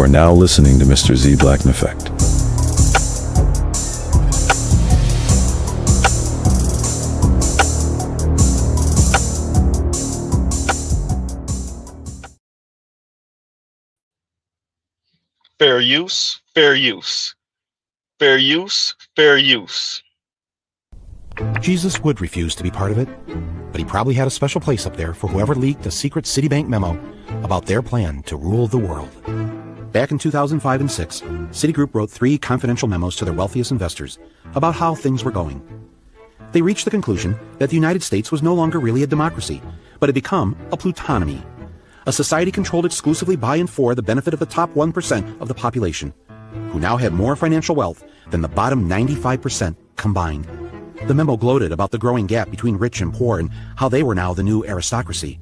are now listening to Mr. Z Blackneffect. Fair use, fair use. Fair use, fair use. Jesus would refuse to be part of it, but he probably had a special place up there for whoever leaked a secret Citibank memo about their plan to rule the world. Back in 2005 and 6, Citigroup wrote 3 confidential memos to their wealthiest investors about how things were going. They reached the conclusion that the United States was no longer really a democracy, but had become a plutonomy, a society controlled exclusively by and for the benefit of the top 1% of the population, who now had more financial wealth than the bottom 95% combined. The memo gloated about the growing gap between rich and poor and how they were now the new aristocracy,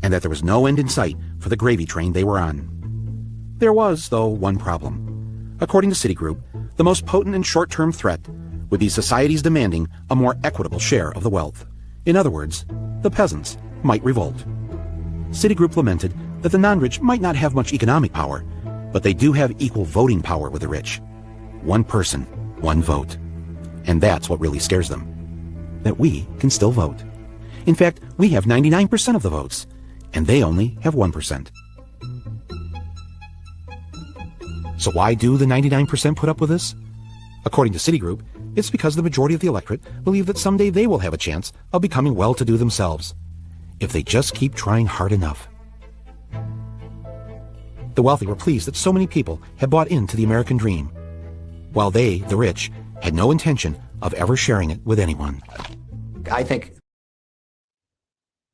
and that there was no end in sight for the gravy train they were on. There was, though, one problem. According to Citigroup, the most potent and short-term threat would be societies demanding a more equitable share of the wealth. In other words, the peasants might revolt. Citigroup lamented that the non-rich might not have much economic power, but they do have equal voting power with the rich. One person, one vote. And that's what really scares them. That we can still vote. In fact, we have 99% of the votes, and they only have 1%. So why do the 99% put up with this? According to Citigroup, it's because the majority of the electorate believe that someday they will have a chance of becoming well-to-do themselves, if they just keep trying hard enough. The wealthy were pleased that so many people had bought into the American dream, while they, the rich, had no intention of ever sharing it with anyone. I think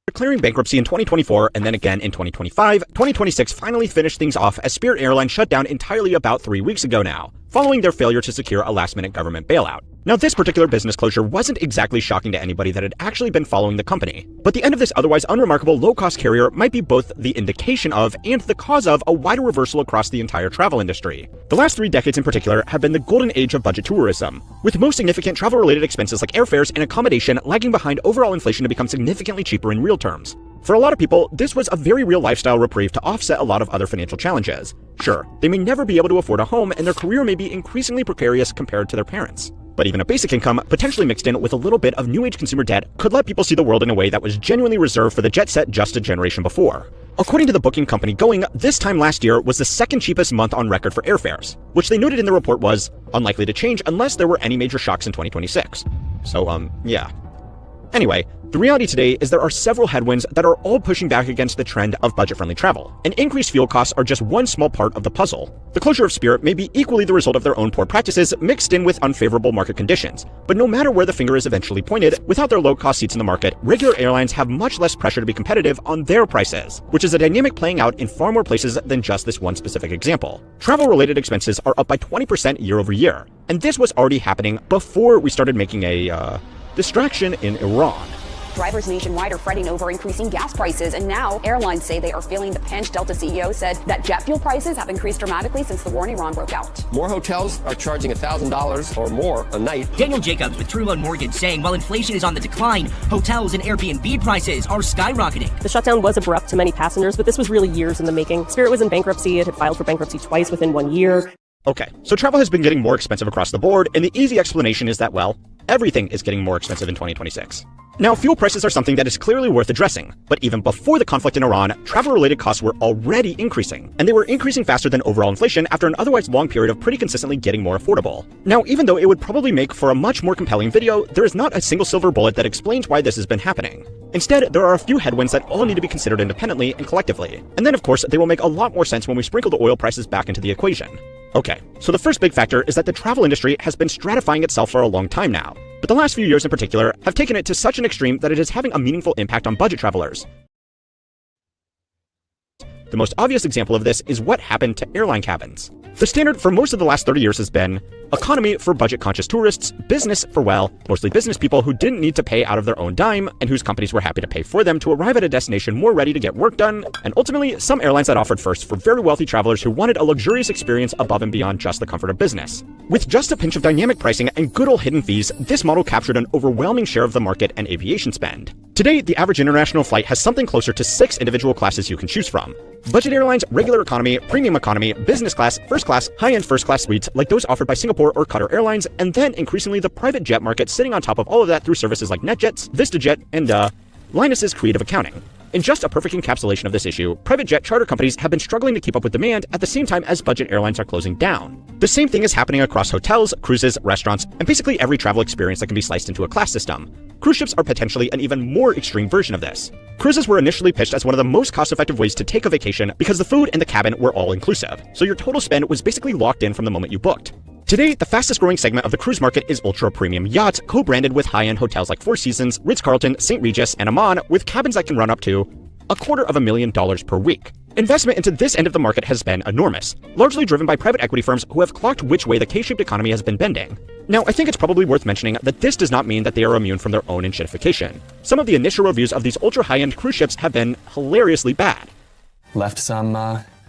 declaring bankruptcy in 2024 and then again in 2025, 2026 finally finished things off as Spirit Airlines shut down entirely about 3 weeks ago now, following their failure to secure a last-minute government bailout. Now, this particular business closure wasn't exactly shocking to anybody that had actually been following the company, but the end of this otherwise unremarkable low-cost carrier might be both the indication of and the cause of a wider reversal across the entire travel industry. The last 3 decades in particular have been the golden age of budget tourism, with most significant travel-related expenses like airfares and accommodation lagging behind overall inflation to become significantly cheaper in real terms. For a lot of people, this was a very real lifestyle reprieve to offset a lot of other financial challenges. Sure, they may never be able to afford a home and their career may be increasingly precarious compared to their parents. But even a basic income, potentially mixed in with a little bit of new age consumer debt, could let people see the world in a way that was genuinely reserved for the jet set just a generation before. According to the booking company Going, this time last year was the second cheapest month on record for airfares, which they noted in the report was unlikely to change unless there were any major shocks in 2026. So, yeah. Anyway, the reality today is there are several headwinds that are all pushing back against the trend of budget-friendly travel, and increased fuel costs are just one small part of the puzzle. The closure of Spirit may be equally the result of their own poor practices mixed in with unfavorable market conditions, but no matter where the finger is eventually pointed, without their low-cost seats in the market, regular airlines have much less pressure to be competitive on their prices, which is a dynamic playing out in far more places than just this one specific example. Travel-related expenses are up by 20% year over year, and this was already happening before we started making a, distraction in Iran. Drivers nationwide are fretting over increasing gas prices, and now airlines say they are feeling the pinch. Delta CEO said that jet fuel prices have increased dramatically since the war in Iran broke out. More hotels are charging $1,000 or more a night. Daniel Jacobs with True Loan Mortgage saying while inflation is on the decline, hotels and Airbnb prices are skyrocketing. The shutdown was abrupt to many passengers, but this was really years in the making. Spirit was in bankruptcy. It had filed for bankruptcy twice within 1 year. Okay, so travel has been getting more expensive across the board, and the easy explanation is that, well, everything is getting more expensive in 2026. Now, fuel prices are something that is clearly worth addressing, but even before the conflict in Iran, travel-related costs were already increasing, and they were increasing faster than overall inflation after an otherwise long period of pretty consistently getting more affordable. Now, even though it would probably make for a much more compelling video, there is not a single silver bullet that explains why this has been happening. Instead, there are a few headwinds that all need to be considered independently and collectively, and then of course they will make a lot more sense when we sprinkle the oil prices back into the equation. Okay, so the first big factor is that the travel industry has been stratifying itself for a long time now, but the last few years in particular have taken it to such an extreme that it is having a meaningful impact on budget travelers. The most obvious example of this is what happened to airline cabins. The standard for most of the last 30 years has been economy for budget-conscious tourists, business for, well, mostly business people who didn't need to pay out of their own dime and whose companies were happy to pay for them to arrive at a destination more ready to get work done, and ultimately some airlines that offered first for very wealthy travelers who wanted a luxurious experience above and beyond just the comfort of business. With just a pinch of dynamic pricing and good old hidden fees, this model captured an overwhelming share of the market and aviation spend. Today, the average international flight has something closer to 6 individual classes you can choose from. Budget airlines, regular economy, premium economy, business class, high-end first class suites like those offered by Singapore or Qatar Airlines, and then increasingly the private jet market sitting on top of all of that through services like NetJets, VistaJet, and Linus's creative accounting. In just a perfect encapsulation of this issue, private jet charter companies have been struggling to keep up with demand at the same time as budget airlines are closing down. The same thing is happening across hotels, cruises, restaurants, and basically every travel experience that can be sliced into a class system. Cruise ships are potentially an even more extreme version of this. Cruises were initially pitched as one of the most cost-effective ways to take a vacation because the food and the cabin were all-inclusive, so your total spend was basically locked in from the moment you booked. Today, the fastest-growing segment of the cruise market is ultra-premium yachts co-branded with high-end hotels like Four Seasons, Ritz-Carlton, St. Regis, and Amman, with cabins that can run up to $250,000 per week. Investment into this end of the market has been enormous, largely driven by private equity firms who have clocked which way the K-shaped economy has been bending. Now, I think it's probably worth mentioning that this does not mean that they are immune from their own enshittification. Some of the initial reviews of these ultra-high-end cruise ships have been hilariously bad. Left some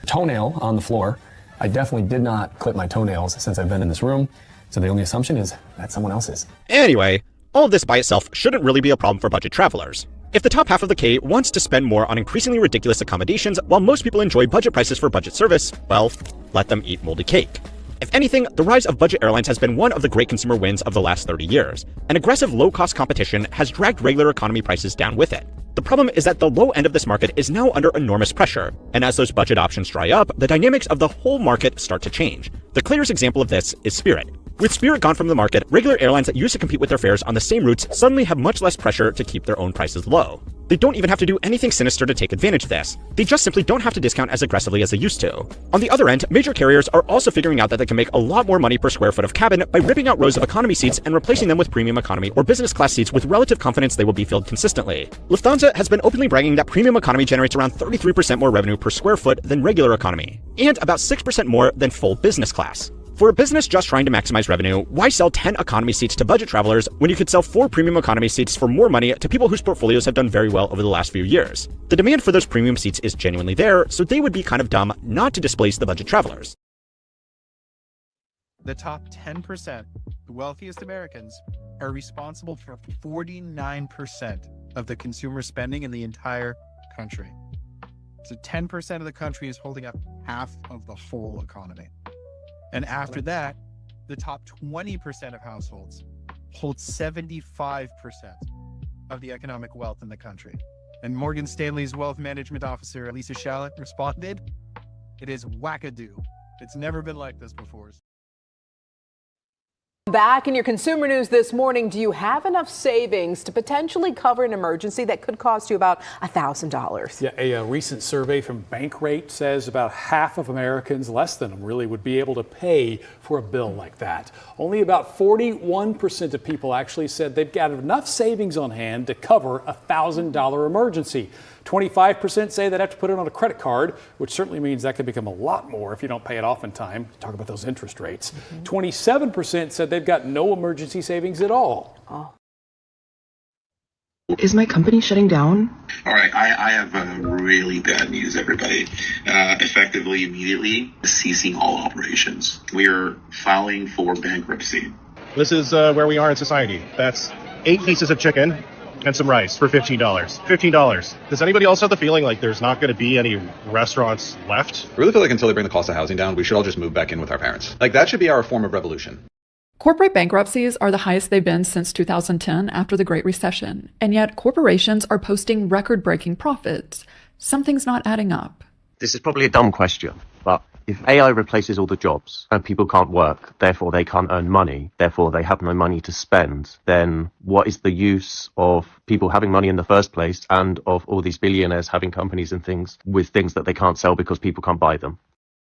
toenail on the floor. I definitely did not clip my toenails since I've been in this room, so the only assumption is that's someone else's. Anyway, all of this by itself shouldn't really be a problem for budget travelers. If the top half of the K wants to spend more on increasingly ridiculous accommodations while most people enjoy budget prices for budget service, well, let them eat moldy cake. If anything, the rise of budget airlines has been one of the great consumer wins of the last 30 years, and aggressive low-cost competition has dragged regular economy prices down with it. The problem is that the low end of this market is now under enormous pressure, and as those budget options dry up, the dynamics of the whole market start to change. The clearest example of this is Spirit. With Spirit gone from the market, regular airlines that used to compete with their fares on the same routes suddenly have much less pressure to keep their own prices low. They don't even have to do anything sinister to take advantage of this. They just simply don't have to discount as aggressively as they used to. On the other end, major carriers are also figuring out that they can make a lot more money per square foot of cabin by ripping out rows of economy seats and replacing them with premium economy or business class seats with relative confidence they will be filled consistently. Lufthansa has been openly bragging that premium economy generates around 33% more revenue per square foot than regular economy, and about 6% more than full business class. For a business just trying to maximize revenue, why sell 10 economy seats to budget travelers when you could sell 4 premium economy seats for more money to people whose portfolios have done very well over the last few years? The demand for those premium seats is genuinely there, so they would be kind of dumb not to displace the budget travelers. The top 10%, the wealthiest Americans, are responsible for 49% of the consumer spending in the entire country. So 10% of the country is holding up half of the whole economy. And after that, the top 20% of households hold 75% of the economic wealth in the country. And Morgan Stanley's wealth management officer, Lisa Shallett, responded, "It is wackadoo. It's never been like this before." Back in your consumer news this morning, do you have enough savings to potentially cover an emergency that could cost you about $1,000? Yeah, a recent survey from Bankrate says about half of Americans, less than them really, would be able to pay for a bill like that. Only about 41% of people actually said they've got enough savings on hand to cover a $1,000 emergency. 25% say they'd have to put it on a credit card, which certainly means that could become a lot more if you don't pay it off in time. Talk about those interest rates. 27% said they've got no emergency savings at all. Is my company shutting down? All right, I have really bad news, everybody. Effectively, immediately, ceasing all operations. We are filing for bankruptcy. This is where we are in society. That's 8 pieces of chicken and some rice for $15. $15. Does anybody else have the feeling like there's not going to be any restaurants left? I really feel like until they bring the cost of housing down, we should all just move back in with our parents. Like, that should be our form of revolution. Corporate bankruptcies are the highest they've been since 2010 after the Great Recession, and yet corporations are posting record-breaking profits. Something's not adding up. This is probably a dumb question, but if AI replaces all the jobs and people can't work, therefore they can't earn money, therefore they have no money to spend, then what is the use of people having money in the first place and of all these billionaires having companies and things with things that they can't sell because people can't buy them?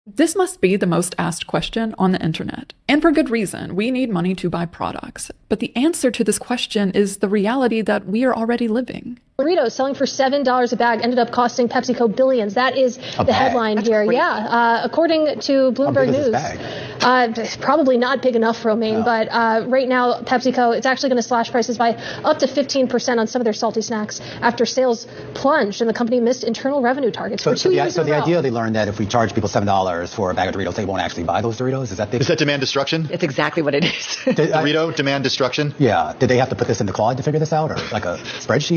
This must be the most asked question on the internet. And for good reason. We need money to buy products. But the answer to this question is the reality that we are already living. Doritos selling for $7 a bag ended up costing PepsiCo billions. That is the headline here. Crazy. Yeah. According to Bloomberg News, probably not big enough, Romaine, but right now, PepsiCo, it's actually going to slash prices by up to 15% on some of their salty snacks after sales plunged and the company missed internal revenue targets for 2 years in a row. So the idea they learned that if we charge people $7 for a bag of Doritos, they won't actually buy those Doritos? Is that demand destruction? It's exactly what it is. Dorito demand destruction? Yeah. Did they have to put this in the cloud to figure this out, or like a spreadsheet?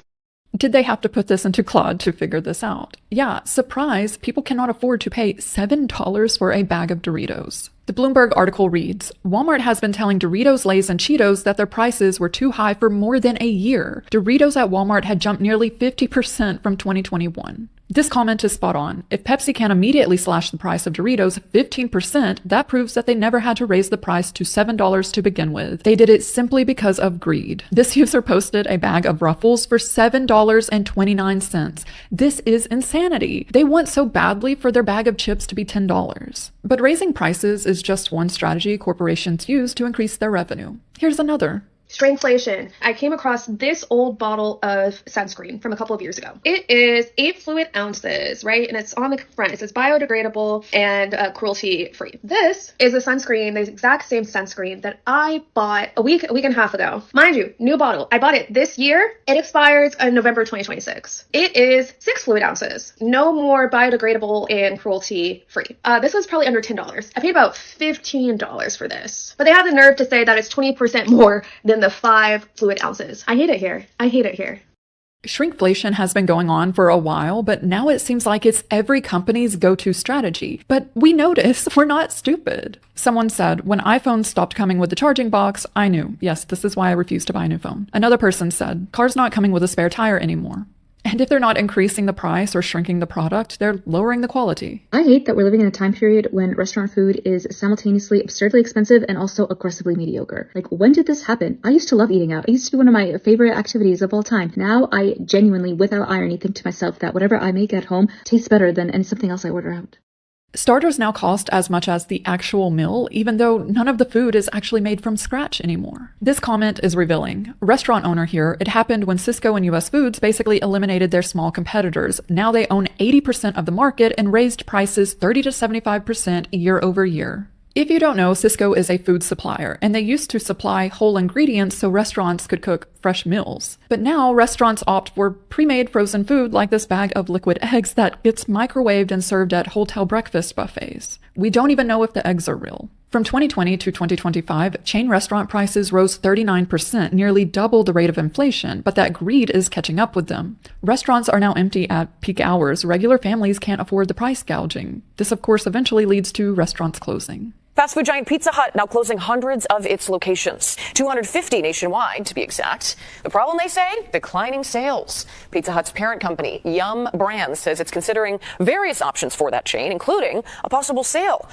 Did they have to put this into Claude to figure this out? Yeah, surprise, people cannot afford to pay $7 for a bag of Doritos. The Bloomberg article reads, Walmart has been telling Doritos, Lay's, and Cheetos that their prices were too high for more than a year. Doritos at Walmart had jumped nearly 50% from 2021. This comment is spot on. If Pepsi can immediately slash the price of Doritos 15%, that proves that they never had to raise the price to $7 to begin with. They did it simply because of greed. This user posted a bag of Ruffles for $7.29. This is insanity. They want so badly for their bag of chips to be $10. But raising prices is just one strategy corporations use to increase their revenue. Here's another. Stringflation. I came across this old bottle of sunscreen from a couple of years ago. It is 8 fluid ounces, right? And it's on the front. It says biodegradable and cruelty-free. This is a sunscreen, the exact same sunscreen that I bought a week and a half ago. Mind you, new bottle. I bought it this year. It expires in November 2026. It is 6 fluid ounces. No more biodegradable and cruelty-free. This was probably under $10. I paid about $15 for this. But they have the nerve to say that it's 20% more than the 5 fluid ounces. I hate it here. I hate it here. Shrinkflation has been going on for a while, but now it seems like it's every company's go-to strategy. But we notice we're not stupid. Someone said, when iPhones stopped coming with the charging box, I knew. Yes, this is why I refused to buy a new phone. Another person said, cars not coming with a spare tire anymore. And if they're not increasing the price or shrinking the product, they're lowering the quality. I hate that we're living in a time period when restaurant food is simultaneously absurdly expensive and also aggressively mediocre. Like, when did this happen? I used to love eating out. It used to be one of my favorite activities of all time. Now I genuinely, without irony, think to myself that whatever I make at home tastes better than something else I order out. Starters now cost as much as the actual meal, even though none of the food is actually made from scratch anymore. This comment is revealing. Restaurant owner here, it happened when Sysco and US Foods basically eliminated their small competitors. Now they own 80% of the market and raised prices 30 to 75% year over year. If you don't know, Sysco is a food supplier, and they used to supply whole ingredients so restaurants could cook fresh meals. But now restaurants opt for pre-made frozen food like this bag of liquid eggs that gets microwaved and served at hotel breakfast buffets. We don't even know if the eggs are real. From 2020 to 2025, chain restaurant prices rose 39%, nearly double the rate of inflation, but that greed is catching up with them. Restaurants are now empty at peak hours. Regular families can't afford the price gouging. This, of course, eventually leads to restaurants closing. Fast food giant Pizza Hut now closing hundreds of its locations, 250 nationwide to be exact. The problem, they say, declining sales. Pizza Hut's parent company, Yum Brands, says it's considering various options for that chain, including a possible sale.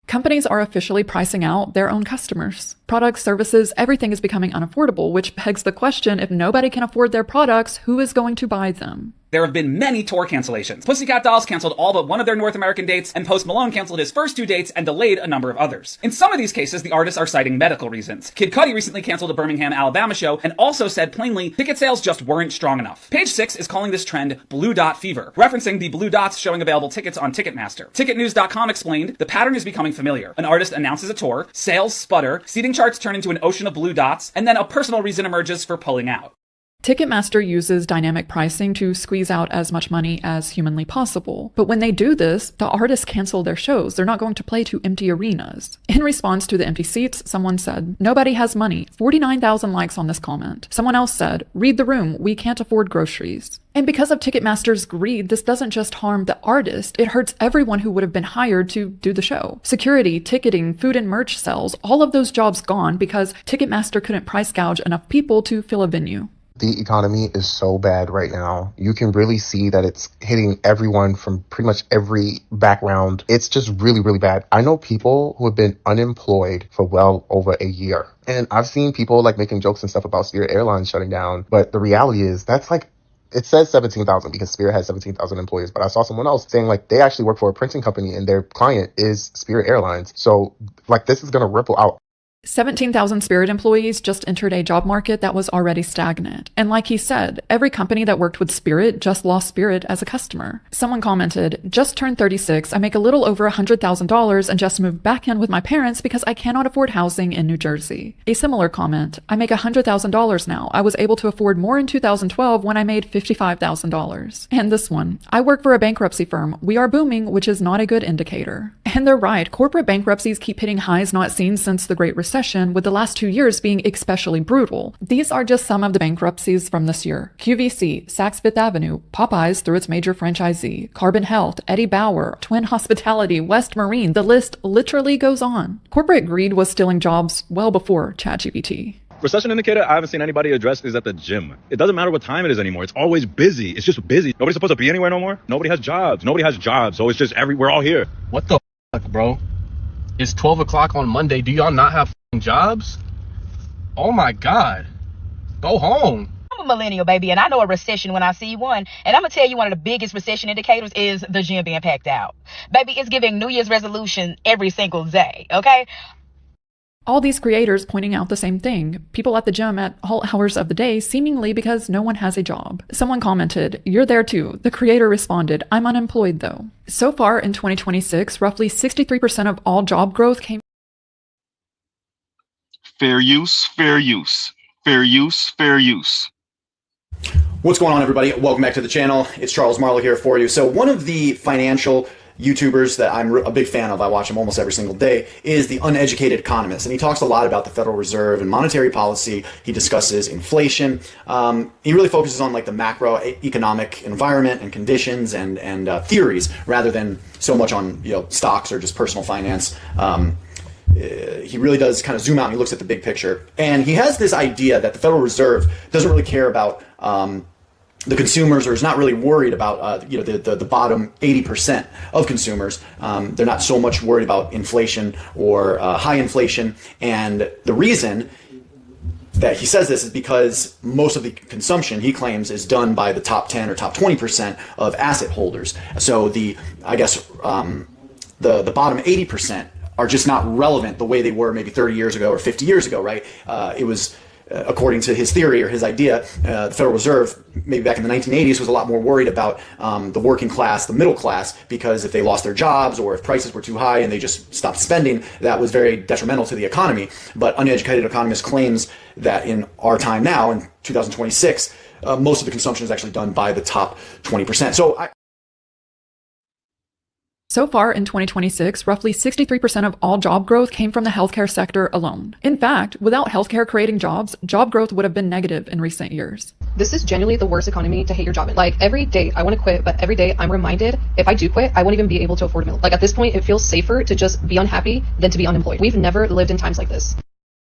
Companies are officially pricing out their own customers. Products, services, everything is becoming unaffordable, which begs the question, if nobody can afford their products, who is going to buy them? There have been many tour cancellations. Pussycat Dolls canceled all but one of their North American dates, and Post Malone canceled his first 2 dates and delayed a number of others. In some of these cases, the artists are citing medical reasons. Kid Cudi recently canceled a Birmingham, Alabama show, and also said plainly, ticket sales just weren't strong enough. Page 6 is calling this trend Blue Dot Fever, referencing the blue dots showing available tickets on Ticketmaster. Ticketnews.com explained, the pattern is becoming familiar. An artist announces a tour, sales sputter, seating charts turn into an ocean of blue dots, and then a personal reason emerges for pulling out. Ticketmaster uses dynamic pricing to squeeze out as much money as humanly possible. But when they do this, the artists cancel their shows. They're not going to play to empty arenas. In response to the empty seats, someone said, nobody has money. 49,000 likes on this comment. Someone else said, read the room. We can't afford groceries. And because of Ticketmaster's greed, this doesn't just harm the artist, it hurts everyone who would have been hired to do the show. Security, ticketing, food and merch sales, all of those jobs gone because Ticketmaster couldn't price gouge enough people to fill a venue. The economy is so bad right now. You can really see that it's hitting everyone from pretty much every background. It's just really, really bad. I know people who have been unemployed for well over a year. And I've seen people like making jokes and stuff about Spirit Airlines shutting down. But the reality is that's like, it says 17,000 because Spirit has 17,000 employees. But I saw someone else saying like they actually work for a printing company and their client is Spirit Airlines. So like this is going to ripple out. 17,000 Spirit employees just entered a job market that was already stagnant. And like he said, every company that worked with Spirit just lost Spirit as a customer. Someone commented, just turned 36, I make a little over $100,000 and just moved back in with my parents because I cannot afford housing in New Jersey. A similar comment, I make $100,000 now. I was able to afford more in 2012 when I made $55,000. And this one, I work for a bankruptcy firm. We are booming, which is not a good indicator. And they're right, corporate bankruptcies keep hitting highs not seen since the Great Recession, with the last 2 years being especially brutal. These are just some of the bankruptcies from this year. QVC, Saks Fifth Avenue, Popeyes through its major franchisee, Carbon Health, Eddie Bauer, Twin Hospitality, West Marine, the list literally goes on. Corporate greed was stealing jobs well before ChatGPT. Recession indicator I haven't seen anybody address is at the gym. It doesn't matter what time it is anymore. It's always busy. It's just busy. Nobody's supposed to be anywhere no more. Nobody has jobs. So it's just we're all here. What the fuck, bro? It's 12 o'clock on Monday. Do y'all not have jobs? Oh my God. Go home. I'm a millennial, baby, and I know a recession when I see one. And I'm going to tell you one of the biggest recession indicators is the gym being packed out. Baby, it's giving New Year's resolution every single day, okay? All these creators pointing out the same thing. People at the gym at all hours of the day, seemingly because no one has a job. Someone commented, "You're there too." The creator responded, "I'm unemployed though." So far in 2026, roughly 63% of all job growth came. Fair use, fair use, fair use, fair use. What's going on, everybody? Welcome back to the channel. It's Charles Marlowe here for you. So one of the financial YouTubers that I'm a big fan of, I watch him almost every single day, is The Uneducated Economist. And he talks a lot about the Federal Reserve and monetary policy. He discusses inflation. He really focuses on like the macroeconomic environment and conditions and theories rather than so much on stocks or just personal finance. He really does kind of zoom out and he looks at the big picture. And he has this idea that the Federal Reserve doesn't really care about the consumers, or is not really worried about the bottom 80% of consumers. They're not so much worried about inflation or high inflation. And the reason that he says this is because most of the consumption, he claims, is done by the top 10 or top 20% of asset holders. So the bottom 80% are just not relevant the way they were maybe 30 years ago or 50 years ago, right? It was, according to his theory or his idea, the Federal Reserve, maybe back in the 1980s, was a lot more worried about the working class, the middle class, because if they lost their jobs or if prices were too high and they just stopped spending, that was very detrimental to the economy. But Uneducated Economist claims that in our time now, in 2026, most of the consumption is actually done by the top 20%. So far in 2026, roughly 63% of all job growth came from the healthcare sector alone. In fact, without healthcare creating jobs, job growth would have been negative in recent years. This is genuinely the worst economy to hate your job in. Like, every day I want to quit, but every day I'm reminded if I do quit, I won't even be able to afford a meal. Like, at this point, it feels safer to just be unhappy than to be unemployed. We've never lived in times like this.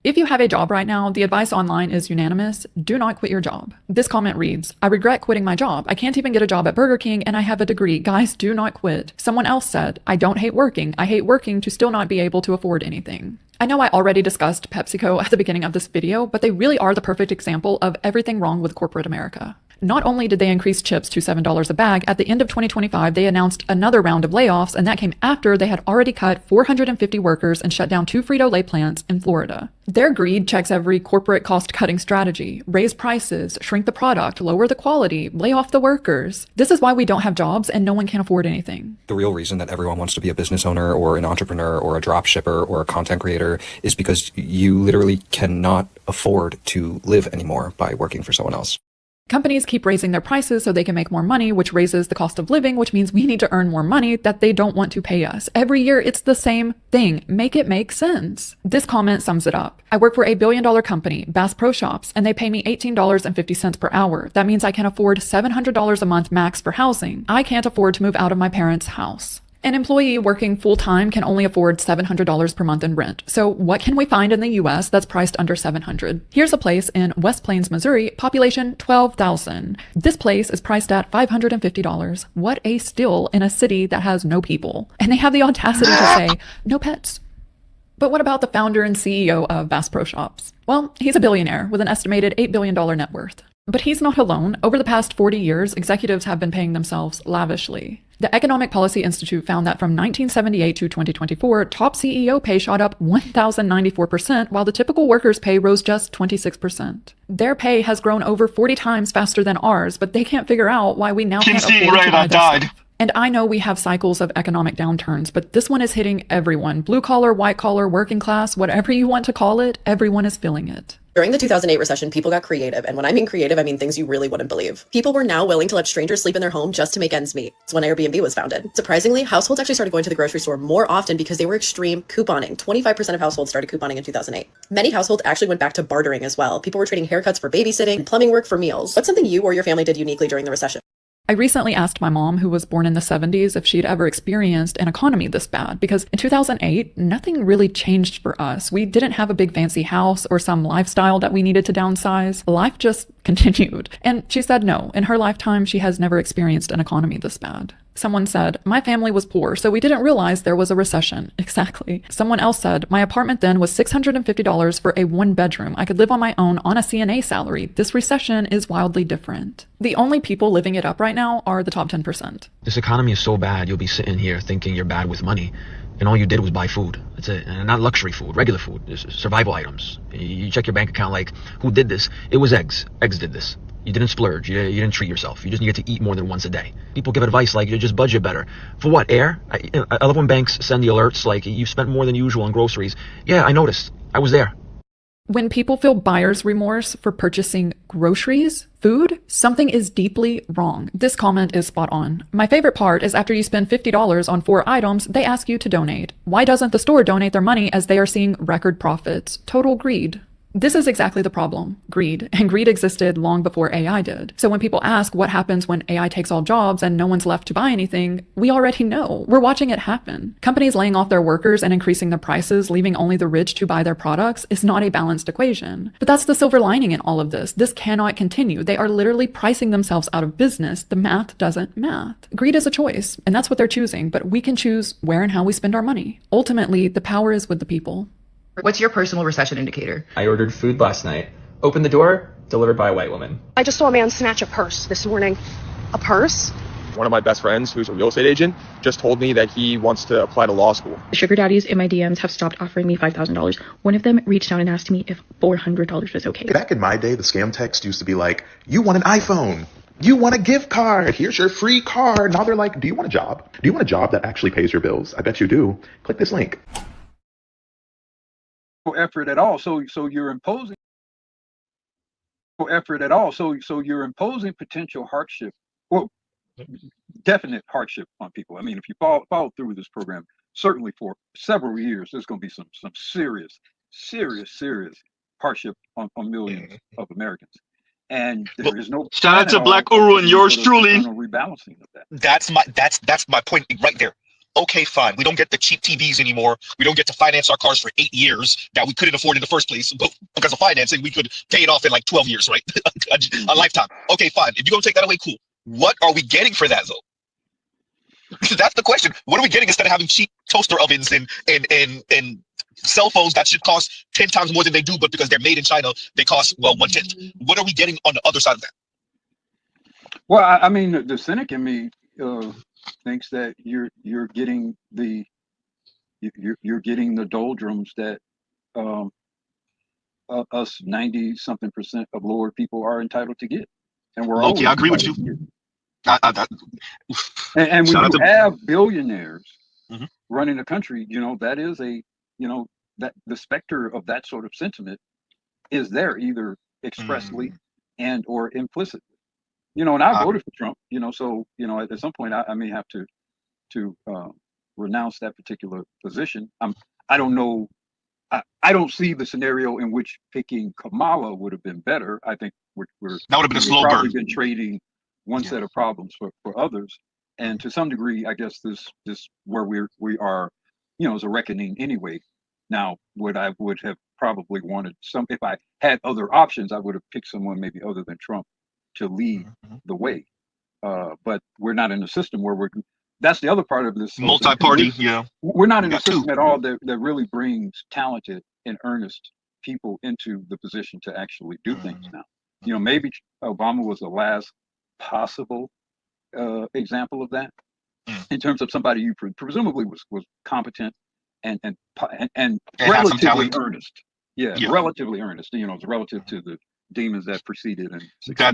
If you have a job right now, the advice online is unanimous. Do not quit your job. This comment reads, "I regret quitting my job. I can't even get a job at Burger King and I have a degree. Guys, do not quit." Someone else said, "I don't hate working. I hate working to still not be able to afford anything." I know I already discussed PepsiCo at the beginning of this video, but they really are the perfect example of everything wrong with corporate America. Not only did they increase chips to $7 a bag, at the end of 2025, they announced another round of layoffs, and that came after they had already cut 450 workers and shut down 2 Frito-Lay plants in Florida. Their greed checks every corporate cost-cutting strategy: raise prices, shrink the product, lower the quality, lay off the workers. This is why we don't have jobs and no one can afford anything. The real reason that everyone wants to be a business owner or an entrepreneur or a drop shipper or a content creator is because you literally cannot afford to live anymore by working for someone else. Companies keep raising their prices so they can make more money, which raises the cost of living, which means we need to earn more money that they don't want to pay us. Every year, it's the same thing. Make it make sense. This comment sums it up. I work for a billion-dollar company, Bass Pro Shops, and they pay me $18.50 per hour. That means I can afford $700 a month max for housing. I can't afford to move out of my parents' house. An employee working full-time can only afford $700 per month in rent. So what can we find in the US that's priced under $700? Here's a place in West Plains, Missouri, population 12,000. This place is priced at $550. What a steal in a city that has no people. And they have the audacity to say, no pets. But what about the founder and CEO of Bass Pro Shops? Well, he's a billionaire with an estimated $8 billion net worth. But he's not alone. Over the past 40 years, executives have been paying themselves lavishly. The Economic Policy Institute found that from 1978 to 2024, top CEO pay shot up 1,094%, while the typical worker's pay rose just 26%. Their pay has grown over 40 times faster than ours, but they can't figure out why we now can't afford to buy their stuff. And I know we have cycles of economic downturns, but this one is hitting everyone. Blue collar, white collar, working class, whatever you want to call it, everyone is feeling it. During the 2008 recession, people got creative. And when I mean creative, I mean things you really wouldn't believe. People were now willing to let strangers sleep in their home just to make ends meet. It's when Airbnb was founded. Surprisingly, households actually started going to the grocery store more often because they were extreme couponing. 25% of households started couponing in 2008. Many households actually went back to bartering as well. People were trading haircuts for babysitting and plumbing work for meals. What's something you or your family did uniquely during the recession? I recently asked my mom, who was born in the 70s, if she'd ever experienced an economy this bad, because in 2008, nothing really changed for us. We didn't have a big fancy house or some lifestyle that we needed to downsize. Life just continued. And she said no. In her lifetime, she has never experienced an economy this bad. Someone said, my family was poor, so we didn't realize there was a recession. Exactly. Someone else said, my apartment then was $650 for a 1-bedroom. I could live on my own on a CNA salary. This recession is wildly different. The only people living it up right now are the top 10%. This economy is so bad, you'll be sitting here thinking you're bad with money, and all you did was buy food. That's it. And not luxury food, regular food, survival items. You check your bank account like, who did this? It was eggs. Eggs did this. You didn't splurge. You didn't treat yourself. You just needed to eat more than once a day. People give advice like, you just budget better. For what, air? I love when banks send the alerts like, you spent more than usual on groceries. Yeah, I noticed. I was there. When people feel buyer's remorse for purchasing groceries, food, something is deeply wrong. This comment is spot on. My favorite part is after you spend $50 on 4 items, they ask you to donate. Why doesn't the store donate their money as they are seeing record profits? Total greed. This is exactly the problem, greed, and greed existed long before AI did. So when people ask what happens when AI takes all jobs and no one's left to buy anything, we already know. We're watching it happen. Companies laying off their workers and increasing their prices, leaving only the rich to buy their products, is not a balanced equation. But that's the silver lining in all of this. This cannot continue. They are literally pricing themselves out of business. The math doesn't math. Greed is a choice, and that's what they're choosing, but we can choose where and how we spend our money. Ultimately, the power is with the people. What's your personal recession indicator? I ordered food last night. Opened the door, delivered by a white woman. I just saw a man snatch a purse this morning. A purse? One of my best friends, who's a real estate agent, just told me that he wants to apply to law school. The sugar daddies in my DMs have stopped offering me $5,000. One of them reached out and asked me if $400 was okay. Back in my day, the scam text used to be like, you want an iPhone. You want a gift card. Here's your free card. Now they're like, do you want a job? Do you want a job that actually pays your bills? I bet you do. Click this link. Effort at all, so you're imposing effort at all, so you're imposing potential hardship, well, definite hardship on people. I mean, if you follow through with this program, certainly for several years, there's going to be some serious hardship on millions of Americans, and there is no shout out to Black Uru and yours truly. Rebalancing of that. That's my point right there. Okay, fine. We don't get the cheap TVs anymore. We don't get to finance our cars for 8 years that we couldn't afford in the first place. But because of financing, we could pay it off in like 12 years, right? A lifetime. Okay, fine. If you're going to take that away, cool. What are we getting for that, though? That's the question. What are we getting instead of having cheap toaster ovens and cell phones that should cost 10 times more than they do, but because they're made in China, they cost, well, 1/10. What are we getting on the other side of that? Well, I mean, the cynic in me thinks that you're getting the doldrums that us 90-something% of lower people are entitled to get, and we're all. Okay, I agree with you. And when you have billionaires running the country, that is that the specter of that sort of sentiment is there either expressly and or implicitly. And I voted for Trump, so, at some point I may have to renounce that particular position. I don't know. I don't see the scenario in which picking Kamala would have been better. I think that would have been a slow burn. We've been trading one set of problems for others. And to some degree, I guess this where we are, is a reckoning anyway. Now, what I would have probably wanted if I had other options, I would have picked someone maybe other than Trump to lead the way, but we're not in a system where that's the other part of this multi-party. We're not in a system at all that really brings talented and earnest people into the position to actually do things now. Maybe Obama was the last possible example of that in terms of somebody who presumably was competent and relatively earnest. Relatively earnest. Relative to the demons that preceded and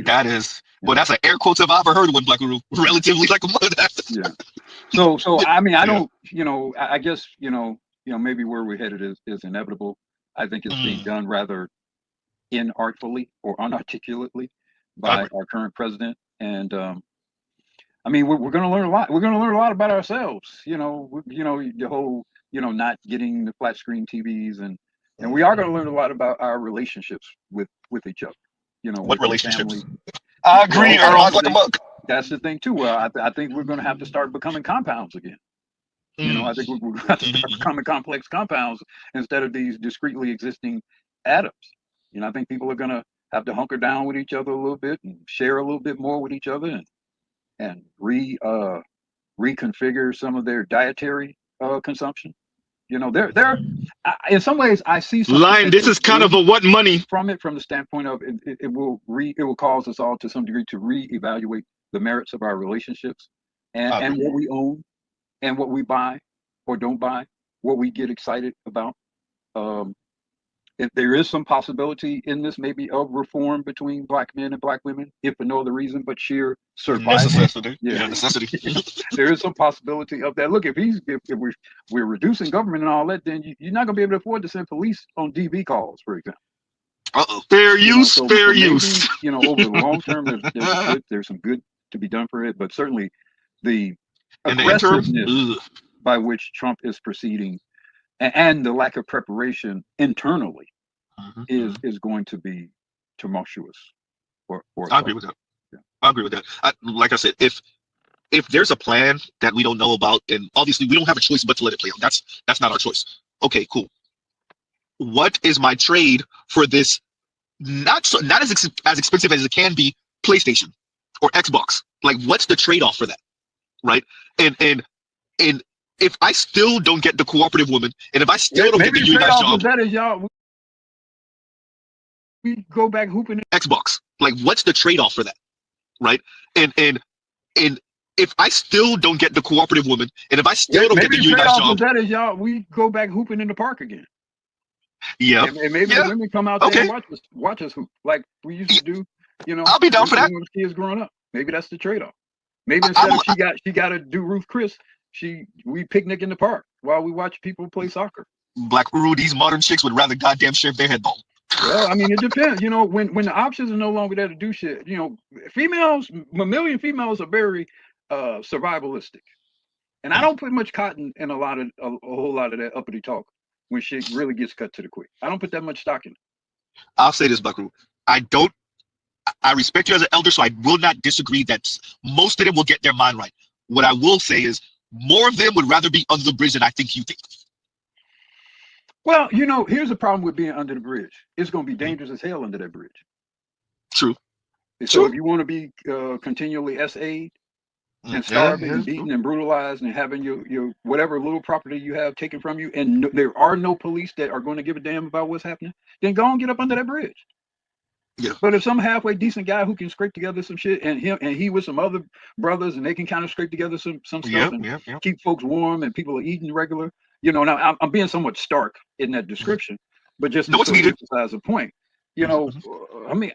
that is that's an air quotes if I ever heard one, Black Guru. Relatively like a mother. So I mean, I don't, I guess, maybe where we're headed is inevitable. I think it's being done rather inartfully or unarticulately by our current president. And I mean, we're going to learn a lot. We're going to learn a lot about ourselves. The whole, not getting the flat screen TVs, and we are going to learn a lot about our relationships with each other. What with relationships? family. I agree, Well, Earl. Like a mug. that's the thing too. Well, I think we're going to have to start becoming compounds again. I think we're going to have to start becoming complex compounds instead of these discretely existing atoms. I think people are going to have to hunker down with each other a little bit and share a little bit more with each other, and reconfigure some of their dietary consumption. They're in some ways I see some Line, this is kind of a what money from it, from the standpoint of it will cause us all to some degree to reevaluate the merits of our relationships and what we own and what we buy or don't buy, what we get excited about. If there is some possibility in this, maybe of reform between black men and black women, if for no other reason but sheer survival. Necessity. Yeah, necessity. There is some possibility of that. Look, if we're reducing government and all that, then you're not going to be able to afford to send police on DV calls, for example. Fair use, fair use. Over the long term, there's some good to be done for it, but certainly the aggressiveness by which Trump is proceeding and the lack of preparation internally is going to be tumultuous. I agree with that. Yeah. I agree with that. Like I said, if there's a plan that we don't know about, and obviously we don't have a choice but to let it play out. That's not our choice. Okay, cool. What is my trade for this? Not as expensive as it can be, PlayStation or Xbox. Like, what's the trade-off for that, right? And if I still don't get the cooperative woman, and if I still don't get the unionized job, that is y'all. We go back hooping Xbox. Like, what's the trade-off for that, right? And if I still don't get the cooperative woman, and if I still don't get the unionized job, that is y'all. We go back hooping in the park again. Yeah, and maybe the women come out there and watch us hoop like we used to do. I'll be down for that. When kids growing up, maybe that's the trade-off. Maybe instead of she got to do Ruth Chris, we picnic in the park while we watch people play soccer. Black these modern chicks would rather goddamn shave their head bald. Well, I mean, it depends. When the options are no longer there to do shit, mammalian females are very survivalistic, and I don't put much cotton in a whole lot of that uppity talk when shit really gets cut to the quick. I don't put that much stock in it. I'll say this, Buckaroo. I respect you as an elder, so I will not disagree that most of them will get their mind right. What I will say is more of them would rather be under the bridge than I think you think. Well, here's the problem with being under the bridge. It's going to be dangerous as hell under that bridge. True. So if you want to be continually SA'd and starving and beaten and brutalized and having your whatever little property you have taken from you, and there are no police that are going to give a damn about what's happening, then go and get up under that bridge. Yeah. But if some halfway decent guy who can scrape together some shit, and he with some other brothers, and they can kind of scrape together some stuff and keep folks warm, and people are eating regular. Now I'm being somewhat stark in that description, but just to emphasize a point. I mean,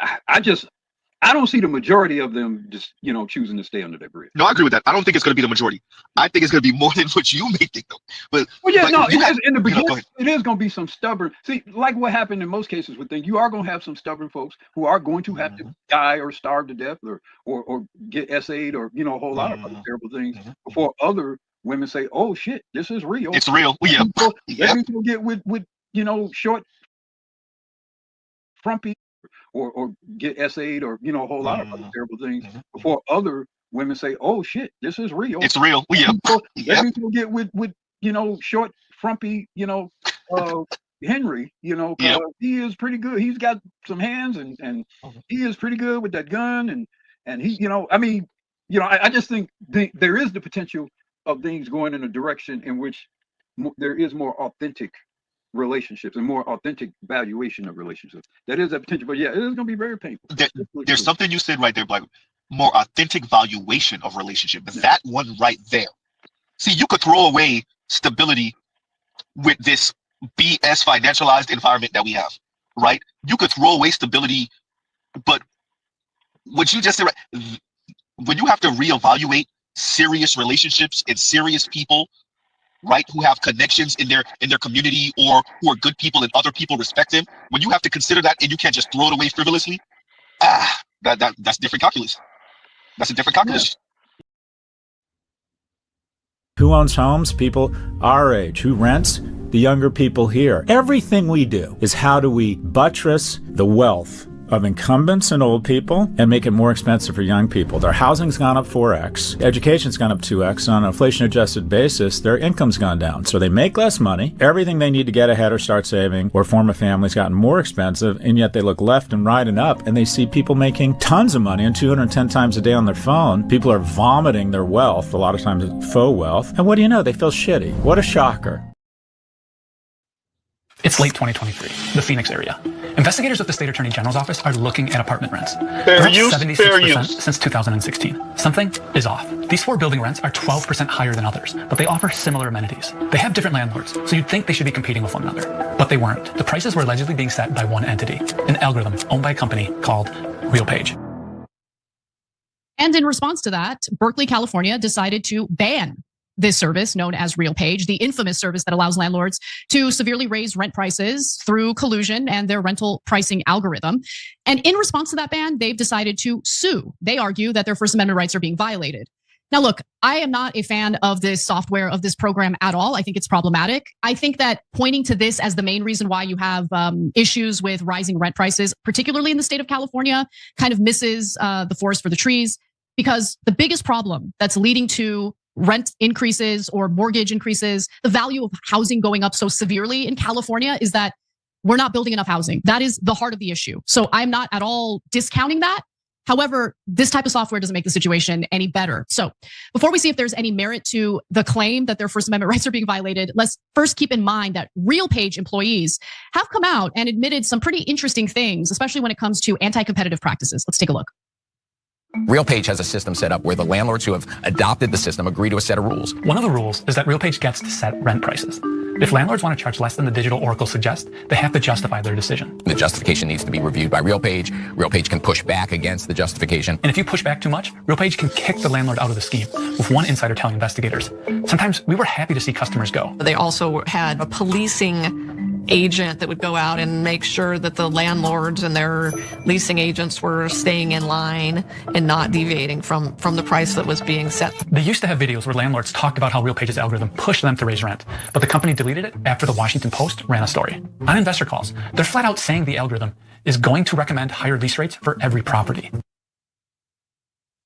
I don't see the majority of them just choosing to stay under that bridge. No, I agree with that. I don't think it's going to be the majority. I think it's going to be more than what you may think, though. But in the beginning, it is going to be some stubborn. See, like what happened in most cases with things, you are going to have some stubborn folks who are going to have to die or starve to death or get SA'd or a whole lot of other terrible things before other women say, "Oh shit, this is real. It's real." Yeah. Let me go get with short, frumpy. Or get SA'd or a whole lot of other terrible things before other women say, "Oh shit, this is real. It's real." Yeah. Let me go get with short, frumpy, Henry. He is pretty good. He's got some hands and he is pretty good with that gun and he, I just think there is the potential of things going in a direction in which there is more authentic relationships and more authentic valuation of relationships. That is a potential, but yeah, it is going to be very painful. There's something you said right there, Black. More authentic valuation of relationship. That one right there. See, you could throw away stability with this BS financialized environment that we have, right? You could throw away stability, but what you just said, when you have to reevaluate serious relationships and serious people, right? Who have connections in their community, or who are good people and other people respect them. When you have to consider that and you can't just throw it away frivolously, that's different calculus. That's a different calculus. Who owns homes? People our age. Who rents? The younger people here. Everything we do is how do we buttress the wealth of incumbents and old people and make it more expensive for young people. Their housing's gone up 4x, education's gone up 2x. On an inflation-adjusted basis, their income's gone down. So they make less money. Everything they need to get ahead or start saving or form a family's gotten more expensive, and yet they look left and right and up, and they see people making tons of money and 210 times a day on their phone. People are vomiting their wealth, a lot of times faux wealth. And what do you know? They feel shitty. What a shocker. It's late 2023, the Phoenix area. Investigators with the State Attorney General's office are looking at apartment rents. They're up 76% since 2016. Something is off. These 4 building rents are 12% higher than others, but they offer similar amenities. They have different landlords, so you'd think they should be competing with one another, but they weren't. The prices were allegedly being set by one entity, an algorithm owned by a company called RealPage. And in response to that, Berkeley, California decided to ban this service known as RealPage, the infamous service that allows landlords to severely raise rent prices through collusion and their rental pricing algorithm. And in response to that ban, they've decided to sue. They argue that their First Amendment rights are being violated. Now, look, I am not a fan of this software, of this program at all. I think it's problematic. I think that pointing to this as the main reason why you have issues with rising rent prices, particularly in the state of California, kind of misses the forest for the trees, because the biggest problem that's leading to rent increases or mortgage increases, the value of housing going up so severely in California is that we're not building enough housing. That is the heart of the issue. So I'm not at all discounting that. However, this type of software doesn't make the situation any better. So before we see if there's any merit to the claim that their First Amendment rights are being violated, let's first keep in mind that RealPage employees have come out and admitted some pretty interesting things, especially when it comes to anti-competitive practices. Let's take a look. RealPage has a system set up where the landlords who have adopted the system agree to a set of rules. One of the rules is that RealPage gets to set rent prices. If landlords want to charge less than the digital oracle suggests, they have to justify their decision. The justification needs to be reviewed by RealPage. RealPage can push back against the justification. And if you push back too much, RealPage can kick the landlord out of the scheme, with one insider telling investigators. Sometimes we were happy to see customers go. They also had a policing agent that would go out and make sure that the landlords and their leasing agents were staying in line and not deviating from the price that was being set. They used to have videos where landlords talked about how RealPage's algorithm pushed them to raise rent, but the company deleted it after the Washington Post ran a story. On investor calls, they're flat out saying the algorithm is going to recommend higher lease rates for every property.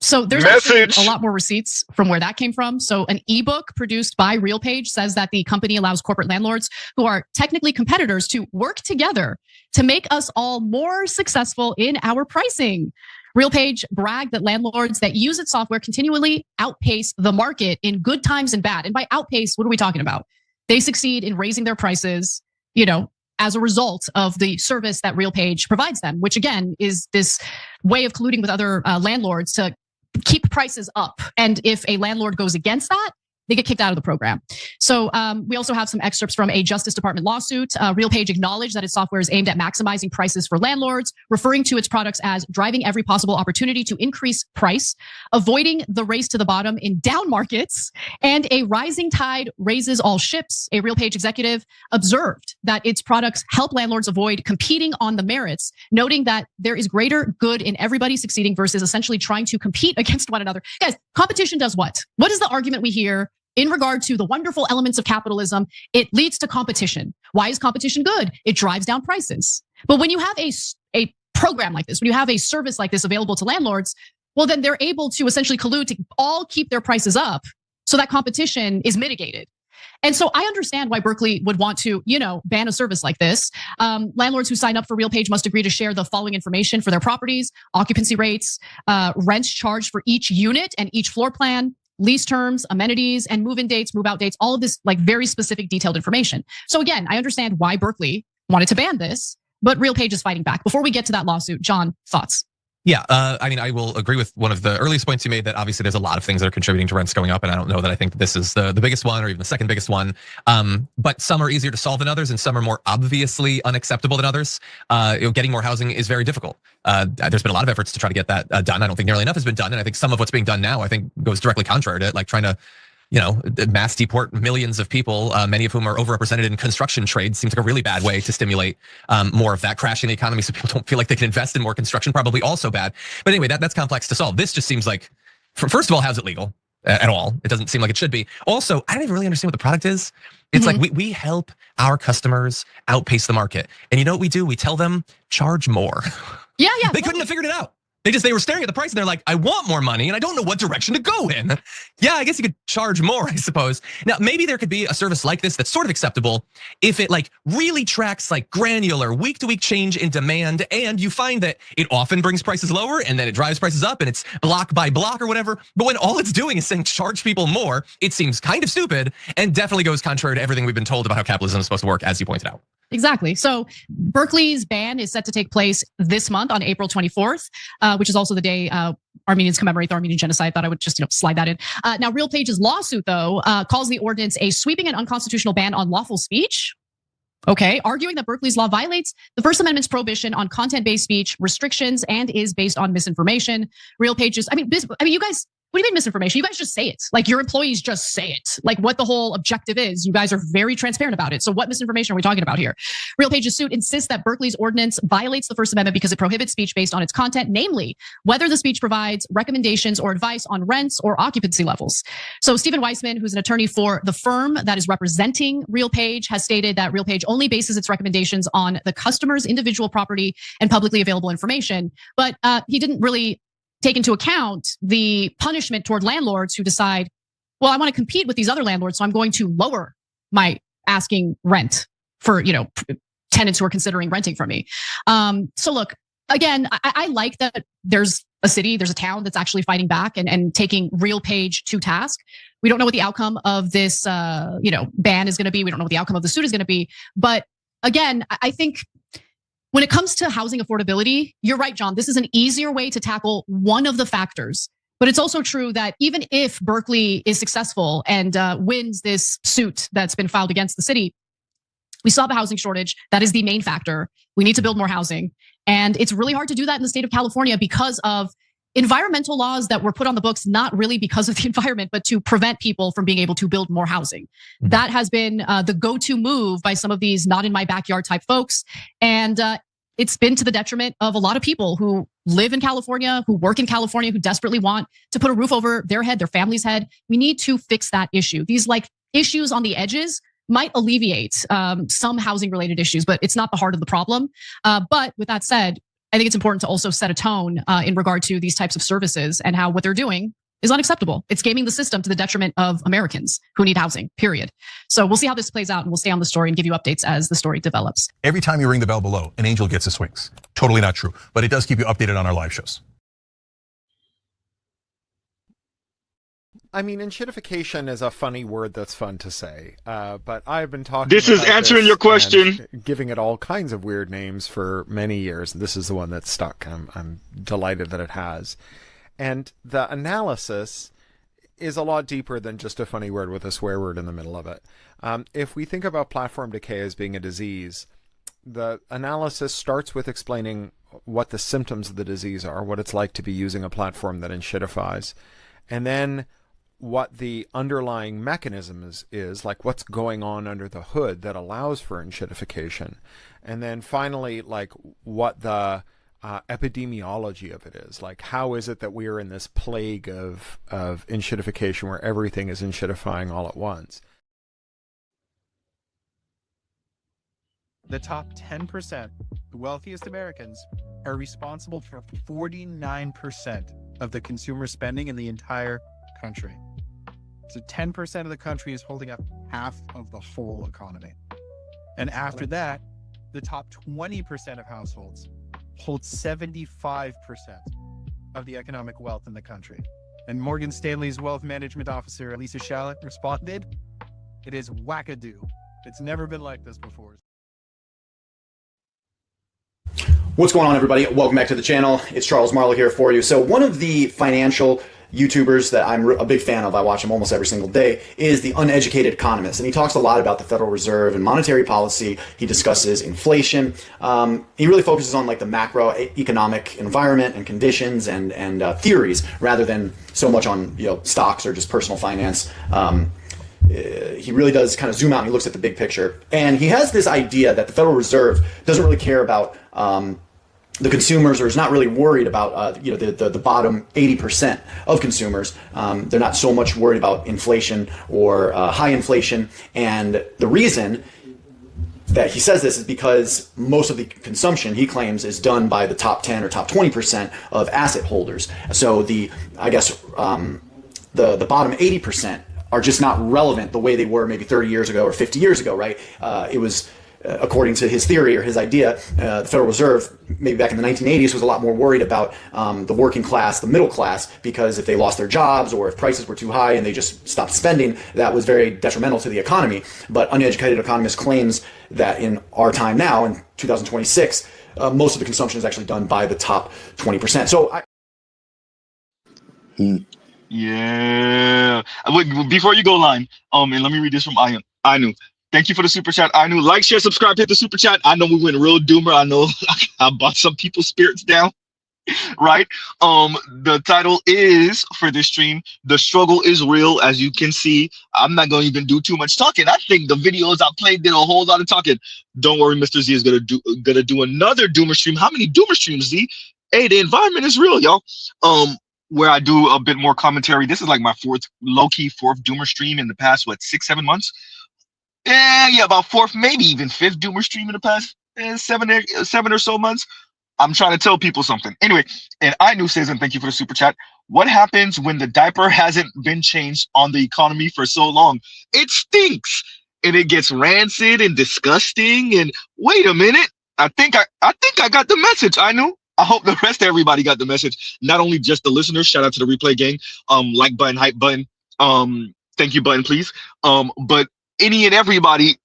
So there's actually a lot more receipts from where that came from. So an ebook produced by RealPage says that the company allows corporate landlords who are technically competitors to work together to make us all more successful in our pricing. RealPage bragged that landlords that use its software continually outpace the market in good times and bad. And by outpace, what are we talking about? They succeed in raising their prices, as a result of the service that RealPage provides them, which again is this way of colluding with other landlords to keep prices up. And if a landlord goes against that, they get kicked out of the program. So we also have some excerpts from a Justice Department lawsuit. RealPage acknowledged that its software is aimed at maximizing prices for landlords, referring to its products as driving every possible opportunity to increase price, avoiding the race to the bottom in down markets, and a rising tide raises all ships. A RealPage executive observed that its products help landlords avoid competing on the merits, noting that there is greater good in everybody succeeding versus essentially trying to compete against one another. Guys, competition does what? What is the argument we hear in regard to the wonderful elements of capitalism? It leads to competition. Why is competition good? It drives down prices. But when you have a program like this, when you have a service like this available to landlords, well, then they're able to essentially collude to all keep their prices up so that competition is mitigated. And so I understand why Berkeley would want to, ban a service like this. Landlords who sign up for RealPage must agree to share the following information for their properties: occupancy rates, rents charged for each unit and each floor plan, lease terms, amenities, and move-in dates, move-out dates, all of this like very specific detailed information. So again, I understand why Berkeley wanted to ban this, but RealPage is fighting back. Before we get to that lawsuit, John, thoughts? Yeah, I will agree with one of the earliest points you made, that obviously there's a lot of things that are contributing to rents going up, and I don't know that I think that this is the biggest one or even the second biggest one. But some are easier to solve than others, and some are more obviously unacceptable than others. Getting more housing is very difficult. There's been a lot of efforts to try to get that done. I don't think nearly enough has been done, and I think some of what's being done now, I think, goes directly contrary to it, like trying to mass deport millions of people, many of whom are overrepresented in construction trades. Seems like a really bad way to stimulate more of that, crashing the economy so people don't feel like they can invest in more construction. Probably also bad. But anyway, that's complex to solve. This just seems like, first of all, how's it legal at all? It doesn't seem like it should be. Also, I don't even really understand what the product is. It's like we help our customers outpace the market. And you know what we do? We tell them charge more. Yeah. They couldn't have figured it out. They were staring at the price and they're like, I want more money and I don't know what direction to go in. Yeah, I guess you could charge more, I suppose. Now, maybe there could be a service like this that's sort of acceptable if it like really tracks like granular week to week change in demand, and you find that it often brings prices lower and then it drives prices up and it's block by block or whatever. But when all it's doing is saying charge people more, it seems kind of stupid and definitely goes contrary to everything we've been told about how capitalism is supposed to work, as you pointed out. Exactly. So Berkeley's ban is set to take place this month on April 24th, which is also the day Armenians commemorate the Armenian genocide. I thought I would just slide that in. Now, RealPage's lawsuit, though, calls the ordinance a sweeping and unconstitutional ban on lawful speech. Okay, arguing that Berkeley's law violates the First Amendment's prohibition on content-based speech restrictions and is based on misinformation. RealPage's, I mean, you guys. What do you mean misinformation? You guys just say it. Like your employees just say it. Like what the whole objective is. You guys are very transparent about it. So what misinformation are we talking about here? RealPage's suit insists that Berkeley's ordinance violates the First Amendment because it prohibits speech based on its content, namely whether the speech provides recommendations or advice on rents or occupancy levels. So Stephen Weissman, who's an attorney for the firm that is representing RealPage, has stated that RealPage only bases its recommendations on the customer's individual property and publicly available information. But he didn't really take into account the punishment toward landlords who decide, well, I want to compete with these other landlords, so I'm going to lower my asking rent for, tenants who are considering renting from me. So look, again, I like that there's a city, there's a town that's actually fighting back and taking RealPage to task. We don't know what the outcome of this, ban is going to be. We don't know what the outcome of the suit is going to be. But again, I think when it comes to housing affordability, you're right, John, this is an easier way to tackle one of the factors. But it's also true that even if Berkeley is successful and wins this suit that's been filed against the city, we still have a housing shortage. That is the main factor. We need to build more housing. And it's really hard to do that in the state of California because of environmental laws that were put on the books, not really because of the environment, but to prevent people from being able to build more housing. That has been the go-to move by some of these not in my backyard type folks. And it's been to the detriment of a lot of people who live in California, who work in California, who desperately want to put a roof over their head, their family's head. We need to fix that issue. These like issues on the edges might alleviate some housing related issues, but it's not the heart of the problem. But with that said, I think it's important to also set a tone in regard to these types of services and how what they're doing is unacceptable. It's gaming the system to the detriment of Americans who need housing, period. So we'll see how this plays out and we'll stay on the story and give you updates as the story develops. Every time you ring the bell below, an angel gets his swings. Totally not true, but it does keep you updated on our live shows. I mean, enshittification is a funny word that's fun to say, but I've been talking. This is answering your question. Giving it all kinds of weird names for many years. This is the one that's stuck. I'm delighted that it has. And the analysis is a lot deeper than just a funny word with a swear word in the middle of it. If we think about platform decay as being a disease, the analysis starts with explaining what the symptoms of the disease are, what it's like to be using a platform that enshittifies, and then what the underlying mechanism is like what's going on under the hood that allows for enshittification. And then finally, like what the epidemiology of it is. Like how is it that we are in this plague of enshittification where everything is enshittifying all at once? The top 10%, the wealthiest Americans, are responsible for 49% of the consumer spending in the entire country. So 10% of the country is holding up half of the whole economy. And after that, the top 20% of households hold 75% of the economic wealth in the country. And Morgan Stanley's wealth management officer, Elisa Shallot, responded, "It is wackadoo. It's never been like this before." What's going on, everybody? Welcome back to the channel. It's Charles Marlowe here for you. So one of the financial YouTubers that I'm a big fan of, I watch him almost every single day, is The Uneducated Economist. And he talks a lot about the Federal Reserve and monetary policy. He discusses inflation. He really focuses on like the macroeconomic environment and conditions and theories rather than so much on stocks or just personal finance. He really does kind of zoom out and he looks at the big picture. And he has this idea that the Federal Reserve doesn't really care about the consumers, or is not really worried about the bottom 80% of consumers. They're not so much worried about inflation or high inflation. And the reason that he says this is because most of the consumption, he claims, is done by the top 10 or top 20% of asset holders. So the bottom 80% are just not relevant the way they were maybe 30 years ago or 50 years ago, right? It was, according to his theory or his idea, the Federal Reserve, maybe back in the 1980s, was a lot more worried about the working class, the middle class, because if they lost their jobs or if prices were too high and they just stopped spending, that was very detrimental to the economy. But Uneducated Economist claims that in our time now, in 2026, most of the consumption is actually done by the top 20%. So Yeah. Wait, before you go, Line, and let me read this from Inu. Thank you for the super chat. Inu, like, share, subscribe, hit the super chat. I know we went real doomer. I know I bought some people's spirits down. Right? The title is for this stream, "The Struggle is Real." As you can see, I'm not going to even do too much talking. I think the videos I played did a whole lot of talking. Don't worry, Mr. Z is gonna do another doomer stream. How many doomer streams, Z? Hey, the environment is real, y'all. Where I do a bit more commentary. This is like my low-key fourth doomer stream in the past, 6-7 months? Yeah, about fourth, maybe even fifth doomer stream in the past 7 or so months. I'm trying to tell people something. Anyway, and Inu says, and thank you for the super chat, what happens when the diaper hasn't been changed on the economy for so long? It stinks, and it gets rancid and disgusting. And wait a minute, I think I got the message, Inu. I hope the rest of everybody got the message. Not only just the listeners, shout out to the replay gang, like button, hype button, thank you button, please. But any and everybody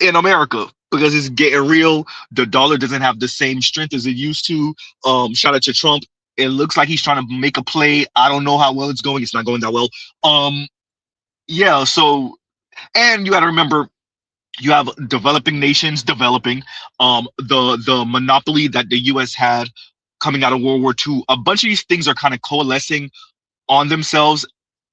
in America, because it's getting real. The dollar doesn't have the same strength as it used to. Shout out to Trump. It looks like he's trying to make a play. I don't know how well it's going. It's not going that well. Yeah, so, and you got to remember, you have developing nations developing. The monopoly that the U.S. had coming out of World War II, a bunch of these things are kind of coalescing on themselves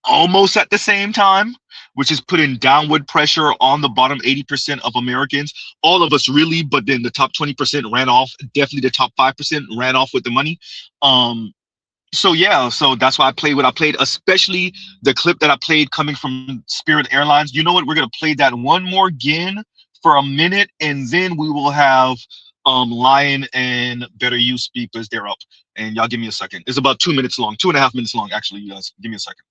almost at the same time, which is putting downward pressure on the bottom 80% of Americans. All of us really, but then the top 20% ran off. Definitely the top 5% ran off with the money. So yeah, so that's why I played what I played, especially the clip that I played coming from Spirit Airlines. You know what? We're going to play that one more again for a minute, and then we will have Lion and Better You speak because they're up. And y'all give me a second. It's about 2 minutes long, 2.5 minutes long, actually, you guys. Give me a second.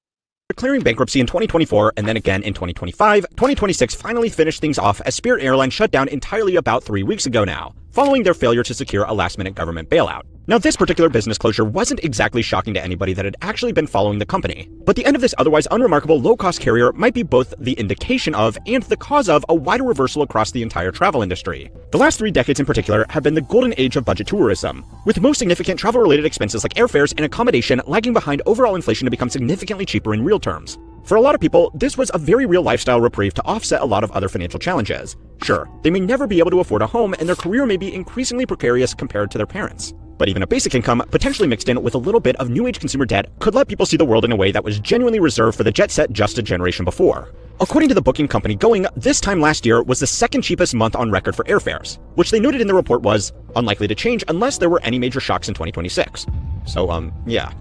Declaring bankruptcy in 2024 and then again in 2025, 2026 finally finished things off as Spirit Airlines shut down entirely about 3 weeks ago now, following their failure to secure a last-minute government bailout. Now, this particular business closure wasn't exactly shocking to anybody that had actually been following the company, but the end of this otherwise unremarkable low-cost carrier might be both the indication of and the cause of a wider reversal across the entire travel industry. The last 3 decades in particular have been the golden age of budget tourism, with most significant travel-related expenses like airfares and accommodation lagging behind overall inflation to become significantly cheaper in real terms. For a lot of people, this was a very real lifestyle reprieve to offset a lot of other financial challenges. Sure, they may never be able to afford a home and their career may be increasingly precarious compared to their parents. But even a basic income, potentially mixed in with a little bit of new age consumer debt, could let people see the world in a way that was genuinely reserved for the jet set just a generation before. According to the booking company Going, this time last year was the second cheapest month on record for airfares, which they noted in the report was unlikely to change unless there were any major shocks in 2026. So, yeah.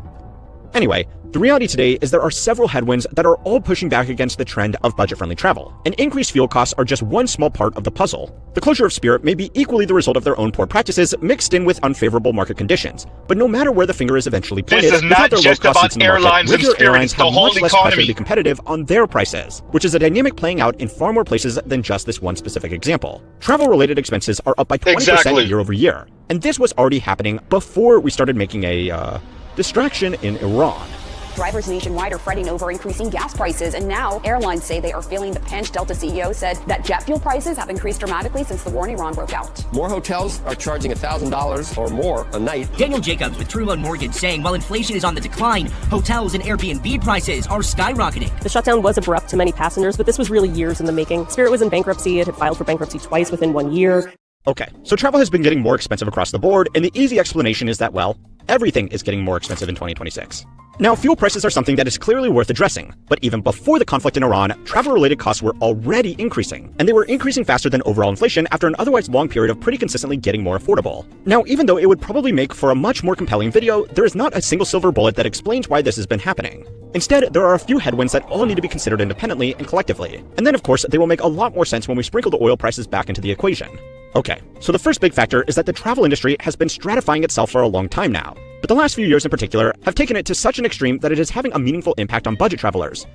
Anyway, the reality today is there are several headwinds that are all pushing back against the trend of budget-friendly travel, and increased fuel costs are just one small part of the puzzle. The closure of Spirit may be equally the result of their own poor practices mixed in with unfavorable market conditions, but no matter where the finger is eventually pointed, this is not just about airlines and Spirit, it's the whole less pressure to be competitive on their prices, which is a dynamic playing out in far more places than just this one specific example. Travel-related expenses are up by 20% year over year, and this was already happening before we started making a distraction in Iran. Drivers nationwide are fretting over increasing gas prices, and now airlines say they are feeling the pinch. Delta CEO said that jet fuel prices have increased dramatically since the war in Iran broke out. More hotels are charging $1,000 or more a night. Daniel Jacobs with True Loan Mortgage saying while inflation is on the decline, hotels and Airbnb prices are skyrocketing. The shutdown was abrupt to many passengers, but this was really years in the making. Spirit was in bankruptcy. It had filed for bankruptcy twice within 1 year. Okay, so travel has been getting more expensive across the board, and the easy explanation is that, well, everything is getting more expensive in 2026. Now, fuel prices are something that is clearly worth addressing, but even before the conflict in Iran, travel-related costs were already increasing, and they were increasing faster than overall inflation after an otherwise long period of pretty consistently getting more affordable. Now, even though it would probably make for a much more compelling video, there is not a single silver bullet that explains why this has been happening. Instead, there are a few headwinds that all need to be considered independently and collectively, and then of course, they will make a lot more sense when we sprinkle the oil prices back into the equation. Okay, so the first big factor is that the travel industry has been stratifying itself for a long time now, but the last few years in particular have taken it to such an extreme that it is having a meaningful impact on budget travelers.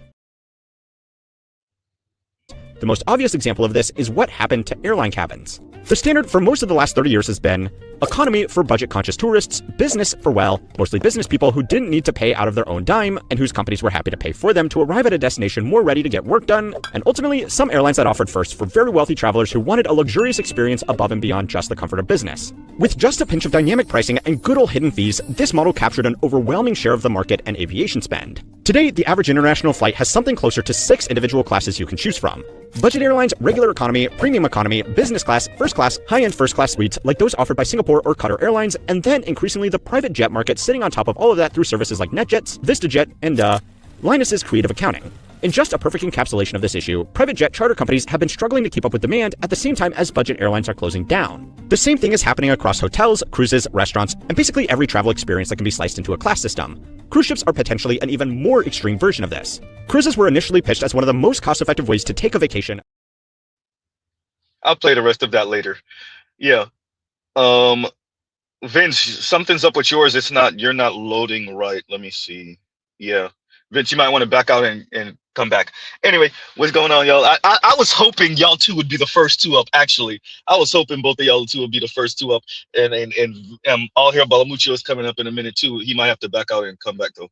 The most obvious example of this is what happened to airline cabins. The standard for most of the last 30 years has been economy for budget-conscious tourists, business for, well, mostly business people who didn't need to pay out of their own dime and whose companies were happy to pay for them to arrive at a destination more ready to get work done, and ultimately, some airlines that offered first for very wealthy travelers who wanted a luxurious experience above and beyond just the comfort of business. With just a pinch of dynamic pricing and good old hidden fees, this model captured an overwhelming share of the market and aviation spend. Today, the average international flight has something closer to 6 individual classes you can choose from. Budget airlines, regular economy, premium economy, business class, high-end first-class suites like those offered by Singapore or Qatar Airlines, and then increasingly the private jet market sitting on top of all of that through services like NetJets, VistaJet, and, Linus's Creative Accounting. In just a perfect encapsulation of this issue, private jet charter companies have been struggling to keep up with demand at the same time as budget airlines are closing down. The same thing is happening across hotels, cruises, restaurants, and basically every travel experience that can be sliced into a class system. Cruise ships are potentially an even more extreme version of this. Cruises were initially pitched as one of the most cost-effective ways to take a vacation. I'll play the rest of that later. Yeah. Vince, something's up with yours. You're not loading right. Let me see. Yeah. Vince, you might want to back out and come back. Anyway, what's going on, y'all? I was hoping y'all two would be the first two up, actually. I was hoping both of y'all two would be the first two up. And I'll hear Balamuccio is coming up in a minute, too. He might have to back out and come back, though.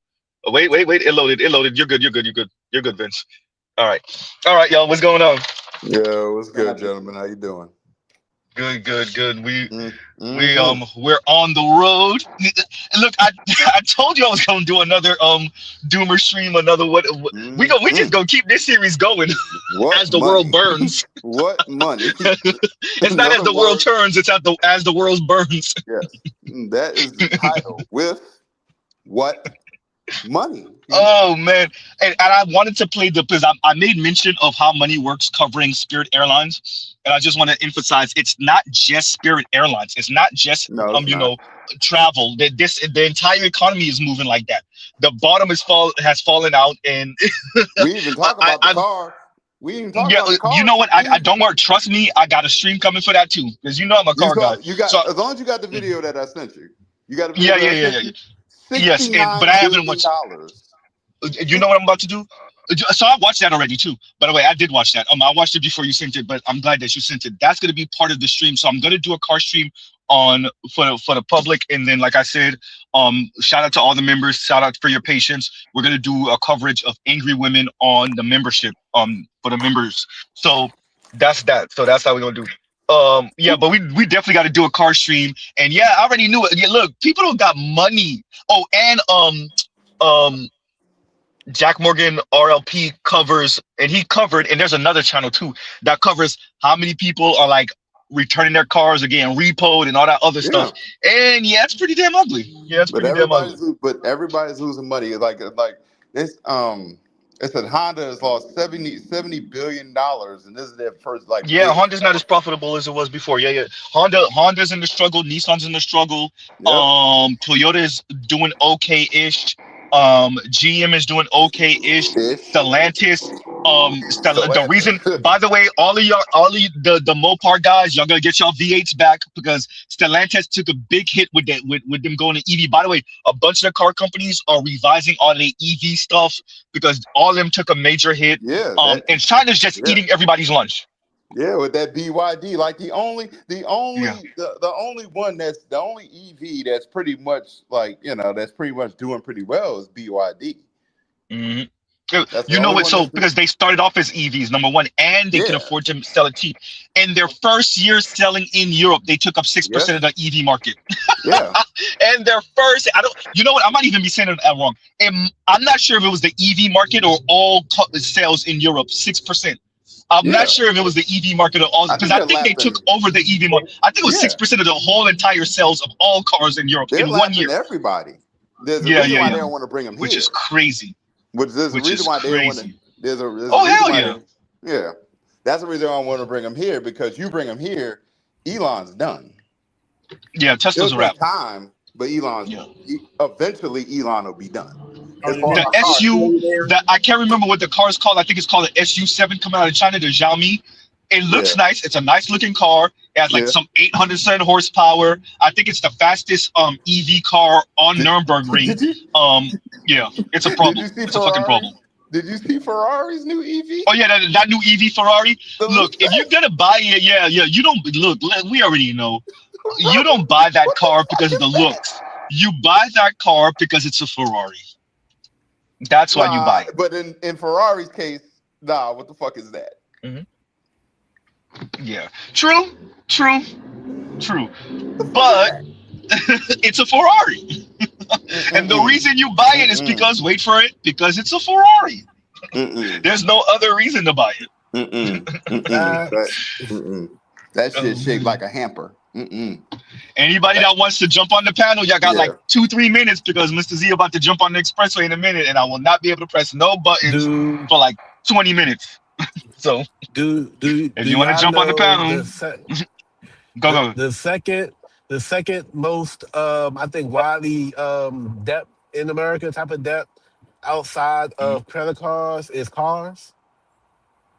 Oh, wait. It loaded. You're good, Vince. All right, y'all. What's going on? Yo, what's good, gentlemen? How you doing? Good. We're on the road. Look, I told you I was gonna do another Doomer stream, another what we just gonna keep this series going as the world burns. What money? It's not as the world turns, it's as the world burns. Yes. That is the title. With what money? Oh man. And I wanted to play because I made mention of how money works covering Spirit Airlines. And I just want to emphasize it's not just Spirit Airlines. It's not just travel. The entire economy is moving like that. The bottom has fallen out, and we even talk about the car. We even talk about the car. You know what? I don't worry. Trust me, I got a stream coming for that too. Because you know I'm a car guy. As long as you got the video that I sent you. You got a video. Yeah. Yes, but I haven't watched. You know what I'm about to do? So I watched that already too. By the way, I did watch that. I watched it before you sent it, but I'm glad that you sent it. That's going to be part of the stream. So I'm going to do a car stream for the public, and then, like I said, shout out to all the members. Shout out for your patience. We're going to do a coverage of angry women on the membership for the members. So that's that. So that's how we're going to do. Yeah, but we definitely got to do a car stream. And yeah, I already knew it. Yeah, look, people don't got money. Oh, and Jack Morgan RLP covers, and he covered, and there's another channel too that covers how many people are like returning their cars or getting repoed and all that other stuff. And yeah, it's pretty damn ugly. Yeah, it's pretty damn ugly. But everybody's losing money. Like this it said Honda has lost $70 billion, and this is their first Honda's not as profitable as it was before. Honda's in the struggle, Nissan's in the struggle. Toyota is doing okay-ish. GM is doing okay-ish. Stellantis, the reason, by the way, all of the Mopar guys, y'all gonna get y'all V8s back because Stellantis took a big hit with them going to EV. By the way, a bunch of the car companies are revising all their EV stuff because all of them took a major hit. And China's just eating everybody's lunch. Yeah, with that BYD, like the only EV that's pretty much that's pretty much doing pretty well is BYD. Mhm. That's You the know only what? one So that's because they started off as EVs, number one, and they could afford to sell it cheap. In their first year selling in Europe, they took up 6% of the EV market. Yeah. And their first, you know what? I might even be saying it wrong. I'm not sure if it was the EV market or all sales in Europe, 6%. I'm not sure if it was the EV market or all, because I think they took over the EV market. I think it was 6% of the whole entire sales of all cars in Europe in 1 year. Everybody. There's a reason why they don't want to bring them here. Which is crazy. There's a reason why they don't want to. There's a reason hell why yeah. That's the reason why I want to bring them here, because you bring them here, Elon's done. Yeah, Tesla's a wrap. Time, but eventually Elon will be done. The SU, I can't remember what the car is called. I think it's called the SU7 coming out of China, the Xiaomi. It looks nice. It's a nice looking car. It has like some 800 horsepower. I think it's the fastest EV car on Nürburgring. Yeah, it's a problem. It's a fucking problem. Did you see Ferrari's new EV? Oh yeah, that new EV Ferrari. Look, if you're gonna buy it, you don't look. We already know. You don't buy that car because of the looks. You buy that car because it's a Ferrari. That's why you buy it. But in Ferrari's case, what the fuck is that? Yeah, true. But it's a Ferrari. And the reason you buy it is because, wait for it, because it's a Ferrari. There's no other reason to buy it. That shit shaped like a hamper. Anybody that wants to jump on the panel, y'all got like 2-3 minutes, because Mr. Z about to jump on the expressway in a minute, and I will not be able to press no buttons for like 20 minutes. So, if you want to jump on the panel, go. The second most, I think, widely debt in America, type of debt outside of credit cards is cars.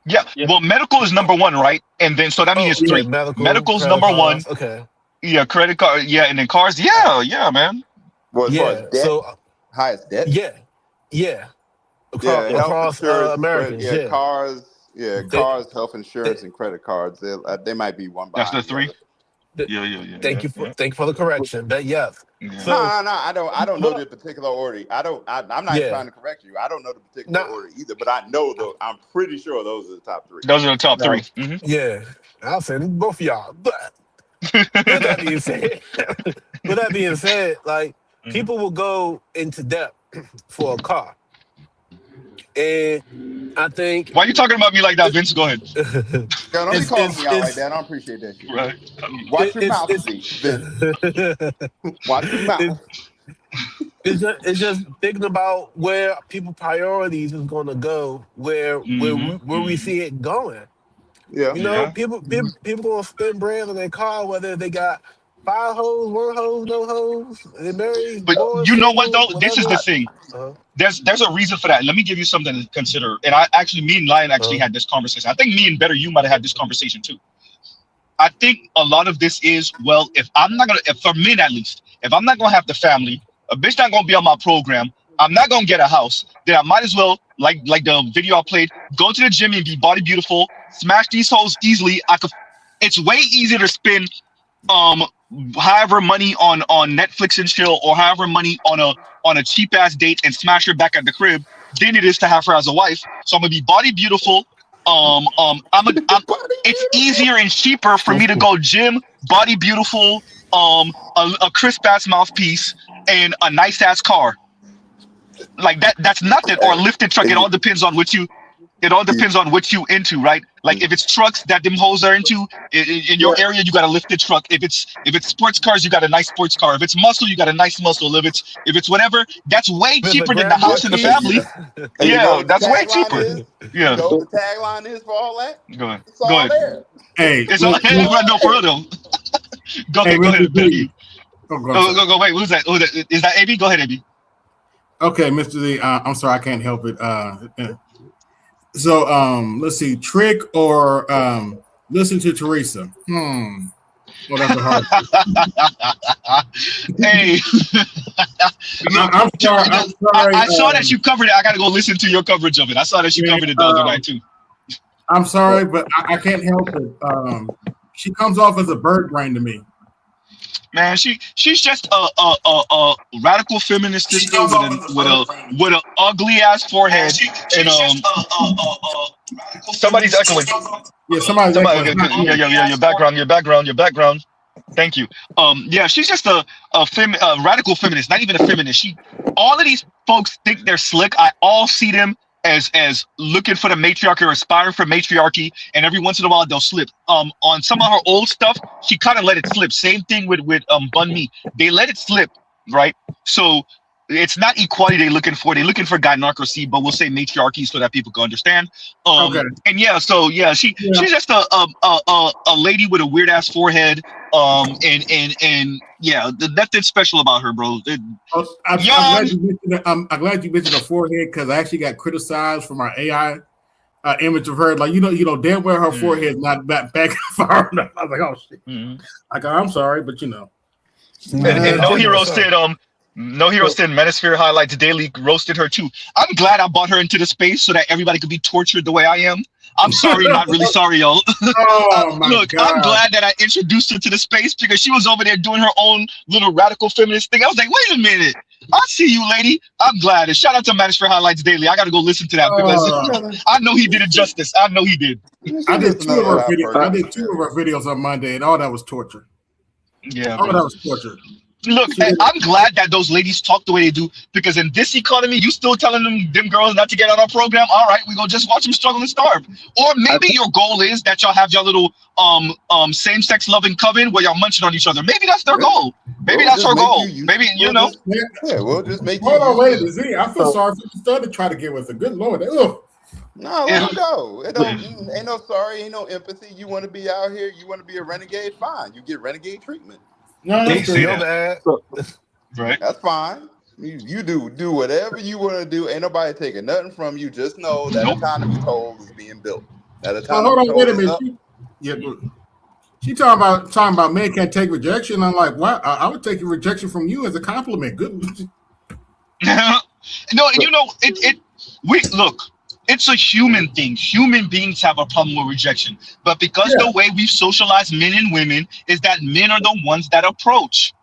Yeah. Well, medical is number one, right? And then so that means it's 3. Medical's number one. Okay. Yeah, credit card. Yeah, and then cars. Yeah, man. Well, debt? So highest debt. Across Americans. Cars. Yeah, cars, health insurance, and credit cards. They might be one behind. That's the 3. Thank you for the correction. But yes. So, no. I don't know the particular order. I'm not trying to correct you. I don't know the particular order either. But I know though. I'm pretty sure those are the top 3. Those are the top 3. Yeah, I'll say both of y'all. But with that being said, like people will go into debt for a car. And I think... Why are you talking about me like that, Vince? Go ahead. Don't be calling me out like that. I don't appreciate that shit. Right. Watch your mouth, Vince. Watch your mouth. It's just thinking about where people priorities is going to go, where we see it going. Yeah. You know, people going to spend bread on their car, whether they got 5 hoes, 1 hose, no hose. They married. But boys, you know what though? whatever. This is the thing. There's a reason for that. Let me give you something to consider. And me and Lion actually had this conversation. I think me and Better You might have had this conversation too. I think a lot of this is, well, for men at least, if I'm not gonna have the family, a bitch not gonna be on my program, I'm not gonna get a house, then I might as well, like the video I played, go to the gym and be body beautiful, smash these hoes easily. It's way easier to spend however money on Netflix and chill, or however money on a cheap ass date and smash her back at the crib than it is to have her as a wife. So I'm gonna be body beautiful. It's easier and cheaper for me to go gym, body beautiful, a crisp ass mouthpiece, and a nice ass car. Like that's nothing. Or a lifted truck. It all depends on what you into, right? Like if it's trucks that them hoes are into, in your area, you got a lifted truck. If it's sports cars, you got a nice sports car. If it's muscle, you got a nice muscle. If it's whatever, that's way cheaper than the house and the family. Yeah, that's way cheaper. Yeah. You know what the tagline is for all that? Go ahead. It's all there. Hey, it's all no for real though. Go ahead. Go. Wait, who's that? Is that AB? Go ahead, AB. Okay, Mr. Z. I'm sorry, I can't help it. So let's see, Trick or listen to Teresa. Well, that's a hard. Hey, I'm sorry. I saw that you covered it. I got to go listen to your coverage of it. I saw that you covered it the other night too. I'm sorry, but I can't help it. She comes off as a bird brain to me. Man, she's just a radical feminist sister with a ugly ass forehead and somebody's echoing. Yeah, somebody's echoing. Yeah, your background. Thank you. Yeah, she's just a radical feminist, not even a feminist. All of these folks think they're slick. I all see them as looking for the matriarchy or aspiring for matriarchy, and every once in a while they'll slip. On some of her old stuff, she kind of let it slip. Same thing with Bun Me. They let it slip, right? So it's not equality they're looking for. They're looking for gynocracy, but we'll say matriarchy so that people can understand. Okay. And she's just a lady with a weird ass forehead. And yeah, nothing special about her, bro. I'm glad you mentioned the forehead because I actually got criticized for my AI image of her. Like, you know, damn well her forehead's not back far enough. I was like, oh shit. Like, I'm sorry, but you know. And No Hero said, Manosphere Highlights Daily roasted her too. I'm glad I brought her into the space so that everybody could be tortured the way I am. I'm sorry, not really sorry, y'all. Look, God. I'm glad that I introduced her to the space because she was over there doing her own little radical feminist thing. I was like, wait a minute. I see you, lady. I'm glad. And shout out to Manosphere Highlights Daily. I got to go listen to that because I know he did it justice. I know he did. I did two of her videos on Monday, and all that was torture. Yeah, all that was torture. Look, I'm glad that those ladies talk the way they do because in this economy, you still telling them girls not to get on our program. All right, we gonna just watch them struggle and starve. Or maybe your goal is that y'all have your little same-sex loving coven where y'all munching on each other. Maybe that's their goal. Maybe that's her goal. Maybe Yeah, we'll just make Hold on, wait a minute. I feel sorry for the stud to try to get with her. Good Lord. Ugh. No, let him go. Ain't no sorry, ain't no empathy. You want to be out here, you want to be a renegade, fine. You get renegade treatment. No, that's right. That's fine. You do whatever you want to do. Ain't nobody taking nothing from you. Just know that economy toll is being built. Hold on, wait a minute. She talking about men can't take rejection. I'm like, what? I would take a rejection from you as a compliment. Good. No, you know look. It's a human thing. Human beings have a problem with rejection. But because the way we've socialized men and women is that men are the ones that approach.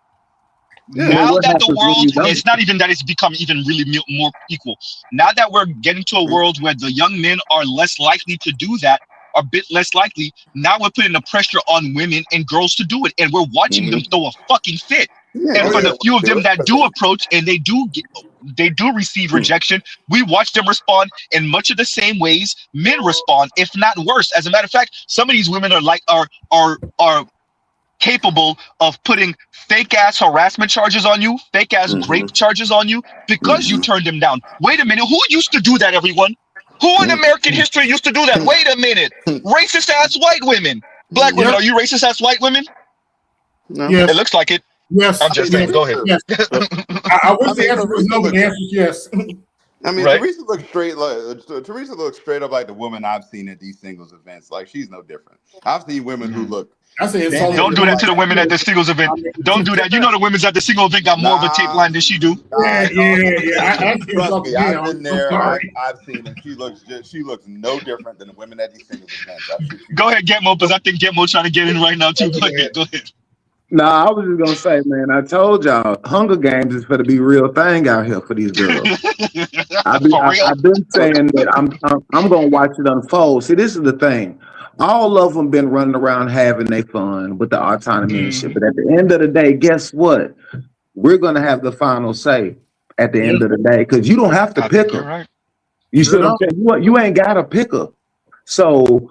Now that the world, it's not even that it's become even really more equal. Now that we're getting to a world where the young men are less likely to do that, are a bit less likely, now we're putting the pressure on women and girls to do it. And we're watching them throw a fucking fit. And for the few of them that do approach and they do receive rejection, we watch them respond in much of the same ways men respond, if not worse. As a matter of fact, some of these women are capable of putting fake ass harassment charges on you, fake ass rape charges on you because you turned them down. Wait a minute, who used to do that, everyone? Who in American history used to do that? Wait a minute. Racist ass white women. Black women, are you racist ass white women? No. Yes. It looks like it. Yes. I'm just saying, go ahead. Yes. I wish the answer was no, but the answer is yes. I mean, Teresa looks straight up like the woman I've seen at these singles events. Like, she's no different. I've seen women who look. Don't do that to the women at the singles event. Don't do that. You know the women's at the single event got more of a tape line than she do. Yeah. Trust me, I've been there. I've seen it. She looks no different than the women at these singles events. Go ahead, Getmo, because I think Getmo trying to get in right now too. Go ahead. Nah, I was just gonna say, man. I told y'all, Hunger Games is for to be real thing out here for these girls. I've been saying that I'm gonna watch it unfold. See, this is the thing. All of them been running around having their fun with the autonomy and shit. But at the end of the day, guess what? We're gonna have the final say at the end of the day because you don't have to pick her. Right. You see what I'm saying? You ain't got to pick her. So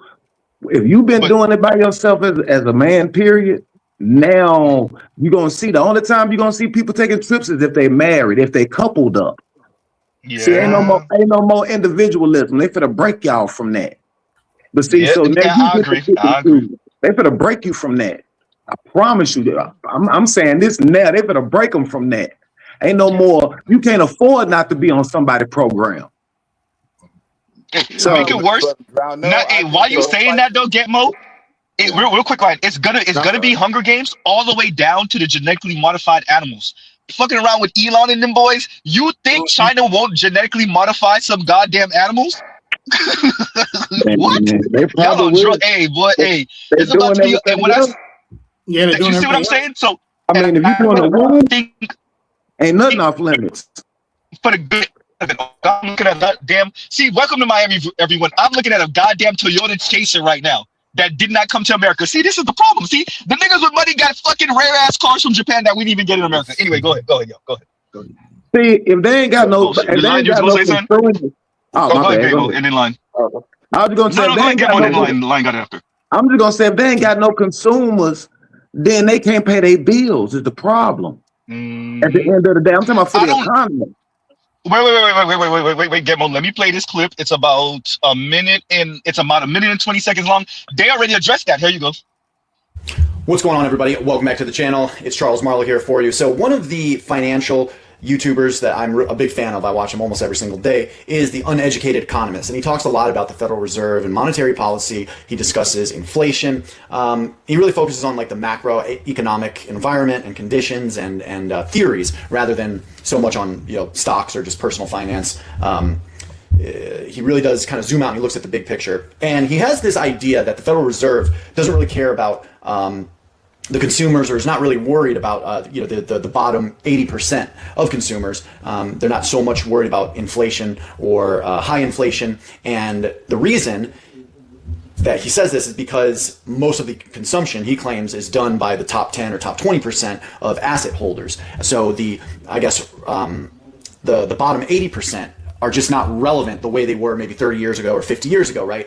if you've been doing it by yourself as a man, period. Now you're gonna see the only time you're gonna see people taking trips is if they married, if they coupled up. Yeah. See, ain't no more individualism. They finna break y'all from that. But see, so now I agree. They finna break you from that. I promise you that. I'm saying this now. They finna break them from that. Ain't no more. You can't afford not to be on somebody's program. So make it worse. Why you saying that though, Getmo? Real quick line. It's gonna be Hunger Games all the way down to the genetically modified animals. Fucking around with Elon and them boys. You think China won't genetically modify some goddamn animals? What? Y'all on drug? Hey, boy, hey. It's about to be. And when you see what I'm saying? So I mean, if you're doing a one, ain't nothing off limits. For the good of it. I'm looking at that damn. See, welcome to Miami, everyone. I'm looking at a goddamn Toyota Chaser right now that did not come to America. See, this is the problem. See, the niggas with money got fucking rare ass cars from Japan that we didn't even get in America. Anyway, go ahead, yo, go ahead. See, if they ain't got no, if they ain't got no consumers, go ahead, go and in line. I was gonna say, No, go ahead, get one in line. Line got after. I'm just gonna say, if they ain't got no consumers, then they can't pay their bills. Is the problem? At the end of the day, I'm talking about for the economy. Wait, Gemo. Let me play this clip. It's about a minute and 20 seconds long. They already addressed that. Here you go. What's going on, everybody? Welcome back to the channel. It's Charles Marlowe here for you. So one of the financial YouTubers that I'm a big fan of, I watch him almost every single day, is the Uneducated Economist. And he talks a lot about the Federal Reserve and monetary policy. He discusses inflation. He really focuses on like the macroeconomic environment and conditions and theories rather than so much on stocks or just personal finance. He really does kind of zoom out and he looks at the big picture. And he has this idea that the Federal Reserve doesn't really care about the consumers, or is not really worried about the bottom 80% of consumers. They're not so much worried about inflation or high inflation. And the reason that he says this is because most of the consumption, he claims, is done by the top 10 or top 20% of asset holders. So the bottom 80% are just not relevant the way they were maybe 30 years ago or 50 years ago, right?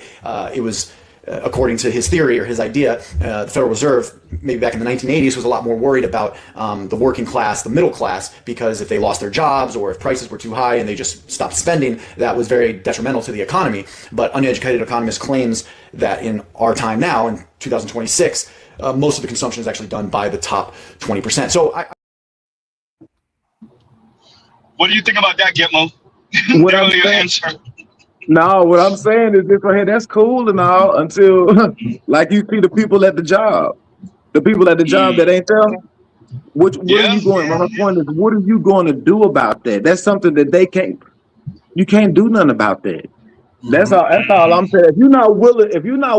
It was, according to his theory or his idea, the Federal Reserve, maybe back in the 1980s, was a lot more worried about the working class, the middle class, because if they lost their jobs or if prices were too high and they just stopped spending, that was very detrimental to the economy. But Uneducated Economist claims that in our time now, in 2026, most of the consumption is actually done by the top 20%. So what do you think about that, Gitmo? What I'm saying, no, what I'm saying is this right here, that's cool and all until like you see the people at the job. The people at the job that ain't there. What are you going? My point is, what are you going to do about that? That's something that you can't do nothing about that. That's all I'm saying. If you're not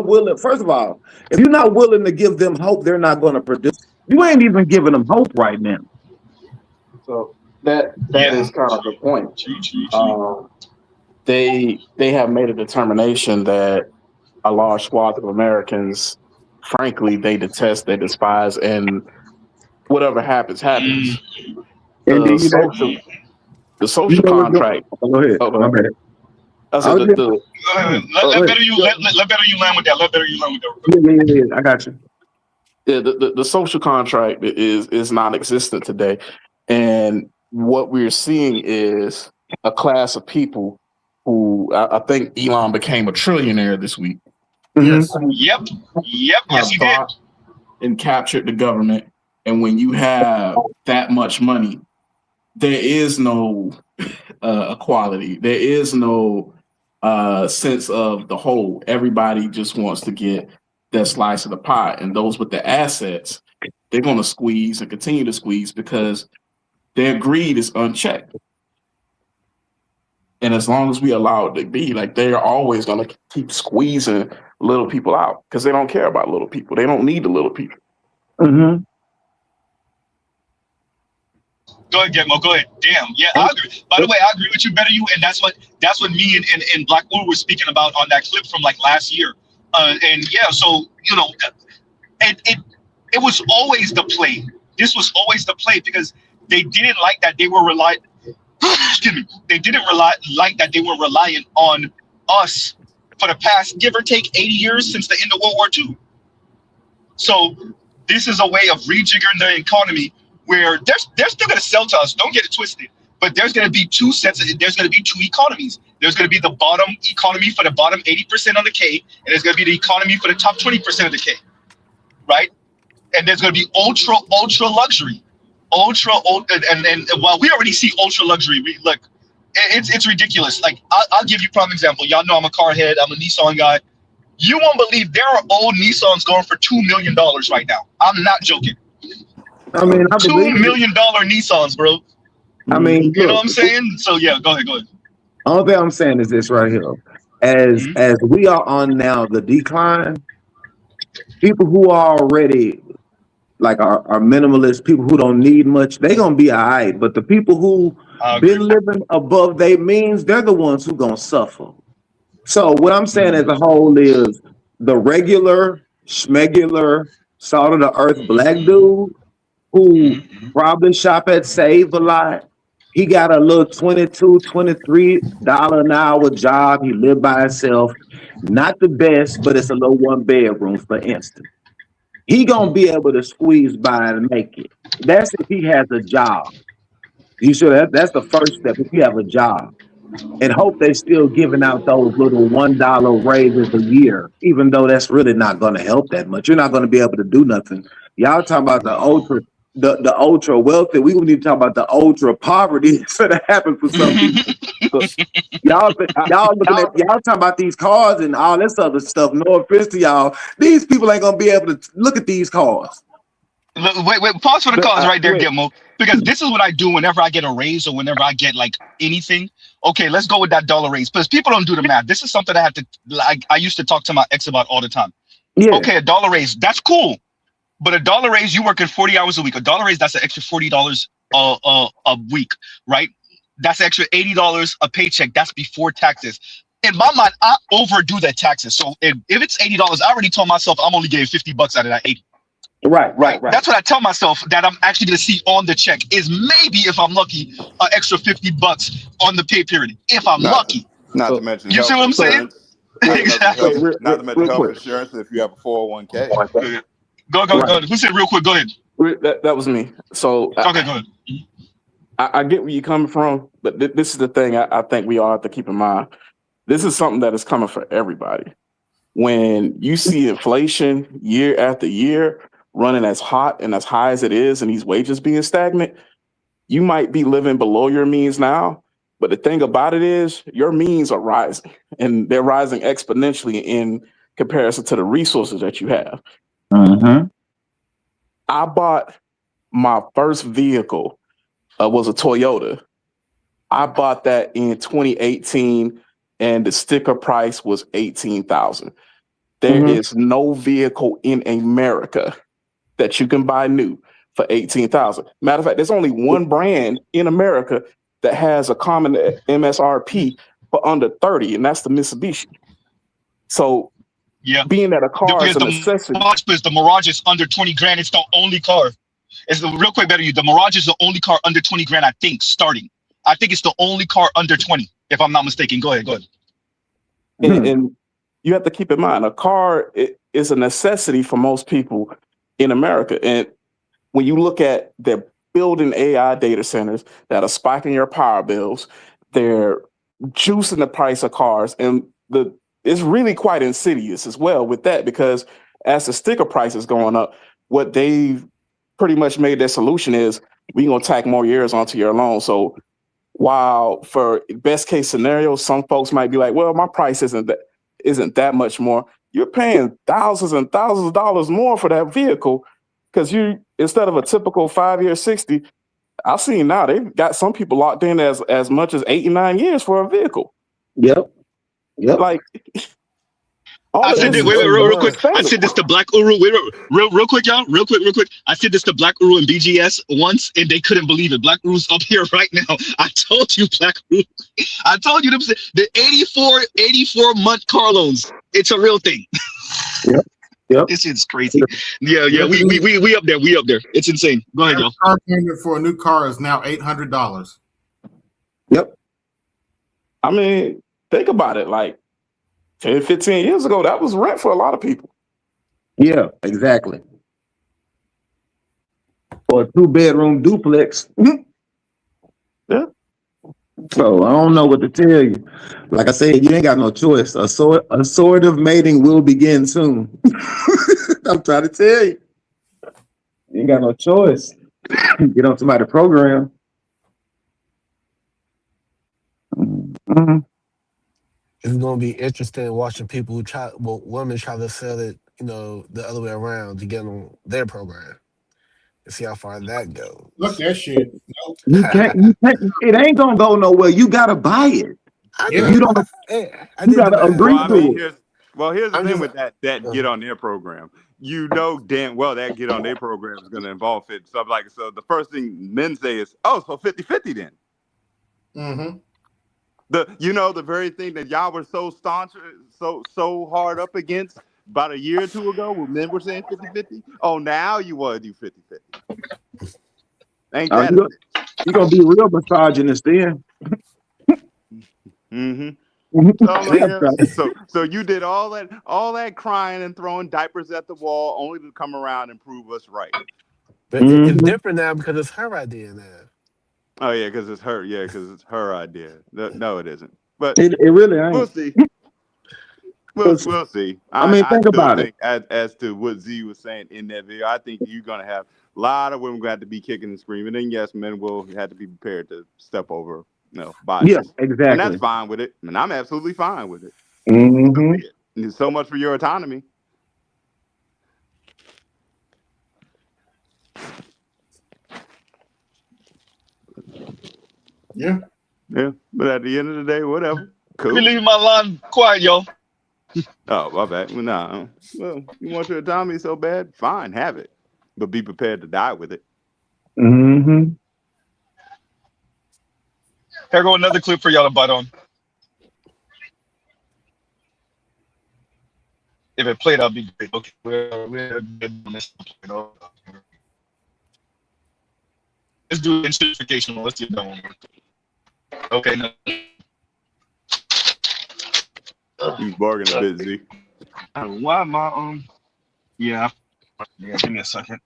willing, first of all, if you're not willing to give them hope, they're not going to produce. You ain't even giving them hope right now. So that is kind of the point. They have made a determination that a large swath of Americans, frankly, they detest, they despise, and whatever happens. The social contract. Go ahead. My bad. Let better you land with that. Yeah. I got you. Yeah, the social contract is non-existent today, and what we're seeing is a class of people who I think Elon became a trillionaire this week. Mm-hmm. Yep. Yes, he did. And captured the government. And when you have that much money, there is no equality. There is no sense of the whole. Everybody just wants to get their slice of the pie. And those with the assets, they're going to squeeze and continue to squeeze because their greed is unchecked. And as long as we allow it to be, like, they're always going to keep squeezing little people out because they don't care about little people. They don't need the little people. Mm-hmm. Go ahead, Gitmo. Go ahead. Damn. Yeah, I agree. By the way, I agree with you, better you. And that's what me and Blackwood were speaking about on that clip from like last year. And yeah, so it was always the play. This was always the play because they didn't like that they were reliant. Excuse me. They didn't like that they were reliant on us for the past, give or take, 80 years since the end of World War II. So this is a way of rejiggering the economy where they're still going to sell to us. Don't get it twisted. But there's going to be there's going to be two economies. There's going to be the bottom economy for the bottom 80% of the K, and there's going to be the economy for the top 20% of the K, right? And there's going to be ultra luxury. And while we already see ultra luxury, look, it's ridiculous. Like I'll give you a prime example. Y'all know I'm a car head. I'm a Nissan guy. You won't believe there are old Nissans going for $2 million right now. I'm not joking. I mean, $2 million Nissans, bro. I mean, you know what I'm saying? So yeah, go ahead. All thing I'm saying is this right here. As we are on now the decline, people who are already like our minimalist people who don't need much, they gonna be all right. But the people who been living above their means, they're the ones who gonna suffer. So what I'm saying as a whole is the regular, schmegular, salt of the earth black dude who probably shop at Save a lot. He got a little $22, $23 an hour job. He lived by himself. Not the best, but it's a little one bedroom, for instance. He gonna be able to squeeze by and make it. That's if he has a job. You should. That's the first step. If you have a job, and hope they're still giving out those little $1 raises a year, even though that's really not going to help that much. You're not going to be able to do nothing. Y'all talking about the ultra wealthy. We need to talk about the ultra poverty that happens for some people. y'all talking about these cars and all this other stuff. No offense to y'all. These people ain't gonna be able to look at these cars. Wait, pause for the cause right there, Gitmo. Because this is what I do whenever I get a raise or whenever I get like anything. Okay, let's go with that dollar raise. Because people don't do the math. This is something I have to like I used to talk to my ex about all the time. Yeah. Okay, a dollar raise, that's cool. But a dollar raise, you working 40 hours a week. A dollar raise, that's an extra $40 a week, right? That's extra $80 a paycheck. That's before taxes. In my mind, I overdo that taxes. So if it's $80, I already told myself I'm only getting $50 out of that 80. Right. That's what I tell myself that I'm actually going to see on the check is maybe, if I'm lucky, an extra $50 on the pay period. If I'm lucky. Not to mention, you see what I'm saying? Exactly. Not to mention health insurance if you have a 401k. Go. Who said real quick? Go ahead. That was me. So okay, go ahead. I get where you're coming from, but this is the thing I think we all have to keep in mind. This is something that is coming for everybody. When you see inflation year after year running as hot and as high as it is and these wages being stagnant, you might be living below your means now. But the thing about it is your means are rising and they're rising exponentially in comparison to the resources that you have. I bought my first vehicle was a Toyota. I bought that in 2018 and the sticker price was $18,000. There is no vehicle in America that you can buy new for $18,000. Matter of fact, there's only one brand in America that has a common MSRP for under 30, and that's the Mitsubishi. So being that a car is a necessity. The Mirage is under 20 grand. It's the only car. It's real quick, better you. The Mirage is the only car under 20 grand, I think, starting. I think it's the only car under 20, if I'm not mistaken. Go ahead. And you have to keep in mind, a car is a necessity for most people in America. And when you look at they're building AI data centers that are spiking your power bills, they're juicing the price of cars. And it's really quite insidious as well with that, because as the sticker price is going up, what they've pretty much made their solution is we're going to tack more years onto your loan. So while for best case scenario, some folks might be like, well, my price isn't that much more. You're paying thousands and thousands of dollars more for that vehicle because you, instead of a typical 5-year 60, I've seen now they've got some people locked in as much as 8 and 9 years for a vehicle. Yep. Like, I said this, wait, real quick. I said this to Black Uru. Wait, real quick, y'all. Real quick. I said this to Black Uru and BGS once, and they couldn't believe it. Black Uru's up here right now. I told you, Black Uru. I told you the 84 month car loans. It's a real thing. Yep. This is crazy. Yeah. We up there. We up there. It's insane. Go ahead, y'all. Car payment for a new car is now $800. Yep. I mean, think about it. Like 10, 15 years ago, that was rent for a lot of people. Yeah, exactly. For a 2-bedroom duplex. Yeah. So I don't know what to tell you. Like I said, you ain't got no choice. Assortative mating will begin soon. I'm trying to tell you. You ain't got no choice. Get on somebody's program. It's gonna be interesting watching people women try to sell it, the other way around to get on their program and see how far that goes. Look that shit. Nope. You can't. It ain't gonna go nowhere. You gotta buy it. You don't. You gotta agree to it. Well, here's the I'm thing just with that get on their program. You know damn well that get on their program is going to involve fit. So the first thing men say is, oh, so 50-50 then. Mm-hmm. The very thing that y'all were so staunch, so hard up against about a year or two ago when men were saying 50-50. Oh, now you want to do 50-50. Ain't that you're gonna be real misogynist then. mm-hmm. Yeah. So you did all that crying and throwing diapers at the wall only to come around and prove us right. But it's different now because it's her idea now. Oh yeah, because it's her. Yeah, because it's her idea. No, it isn't. But It really ain't. we'll see. We'll see. I mean, think still about think, as to what Z was saying in that video, I think you're gonna have a lot of women going to have to be kicking and screaming, and yes, men will have to be prepared to step over, biases. Yeah, exactly. And that's fine with it. And I'm absolutely fine with it. Mm-hmm. So much for your autonomy. Yeah. Yeah, but at the end of the day, whatever. Cool. Let me leave my line quiet, yo. Oh, my bad. Well, nah. Well, you want your autonomy so bad? Fine, have it. But be prepared to die with it. Mm-hmm. Here go another clip for y'all to bite on. If it played, I'll be great. Okay, we're doing this. Let's do intensification. Let's get done. Okay, no. You bargain a bit, Z. Why my yeah, give me a second.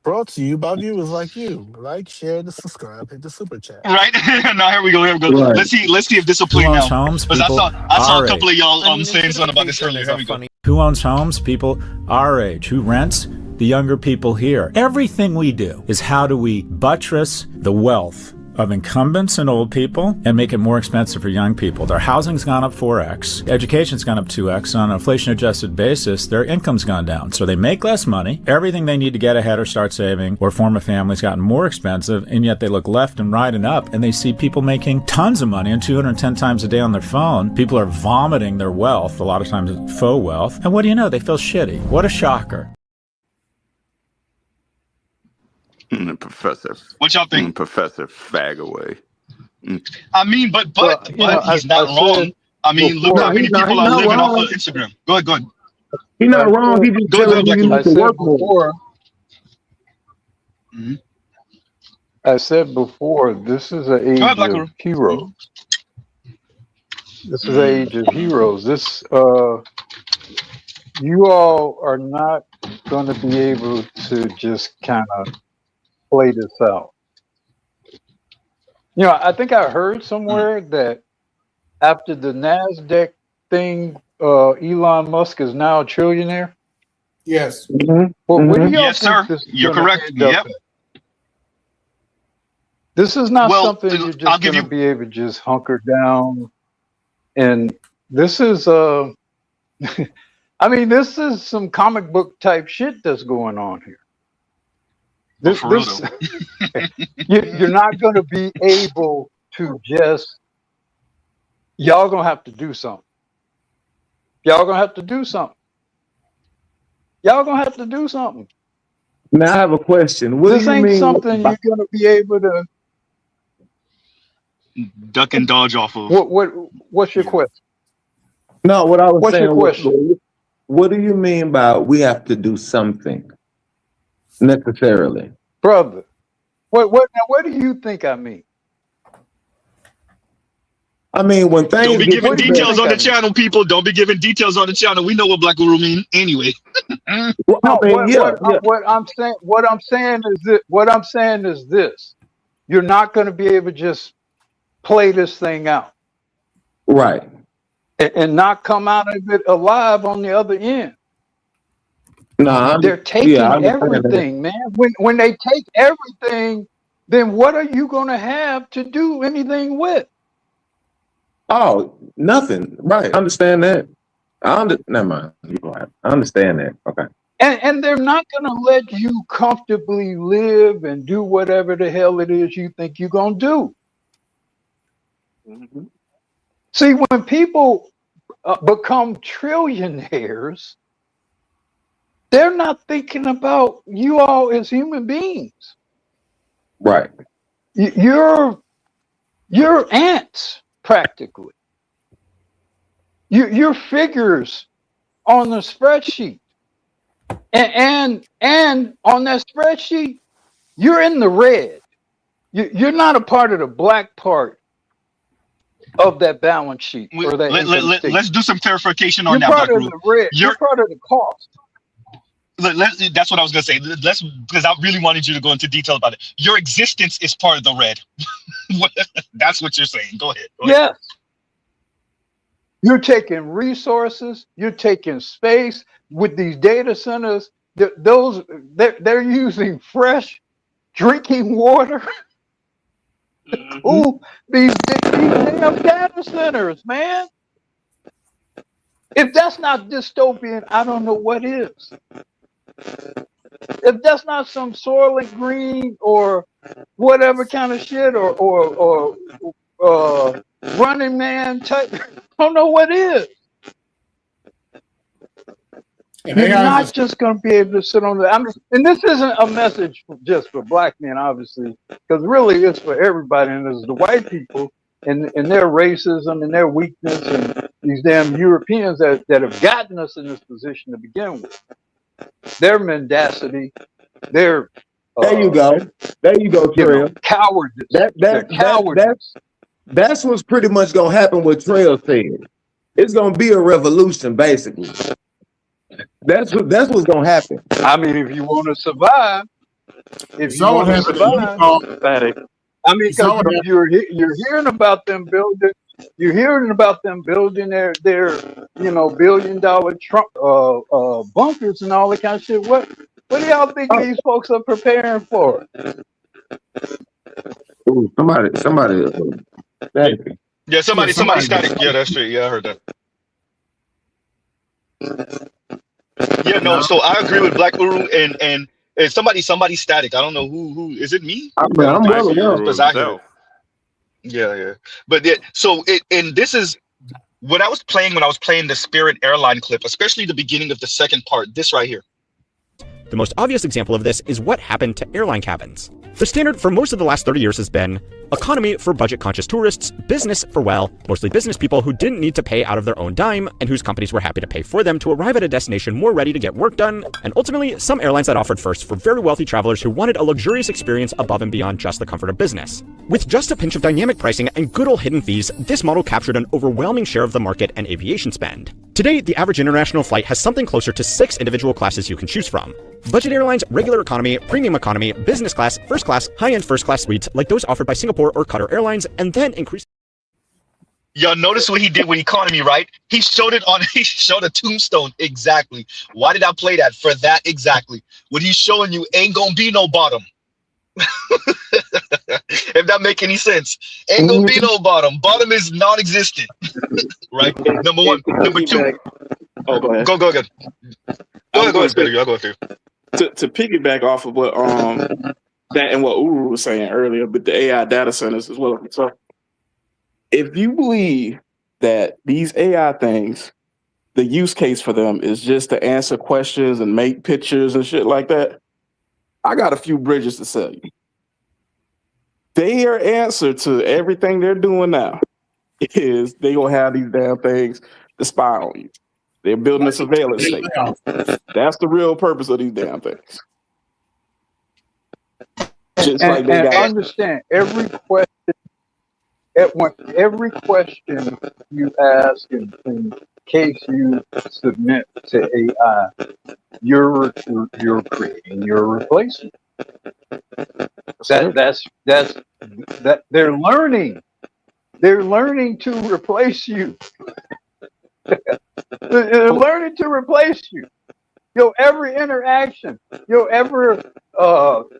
Brought to you by viewers like you. Like, share, and subscribe, hit the super chat. Right now, here we go. Right. Let's see if this will play now. Because I saw a couple of y'all saying something about this earlier. Here we go. Who owns homes? People our age. Who rents? The younger people here. Everything we do is how do we buttress the wealth of incumbents and old people and make it more expensive for young people. Their housing's gone up 4x, education's gone up 2x, and on an inflation-adjusted basis, their income's gone down. So they make less money, everything they need to get ahead or start saving or form a family's gotten more expensive, and yet they look left and right and up, and they see people making tons of money and 210 times a day on their phone. People are vomiting their wealth, a lot of times it's faux wealth, and what do you know? They feel shitty. What a shocker. Professor. What y'all think? Professor Fagaway. I mean, but he's not wrong. I mean, look how many people are living off of Instagram. Go ahead. He's not wrong. He just telling you I to said work more. before. I said before, this is an age of heroes. This is an age of heroes. This you all are not going to be able to just kind of play this out. You know, I think I heard somewhere that after the NASDAQ thing, Elon Musk is now a trillionaire. Yes. Well, what do y'all Yes, think sir. this is You're gonna correct. end up Yep. at? This is not something you're I'll just give going to you. be able to just hunker down. And this is, I mean, this is some comic book type shit that's going on here. This, For real, you're not going to be able to just, y'all going to have to do something. Y'all going to have to do something. Y'all going to have to do something. Now I have a question. What This do you ain't mean something you're going to be able to. Duck and dodge off of. What's your question? No, what I was What's your saying was, question? what do you mean by we have to do something necessarily? Brother, what do you think I mean? I mean, when things Don't be get giving too details bad- on the channel, people. Don't be giving details on the channel. We know what Black Guru mean anyway. Well, No, I mean, what I'm saying is this. You're not going to be able to just play this thing out. Right. And not come out of it alive on the other end. No, They're taking I understand that. everything, man. When they take everything, then what are you going to have to do anything with? Oh, nothing. Right. I understand that. Never mind. You go ahead. I understand that. Okay. And they're not going to let you comfortably live and do whatever the hell it is you think you're going to do. See, when people become trillionaires, they're not thinking about you all as human beings. Right. You're ants practically. You're figures on the spreadsheet, and on that spreadsheet, you're in the red. You're not a part of the black part of that balance sheet or that income statement. Let's do some clarification on You're that, part Black of Rule. the red. You're part of the cost. That's what I was gonna say. Let's, because I really wanted you to go into detail about it. Your existence is part of the red. That's what you're saying. Go ahead. Yes. You're taking resources. You're taking space with these data centers. They're using fresh drinking water. Ooh, these damn data centers, man. If that's not dystopian, I don't know what is. If that's not some Soylent Green or whatever kind of shit or Running Man type, I don't know what is. You're not just going to be able to sit on the. And this isn't a message just for black men, obviously, because really it's for everybody. And it's the white people and their racism and their weakness and these damn Europeans that have gotten us in this position to begin with. Their mendacity, their there you go, Trail. Cowardice. That's what's pretty much gonna happen with Trail said. It's gonna be a revolution, basically. That's what's gonna happen. I mean, if you want to survive, I mean, because you're hearing about them building. You're hearing about them building their $1 billion Trump bunkers and all that kind of shit. What do y'all think these folks are preparing for? Ooh, somebody. Yeah, somebody static. Yeah, that's straight. Yeah, I heard that. Yeah, no. So I agree with Black Uru and somebody static. I don't know who is it. Me? I'm well. Yeah. But and this is what I was playing when I was playing the Spirit airline clip, especially the beginning of the second part. This right here. The most obvious example of this is what happened to airline cabins. The standard for most of the last 30 years has been economy for budget-conscious tourists, business for, well, mostly business people who didn't need to pay out of their own dime and whose companies were happy to pay for them to arrive at a destination more ready to get work done, and ultimately some airlines that offered first for very wealthy travelers who wanted a luxurious experience above and beyond just the comfort of business. With just a pinch of dynamic pricing and good old hidden fees, this model captured an overwhelming share of the market and aviation spend. Today, the average international flight has something closer to 6 individual classes you can choose from. Budget airlines, regular economy, premium economy, business class, first class, high-end first class suites like those offered by Singapore or Qatar Airlines, and then increase. Y'all notice what he did with economy, right? He showed a tombstone exactly. Why did I play that? For that exactly. What he's showing you ain't gonna be no bottom. If that make any sense. Ain't gonna be no bottom. Bottom is non-existent. Right? Number one. Number two. Oh, go ahead. Go ahead. Go ahead. I'll go through. To piggyback off of what that and what Uru was saying earlier, but the AI data centers as well. So if you believe that these AI things, the use case for them is just to answer questions and make pictures and shit like that, I got a few bridges to sell you. Their answer to everything they're doing now is they gonna have these damn things to spy on you. They're building a surveillance state. That's the real purpose of these damn things. Just like they got. Understand every question you ask in case you submit to AI, you're creating your replacement. That's they're learning. They're learning to replace you. They're learning to replace you. Every interaction, every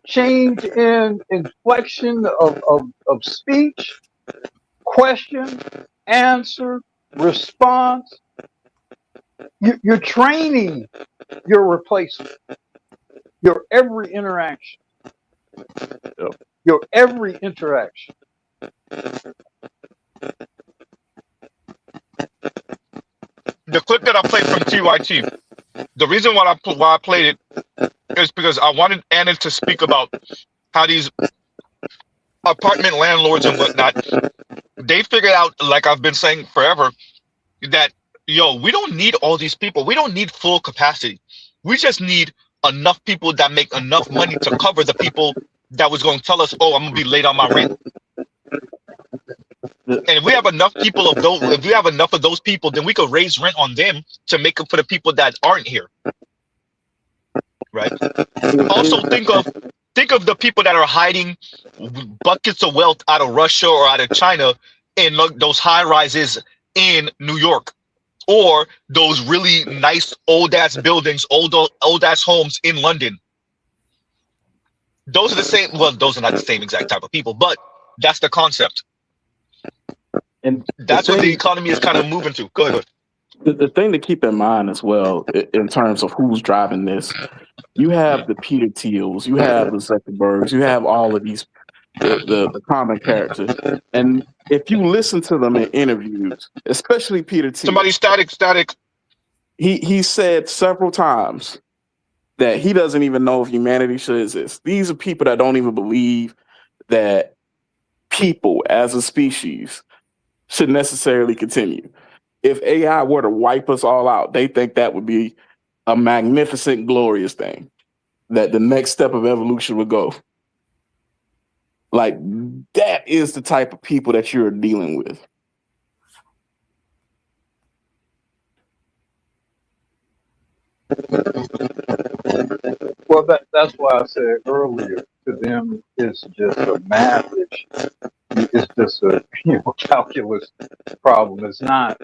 change in inflection of speech, question, answer, response, you're training your replacement. Your every interaction. Your every interaction. the clip that I played from TYT, the reason why I played it is because I wanted Anna to speak about how these apartment landlords and whatnot, they figured out, like I've been saying forever, that we don't need all these people. We don't need full capacity. We just need enough people that make enough money to cover the people that was going to tell us, oh, I'm gonna be late on my rent. And if we have enough people of those, if we have enough of those people, then we could raise rent on them to make up for the people that aren't here. Right. Also think of the people that are hiding buckets of wealth out of Russia or out of China in those high rises in New York, or those really nice old ass buildings, old ass homes in London. Those are the same. Well, those are not the same exact type of people, but that's the concept. And that's what the economy is kind of moving to. Go ahead. The thing to keep in mind as well, in terms of who's driving this, you have the Peter Thiels, you have the Zuckerbergs, you have all of these, the common characters. And if you listen to them in interviews, especially Peter Thiel, somebody static. He said several times that he doesn't even know if humanity should exist. These are people that don't even believe that people as a species should necessarily continue. If AI were to wipe us all out, they think that would be a magnificent, glorious thing, that the next step of evolution would go. Like, that is the type of people that you're dealing with. Well, that's why I said earlier, to them, it's just a math issue. It's just a calculus problem. It's not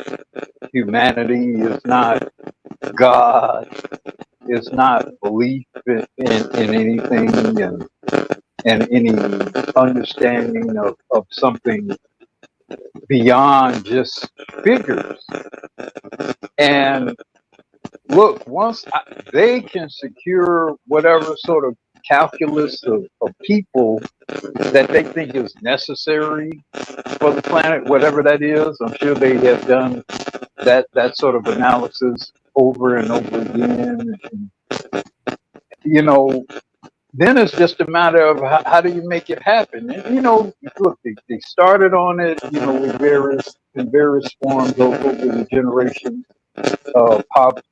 humanity. It's not God. It's not belief in anything and any understanding of something beyond just figures. And look, once they can secure whatever sort of calculus of people that they think is necessary for the planet, whatever that is, I'm sure they have done that sort of analysis over and over again. And, then it's just a matter of how do you make it happen. And, look, they started on it, with various forms over the generations.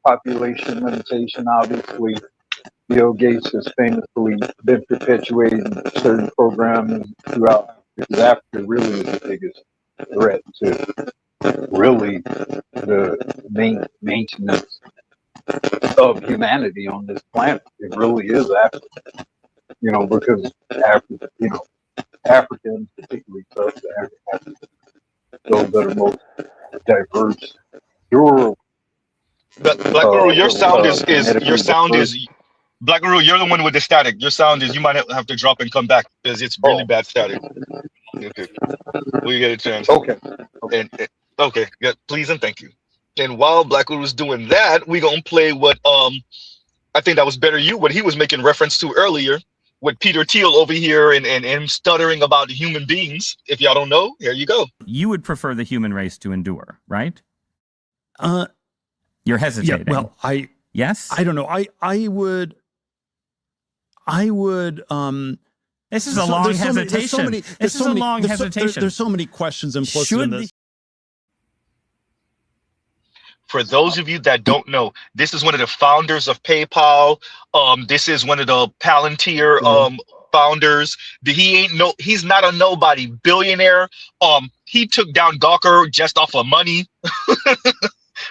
Population limitation, obviously. Bill Gates has famously been perpetuating certain programs throughout, because Africa really is the biggest threat to really the maintenance of humanity on this planet. It really is Africa, because Africa, Africans, particularly sub-Saharan, those that are most diverse, durable. Black Guru, your sound is Black Guru, you're the one with the static. Your sound is, you might have to drop and come back because it's really bad static. Okay. We get a chance. Okay. Okay. Yeah, please and thank you. And while Black Guru's doing that, we're gonna play what I think that was Better You, what he was making reference to earlier with Peter Thiel over here and him stuttering about human beings. If y'all don't know, here you go. You would prefer the human race to endure, right? You're hesitating. Yeah, well, yes? I don't know. I would this is a long hesitation. This is a long hesitation. There's so many questions implicit in this. For those of you that don't know, this is one of the founders of PayPal. This is one of the Palantir founders. He's not a nobody, billionaire. He took down Gawker just off of money.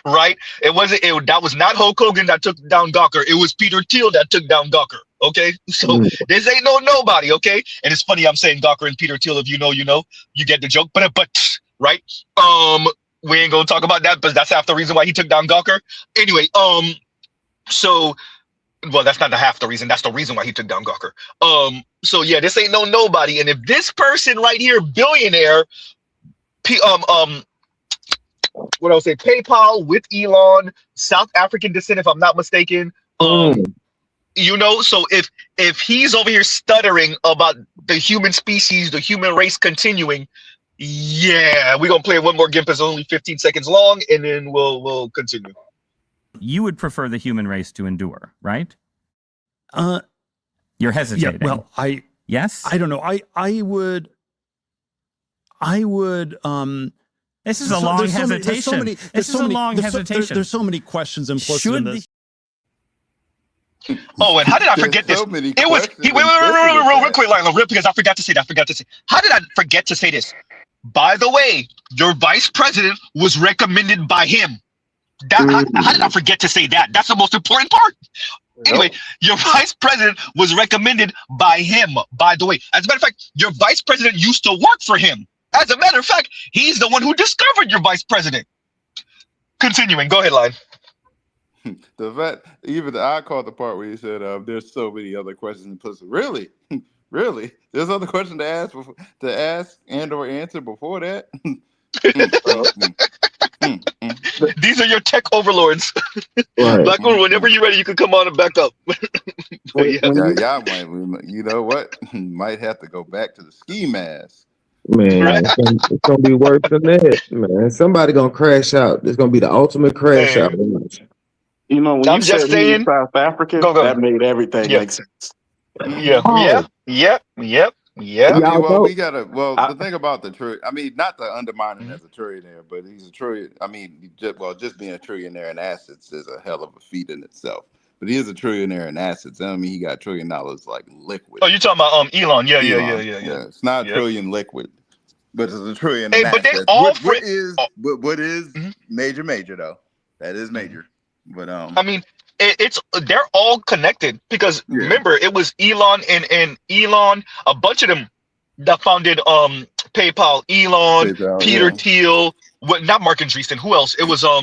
Right? That was not Hulk Hogan that took down Gawker. It was Peter Thiel that took down Gawker. Okay, so this ain't nobody. Okay, and it's funny I'm saying Gawker and Peter Thiel. If you know, you get the joke. But right? We ain't gonna talk about that, but that's half the reason why he took down Gawker. Anyway, so that's not the half the reason. That's the reason why he took down Gawker. So yeah, this ain't nobody. And if this person right here, billionaire, what I would say, PayPal with Elon, South African descent, if I'm not mistaken. So if he's over here stuttering about the human species, the human race continuing, Yeah, we're gonna play one more game. It's only 15 seconds long, and then we'll continue. You would prefer the human race to endure, right? You're hesitating. Yeah, well, yes. I don't know. I would. This is a long hesitation. This is a long hesitation. There's so many questions implicit in this. Oh, and how did I forget this? It was wait, real quick, Lionel, real because I forgot to say that. How did I forget to say this? By the way, your vice president was recommended by him. How did I forget to say that? That's the most important part. Anyway, your vice president was recommended by him, by the way. As a matter of fact, your vice president used to work for him. As a matter of fact, he's the one who discovered your vice president. Continuing, go ahead, Lion. The fact, even I caught the part where you said there's so many other questions implicit. Really? Really? There's other questions to ask and or answer before that? These are your tech overlords. Right. Blackmore, whenever you're ready, you can come on and back up. Y'all might, you know what? Might have to go back to the ski mask. Man, it's gonna be worse than that, man. Somebody gonna crash out. It's gonna be the ultimate crash out. You know, when I'm you just said saying, South Africa, that made everything make sense. Yeah. Well, we gotta. Well, the thing about the trillionaire, I mean, not to undermine him as a trillionaire, but he's a trillionaire. I mean, just being a trillionaire in assets is a hell of a feat in itself. But he is a trillionaire in assets. I mean, he got $1 trillion like liquid. Oh, you're talking about Elon? Yeah. It's not a trillion liquid, but it's a trillion. Hey, but they all what is major though? That is major. But I mean, they're all connected because remember it was Elon and Elon, a bunch of them that founded PayPal. Elon, Peter Thiel, not Mark Andreessen. Who else? It was I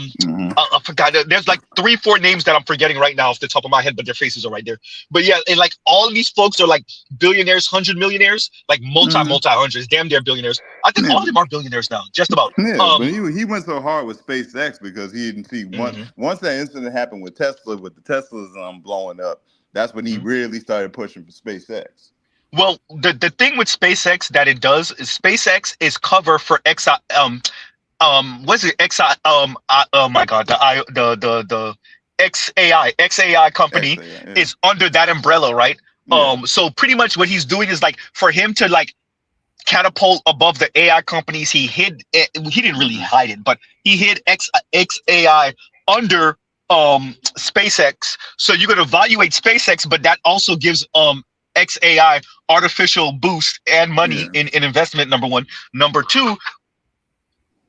forgot. There's like 3-4 names that I'm forgetting right now off the top of my head, but their faces are right there. But yeah, and like all of these folks are like billionaires, 100 millionaires, like multi hundreds, damn near billionaires. I think all of them are billionaires now, just about. Yeah, but he went so hard with SpaceX because he didn't see once that incident happened with Tesla, with the Teslas blowing up. That's when he really started pushing for SpaceX. Well, the thing with SpaceX that it does is SpaceX is cover for what's it? Oh my God, the XAI company is under that umbrella, right? So pretty much what he's doing is like for him to like catapult above the AI companies, he didn't really hide it, but he hid XAI under SpaceX. So you could evaluate SpaceX, but that also gives XAI artificial boost and money in investment. Number one. Number two,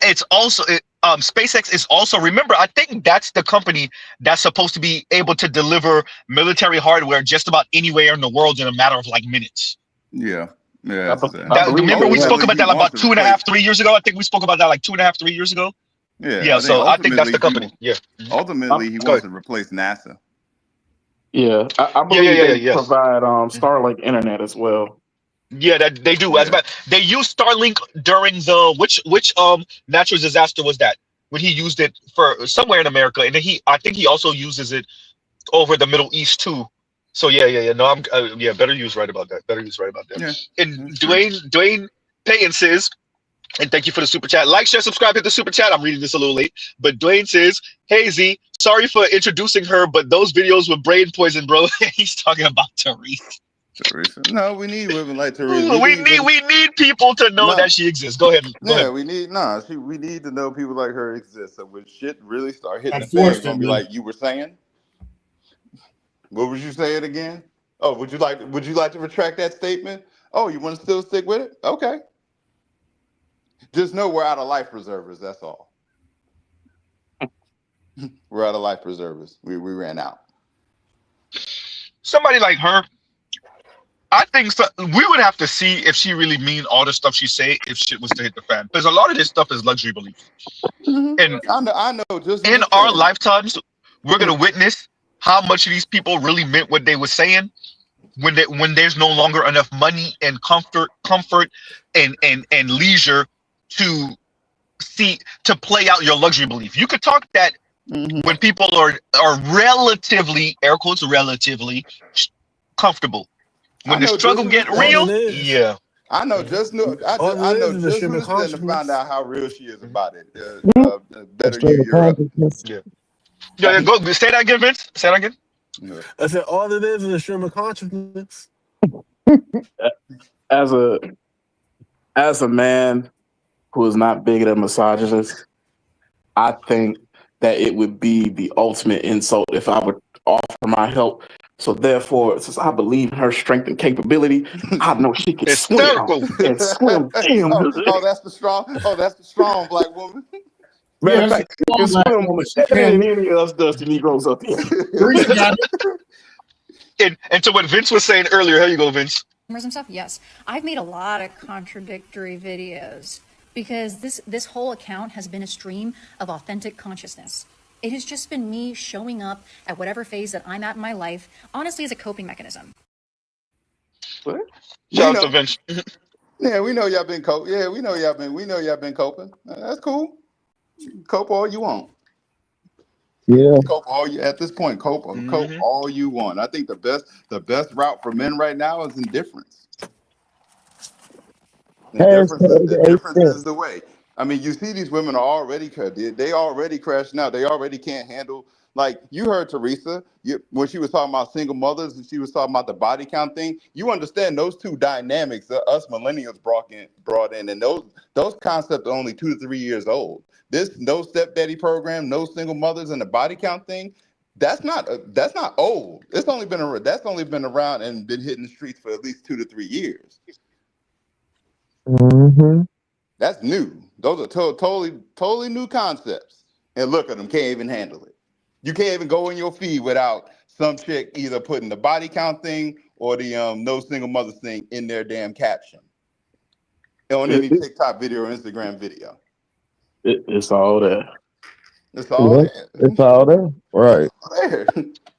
it's also SpaceX is also, remember, I think that's the company that's supposed to be able to deliver military hardware just about anywhere in the world in a matter of like minutes. Yeah. Remember we spoke about that like about 2.5, 3 years ago. I think we spoke about that like 2.5, 3 years ago. Yeah. So I think that's the company. Ultimately, he wants to replace NASA. Yeah, I believe they provide Starlink internet as well. Yeah, that they do. As they used Starlink during the which natural disaster was that? When he used it for somewhere in America, and then I think he also uses it over the Middle East too. So yeah. No, I'm better use right about that. Yeah. And Dwayne Payton says, and thank you for the super chat. Like, share, subscribe, hit the super chat. I'm reading this a little late, but Dwayne says, "Hey Z, sorry for introducing her, but those videos with brain poison, bro." He's talking about Therese. No, we need women like Therese. We need people to know that she exists. Go ahead. We need to know people like her exist. So when shit really start hitting the fan, it's gonna be like you were saying. What was you saying again? Oh, would you like to retract that statement? Oh, you want to still stick with it? Okay. Just know we're out of life preservers. That's all. We're out of life preservers. We ran out. Somebody like her, I think we would have to see if she really mean all the stuff she say if shit was to hit the fan. Because a lot of this stuff is luxury beliefs. And I know. Just in our lifetimes, we're gonna witness how much of these people really meant what they were saying when there's no longer enough money and comfort and leisure to play out your luxury belief. You could talk that when people are relatively, air quotes, relatively comfortable. When the struggle get real, I know just knew. All I it know is a just stream who of to send to find consciousness. out how real she is about it. A Better you, stream of you're up. consciousness. Yeah. Yeah. Go. Say that again, Vince. Say that again. Yeah. I said all it is a stream of consciousness. As a man who is not big at a misogynist, I think that it would be the ultimate insult if I would offer my help. So therefore, since I believe in her strength and capability, I know she can swim Hysterical. and swim damn good. That's the strong. Oh, that's the strong black woman. Matter Yeah, of that's a fact, she can strong black swim woman. She better than can. any of us dusty Negroes up here. Teresa got it. And to what Vince was saying earlier, here you go, Vince. And stuff. Yes, I've made a lot of contradictory videos because this whole account has been a stream of authentic consciousness. It has just been me showing up at whatever phase that I'm at in my life, honestly, as a coping mechanism. What? Shout out to Vince. Yeah, we know y'all been coping. Yeah, we know y'all been coping. That's cool. Cope all you want. Yeah. Cope all you at this point. Cope all you want. I think the best route for men right now is indifference. Indifference is the way. I mean, you see these women are already they already crashing out. They already can't handle. Like you heard Teresa when she was talking about single mothers and she was talking about the body count thing. You understand those two dynamics that us millennials brought in, and those concepts are only 2 to 3 years old. This no stepdaddy program, no single mothers, and the body count thing. That's not old. That's only been around and been hitting the streets for at least 2 to 3 years. Mm-hmm. That's new. Those are totally new concepts. And look at them, can't even handle it. You can't even go in your feed without some chick either putting the body count thing or the no single mother thing in their damn caption. On any TikTok video or Instagram video. It's all there. It's all there. It's all there. Right. There.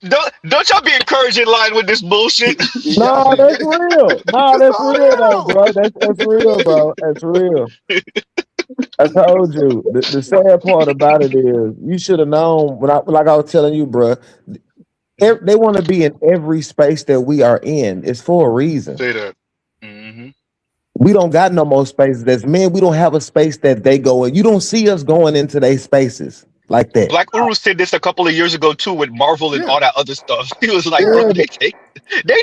Don't y'all be encouraging line with this bullshit. No, that's real. No, that's real though, bro. That's real, bro. That's real. I told you. The sad part about it is you should have known like I was telling you, bro. They want to be in every space that we are in. It's for a reason. Say that. We don't got no more spaces. As men, we don't have a space that they go in. You don't see us going into their spaces like that. Black Uru said this a couple of years ago too with Marvel and all that other stuff. He was like, bro, they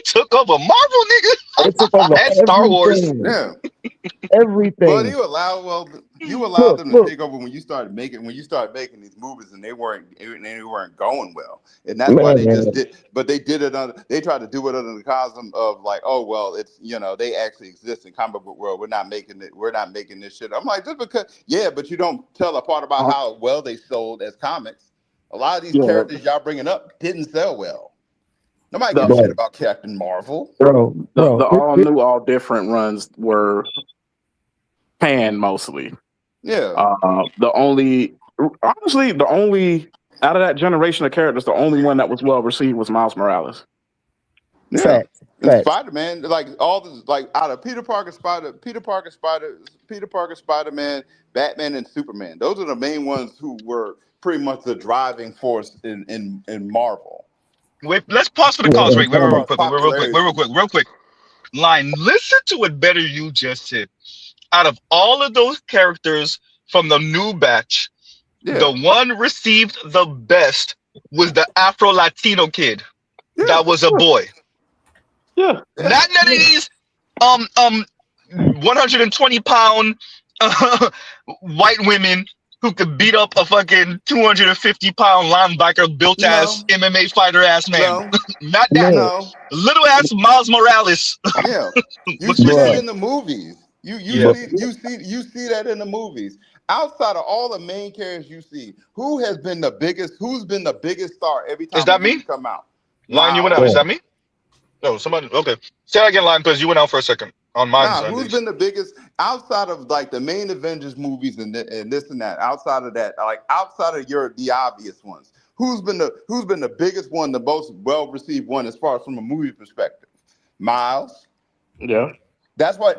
took over Marvel, nigga. They took over and Star Wars. Yeah. Everything. But you allowed them to take over when you started making these movies and they weren't going well. And that's why they just did, but they did it they tried to do it under the cosm of like, oh well, it's they actually exist in comic book world. We're not making this shit. I'm like, just because but you don't tell a part about how well they sold as comics. A lot of these characters y'all bringing up didn't sell well. Nobody gives a shit about Captain Marvel. Bro. The all new, all different runs were panned mostly. Yeah. The only out of that generation of characters, the only one that was well received was Miles Morales. Yeah. And Spider-Man, like all this, like out of Peter Parker, Spider-Man, Batman, and Superman. Those are the main ones who were pretty much the driving force in Marvel. Wait, let's pause for the cause. Wait, real quick. Line, listen to what Better You just said. Out of all of those characters from the new batch, the one received the best was the Afro Latino kid. That was a boy. Yeah. Not none of these 120-pound white women who could beat up a fucking 250-pound linebacker built ass MMA fighter ass man. Not that. No. Little ass Miles Morales. Yeah. You see that in the movies. You see that in the movies. Outside of all the main characters you see, who's been the biggest star every time Is that me? come out? Line, you went out. Is that me? No, somebody. Okay. Say that again, Line, because you went out for a second on my side. Who's been the biggest outside of like the main Avengers movies and this and that? Outside of that, like outside of the obvious ones, who's been the biggest one, the most well received one as far as from a movie perspective? Miles. Yeah. That's why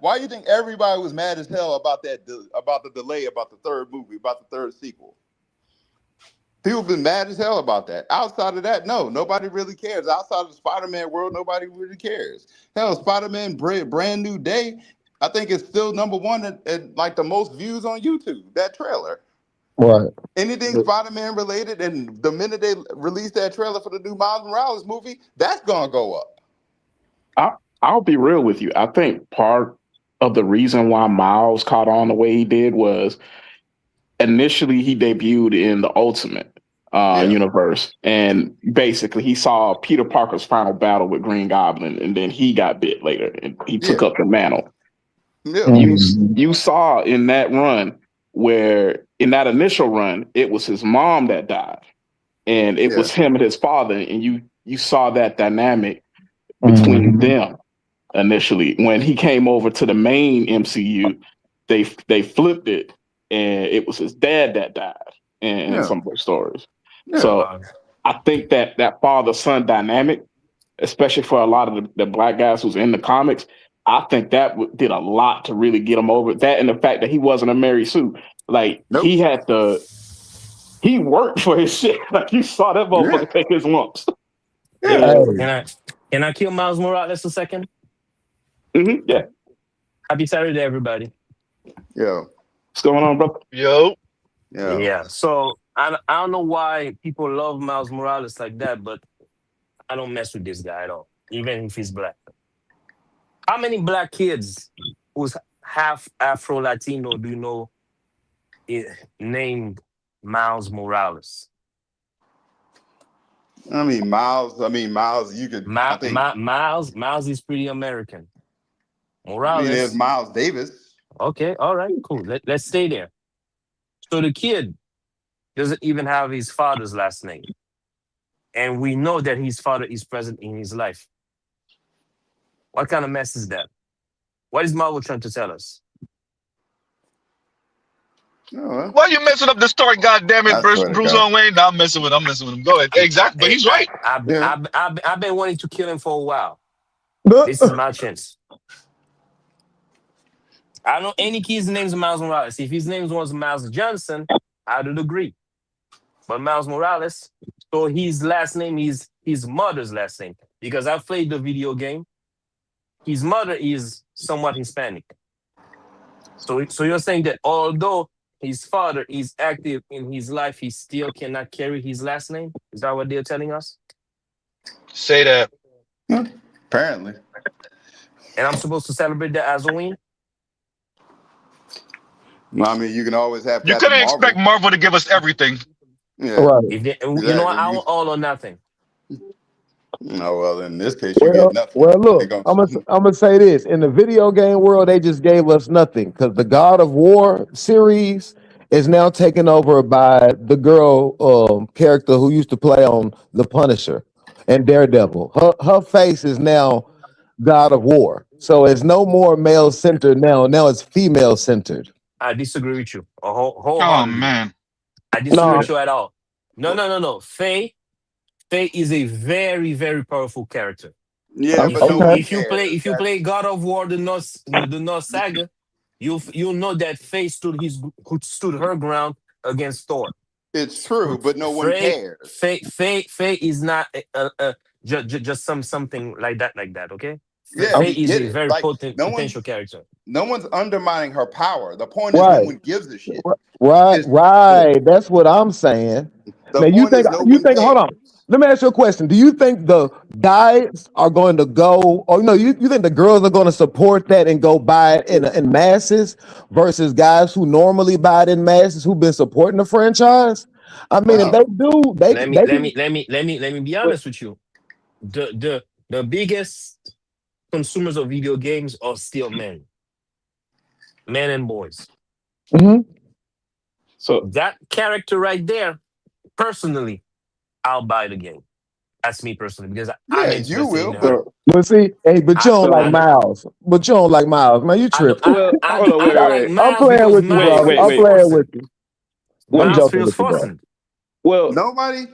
why do you think everybody was mad as hell about the delay about the third movie, about the third sequel? People been mad as hell about that. Outside of that, no, nobody really cares. Outside of the Spider-Man world, nobody really cares. Hell, Spider-Man Brand New Day, I think it's still #1 at like the most views on YouTube, that trailer. Right. Anything Spider-Man related, and the minute they release that trailer for the new Miles Morales movie, that's gonna go up. I'll be real with you. I think part of the reason why Miles caught on the way he did was initially he debuted in the Ultimate universe, and basically he saw Peter Parker's final battle with Green Goblin, and then he got bit later, and he took up the mantle. Yeah. You saw in that run where in that initial run it was his mom that died, and it was him and his father, and you saw that dynamic between them initially. When he came over to the main MCU, they flipped it, and it was his dad that died in some of those stories. So I think that father-son dynamic, especially for a lot of the black guys who's in the comics, I think that did a lot to really get him over. That and the fact that he wasn't a Mary Sue. Like, he worked for his shit. Like, you saw that motherfucker take his lumps. Can I kill Miles Morales a second? Yeah. Happy Saturday, everybody. Yo. What's going on, bro? Yo. Yeah. So I don't know why people love Miles Morales like that, but I don't mess with this guy at all, even if he's black. How many black kids who's half Afro Latino do you know named Miles Morales? I mean, Miles, you could. I think Miles is pretty American. Morales. There's Miles Davis. Okay, all right, cool. Let's stay there. So the kid doesn't even have his father's last name. And we know that his father is present in his life. What kind of mess is that? What is Marvel trying to tell us? Why are you messing up the story? God damn it, Bruce Wayne. Nah, I'm messing with him. Go ahead. Exactly, but he's right. I've been wanting to kill him for a while. This is my chance. I don't know any kid's name's Miles Morales. If his name was Miles Johnson, I would agree. But Miles Morales, so his last name is his mother's last name. Because I've played the video game. His mother is somewhat Hispanic. So you're saying that although his father is active in his life, he still cannot carry his last name? Is that what they're telling us? Say that. Apparently. And I'm supposed to celebrate that as a win? No, I mean, you can always have. You couldn't expect Marvel to give us everything. Yeah. Right. You know what? I want all or nothing. No, well, in this case, you get nothing. Well, look, I'm gonna say this: in the video game world, they just gave us nothing because the God of War series is now taken over by the girl character who used to play on The Punisher and Daredevil. Her face is now God of War, so it's no more male centered now. Now it's female centered. I disagree with you. Oh man, I disagree with you at all. No. Faye is a very, very powerful character. Yeah, if you play God of War, the North Saga, you'll know that Faye stood her ground against Thor. It's true, but no one cares. Faye is not just something like that. Okay. Yeah, Faye is a very potential character. No one's undermining her power. The point is, no one gives a shit. Right. That's what I'm saying. Now you think? Hold on. Let me ask you a question. Do you think the guys are going to go, or no? You think the girls are going to support that and go buy it in masses versus guys who normally buy it in masses who've been supporting the franchise? I mean, if they do, let me be honest with you. The biggest consumers of video games are still men and boys. So that character right there, personally, I'll buy the game. That's me personally, because you will. But see, but you don't like Miles. But you don't like Miles, man. You tripping? I'm playing with you, brother. I'm playing with you. Miles feels forced. Well, nobody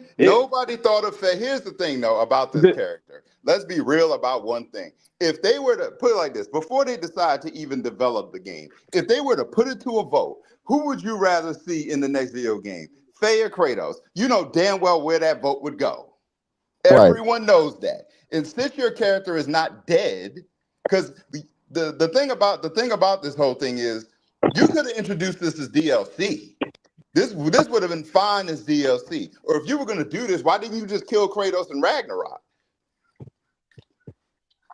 thought of Faye. Here's the thing, though, about this character. Let's be real about one thing. If they were to put it like this, before they decide to even develop the game, if they were to put it to a vote, who would you rather see in the next video game? Faye or Kratos, you know damn well where that vote would go. Right. Everyone knows that. And since your character is not dead, because the thing about this whole thing is you could have introduced this as DLC. This would have been fine as DLC. Or if you were going to do this, why didn't you just kill Kratos and Ragnarok?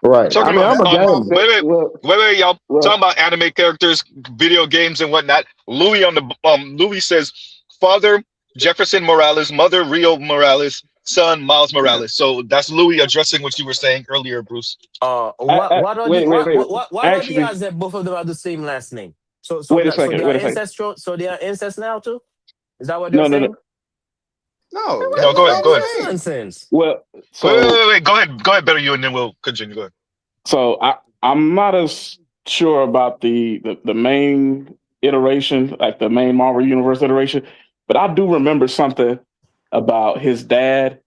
Right. Talking I mean, I'm about a gamer. wait, y'all. Talking about anime characters, video games, and whatnot. Louis on the Louis says, father Jefferson Morales, mother Rio Morales, son Miles Morales. So that's Louis addressing what you were saying earlier, Bruce. What are Wait, wait, wait. what are the Actually, odds that both of them have the same last name? So wait a second. they are Wait a second. ancestral. So they are incest now too. Is that what No, they're no, saying? no. No, No, go ahead, go ahead. Nonsense. Well, so Wait. Go ahead, better you, and then we'll continue. Go ahead. so I'm not as sure about the main iteration, like the main Marvel Universe iteration, but I do remember something about his dad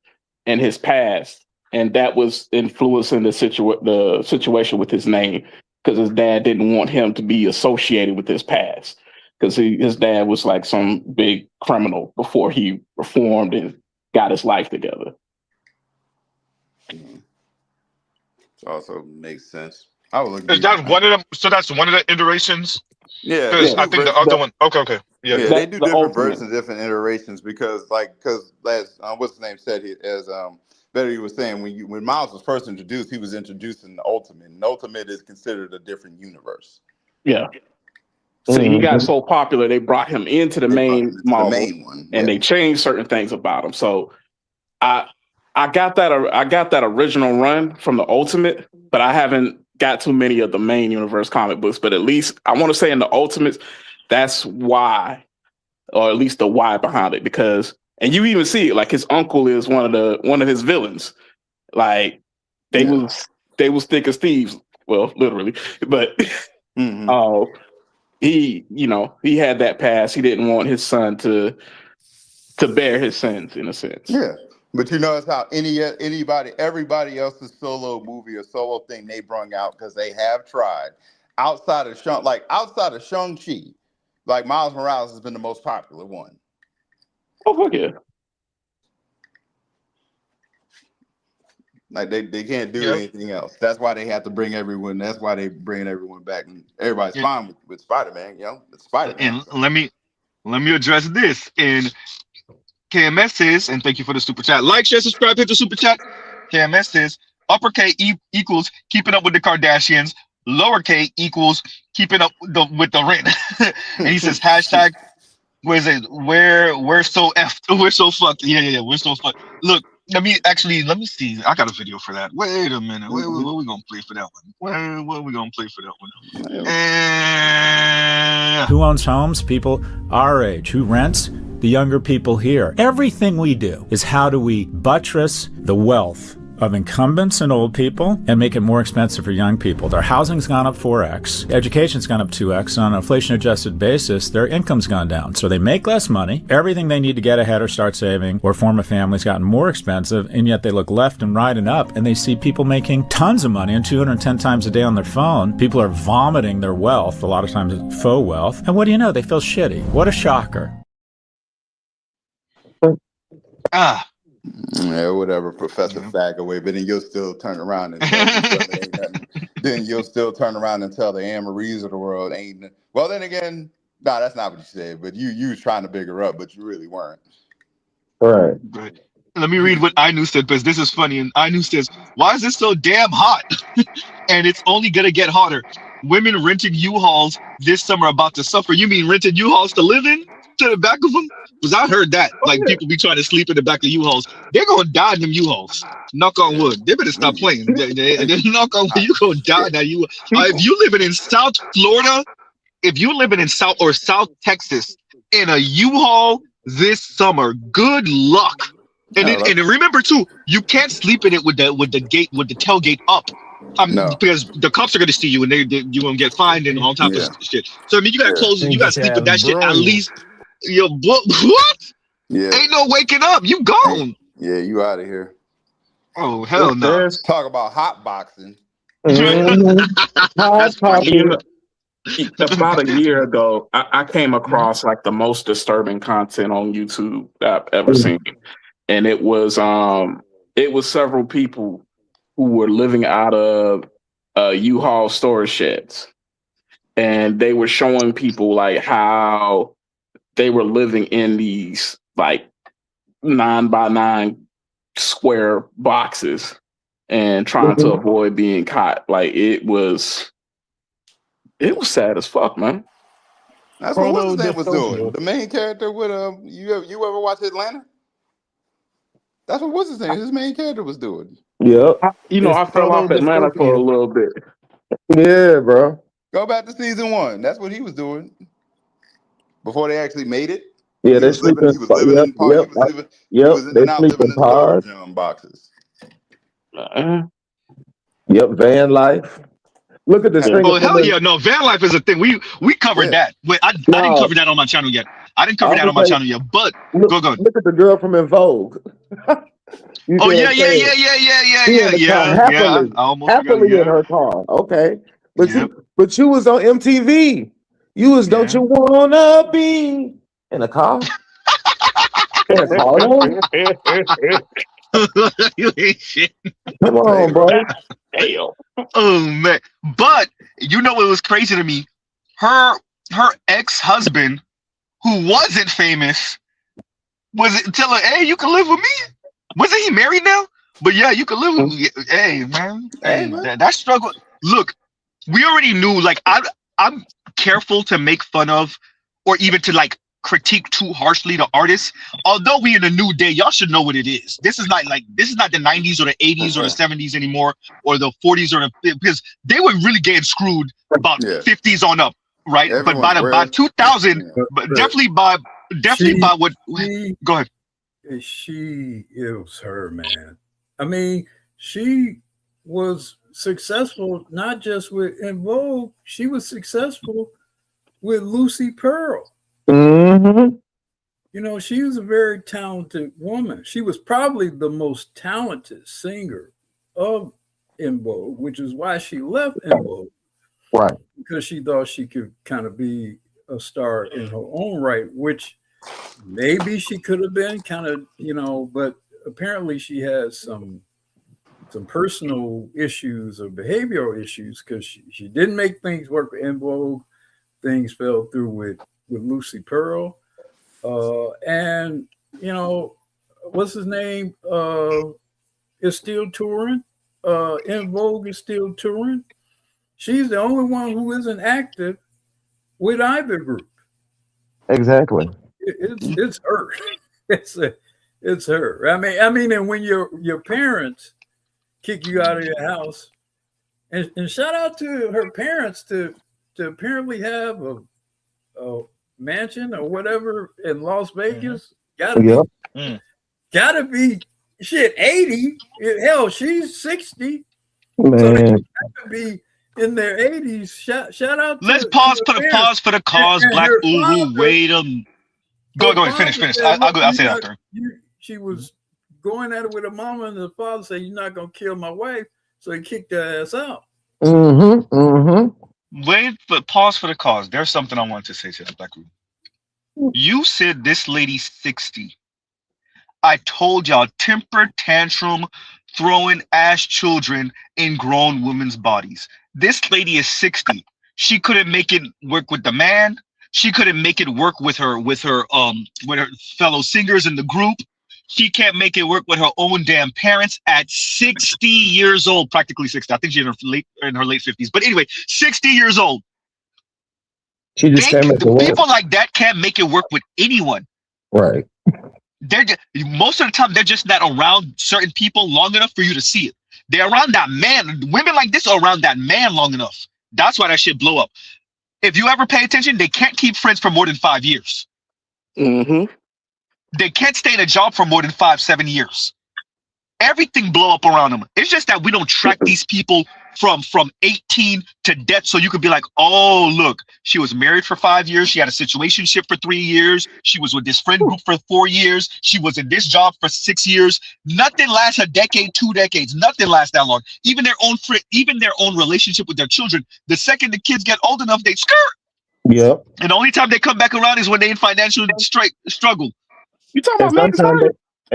and his past, and that was influencing the situation with his name, because his dad didn't want him to be associated with his past, because his dad was like some big criminal before he reformed and got his life together. Also makes sense. I will Is that one of them? So that's one of the iterations. Yeah, Because I think the other one. Okay. Yeah. they do the different ultimate. versions, different iterations because as what's the name said here, as Betty was saying, when Miles was first introduced, he was introduced in the Ultimate. And Ultimate is considered a different universe. Yeah. So he got so popular, they brought him into the main Marvel, one, and they changed certain things about him. So I got that original run from the Ultimate, but I haven't got too many of the main universe comic books. But at least I want to say in the Ultimates, that's why, or at least the why behind it, because and you even see it, like his uncle is one of his villains. Like they was thick as thieves, well, literally, but he had that past. He didn't want his son to bear his sins, in a sense. Yeah. But you notice how everybody else's solo movie or solo thing they brung out, because they have tried outside of Shang-Chi, like Miles Morales has been the most popular one. Oh, fuck yeah. Like they can't do anything else. That's why they have to bring everyone. That's why they bring everyone back, and everybody's fine with Spider-Man. It's Spider-Man. And let me address this. And KMS says, and thank you for the super chat. Like, share, subscribe, hit the super chat. KMS says, upper K equals keeping up with the Kardashians. Lower K equals keeping up with the rent. And he says, hashtag, where is it? We're so effed. We're so fucked. Yeah. We're so fucked. Look, let me see. I got a video for that. Wait a minute. Where we gonna play for that one? Where we gonna play for that one? Who owns homes? People our age. Who rents? The younger people here. Everything we do is how do we buttress the wealth of incumbents and old people and make it more expensive for young people. Their housing's gone up 4x, education's gone up 2x, and on an inflation-adjusted basis, their income's gone down. So they make less money, everything they need to get ahead or start saving or form a family's gotten more expensive, and yet they look left and right and up, and they see people making tons of money and 210 times a day on their phone. People are vomiting their wealth, a lot of times it's faux wealth, and what do you know? They feel shitty. What a shocker. Yeah, whatever, Professor Fag away, but then you'll still turn around and tell me ain't nothing. Then you'll still turn around and tell the Anne Marie's of the world ain't. Well, then again, no, that's not what you said. But you was trying to big her up, but you really weren't. Right. Let me read what Ainu said, because this is funny. And Ainu says, why is this so damn hot? And it's only gonna get hotter. Women renting U-Hauls this summer about to suffer. You mean renting U-Hauls to live in? To the back of them? Because I heard that. Like, people be trying to sleep in the back of U-Hauls. They're going to die in them U-Hauls. Knock on wood. They better stop playing. They knock on wood. You're going to die in that U-Haul. If you living in South Florida, if you're living in South Texas in a U-Haul this summer, good luck. And remember, too, you can't sleep in it with the tailgate up. Because the cops are going to see you and you're going to get fined and all types of shit. So, I mean, you got to close it. You got to sleep with that shit at least. Yo, what? Yeah. Ain't no waking up. You gone. Yeah, you out of here. Oh, hell no. Talk about hot boxing. You About a year ago, I came across like the most disturbing content on YouTube that I've ever seen, and it was several people who were living out of U-Haul storage sheds, and they were showing people like how they were living in these like 9x9 square boxes and trying to avoid being caught. Like it was sad as fuck, man. That's what what's his name was doing. The main character with you ever watch Atlanta? That's what what's his name? His main character was doing. Yep. I fell off Atlanta for a little bit. Yeah, bro. Go back to season 1. That's what he was doing before they actually made it. Yeah, they sleep in. He was living in pods. Boxes. Yep, van life. Look at this thing. Oh hell yeah! No, van life is a thing. We covered that. Wait, I didn't cover that on my channel yet. But go. Look at the girl from In Vogue. Yeah. Happily in her car. Okay, but you was on MTV. You was Don't You Wanna Be in a car? You ain't shit. Come on, bro. Oh man! But you know what was crazy to me? Her ex-husband, who wasn't famous, was telling her, "Hey, you can live with me." Wasn't he married now? But yeah, you can live with me. Hey man, that struggle. Look, we already knew. Like I'm careful to make fun of, or even to like critique too harshly the artists. Although we in a new day, y'all should know what it is. This is not the 90s or the 80s or the 70s anymore, or the 40s or because they were really getting screwed about 50s on up, right? Everyone, but by 2000, but definitely by what. Go ahead. It was her, man. I mean, she was successful not just with En Vogue. She was successful with Lucy Pearl. Mm-hmm. You know, she was a very talented woman. She was probably the most talented singer of En Vogue, which is why she left En Vogue. Right. Because she thought she could kind of be a star in her own right, which maybe she could have been kind of, but apparently she has some personal issues or behavioral issues because she didn't make things work with En Vogue. Things fell through with Lucy Pearl. And, what's his name? Is still touring. En Vogue is still touring. She's the only one who isn't active with either group. Exactly. It's her. It's her. I mean, and when your parents kick you out of your house, and shout out to her parents to apparently have a mansion or whatever in Las Vegas. Gotta be shit 80. Hell, she's 60. Man. So they gotta be in their 80s. Shout out to let's pause for the cause. Black wait Go ahead, finish. I'll say that after. She was going at it with her mama, and the father said, "You're not gonna kill my wife," so he kicked her ass out. Wait, but pause for the cause. There's something I want to say to the Black Room. You said this lady's 60. I told y'all, temper tantrum, throwing ass children in grown women's bodies. This lady is 60. She couldn't make it work with the man. She couldn't make it work with her fellow singers in the group. She can't make it work with her own damn parents at 60 years old, practically 60. I think she's in her late 50s. But anyway, 60 years old. She just can't make it work. People like that can't make it work with anyone. Right. Most of the time, they're just not around certain people long enough for you to see it. They're around that man. Women like this are around that man long enough. That's why that shit blow up. If you ever pay attention, they can't keep friends for more than 5 years. Mm-hmm. They can't stay in a job for more than 5-7 years. everything blow up around them. It's just that we don't track these people from 18 to death. So you could be like, oh, look, she was married for 5 years. She had a situationship for 3 years. She was with this friend group for 4 years. She was in this job for 6 years. Nothing lasts a decade, 2 decades. Nothing lasts that long. Even their own relationship with their children. The second the kids get old enough, they skirt. Yep. And the only time they come back around is when they in financial struggle. You talking And about me?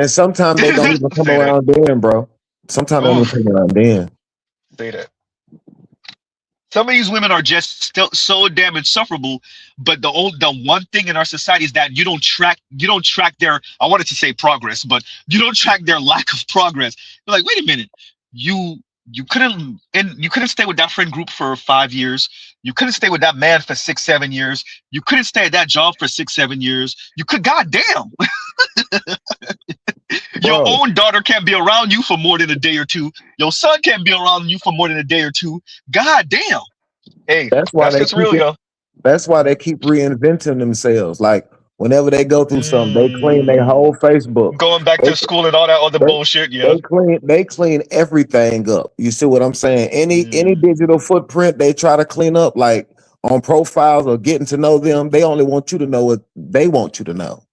sometimes they don't even come Say that. around then, bro. Sometimes they don't even come around then. Say that. Some of these women are just still so damn insufferable, but the one thing in our society is that you don't track their, I wanted to say progress, but you don't track their lack of progress. You're like, wait a minute, you couldn't stay with that friend group for 5 years. You couldn't stay with that man for 6, 7 years. You couldn't stay at that job for 6, 7 years. You could, goddamn. Your own daughter can't be around you for more than a day or two. Your son can't be around you for more than a day or two. God damn. Hey, That's why just real, yo. That's why they keep reinventing themselves. Like whenever they go through something, they clean their whole Facebook. Going back to school and all that other bullshit, yeah. They clean everything up. You see what I'm saying? Any digital footprint they try to clean up, like on profiles or getting to know them, they only want you to know what they want you to know.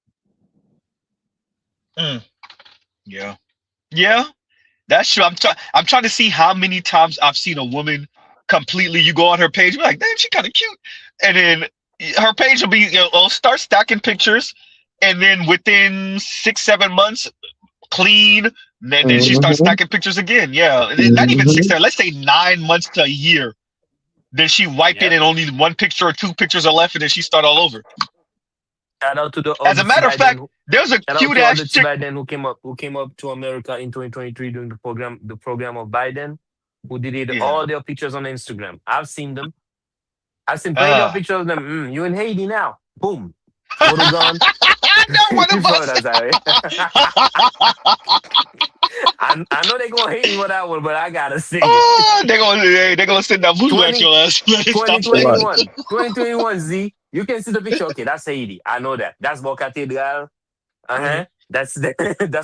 Yeah. Yeah. That's true. I'm trying to see how many times I've seen a woman completely, you go on her page, you're like, damn, she kind of cute. And then her page will be, start stacking pictures. And then within 6, 7 months, clean. And then she starts stacking pictures again. Yeah. Not even 6, 7, let's say 9 months to a year. Then she wipe it and only 1 picture or 2 pictures are left, and then she start all over. Shout out to the As a matter of fact, there's a cute ass chick Biden who came up to America in 2023 during the program of Biden, who deleted all their pictures on Instagram. I've seen them. I've seen plenty of pictures of them. You in Haiti now? Boom, photo gone. Not one of us. I know they're gonna hate me for that one, but I gotta say, they're gonna send that voodoo at your ass. 2021 Z. You can see the picture. Okay, that's Haiti. I know that. That's Boca Cathedral. That's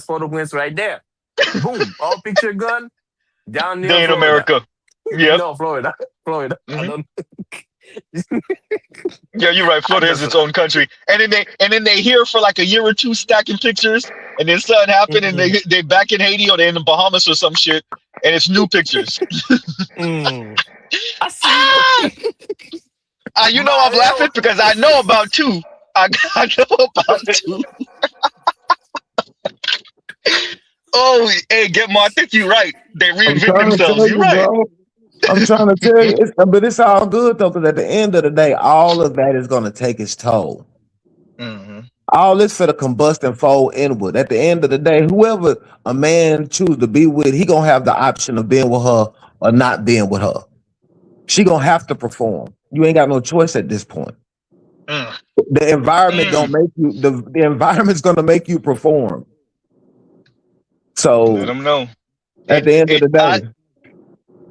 Port-au-Prince right there. Boom, all picture gone. Down near They in Florida. America. Yeah. No, Florida. I don't. Yeah, you're right. Florida is its own country, and then they here for like a year or two stacking pictures, and then something happened, and they back in Haiti or they in the Bahamas or some shit, and it's new pictures. I see. You know I'm laughing because I know about 2. I know about 2. Oh, hey, get more. I think you're right. They reinvent themselves. You're right. Bro. I'm trying to tell you, but it's all good though, because at the end of the day, all of that is going to take its toll. All this for the combust and fold inward. At the end of the day, whoever a man choose to be with, he gonna have the option of being with her or not being with her. She gonna have to perform. You ain't got no choice at this point. The environment gonna make you. The environment's gonna make you perform. So Let them know. At the end of the day.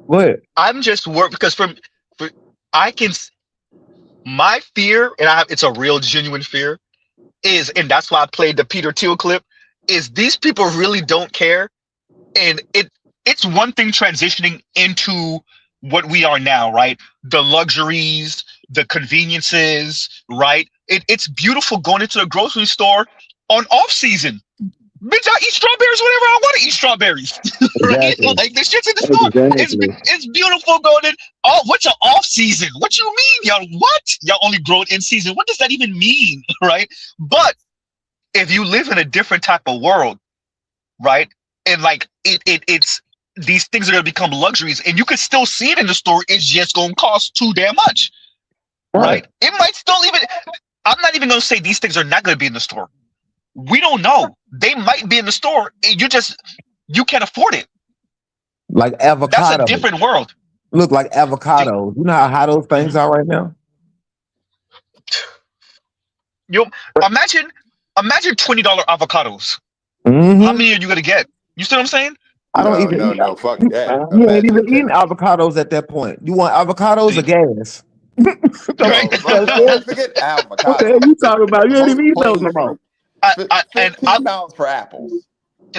Go ahead. I'm just worried because my fear, and it's a real genuine fear, is, and that's why I played the Peter Thiel clip, is these people really don't care. And it's one thing transitioning into what we are now, right? The luxuries, the conveniences, right? It's beautiful going into the grocery store on off season. Bitch, I eat strawberries whenever I want to eat strawberries. Right? Exactly. Like this shit's in the store. Exactly. It's beautiful going in. Oh, what's an off season? What you mean, y'all? What? Y'all only grow it in season. What does that even mean? Right? But if you live in a different type of world, right? And like it's these things are gonna become luxuries, and you can still see it in the store. It's just gonna cost too damn much. Right? It might still even. I'm not even gonna say these things are not gonna be in the store. We don't know. They might be in the store. You can't afford it. Like avocado. That's a different world. Look like avocados. You know how high those things are right now? You imagine $20 avocados. How many are you gonna get? You see what I'm saying? I don't even no, fuck that. You ain't even eating avocados at that point. You want avocados or gas? Forget avocados. What the hell you talking about? You ain't even eat those no more. $15 for apples.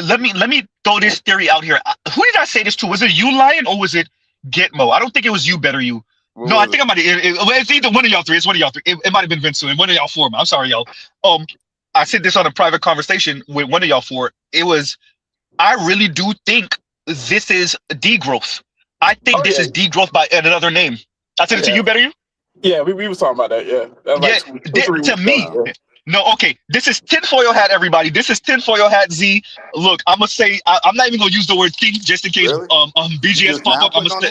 let me throw this theory out here. Who did I say this to? Was it you, Lion, or was it Gitmo? I don't think it was you, Better You. No, I think I might. It's either one of y'all three. It's one of y'all three. It might have been Vince and one of y'all four. I'm sorry, y'all. I said this on a private conversation with one of y'all four. It was, I really do think this is degrowth. I think this is degrowth by another name. I said it to you, Better You. Yeah, we was talking about that. Yeah, that was like 2-3 to me. No, okay. This is tinfoil hat, everybody. This is tinfoil hat Z. Look, I'm gonna say I'm not even gonna use the word king just in case BGS pop up. I'm gonna say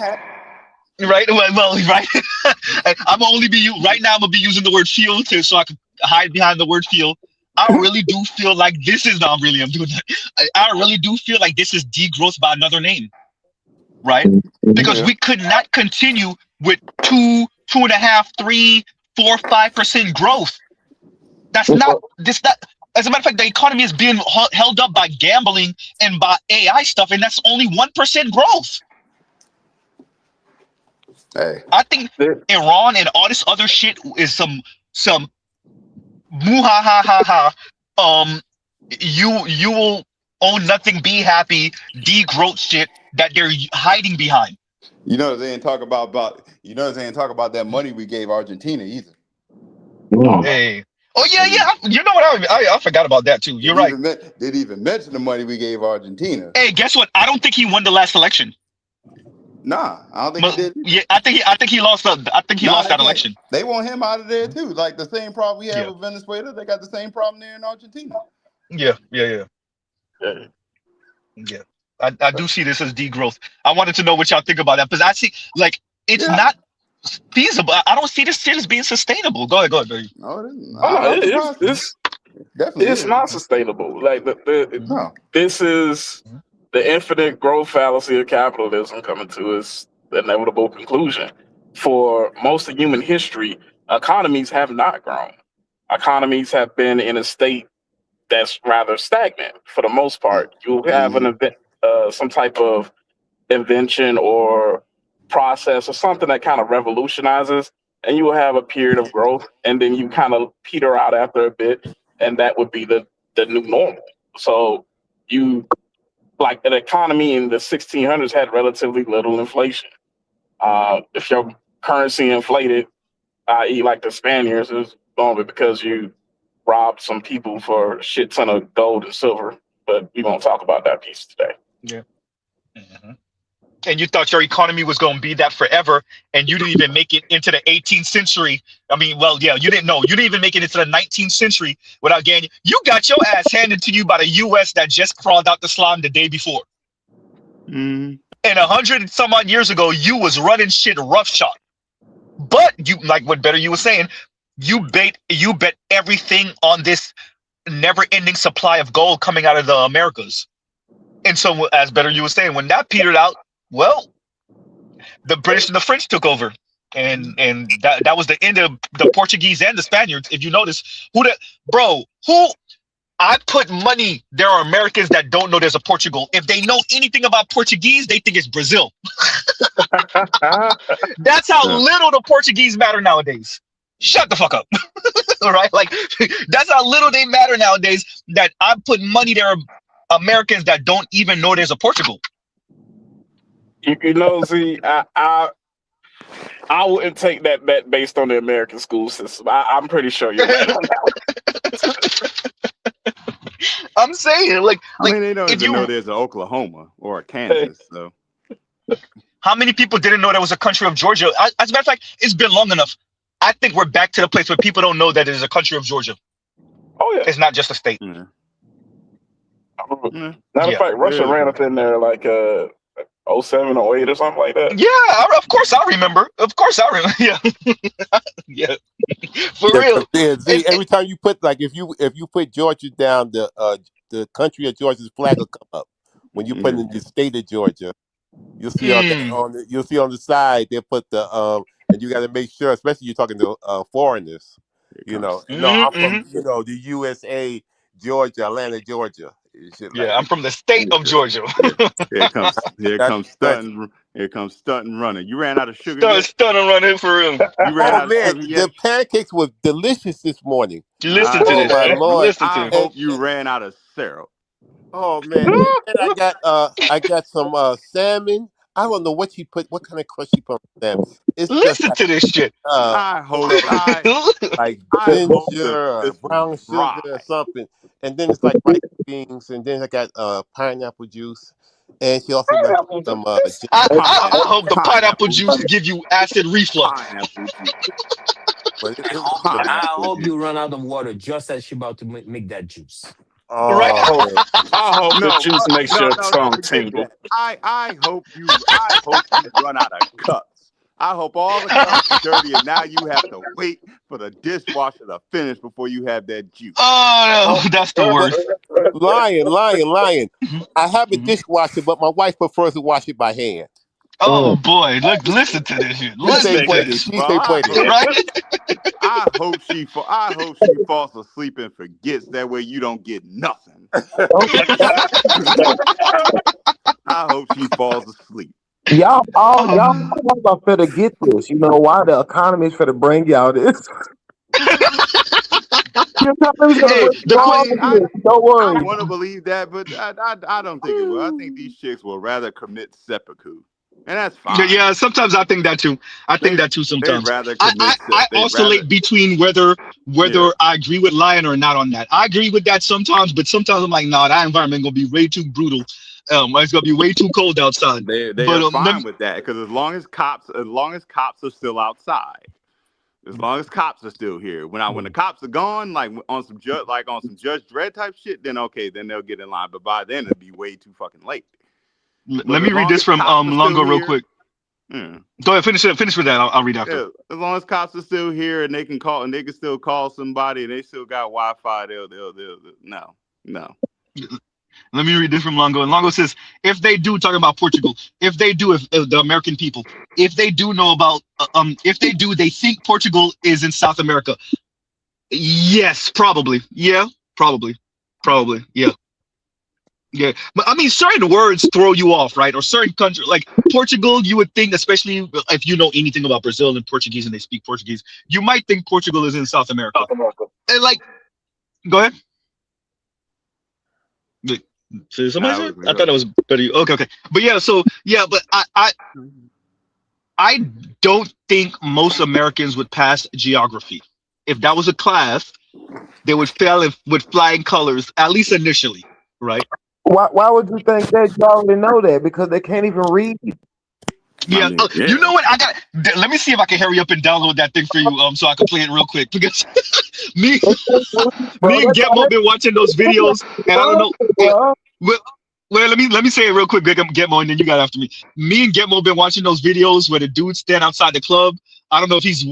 right. Well, right. I'm gonna only be right now. I'm gonna be using the word feel so I can hide behind the word feel. I really do feel like this is not really. I'm doing that. I really do feel like this is degrowth by another name, right? Because we could not continue with 2, 2.5, 3, 4, 5% growth. That's not this. That as a matter of fact, the economy is being held up by gambling and by AI stuff, and that's only 1% growth. Hey, I think Iran and all this other shit is some muhahaha. You will own nothing, be happy, degrowth shit that they're hiding behind. you know they didn't talk about they didn't talk about that money we gave Argentina either. Hey. Oh yeah. You know what? I forgot about that too. You're right. Didn't even mention the money we gave Argentina. Hey, guess what? I don't think he won the last election. Nah, I don't think he did. Yeah, I think he lost. I think he lost that election. They want him out of there too. Like the same problem we have with Venezuela, they got the same problem there in Argentina. Yeah. I do see this as degrowth. I wanted to know what y'all think about that because I see like it's not feasible. I don't see this shit as being sustainable. Go ahead, baby. No, it isn't. It's definitely not sustainable. Like this is the infinite growth fallacy of capitalism coming to its inevitable conclusion. For most of human history, economies have not grown. Economies have been in a state that's rather stagnant for the most part. You'll have some type of invention or process or something that kind of revolutionizes, and you will have a period of growth, and then you kind of peter out after a bit, and that would be the new normal. So you, like an economy in the 1600s had relatively little inflation. If your currency inflated, i.e. like the Spaniards, is only because you robbed some people for a shit ton of gold and silver, but we won't talk about that piece today. Yeah. And you thought your economy was going to be that forever, and you didn't even make it into the 18th century. I mean, well, yeah, you didn't know. You didn't even make it into the 19th century without getting. You got your ass handed to you by the U.S. that just crawled out the slime the day before. And 100 and some odd years ago, you was running shit roughshod. But you, like what Better You was saying, you bet everything on this never-ending supply of gold coming out of the Americas. And so, as Better You was saying, when that petered out, well, the British and the French took over, and that was the end of the Portuguese and the Spaniards. If you notice, who I put money, there are Americans that don't know there's a Portugal. If they know anything about Portuguese, they think it's Brazil. That's how little the Portuguese matter nowadays. Shut the fuck up. All right, like that's how little they matter nowadays. That I put money, there are Americans that don't even know there's a Portugal. You know, see, I wouldn't take that bet based on the American school system. I'm pretty sure you're right on that. I'm saying, like I mean, they don't even know there's an Oklahoma or a Kansas. So, how many people didn't know there was a country of Georgia? As a matter of fact, it's been long enough. I think we're back to the place where people don't know that there's a country of Georgia. Oh yeah, it's not just a state. Matter of fact, Russia ran up in there like 07 or 08 or something like that. Yeah, of course I remember. Yeah, yeah, for real. Yeah, every time you put if you put Georgia down, the country of Georgia's flag will come up. When you put in the state of Georgia, you'll see you'll see on the side they put the and you got to make sure, especially you're talking to foreigners. You know, I'm from the USA, Georgia, Atlanta, Georgia. I'm from the state of Georgia. Here comes stunting running. You ran out of sugar. Stunting running for real. You ran out of sugar the pancakes were delicious this morning. Listen to this. I hope you ran out of syrup. Oh man, and I got some salmon. I don't know what kind of crust she put on salmon. It's just Listen like to this shit. I you hope know, I hope ginger or this was brown dry. sugar or something, and then it's like rice beans, and then I got pineapple juice, and she also left some I hope the pineapple Pineapple juice juice. give you acid reflux. Pineapple juice. but it was good. I Pineapple hope juice. you run out of water just as she about to make that juice. Right? Oh man, I hope the No, juice makes your no, don't tongue forget tingle. that. I hope you run out of cups. I hope all the cups are dirty and now you have to wait for the dishwasher to finish before you have that juice. Oh, that's the worst. lying. I have a Mhm. dishwasher, but my wife prefers to wash it by hand. Oh boy, look, listen to this shit. She say Listen to puede. this. She Well, say puede. Right? I hope she falls asleep and forgets. That way you don't get nothing. I hope she falls asleep. Y'all are finna get this. You know why? The economy is finna bring y'all this. Your economy's gonna Hey, bring the you I all mean, of this. Don't I worry. want to believe that, but I don't think it will. I think these chicks will rather commit seppuku, and that's fine. Yeah, sometimes I think that too. I think that too They'd sometimes. rather I, commit. I, I They'd rather. oscillate between whether Yeah. I agree with Lion or not on that. I agree with that sometimes, but sometimes I'm like, nah, that environment gonna be way too brutal. It's gonna be way too cold outside. They But are fine with that because as long as cops are still outside, as long as cops are still here. When the cops are gone, like on some Judge Dredd type shit, then okay, then they'll get in line. But by then it'll be way too fucking late. let me read this from Longo real quick. Yeah. Go ahead, finish with that. I'll read after. Yeah, as long as cops are still here and they can still call somebody and they still got Wi-Fi, they'll no. Let me read this from Longo. And Longo says, if they do, talking about Portugal, if the American people, if they do know about, if they do, they think Portugal is in South America. Yes, probably. Yeah, probably. Yeah. Yeah. But I mean, certain words throw you off, right? Or certain countries, like Portugal, you would think, especially if you know anything about Brazil and Portuguese and they speak Portuguese, you might think Portugal is in South America. And like, go ahead. So somebody said? I thought it was better. Okay. But yeah, but I don't think most Americans would pass geography. If that was a class, they would fail with flying colors, at least initially, right? Why would you think that? You already know that because they can't even read. Yeah. You know what? Let me see if I can hurry up and download that thing for you, so I can play it real quick because me and Getmo been watching those videos, and I don't know. Well, let me say it real quick, Getmo, and then you got after me. Me and Getmo been watching those videos where the dudes stand outside the club. I don't know if he's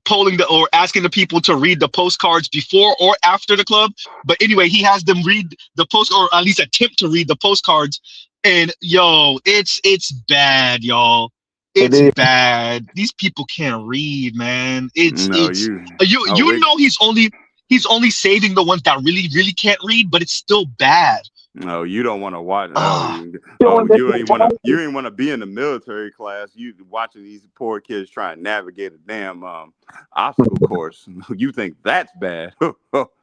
polling or asking the people to read the postcards before or after the club, but anyway, he has them read the post or at least attempt to read the postcards. And yo, it's bad, y'all. It's bad. These people can't read, man. You know he's only saving the ones that really can't read, but it's still bad. No, you don't want to watch. You ain't want to be in the military class. You watching these poor kids try and navigate a damn obstacle course. You think that's bad? Oh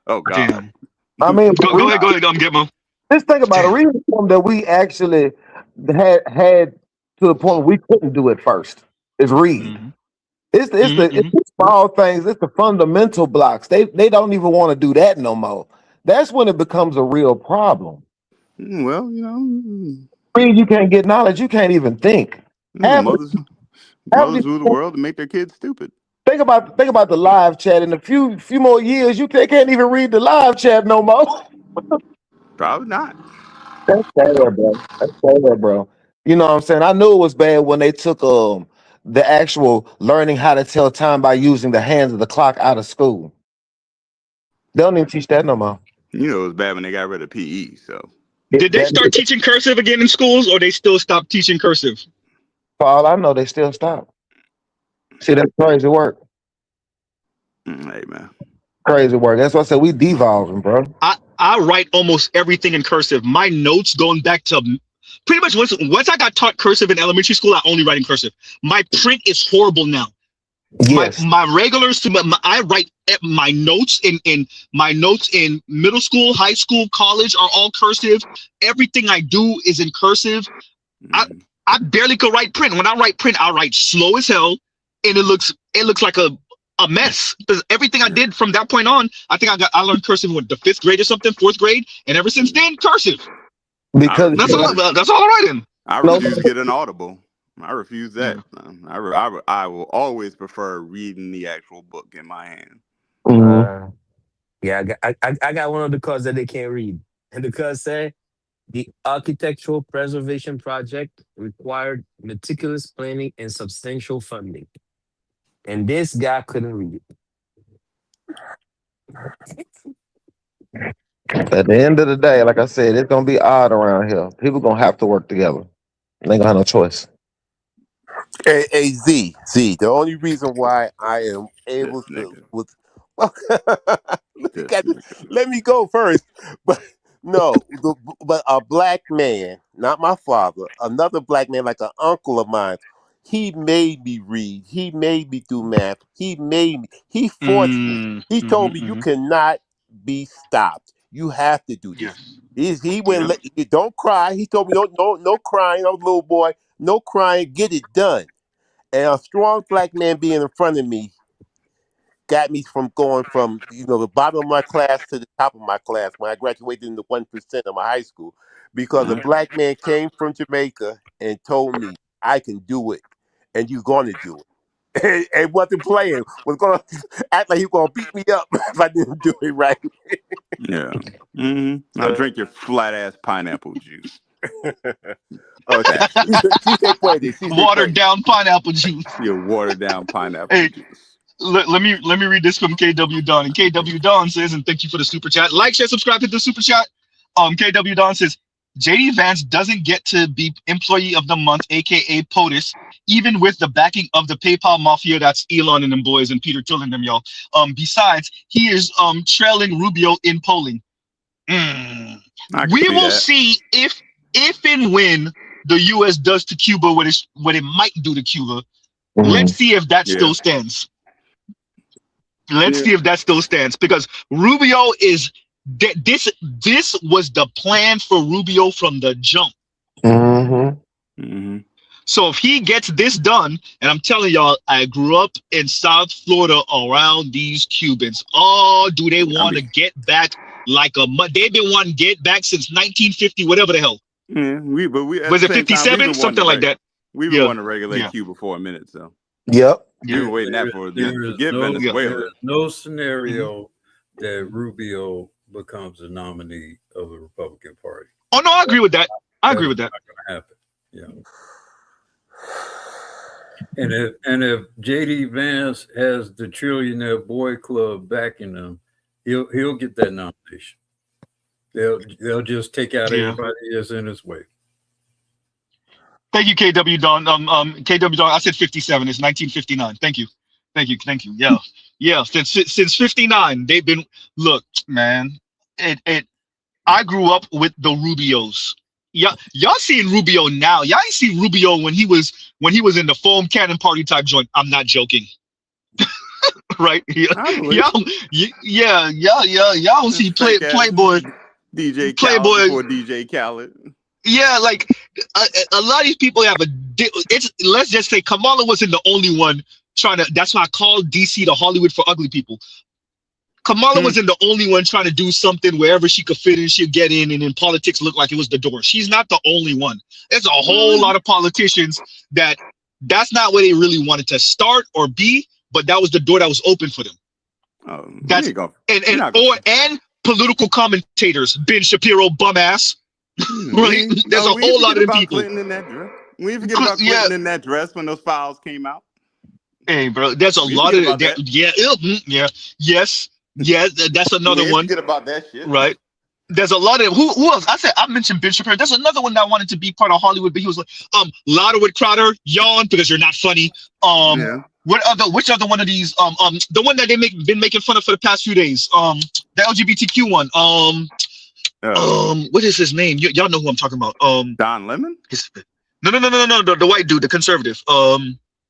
God. Damn. I mean, go ahead. Getmo. Just think about it. Reading something that we actually had to the point where we couldn't do it first is read. Mm-hmm. It's the small things. It's the fundamental blocks. They don't even want to do that no more. That's when it becomes a real problem. Well, Read, you can't get knowledge. You can't even think. Mothers rule the world to make their kids stupid. Think about the live chat. In a few more years, they can't even read the live chat no more. Probably not. That's sad, bro. That's sad, bro. You know what I'm saying? I knew it was bad when they took the actual learning how to tell time by using the hands of the clock out of school. They don't even teach that no more. You know it was bad when they got rid of PE. So did they start teaching cursive again in schools, or they still stopped teaching cursive? For all I know, they still stop. See, that's crazy work. Hey, man. Crazy work. That's why I said we devolving, bro. I write almost everything in cursive. My notes going back to pretty much once I got taught cursive in elementary school, I only write in cursive. My print is horrible now. Yes. My regulars to I write my notes in my notes in middle school, high school, college are all cursive. Everything I do is in cursive. I barely could write print. When I write print, I write slow as hell, and it looks like a mess. Because everything I did from that point on, I think I learned cursive in the 5th grade or something, 4th grade, and ever since then, cursive. Because that's all I write in. I refuse to get an Audible. I refuse that. I will always prefer reading the actual book in my hand. Yeah, I got one of the cards that they can't read. And the card said, the architectural preservation project required meticulous planning and substantial funding. And this guy couldn't read it. At the end of the day, like I said, it's gonna be odd around here. People gonna have to work together. They ain't gonna have no choice. Hey, Z. The only reason why I am able to let me go first. But no, but a black man, not my father, another black man, like an uncle of mine, he made me read. He made me do math. He forced me. He told me you cannot be stopped. You have to do this. He went. Don't cry. He told me no crying. I was a little boy. No crying. Get it done. And a strong black man being in front of me got me from going from the bottom of my class to the top of my class when I graduated in the 1% of my high school, because a black man came from Jamaica and told me I can do it, and you're going to do it. And wasn't playing. Was going to act like he was going to beat me up if I didn't do it right. Yeah. Now drink your flat ass pineapple juice. Okay. Watered down pineapple juice. Your watered down pineapple juice. Let me read this from KW Don. And KW Don says, and thank you for the super chat. Like, share, subscribe to the super chat. KW Don says, JD Vance doesn't get to be employee of the month, aka POTUS, even with the backing of the PayPal mafia. That's Elon and them boys and Peter Thiel and them, y'all. Besides, he is trailing Rubio in polling. We will see if and when the U.S. does to Cuba what it might do to Cuba. Let's see if that still stands. Let's see if that still stands, because Rubio is this was the plan for Rubio from the jump. So if he gets this done, and I'm telling y'all, I grew up in South Florida around these Cubans. Oh, do they want to get back like a they've been wanting to get back since 1950, whatever the hell. Yeah, was it 57, something like that? We've been wanting to regulate Cuba for a minute, so. Yep. We were waiting that for Venezuela. There's no scenario that Rubio becomes a nominee of the Republican Party. Oh no, I agree with that. That's not gonna happen. Yeah. And if JD Vance has the Trillionaire Boy Club backing him, he'll get that nomination. They'll just take out everybody that's in his way. Thank you, KW Don. KW Don, I said 57. It's 1959. Thank you. Yeah. Since 59, they've been. Look, man. I grew up with the Rubios. Y'all seeing Rubio now. Y'all ain't seen Rubio when he was in the foam cannon party type joint. I'm not joking. Right? Y'all see Playboy. DJ Khaled Playboy before DJ Khaled. Yeah, like a lot of these people have let's just say Kamala wasn't the only one trying to. That's why I call DC the Hollywood for ugly people. Kamala wasn't the only one trying to do something wherever she could fit in, she'd get in, and in politics look like it was the door. She's not the only one. There's a whole lot of politicians that's not where they really wanted to start or be, but that was the door that was open for them. That's and political commentators, Ben Shapiro, bum ass. Right? There's a whole lot of people. We didn't forget about Clinton in that dress when those files came out. Hey, bro, there's a lot of yes. That's another one. Forget about that shit, right? There's a lot of who else? I mentioned Ben Shapiro. There's another one that wanted to be part of Hollywood, but he was like, Loudwood Crowder, yawn because you're not funny. Which other one of these? The one that been making fun of for the past few days. The LGBTQ one. What is his name? Y'all know who I'm talking about. Don Lemon? No. The white dude, the conservative.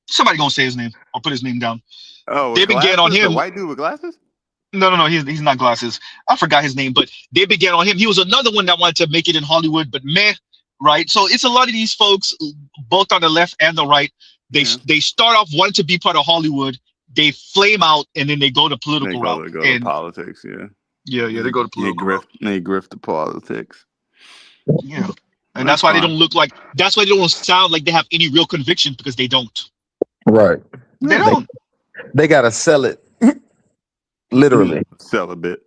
Somebody gonna say his name or put his name down. Oh, with They began on glasses? The him. white dude with glasses? No, he's not glasses. I forgot his name, but they began on him. He was another one that wanted to make it in Hollywood, but meh, right? So it's a lot of these folks, both on the left and the right. They start off wanting to be part of Hollywood. They flame out, and then they go to political route. They go to politics, yeah. Yeah, they go to political route. They grift the politics. Yeah. And that's why they don't look like, that's why they don't sound like they have any real conviction, because they don't. Right. They don't. They gotta sell it. Literally. Sell a bit.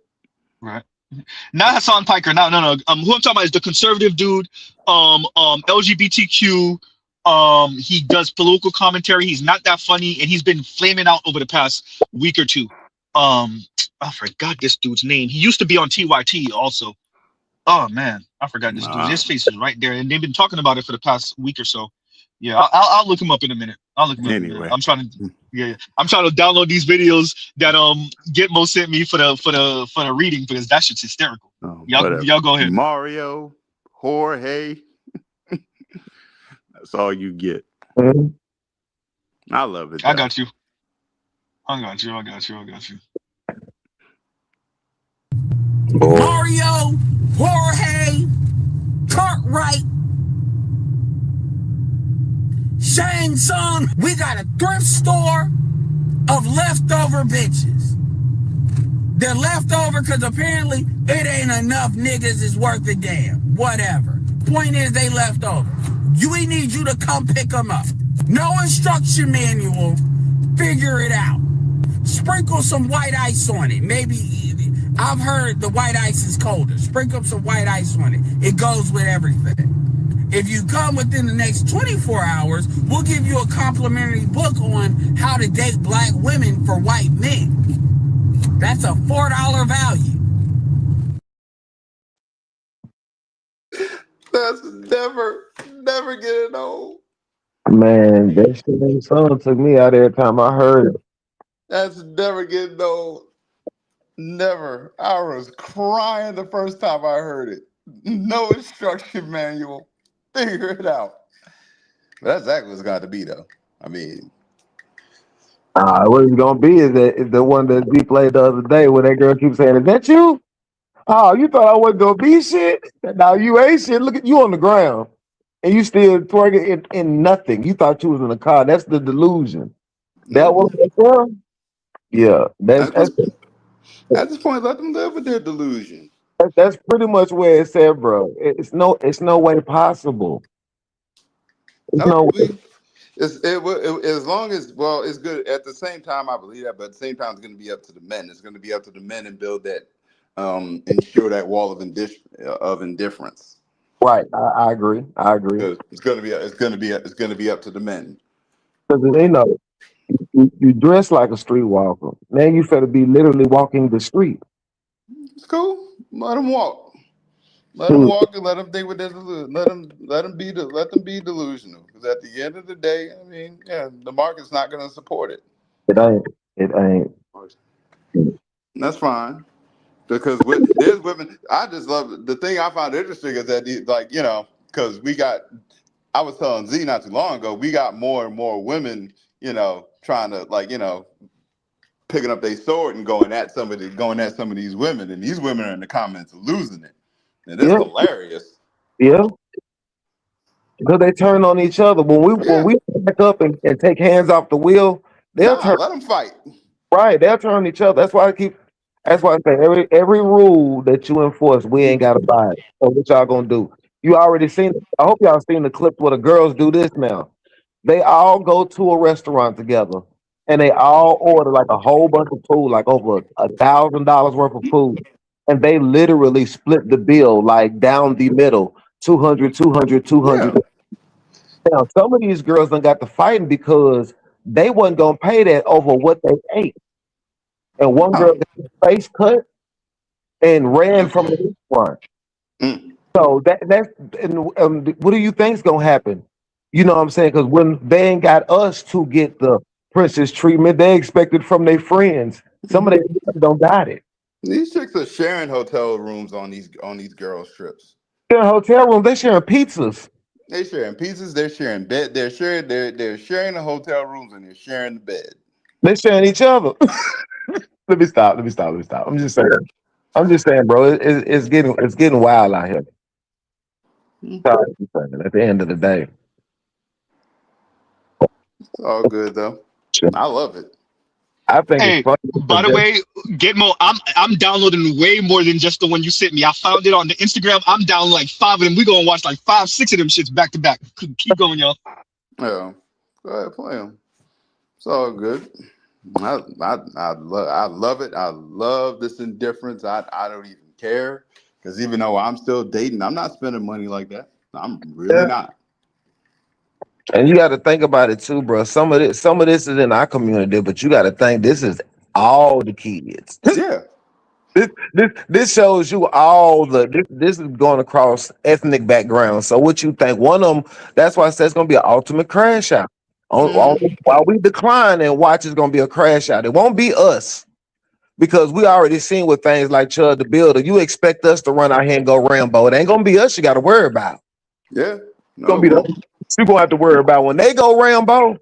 Right. Not Hassan Piker. No. Who I'm talking about is the conservative dude, LGBTQ. He does political commentary. He's not that funny, and he's been flaming out over the past week or two. I forgot this dude's name. He used to be on TYT also. Oh man, I forgot this dude. His face is right there, and they've been talking about it for the past week or so. Yeah, I'll look him up in a minute. Anyway, I'm trying to download these videos that Gitmo sent me for the reading, because that shit's hysterical. Y'all go ahead. Mario, Jorge. That's all you get. I love it. I got you. Mario, Jorge, Cartwright, Shang Tsung. We got a thrift store of leftover bitches. They're leftover because apparently it ain't enough niggas is worth a damn. Whatever. Point is, they leftover. We need you to come pick them up. No instruction manual. Figure it out. Sprinkle some white ice on it. Maybe, I've heard the white ice is colder. Sprinkle some white ice on it. It goes with everything. If you come within the next 24 hours, we'll give you a complimentary book on how to date black women for white men. That's a $4 value. That's never getting old. Man, that shit song took me out every time I heard it. That's never getting old. Never. I was crying the first time I heard it. No instruction manual. Figure it out. That's exactly what it's got to be, though. I mean, what it's gonna be is the one that we played the other day where that girl keeps saying, "Is that you? Oh, you thought I wasn't gonna be shit? Now you ain't shit. Look at you on the ground, and you still twerking in nothing. You thought you was in a car. That's the delusion. That was the girl. Yeah, at this point, let them live with their delusion. That's pretty much where it said, bro. It's no way possible. As long as, well, it's good. At the same time, I believe that, but at the same time, it's going to be up to the men. It's going to be up to the men and build that, ensure that wall of indifference. Right, I agree. It's going to be up to the men. Because you dress like a streetwalker. Now you finna be literally walking the street. It's cool. Let them walk. Let them walk and let them think with their delusion. Let them be delusional. Because at the end of the day, I mean, yeah, the market's not going to support it. It ain't. That's fine. Because there's women. I just love the thing I found interesting is that because I was telling Z not too long ago, we got more and more women, trying to picking up their sword and going at some of these women, and these women are in the comments losing it, and it's hilarious. Yeah, because they turn on each other when we back up and take hands off the wheel. Let them fight. Right, they'll turn on each other. That's why I say every rule that you enforce, we ain't got to buy it. So what y'all gonna do? You already seen. I hope y'all seen the clip where the girls do this now. They all go to a restaurant together and they all order like a whole bunch of food, like over $1,000 worth of food. And they literally split the bill like down the middle, 200. Yeah. Now, some of these girls done got to fighting because they wasn't going to pay that over what they ate. And one girl got her face cut and ran from the restaurant. So what do you think's going to happen? You know what I'm saying? Because when they ain't got us to get the princess treatment, they expect it from their friends. Some of them don't got it. These chicks are sharing hotel rooms on these girls' trips. They're in hotel rooms. They sharing pizzas. They sharing pizzas. They're sharing bed. They're sharing the hotel rooms and they're sharing the bed. They sharing each other. Let me stop. I'm just saying. Bro. It's getting wild out here. Sorry, at the end of the day. It's all good though. I love it. I think Hey, it's funny. by the way, Gitmo, I'm downloading way more than just the one you sent me. I found it on the Instagram. I'm down like 5 of them. We're gonna watch like 5, 6 of them shits back to back. Keep going, y'all. Yeah, go ahead, play them. It's all good. I love it. I love this indifference. I don't even care because even though I'm still dating, I'm not spending money like that. I'm really not. And you got to think about it too, bro. Some of this is in our community, but you got to think this is all the kids. Yeah. This shows you all this is going across ethnic backgrounds. So what you think? One of them. That's why I said it's going to be an ultimate crash out. While we decline and watch, it's going to be a crash out. It won't be us because we already seen with things like Chud the Builder. You expect us to run out here and go Rambo. It ain't going to be us. You got to worry about. Yeah. It's going to be you're going to have to worry about when they go Rambo.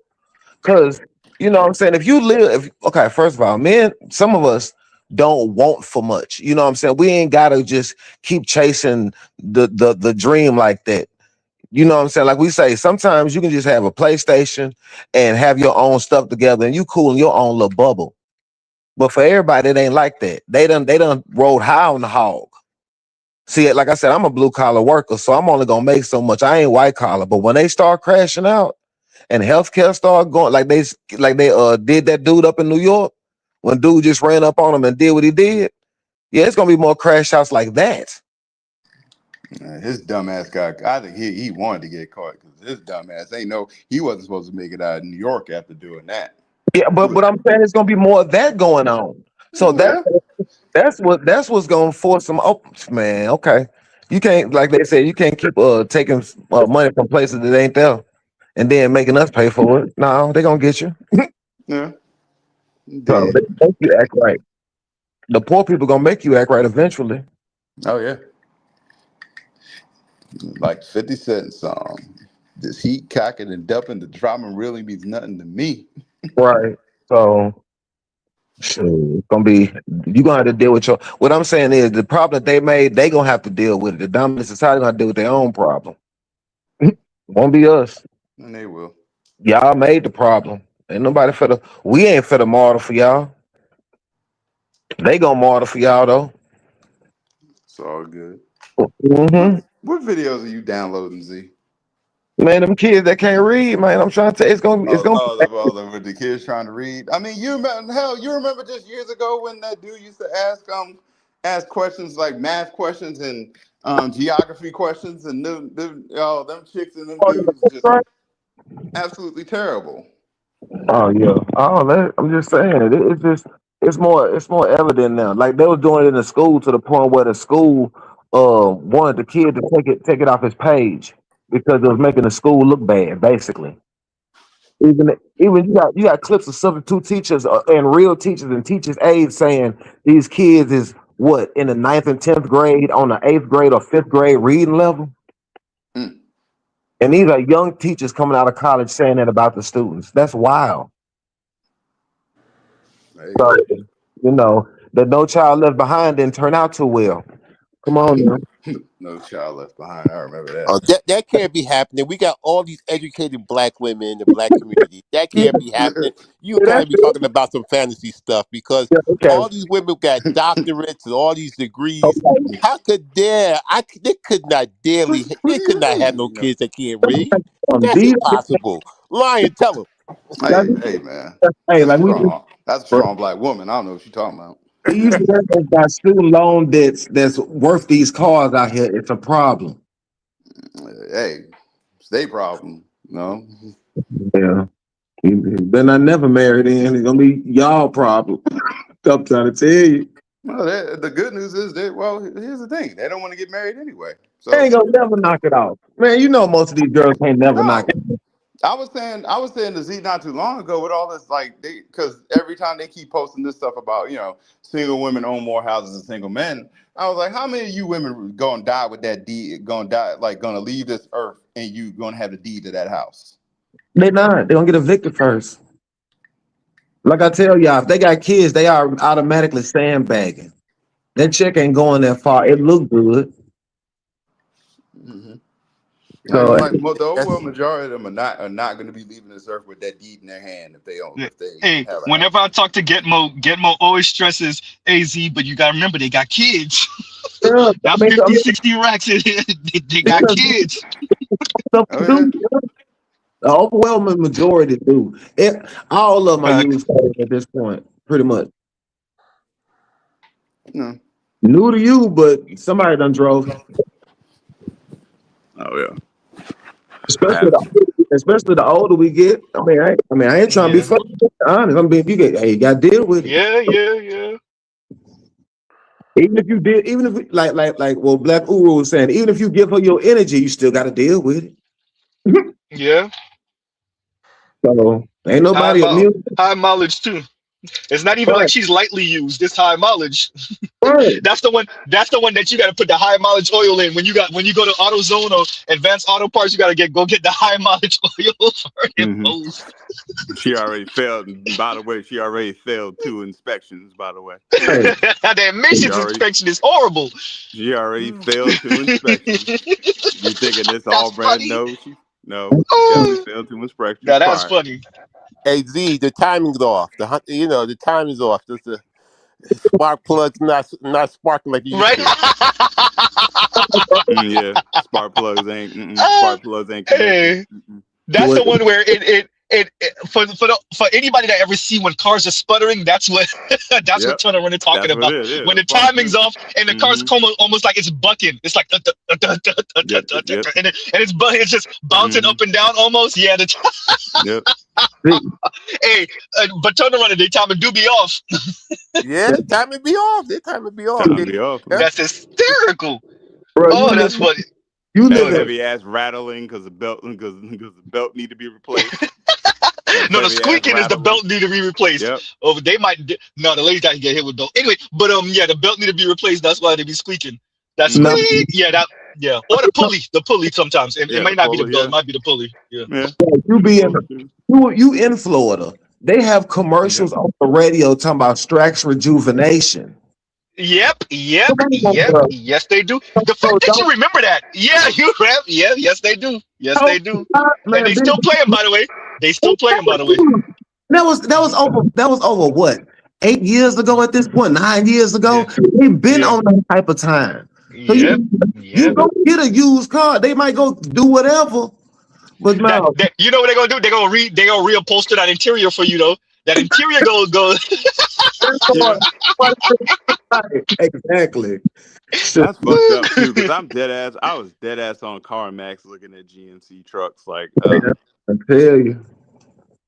Because, you know what I'm saying? If you live, okay, first of all, men, some of us don't want for much. You know what I'm saying? We ain't got to just keep chasing the dream like that. You know what I'm saying? Like we say, sometimes you can just have a PlayStation and have your own stuff together and you cool in your own little bubble. But for everybody, it ain't like that. They done rode high on the hog. See, like I said, I'm a blue collar worker, so I'm only gonna make so much. I ain't white collar, but when they start crashing out and healthcare start going like they did that dude up in New York, when dude just ran up on him and did what he did, yeah, it's gonna be more crash outs like that. His dumbass got. I think he wanted to get caught because his dumbass he wasn't supposed to make it out of New York after doing that. Yeah, but what I'm saying is gonna be more of that going on. So that's what's gonna force them. Oh man, okay. You can't, like they said, you can't keep taking money from places that ain't there and then making us pay for it. No, they're gonna get you. Yeah. So they make you act right. The poor people gonna make you act right eventually. Oh yeah. Like 50 Cent song. This heat cocking and dumping the drama really means nothing to me. Right. So it's gonna be, you're gonna have to deal with what I'm saying is the problem that they made, they gonna have to deal with it. The dominant society gonna have to deal with their own problem. Won't be us. And they will. Y'all made the problem. Ain't nobody we ain't for the model for y'all. They gonna model for y'all though. It's all good. Mm-hmm. What videos are you downloading, Z? Man, them kids that can't read, man. I'm trying to tell you, it's gonna With the kids trying to read. I mean, you remember just years ago when that dude used to ask questions like math questions and geography questions, and them chicks and them dudes just absolutely terrible. Oh yeah. I'm just saying it's more evident now. Like they was doing it in the school to the point where the school wanted the kid to take it off his page because it was making the school look bad, basically. Even you got clips of substitute teachers and real teachers and teachers' aides saying these kids is what in the 9th and 10th grade on the 8th grade or 5th grade reading level. And these are young teachers coming out of college saying that about the students. That's wild. So, you know, the No Child Left Behind didn't turn out too well. Come on, man. No Child Left Behind. I remember that. That can't be happening. We got all these educated black women in the black community. That can't be happening. You gotta be talking about some fantasy stuff because all these women got doctorates and all these degrees. How could they could not have no kids that can't read. That's impossible. Lion, tell them. Hey man. That's a strong black woman. I don't know what you're talking about. These women got student loan debts that's worth these cars out here. It's a problem. Hey, it's their problem. No. Yeah. Then I never married in. It's gonna be y'all problem. I'm trying to tell you. Well, the good news is here's the thing. They don't want to get married anyway. So They ain't gonna never knock it off. Man, you know most of these girls can't never knock it off. I was saying to Z not too long ago with all this, like, because every time they keep posting this stuff about, single women own more houses than single men. I was like, how many of you women gonna die with that deed, gonna leave this earth and you gonna have the deed to that house? They not. They gonna get evicted first. Like I tell y'all, if they got kids, they are automatically sandbagging. That check ain't going that far. It look good. Mm-hmm. So Like the overall majority of them are not going to be leaving this earth with that deed in their hand if they don't. If they Hey, have a whenever I talk to Getmo always stresses AZ, but you gotta remember they got kids. yeah, Not 50, 60 racks in here. They got kids. The overwhelming majority do. All of them are used at this point, pretty much. No. New to you, but somebody done drove. Oh yeah. Especially the older we get. I ain't trying to be fucking honest. I'm being you got to deal with it. Yeah. Even if like Black Uru was saying, even if you give her your energy, you still got to deal with it. Yeah. So ain't nobody immune. High mileage too. It's not even like she's lightly used. It's high mileage. Right. That's the one that you got to put the high mileage oil in. When you go to AutoZone or Advanced Auto Parts, you got to go get the high mileage oil for it. She already failed. By the way, she already failed 2 inspections. By the way, the emissions inspection is horrible. She already failed 2 inspections. You thinking this all brand? No, she definitely failed 2 inspections. Now that's funny. Hey Z, the timing's off. The timing's off. The spark plug's not sparking like it used to. Yeah, spark plugs ain't connected. Hey, that's the one where it for anybody that ever see when cars are sputtering, that's what what Turner Runner talking about. When the timing's off and the car's almost like it's bucking. It's like and it's just bouncing up and down almost. Yeah. Hey, but Turner Runner, they timing do be off. Yeah, the timing be off. That's hysterical. Bro, that's funny. You live heavy ass rattling because the belt need to be replaced. No, the squeaking is the belt need to be replaced. Yep. Oh, the ladies that can get hit with belt. Anyway, but the belt need to be replaced. That's why they be squeaking. That's squeak. Yeah, or the pulley sometimes. It might not be the belt. It might be the pulley. Yeah. You in Florida. They have commercials on the radio talking about Strax rejuvenation. Yep. Yes, they do. The fact that you remember that. Yeah, you rap. Yeah, yes, they do. Yes, they do. And they still play them, by the way. That was over what? 8 years ago at this point, 9 years ago. They've been on that type of time. So you go get a used car, they might go do whatever. But no. You know what they're gonna do? They're gonna reupholster that interior for you though. That interior goes. Exactly. That's fucked up too, because I'm dead ass. I was dead ass on CarMax looking at GMC trucks. Like I tell you,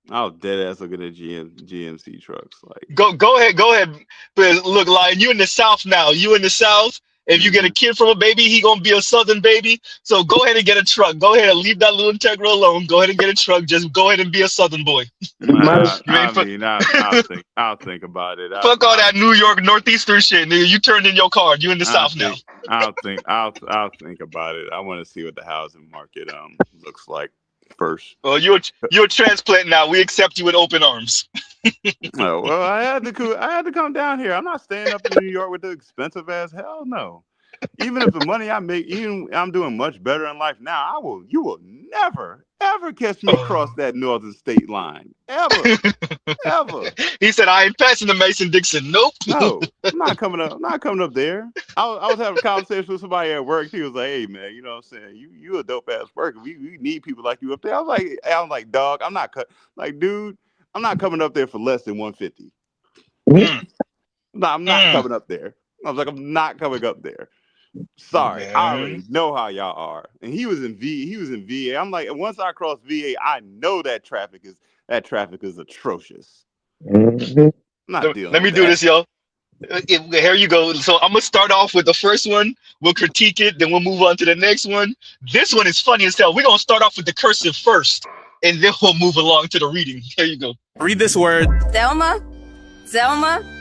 I was dead ass looking at GMC trucks. Like go ahead. But look, Lion, you in the South now. You in the South. If you get a kid from a baby, he gonna be a Southern baby. So go ahead and get a truck. Go ahead and leave that little Integra alone. Go ahead and get a truck. Just go ahead and be a Southern boy. I'll think about it. Fuck all that New York Northeastern shit, nigga. You turned in your car. You in the South now. I'll think about it. I want to see what the housing market looks like first. Well, you're a transplant now. We accept you with open arms. Oh, well, I had to come down here. I'm not staying up in New York with the expensive ass. Hell no. Even if the money I make, I'm doing much better in life now. You will never ever catch me across that northern state line. Ever. He said, I ain't passing the Mason-Dixon. Nope. No, I'm not coming up there. I was having a conversation with somebody at work. He was like, hey man, you know what I'm saying? You a dope ass worker. We need people like you up there. I'm like, dog, I'm not dude, I'm not coming up there for less than 150. No, I'm not coming up there. I was like, I'm not coming up there. Sorry, I already know how y'all are. And he was in VA. I'm like, once I cross VA, I know that traffic is atrocious. Let me do this, y'all. Here you go. So I'm gonna start off with the first one. We'll critique it, then we'll move on to the next one. This one is funny as hell. We're gonna start off with the cursive first. and then we'll move along to the reading. Here you go. Read this word. Zelma.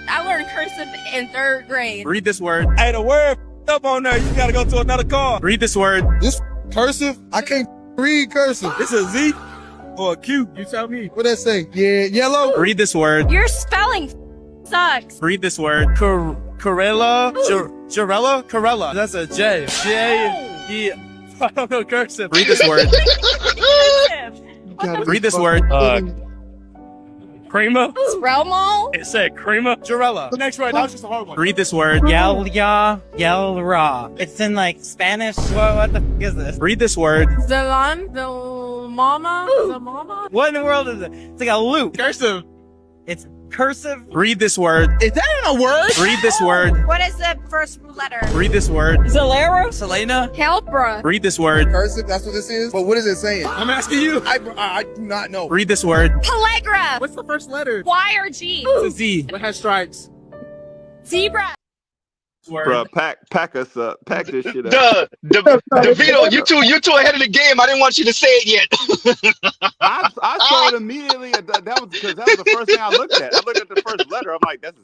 I learned cursive in 3rd grade. Read this word. Hey, the word up on there. You gotta go to another card. Read this word. This cursive? I can't read cursive. It's a Z or a Q. You tell me. What that say? Yeah, yellow. Read this word. Your spelling sucks. Read this word. Corella. Corella. That's a J. Yeah. I don't know cursive. Read this word. Read this word. Crema? Spromo? It said crema. Jarella. The next word. That was just a hard one. Read this word. Yelra. It's in like Spanish. What the f is this? Read this word. Mama? What in the world is it? It's like a loop. Cursive. It's cursive. Read this word. Is that in a word? Read this word. What is the first letter? Read this word. Zalero? Selena. Helpra. Read this word. Cursive, that's what this is? But what is it saying? I'm asking you. I do not know. Read this word. Pellegra. What's the first letter? Y or G? It's a Z. What has stripes? Zebra. Bro, pack us up. Pack this shit up. DeVito, you two ahead of the game. I didn't want you to say it yet. I saw it immediately. That was because that was the first thing I looked at. I looked at the first letter. I'm like, that's a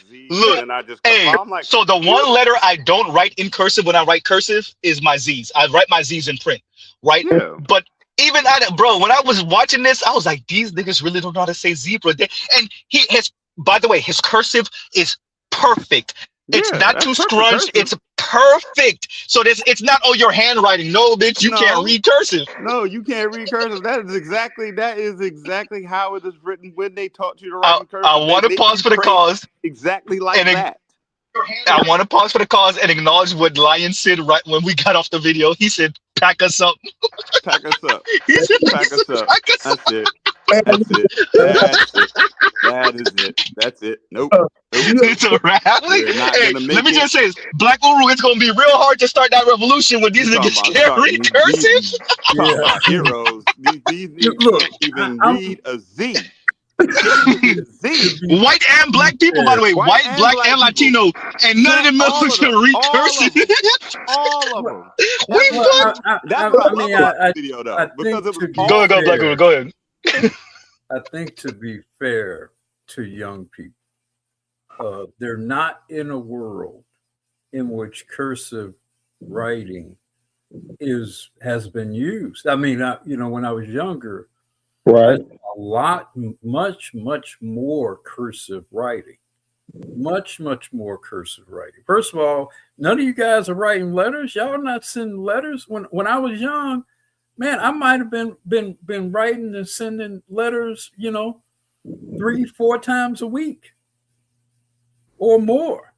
Z. Look, and I just I'm like, so the one letter I don't write in cursive when I write cursive is my Z's. I write my Z's in print, right? Yeah. But even bro, when I was watching this, I was like, these niggas really don't know how to say zebra. And by the way, his cursive is perfect. It's not too scrunched. It's perfect. So it's not, oh, your handwriting. No, bitch, you can't read cursive. No, you can't read cursive. That is exactly how it is written when they taught you to write in cursive. I want to pause for the cause. Exactly like that. I want to pause for the cause and acknowledge what Lion said right when we got off the video. He said, pack us up. Pack us up. He said, pack us up. That's it. That is it. That's it. Nope. It's a wrap. Hey, let me just say this. Black Uru, it's going to be real hard to start that revolution with these niggas can't read cursive. Heroes. These niggas can't even read a Z. White and black people, by the way. White, black, and Latino. And none of them motherfuckers can read cursive. All of them. We fucked. That's what I mean, the video, though. Because it was Go ahead, Black Uru. Go ahead. I think to be fair to young people, they're not in a world in which cursive writing has been used. I mean, when I was younger, right, a lot, much more cursive writing, much more cursive writing. First of all, none of you guys are writing letters. Y'all are not sending letters. When I was young, man, I might have been writing and sending letters, 3-4 times a week or more.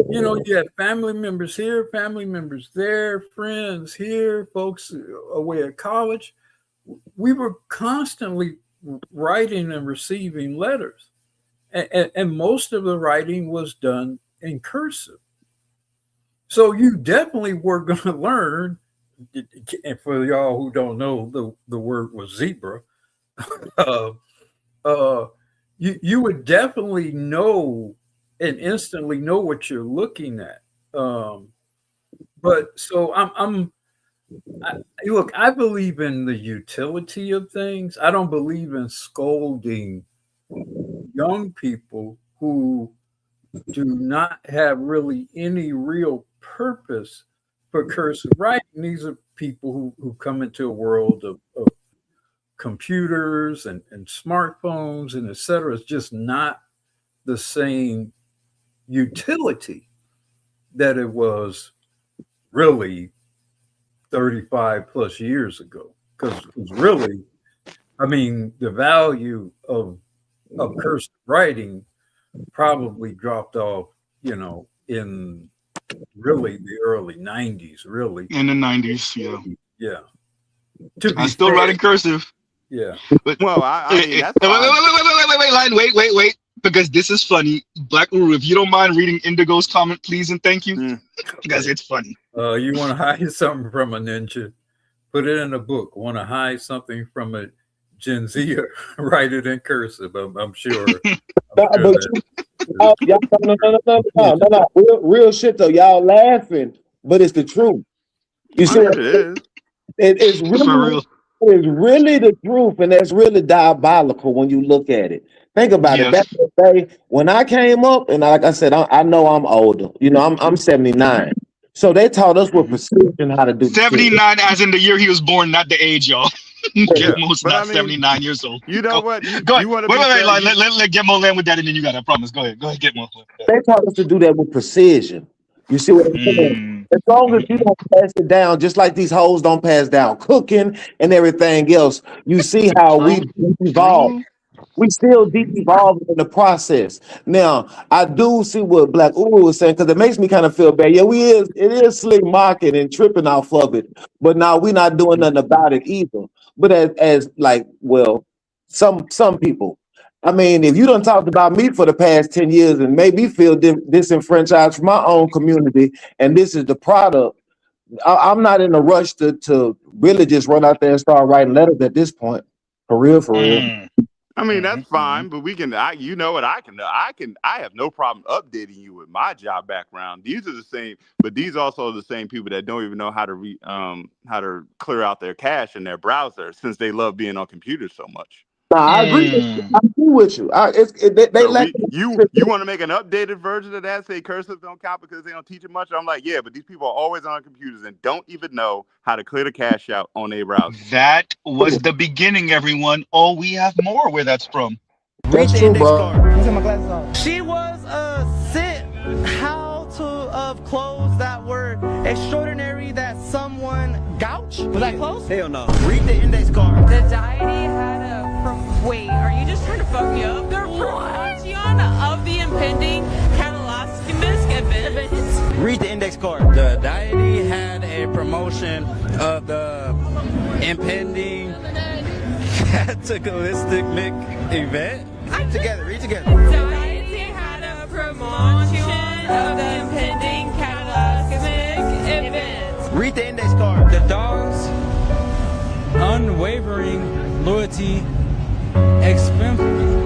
You had family members here, family members there, friends here, folks away at college. We were constantly writing and receiving letters. And most of the writing was done in cursive. So you definitely were going to learn. And for y'all who don't know, the word was zebra. You would definitely know and instantly know what you're looking at. But so look, I believe in the utility of things. I don't believe in scolding young people who do not have really any real purpose for cursive writing. These are people who come into a world of computers and smartphones and et cetera. It's just not the same utility that it was really 35 plus years ago. Because really, I mean, the value of cursive writing probably dropped off, in really the early 90s, really. In the 90s, yeah. Yeah. I'm still writing cursive. Yeah. But, well, I mean, that's wait, because this is funny. Black Uru, if you don't mind reading Indigo's comment, please and thank you. Because it's funny. You want to hide something from a ninja? Put it in a book. Want to hide something from a Gen Z? Write it in cursive. I'm sure. No. Real shit though. Y'all laughing, but it's the truth. You see, it is. It's really, is really the truth, and that's really diabolical when you look at it. Think about it. Yes. Back in the day when I came up, and like I said, I know I'm older. You know, I'm 79. So they taught us with precision how to do the shit. 79 as in the year he was born, not the age, y'all. Yeah. Gitmo's But I not mean, 79 years old. you know what? Go ahead. You want to Wait, be fair. like, let Gitmo land with that, and then you got it. I promise. Go ahead, Gitmo. They taught us to do that with precision. You see what I'm saying? As long as you don't pass it down, just like these hoes don't pass down cooking and everything else, you see how we evolve. We still deep evolving in the process. Now, I do see what Black Uru was saying because it makes me kind of feel bad. Yeah, it is slick marking and tripping off of it, but now we're not doing nothing about it either. But as like, well, some people. I mean, if you done talked about me for the past 10 years and made me feel disenfranchised from my own community, and this is the product, I'm not in a rush to really just run out there and start writing letters at this point. For real, for real. I mean, that's fine, but we can. You know what? I have no problem updating you with my job background. These are the same, but these also are the same people that don't even know how to clear out their cache in their browser since they love being on computers so much. Nah, I agree with you. You want to make an updated version of that? Say cursive don't count because they don't teach it much. I'm like, yeah, but these people are always on computers and don't even know how to clear the cache out on their browser. That was the beginning, everyone. Oh, we have more where that's from. That's true, bro. She was sent how to clothes that were extraordinary that someone gouged. Was that close? Hell no. Read the index card. The deity had a wait, are you just trying to fuck me up? The promotion of the impending Cataloscopist event. Read the index card. The deity had a promotion of the impending cataclysmic event. Read together. The deity had a promotion of the impending Cataloscopist event. Read the index card. The dog's unwavering loyalty exemplified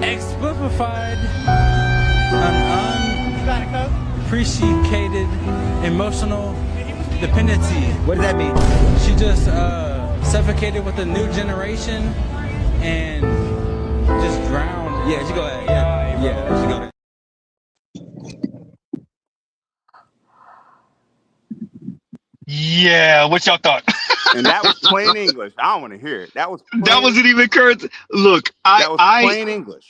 an unappreciated emotional dependency. What does that mean? She just suffocated with a new generation and just drowned. Yeah, she go ahead. Yeah, she go ahead. Yeah, what y'all thought? And that was plain English. I don't want to hear it. That wasn't even current. Look, that was plain English.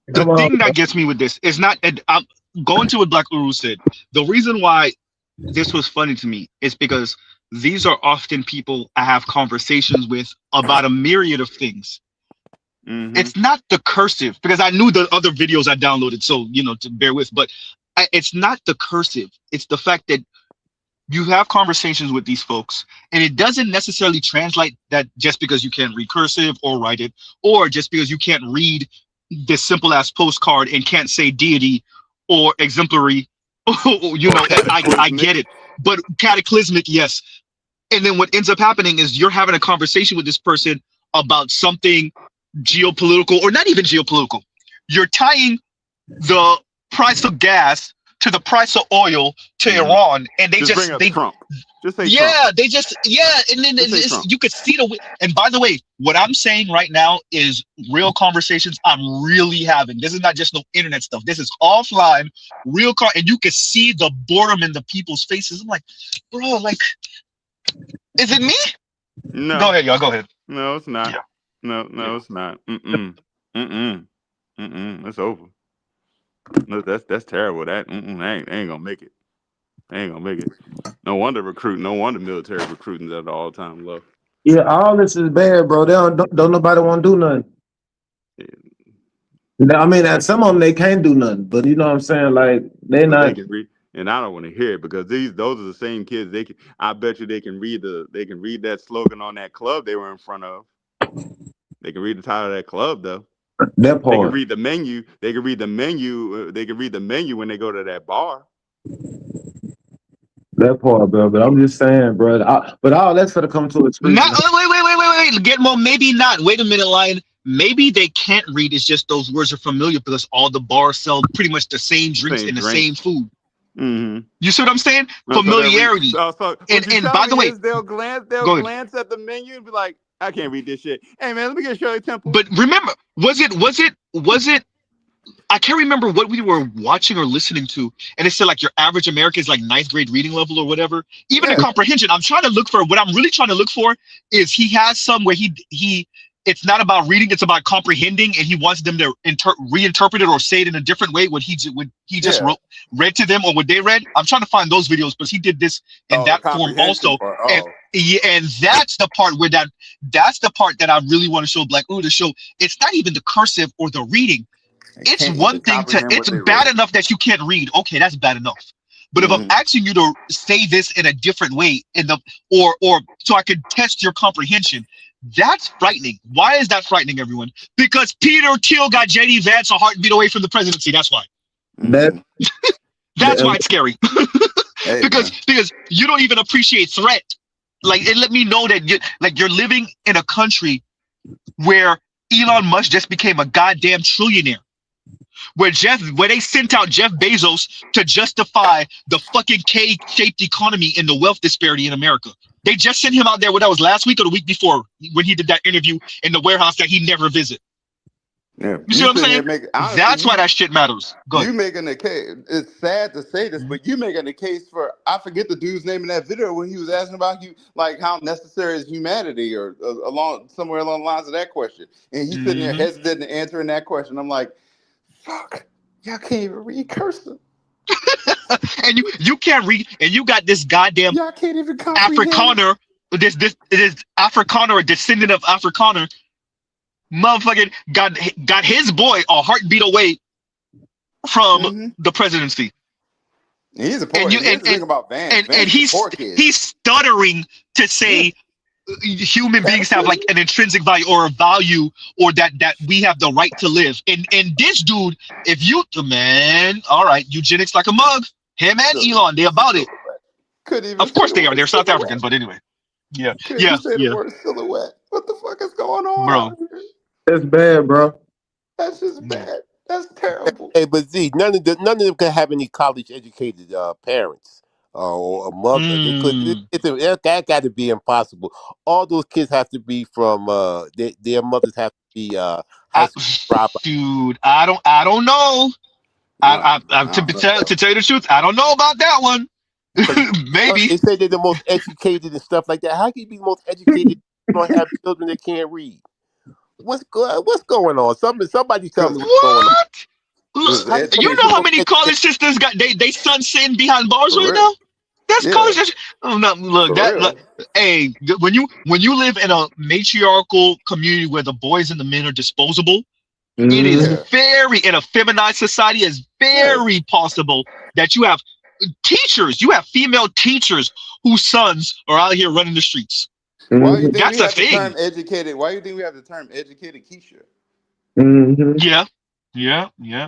The thing that gets me with this is not. I'm going to what Black Uru said. The reason why this was funny to me is because these are often people I have conversations with about a myriad of things. It's not the cursive, because I knew the other videos I downloaded, so to bear with. But it's not the cursive. It's the fact that you have conversations with these folks, and it doesn't necessarily translate that just because you can't read cursive or write it, or just because you can't read this simple ass postcard and can't say deity or exemplary. I get it, but cataclysmic, yes. And then what ends up happening is you're having a conversation with this person about something geopolitical, or not even geopolitical. You're tying the price of gas to the price of oil to Iran, and they bring up Trump. Just say Trump. And then Trump. you could see and by the way, what I'm saying right now is real conversations I'm really having. This is not just no internet stuff. This is offline, and you could see the boredom in the people's faces. I'm like, bro, is it me? No. Go ahead, y'all. Go ahead. No, it's not. Yeah. No, it's not. It's over. No, that's terrible. That ain't gonna make it. Ain't gonna make it. No wonder military recruiting at an all-time low. Yeah, all this is bad, bro. Don't nobody want to do nothing. I mean, some of them they can't do nothing, but you know what I'm saying? Like they're not. They can read, and I don't want to hear it because those are the same kids. I bet you they can read that slogan on that club they were in front of. They can read the title of that club though. That part. They can read the menu. They can read the menu. They can read the menu when they go to that bar. That part, bro. But I'm just saying, bro. But all that's gonna come to a screen. Wait. Get more. Maybe not. Wait a minute, Lion. Maybe they can't read. It's just those words are familiar because all the bars sell pretty much the same drinks and the same food. You see what I'm saying? Familiarity. And by the way, they'll glance at the menu and be like, I can't read this shit. Hey man, let me get Shirley Temple. But remember, was it? I can't remember what we were watching or listening to, and it said like your average American is like ninth grade reading level or whatever. Even in comprehension, I'm trying to look for what I'm really trying to look for is he has some where he it's not about reading, it's about comprehending, and he wants them to reinterpret it or say it in a different way what he just read to them or what they read. I'm trying to find those videos, but he did this in that form also. And that's the part where that's the part that I really want to show Black to show it's not even the cursive or the reading. It's one thing it's bad enough that you can't read. Okay, that's bad enough. But if I'm asking you to say this in a different way or so I could test your comprehension, that's frightening. Why is that frightening, everyone? Because Peter Thiel got J.D. Vance a heartbeat away from the presidency. That's why. That's why it's scary. because you don't even appreciate threat. Like it let me know that you're living in a country where Elon Musk just became a goddamn trillionaire. Where they sent out Jeff Bezos to justify the fucking K-shaped economy and the wealth disparity in America. They just sent him out there. That was last week or the week before when he did that interview in the warehouse that he never visited. Yeah, you see what I'm saying? That's why that shit matters. You making the case. It's sad to say this, but you making the case for I forget the dude's name in that video when he was asking about like how necessary is humanity or somewhere along the lines of that question, and he's sitting there hesitant to answering that question. I'm like, fuck, y'all can't even read cursive. And you can't read, and you got this goddamn y'all can't even comprehend. Afrikaner, this Afrikaner, a descendant of Afrikaner, motherfucking got his boy a heartbeat away from the presidency. He's a poor kid. About Vance. And he's stuttering to say human beings have like an intrinsic value or a value or that we have the right to live. And this dude, if you all right, eugenics like a mug. Him and Elon, they about it. Of course they are. They're South Africans, but anyway. Yeah. The word silhouette. What the fuck is going on, bro? That's bad, bro. That's just bad. That's terrible. Hey, but Z, none of them can have any college educated parents or a mother. That got to be impossible. All those kids have to be from their mothers have to be high school dropouts. Dude, I don't know. To tell you the truth, I don't know about that one. Maybe they say they're the most educated and stuff like that. How can you be the most educated if you don't have children that can't read? What's going on? Somebody tell me what's going on. Look, you know how many college sisters got they son sitting behind bars right now? That's college. Oh no! Look, hey, when you live in a matriarchal community where the boys and the men are disposable. It is very, in a feminized society, it's very possible that you have female teachers whose sons are out here running the streets. Why do you think That's we a have thing. The term educated? Why do you think we have the term educated Keisha? Yeah.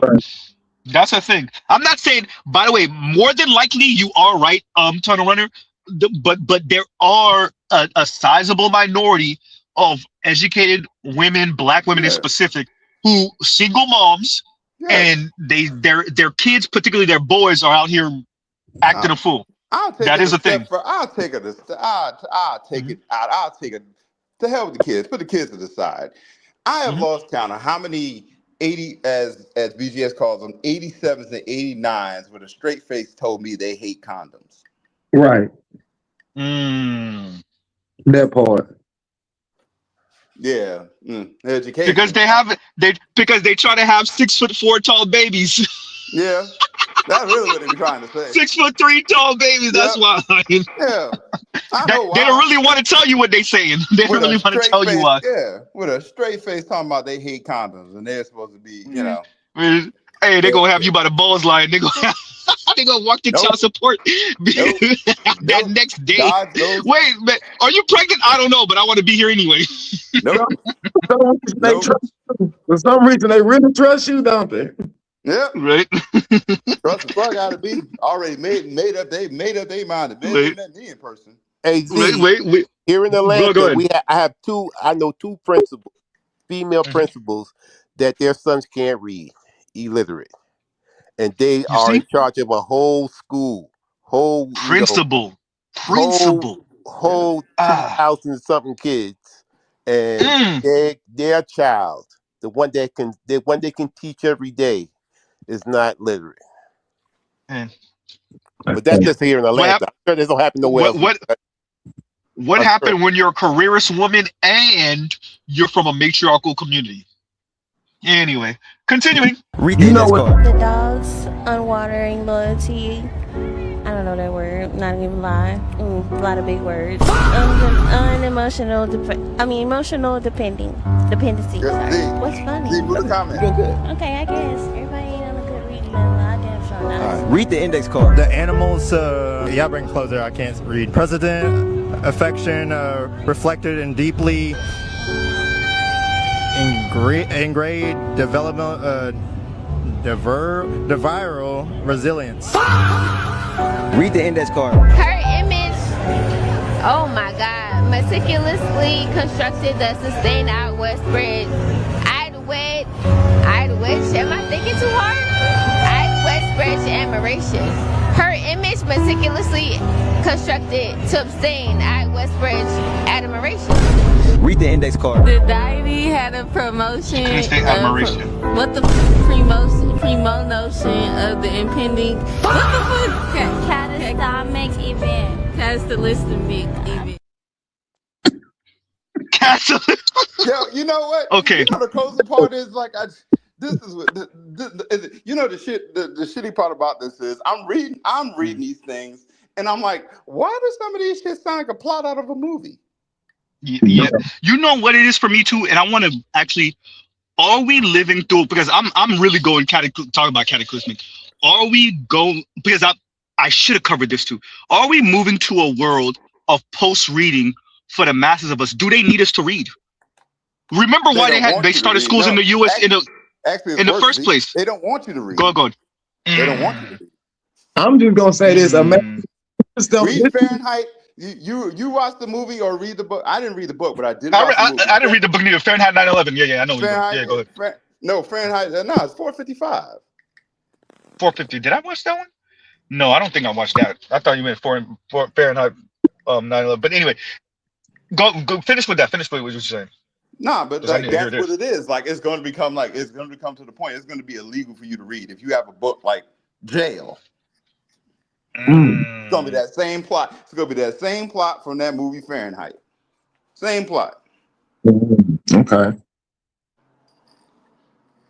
That's a thing. I'm not saying, by the way, more than likely you are right, Tunnel Runner, but there are a sizable minority of educated women, Black women in specific, who single moms and their kids, particularly their boys, are out here acting a fool. That is a thing. I'll take it. I'll take it out. I'll take it. To hell with the kids. Put the kids to the side. I have lost count of how many 80, as BGS calls them, 87s and 89s with a straight face told me they hate condoms. Right. That part. Yeah, education. Because they try to have 6'4" tall babies. Yeah, that's really what they're trying to say. 6'3" tall babies. That's why. Yeah, I know why. They don't really want to tell you what they're saying. They don't really want to tell you why. Yeah, with a straight face talking about they hate condoms and they're supposed to be, Hey, they're gonna have you by the balls line. They're gonna walk the child support that next day. Wait, man, are you pregnant? I don't know, but I want to be here anyway. For some reason, they really trust you, don't they? Yeah, right. Trust the fuck out of me. Already made up their mind. They met me in person. Hey, Z, wait. Here in Atlanta, I know two principals, female principals, that their sons can't read, illiterate, and they are in charge of a whole school, whole 2,000 something kids, and their child, the one they can teach every day, is not literate. But that's just here in Atlanta. I'm sure this don't happen nowhere else. What happened when you're a careerist woman and you're from a matriarchal community? Anyway, continuing. You know what? The dogs, unwatering loyalty. I don't know that word. Not even lie. A lot of big words. Unemotional. Emotional dependency. Sorry. What's funny? Leave a comment. You're good. Okay, I guess everybody ain't on a good reading level. I damn sure not. Read the index card. The animals, yeah, bring closer. I can't read. President, affection, reflected and deeply engraved development, viral resilience. Read the index card. Her image, oh my God, meticulously constructed the sustained outward spread. I'd wedge, am I thinking too hard? I'd wedge spread admiration. Her image meticulously constructed to obtain, I'd wedge spread admiration. Read the index card. The deity had a promotion. What the primo notion of the impending catastrophic event. Catastrophic event. Yo, you know what? Okay. You know the closing part is like this is what you know the shitty part about this is I'm reading these things and I'm like, why does some of these shit sound like a plot out of a movie? Yeah, you know what it is for me too, and I want to actually. Are we living through? Because I'm really going talking about cataclysmic. Are we going? Because I should have covered this too. Are we moving to a world of post reading for the masses of us? Do they need us to read? Remember why they started schools in the U.S. in the first place? They don't want you to read. Go. They don't want you to read. I'm just gonna say this. Read Fahrenheit. You watched the movie or read the book? I didn't read the book, but I did. I didn't read the book neither. Fahrenheit 9/11. Yeah, I know. Yeah, go ahead. No, Fahrenheit. No, it's 455. 450. Did I watch that one? No, I don't think I watched that. I thought you meant Fahrenheit 9/11. But anyway, go finish with that. Finish with what you're saying. Nah, but like that's what it is. Like it's going to become to the point. It's going to be illegal for you to read if you have a book like Jail. It's gonna be that same plot. It's gonna be that same plot from that movie Fahrenheit. Same plot. Okay.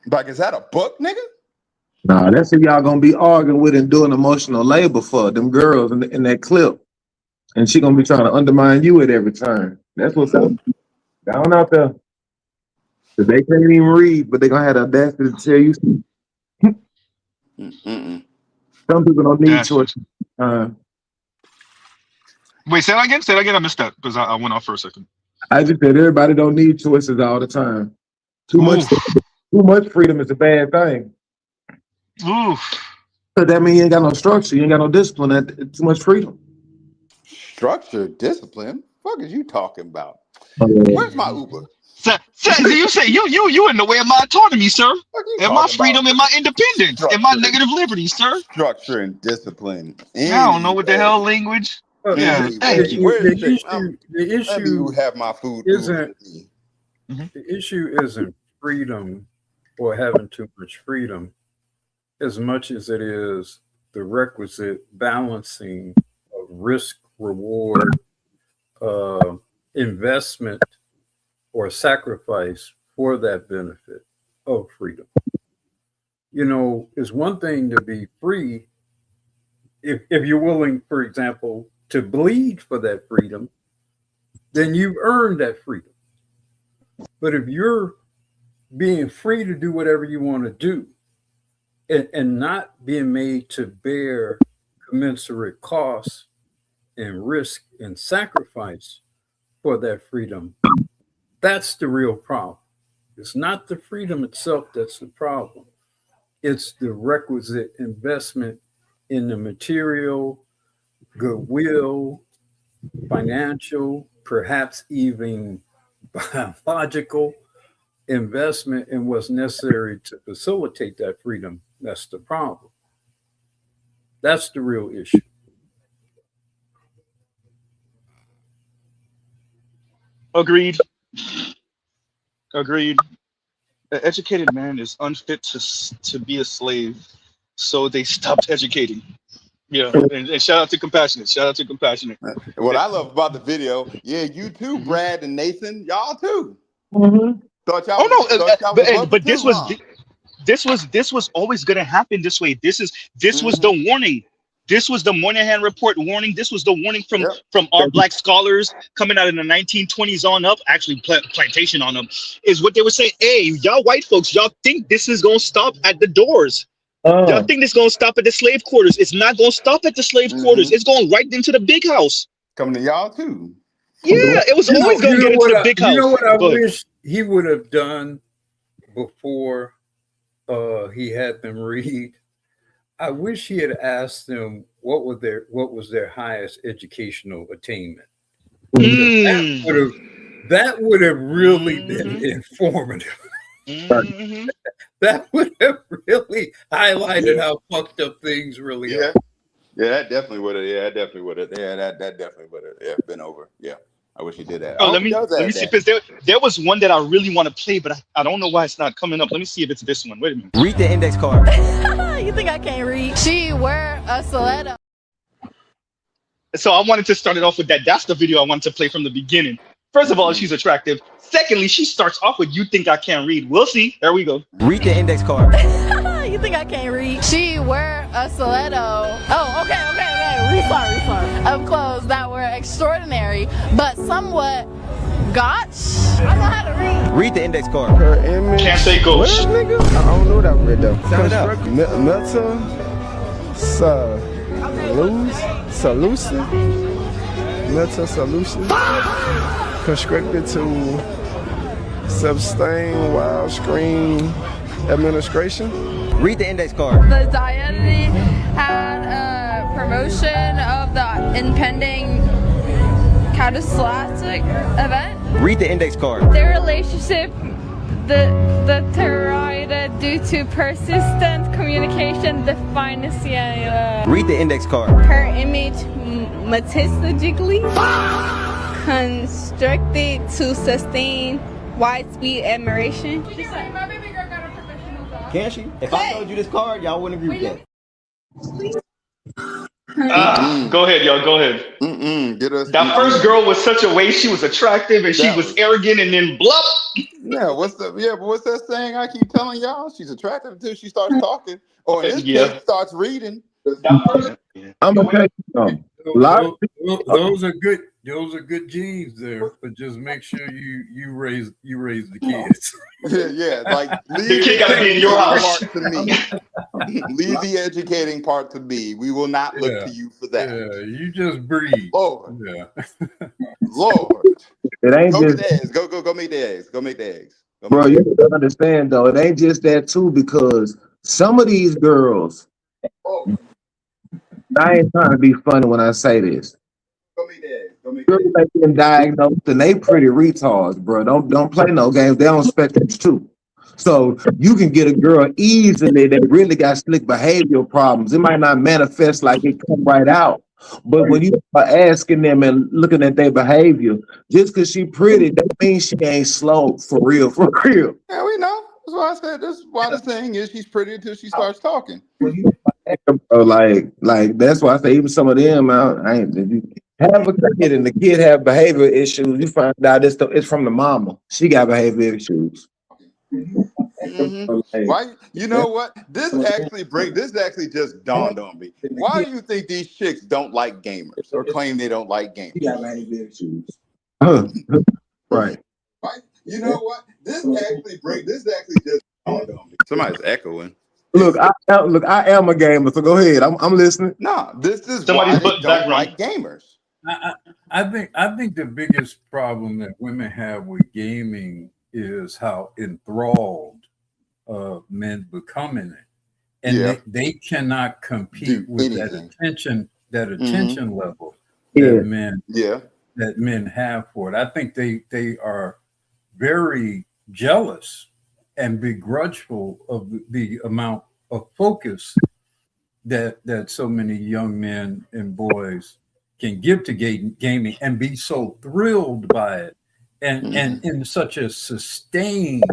Like, is that a book, nigga? Nah, that's who y'all gonna be arguing with and doing emotional labor for them girls in that clip. And she gonna be trying to undermine you at every turn. That's what's up. Down out there. Cause they can't even read, but they gonna have the audacity to tell you. Some people don't need choice. Wait, say that again. Say that again. I missed that because I went off for a second. I just said everybody don't need choices all the time. Too much freedom is a bad thing. Oof. So that means you ain't got no structure. You ain't got no discipline. Too much freedom. Structure, discipline. What the fuck is you talking about? Where's my Uber? You say you in the way of my autonomy, sir, and my freedom and my independence and my negative liberties, sir. Structure and discipline. I don't know what the hell language. Yeah, thank you. The issue have my food. The issue isn't freedom or having too much freedom, as much as it is the requisite balancing of risk, reward, investment, or sacrifice for that benefit of freedom. You know, it's one thing to be free if you're willing, for example, to bleed for that freedom, then you've earned that freedom. But if you're being free to do whatever you want to do and not being made to bear commensurate costs and risk and sacrifice for that freedom, that's the real problem. It's not the freedom itself that's the problem. It's the requisite investment in the material, goodwill, financial, perhaps even biological investment in what's necessary to facilitate that freedom. That's the problem. That's the real issue. Agreed. Agreed. An educated man is unfit to be a slave, so they stopped educating. Yeah, and shout out to Compassionate. Shout out to Compassionate. What I love about the video, yeah, you too, Brad and Nathan, y'all too. Mm-hmm. Thought y'all, Oh no, thought y'all was above but it too, huh? this was always gonna happen this way. This was the warning. This was the Moynihan Report warning. This was the warning from our black scholars coming out in the 1920s on up, actually plantation on up, is what they were saying. Hey, y'all white folks, y'all think this is gonna stop at the doors. Y'all think this gonna stop at the slave quarters. It's not gonna stop at the slave quarters. It's going right into the big house. Coming to y'all too. Yeah, it was always gonna get into the big house. You know what I wish he would have done before he had them read? I wish he had asked them what was their highest educational attainment. That would have really been informative. That would have really highlighted how fucked up things really are. Yeah, that definitely would have. Yeah, that definitely would have. Yeah, that definitely would have. Yeah, been over. Yeah, I wish he did that. Oh, let me see, because there was one that I really want to play, but I don't know why it's not coming up. Let me see if it's this one. Wait a minute. Read the index card. You think I can't read? She wear a stiletto. So I wanted to start it off with that. That's the video I wanted to play from the beginning. First of all, she's attractive. Secondly, she starts off with "You think I can't read." We'll see. There we go. Read the index card. You think I can't read? She wear a stiletto. Oh, okay. Restart. Of clothes that were extraordinary, but somewhat gotch. I don't know how to read. Read the index card. Her image. Can't say gauche. Nigga? I don't know that word though. Sound it out. Meta solution. Conscripted to sustain while screen administration. Read the index card. The Diety had a promotion of the impending catastrophic event. Read the index card. Their relationship deteriorated due to persistent communication deficiency. Read the index card. Her image meticulously constructed to sustain widespread admiration. Can she? If I told you this card, y'all wouldn't agree with that. Go ahead, y'all. Go ahead. That first girl was such a way. She was attractive and she was arrogant, and then bluff. But what's that saying I keep telling y'all? She's attractive until she starts talking, or in this case, starts reading. I'm gonna tell you something. Those are good. Those are good genes there, but just make sure you raise the kids. Yeah, like the kid gotta be in your house. To me. Leave the educating part to me. We will not look to you for that. Yeah, you just breathe. Lord. Yeah. Lord. It ain't go just make the eggs. Go make the eggs. Go make the eggs. Bro, you don't understand though. It ain't just that too, because some of these girls, I ain't trying to be funny when I say this. Girls that been diagnosed and they pretty retards, bro. Don't play no games. They on spectrum too. So you can get a girl easily that really got slick behavioral problems. It might not manifest like it come right out. But when you are asking them and looking at their behavior, just because she pretty, that means she ain't slow for real. Yeah, we know. That's why I said this. Why the thing is she's pretty until she starts talking. Bro, like that's why I say even some of them you have a kid and the kid have behavior issues, you find out it's from the mama. She got behavior issues. Why? You know what? This actually just dawned on me. Why do you think these chicks don't like gamers or claim they don't like gamers? She got behavior issues. Right. You know what? This actually just dawned on me. Somebody's echoing. Look, I am a gamer, so go ahead. I'm listening. No, this is why they don't like gamers. I think the biggest problem that women have with gaming is how enthralled men become in it, and they cannot compete with that attention level that men have for it. I think they are very jealous and begrudgeful of the amount of focus that so many young men and boys can give to gaming and be so thrilled by it and in such a sustained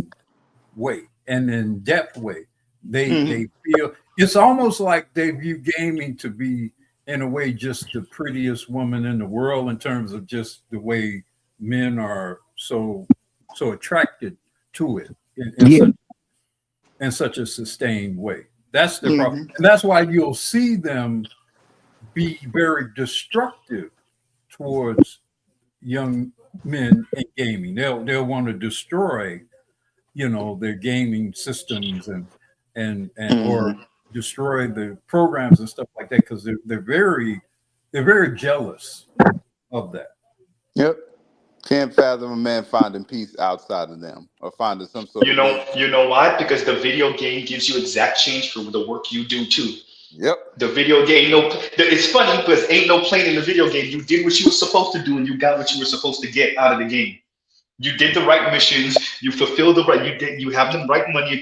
way and in depth way. They feel it's almost like they view gaming to be, in a way, just the prettiest woman in the world, in terms of just the way men are so attracted to it in such a sustained way. That's the problem. And that's why you'll see them be very destructive towards young men in gaming. They'll want to destroy, their gaming systems and or destroy the programs and stuff like that, because they're very jealous of that. Yep. Can't fathom a man finding peace outside of them or finding some sort You know why? Because the video game gives you exact change for the work you do too. Yep. The video game, it's funny because ain't no playing in the video game. You did what you were supposed to do and you got what you were supposed to get out of the game. You did the right missions. You fulfilled the right. You have the right money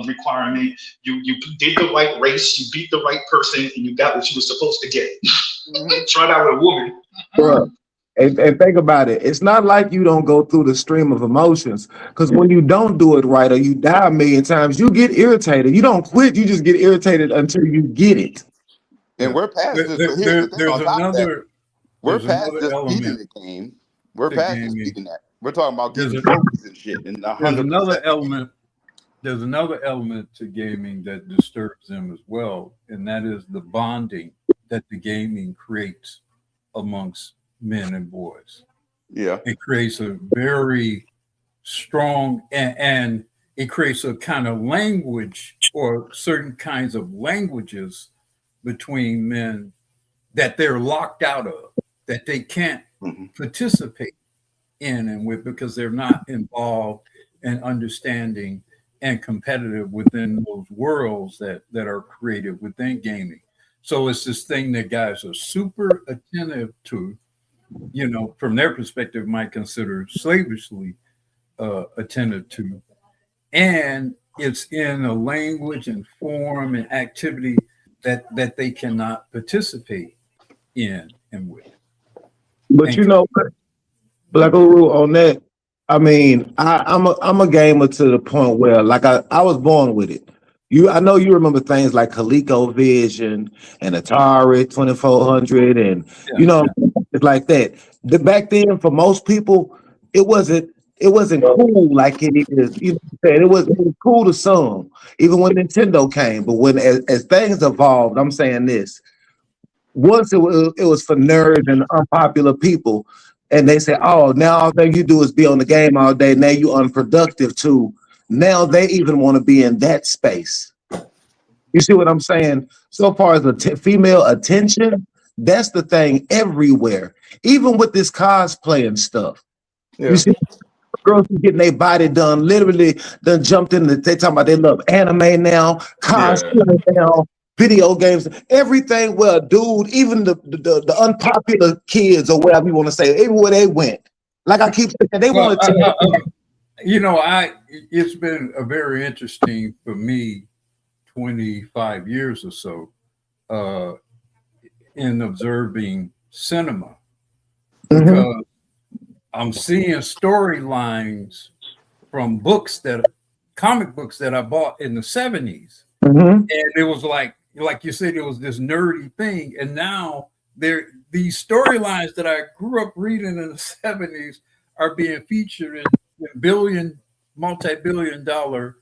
requirement. You did the right race. You beat the right person, and you got what you were supposed to get. Try that with a woman. Bruh. And think about it. It's not like you don't go through the stream of emotions, because when you don't do it right or you die a million times, you get irritated. You don't quit. You just get irritated until you get it. And we're past this. But here's the thing on top of that. We're past just beating the game. We're past just beating that. We're talking about getting trophies and shit. And there's another element. There's another element to gaming that disturbs them as well, and that is the bonding that the gaming creates amongst men and boys. Yeah, it creates a very strong and it creates a kind of language or certain kinds of languages between men that they're locked out of, that they can't participate in and with, because they're not involved and understanding and competitive within those worlds that are created within gaming. So it's this thing that guys are super attentive to, from their perspective, might consider slavishly attentive to. And it's in a language and form and activity that they cannot participate in and with. But Black Uru, on that, I mean, I'm a gamer to the point where, like, I was born with it. I know you remember things like ColecoVision and Atari 2400, and it's like that. Back then, for most people, it wasn't cool like it is. It was cool to some, even when Nintendo came. But when as things evolved, I'm saying this. Once it was for nerds and unpopular people, and they say, "Oh, now all thing you do is be on the game all day. Now you unproductive too." Now they even want to be in that space. You see what I'm saying? So far as the female attention, that's the thing everywhere. Even with this cosplay and stuff. Yeah. You see girls getting their body done, literally done jumped in. They talking about they love anime now, cosplay now, video games, everything. Well, dude, even the unpopular kids or whatever you want to say, everywhere they went. Like I keep saying, they want to it's been a very interesting for me 25 years or so in observing cinema, because I'm seeing storylines from comic books that I bought in the 70s. And it was like you said, it was this nerdy thing. And now these storylines that I grew up reading in the 70s are being featured in multi-billion-dollar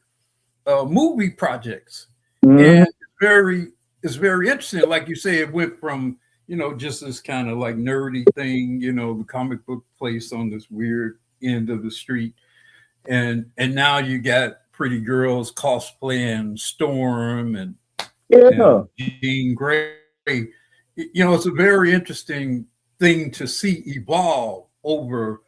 movie projects. And it's very interesting. Like you say, it went from, just this kind of like nerdy thing, the comic book place on this weird end of the street. And now you got pretty girls cosplaying Storm and Jean Grey. It's a very interesting thing to see evolve over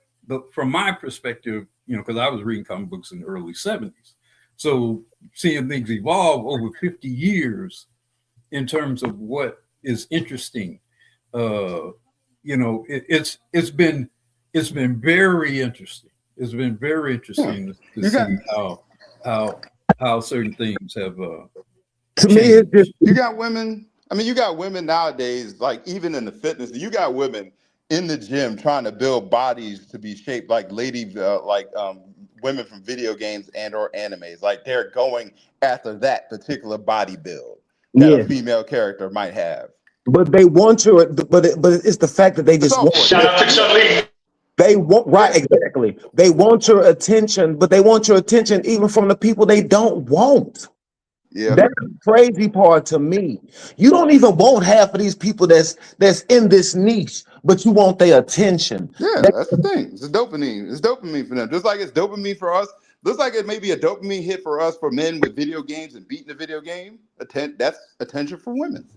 from my perspective, because I was reading comic books in the early 70s. So seeing things evolve over 50 years in terms of what is interesting, it's been very interesting. It's been very interesting to see how certain things have. To me, it's just you got women. I mean, you got women nowadays, like even in the fitness, you got women in the gym trying to build bodies to be shaped like women from video games and or animes. Like they're going after that particular body build that a Yeah, female character might have. but they want your, but it's the fact that they just want. Shout out to Chun-Li. They want right, exactly. They want your attention, but they want your attention even from the people they don't want. Yeah, that's the crazy part to me. You don't even want half of these people that's in this niche, but you want their attention. Yeah, that's the thing. It's dopamine. It's dopamine for them. Just like it's dopamine for us. Looks like it may be a dopamine hit for us for men with video games and beating the video game. That's attention for women.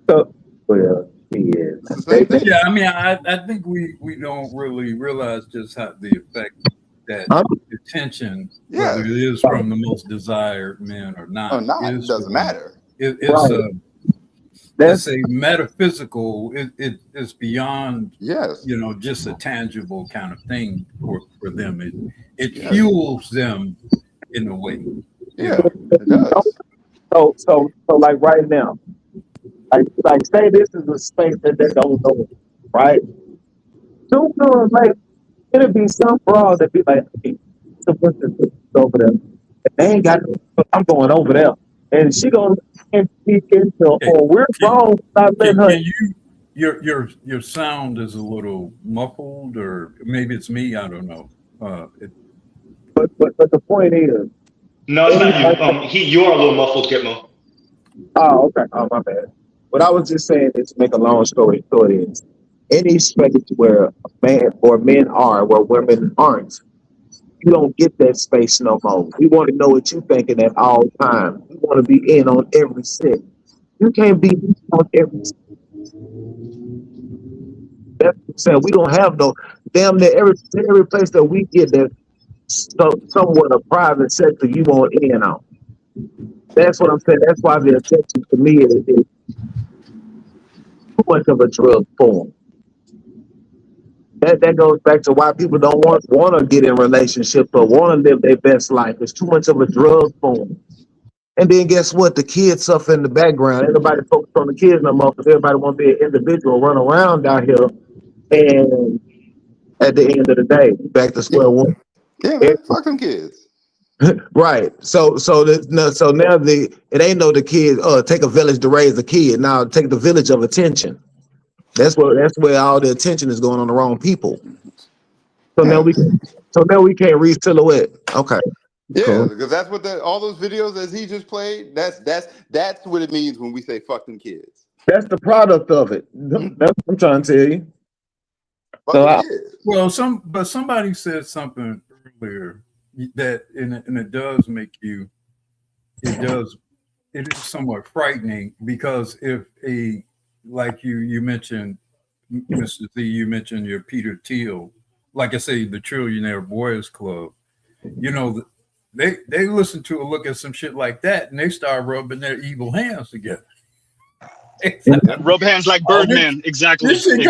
So, well, yeah. It's the same thing. Yeah, I mean, I think we don't really realize just how the effect that attention, whether it is from the most desired men or not, it doesn't matter. It's a metaphysical. It's beyond just a tangible kind of thing for them. It fuels them in a way. Yeah, it does. So like right now, like say this is a space that they don't know, right? So like it'll be some broad that be like, hey, over there. They ain't got. I'm going over there, and she gonna speak into. Or we're wrong. Not letting her. Your sound is a little muffled, or maybe it's me. I don't know. But the point is. No, it's not you. You are a little muffled, Gitmo. Oh, okay. Oh, my bad. What I was just saying is, to make a long story short, is any space where a man or men are, where women aren't, you don't get that space no more. We want to know what you're thinking at all times. We want to be in on every set. You can't be on every set. That's what I'm saying. We don't have no damn near every place that we get that somewhat a private sector you want in on. That's what I'm saying. That's why the attention to me is too much of a drug form. That goes back to why people don't want to get in relationships or want to live their best life. It's too much of a drug form. And then guess what? The kids suffer in the background. Everybody focus on the kids no more because everybody want to be an individual, run around down here. And at the end of the day, back to square one. Yeah, man, fuck them kids. Right. So now it ain't no the kid. Take a village to raise a kid. Now take the village of attention. That's where all the attention is going on the wrong people. So now we can't read silhouette. Okay. Yeah, cool. because that's what all those videos as he just played. That's what it means when we say fuck them kids. That's the product of it. That's what I'm trying to tell you. Somebody said something earlier that and it does make you. It is somewhat frightening because if like you mentioned, Mr. Z, you mentioned your Peter Thiel, like I say, the Trillionaire Boys Club. You know, they listen to or look at some shit like that, and they start rubbing their evil hands together. Rub hands like Birdman. Exactly. This shit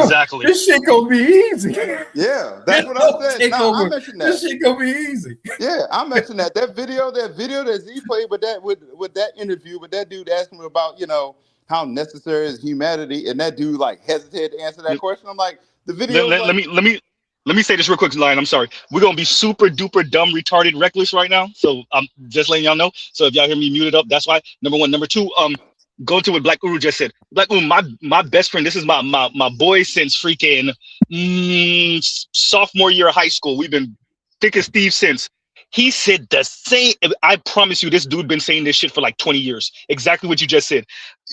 gonna be easy. Yeah, that's what I said. I mentioned that. This shit gonna be easy. Yeah, I mentioned that. That video that Z played with that interview with that dude asking him about, how necessary is humanity, and that dude like hesitated to answer that question. I'm like, the video. Let me say this real quick, Lion. I'm sorry. We're gonna be super duper dumb, retarded, reckless right now. So I'm just letting y'all know. So if y'all hear me muted up, that's why. Number one. Number two, go to what Black Uru just said. Black Uru, my best friend. This is my boy since freaking sophomore year of high school. We've been thick as thieves since. He said the same. I promise you, this dude been saying this shit for like 20 years. Exactly what you just said.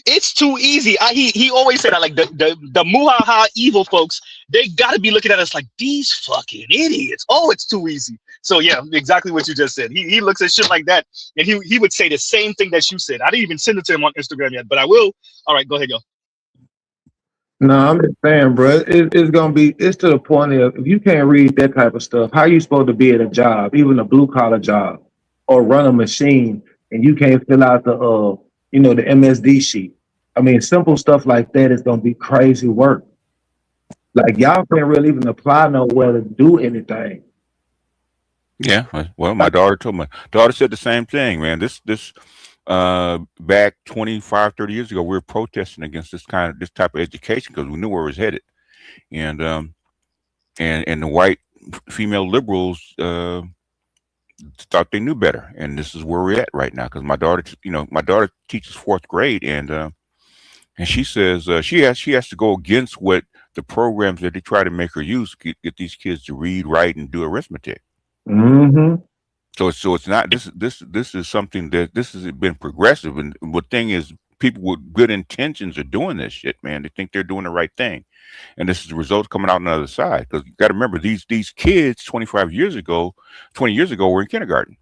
It's too easy. He always said that, like the muhaha evil folks, they gotta be looking at us like these fucking idiots. Oh, it's too easy. So yeah, exactly what you just said. He looks at shit like that, and he would say the same thing that you said. I didn't even send it to him on Instagram yet, but I will. All right, go ahead, yo. No, I'm just saying, bro. It's to the point of if you can't read that type of stuff, how are you supposed to be at a job, even a blue collar job, or run a machine, and you can't fill out the the MSD sheet? I mean, simple stuff like that is gonna be crazy work. Like y'all can't really even apply nowhere to do anything. Yeah, well, my daughter said the same thing, man. This back 25, 30 years ago, we were protesting against this type of education because we knew where it was headed. And and the white female liberals thought they knew better, and this is where we're at right now. Because my daughter, my daughter teaches 4th grade, and she says she has to go against what the programs that they try to make her use to get these kids to read, write, and do arithmetic. Mm-hmm. So it's not this is something that this has been progressive, and the thing is, people with good intentions are doing this shit, man. They think they're doing the right thing, and this is the results coming out on the other side. Because you got to remember, these kids 20 years ago were in kindergarten.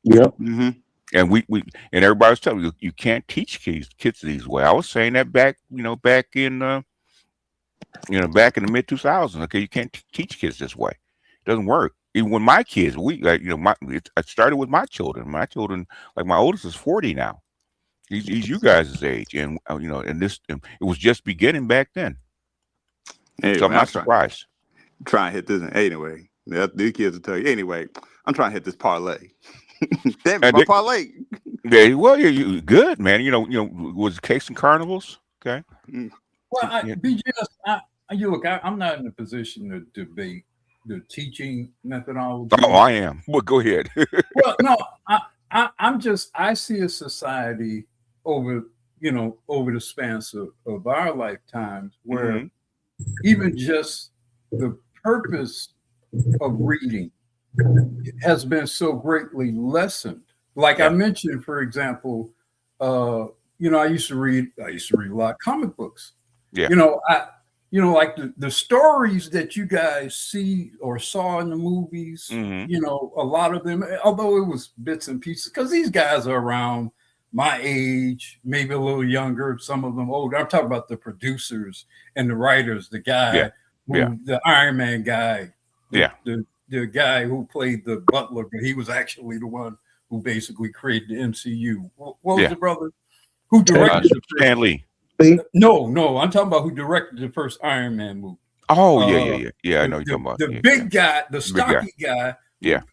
Yep. Mm-hmm. And we and everybody was telling me you can't teach kids these way. I was saying that back in back in the mid 2000s. Okay, you can't teach kids this way. It doesn't work. Even when my kids, I started with my children. My children, like my oldest is 40 now. He's you guys' age, and it was just beginning back then. Anyway, so I'm not surprised. Try and hit this anyway. These kids will tell you anyway. I'm trying to hit this parlay. Damn it, my parlay. Yeah, well, you good, man. Was Cakes and Carnivals? Okay. Well, BGS, look, I'm not in a position to debate the teaching methodology. Oh, I am. Well, go ahead. Well, no, I see a society over the span of our lifetimes where even just the purpose of reading has been so greatly lessened. Like I mentioned, for example, I used to read a lot of comic books. Yeah. Like the stories that you guys see or saw in the movies, a lot of them, although it was bits and pieces, because these guys are around my age, maybe a little younger, some of them older. I'm talking about the producers and the writers, the guy, the Iron Man guy, the guy who played the butler, but he was actually the one who basically created the MCU. What was the brother who directed Stan Lee? No, I'm talking about who directed the first Iron Man movie. Oh, yeah. I know you're talking about the big guy, the stocky guy,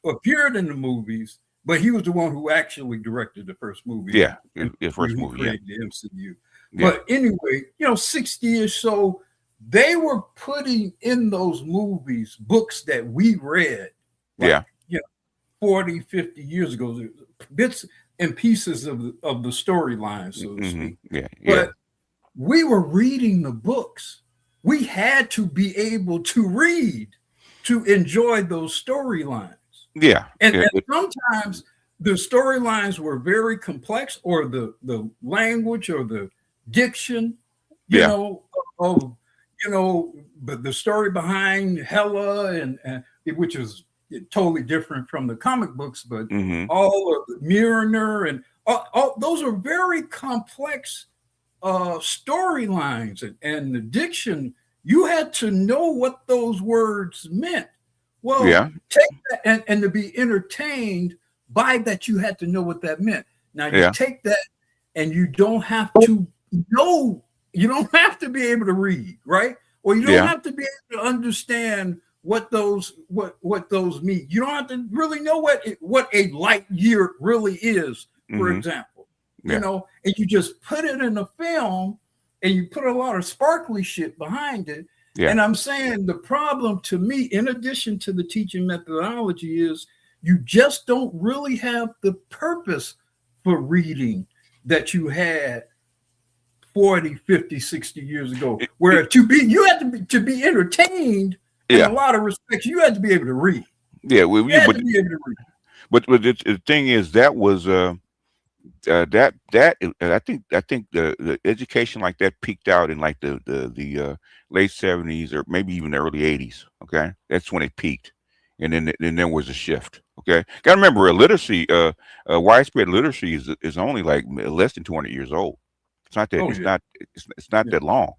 appeared in the movies, but he was the one who actually directed the first movie. Yeah, the first movie. Created the MCU. But anyway, 60 or so, they were putting in those movies books that we read. 40, 50 years ago, bits and pieces of the storyline, so to speak. But we were reading the books. We had to be able to read to enjoy those storylines. Yeah. And sometimes the storylines were very complex, or the language or the diction, but the story behind Hela and which is totally different from the comic books, but all of the Mjolnir and all those are very complex storylines, and the diction, you had to know what those words meant. Well, take that and to be entertained by that, you had to know what that meant. Now you take that, and you don't have to know, you don't have to be able to read, right? Or you don't have to be able to understand what those mean. You don't have to really know what a light year really is, for example. And you just put it in a film, and you put a lot of sparkly shit behind it. And I'm saying the problem to me, in addition to the teaching methodology, is you just don't really have the purpose for reading that you had 40, 50, 60 years ago, where you had to be entertained in a lot of respects. You had to be able to read. Yeah, but the thing is, that was I think the education like that peaked out in like the late 70s or maybe even the early 80s. Okay, that's when it peaked, and then there was a shift. Okay, gotta remember, widespread literacy is only like less than 200 years old. It's not that it's not that long.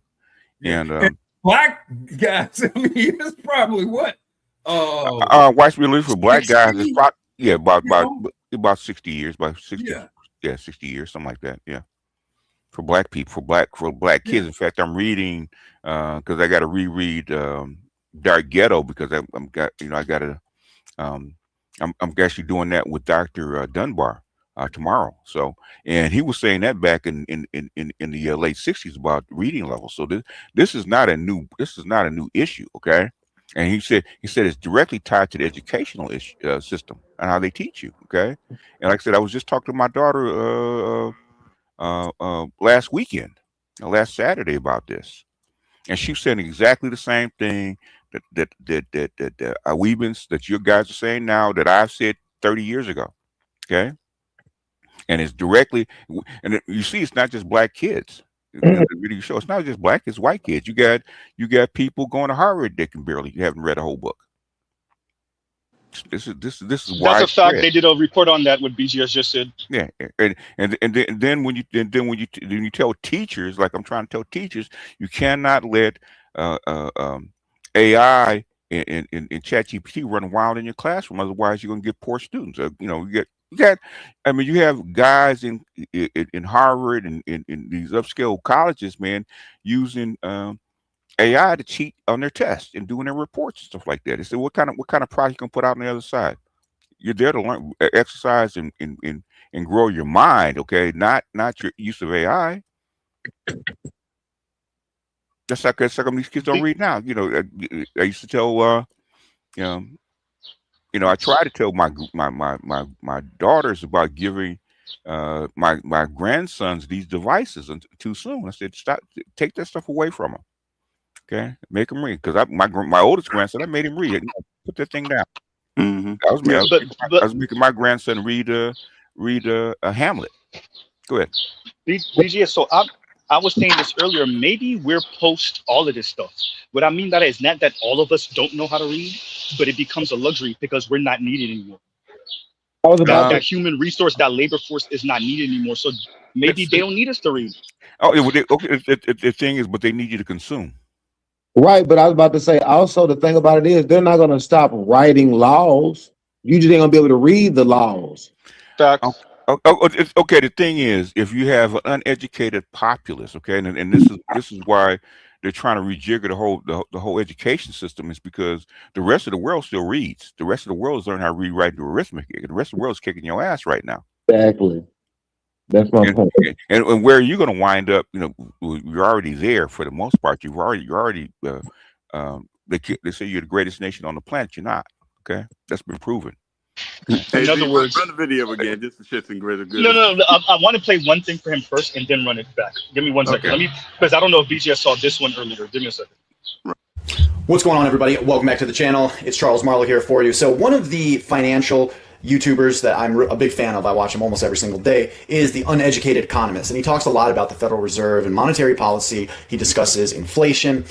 And black guys, I mean, it's probably what widespread literacy for black guys is about 60 years, 60 years, something like that. Yeah, for black people, for black kids. In fact, I'm reading because I got to reread Dark Ghetto, because I'm actually doing that with Dr. Dunbar tomorrow. So, and he was saying that back in the late 60s about reading levels. So this is not a new issue. Okay, And he said it's directly tied to the educational system and how they teach you. Okay, and like I said, I was just talking to my daughter last weekend, last Saturday about this, and she was saying exactly the same thing that we've been that you guys are saying now that I've said 30 years ago. Okay, and it's directly, and you see, it's not just black kids. The video show it's not just black; it's white kids. You got people going to Harvard that can barely haven't read a whole book. This is That's a fact. widespread. They did a report on that. What BGS just said. Yeah, and then when you tell teachers, like I'm trying to tell teachers, you cannot let AI and ChatGPT run wild in your classroom. Otherwise, you're going to get poor students. You got. I mean, you have guys in Harvard and in these upscale colleges, man, using AI to cheat on their tests and doing their reports and stuff like that. They said, what kind of product you can put out on the other side? You're there to learn, exercise, and grow your mind. Okay, not your use of AI. Just like these kids don't read now. I used to tell, I try to tell my daughters about giving my grandsons these devices too soon. I said, stop, take that stuff away from them. Okay, make them read, because my oldest grandson, I made him read it. Put that thing down. Mm-hmm. I was making my grandson read a Hamlet. Go ahead. BGS. So I was saying this earlier. Maybe we're post all of this stuff. What I mean by that is not that all of us don't know how to read, but it becomes a luxury because we're not needed anymore. That human resource, that labor force is not needed anymore. So maybe they don't need us to read. Oh, the thing is, but they need you to consume. Right, but I was about to say also the thing about it is they're not going to stop writing laws. You just ain't going to be able to read the laws. It's okay. The thing is, if you have an uneducated populace, okay, and this is why they're trying to rejigger the whole education system, is because the rest of the world still reads. The rest of the world is learning how to read, write, and do arithmetic. The rest of the world is kicking your ass right now. Exactly. That's my point. And where are you going to wind up? You're already there for the most part. You're already. They say you're the greatest nation on the planet. You're not. Okay, that's been proven. Hey, In other words, run the video again, just for shits and grits. No. I want to play one thing for him first and then run it back. Give me 1 second. Okay. Because I don't know if BGS saw this one earlier. Give me a second. What's going on, everybody? Welcome back to the channel. It's Charles Marlowe here for you. So one of the financial YouTubers that I'm a big fan of, I watch him almost every single day, is The Uneducated Economist. And he talks a lot about the Federal Reserve and monetary policy. He discusses inflation.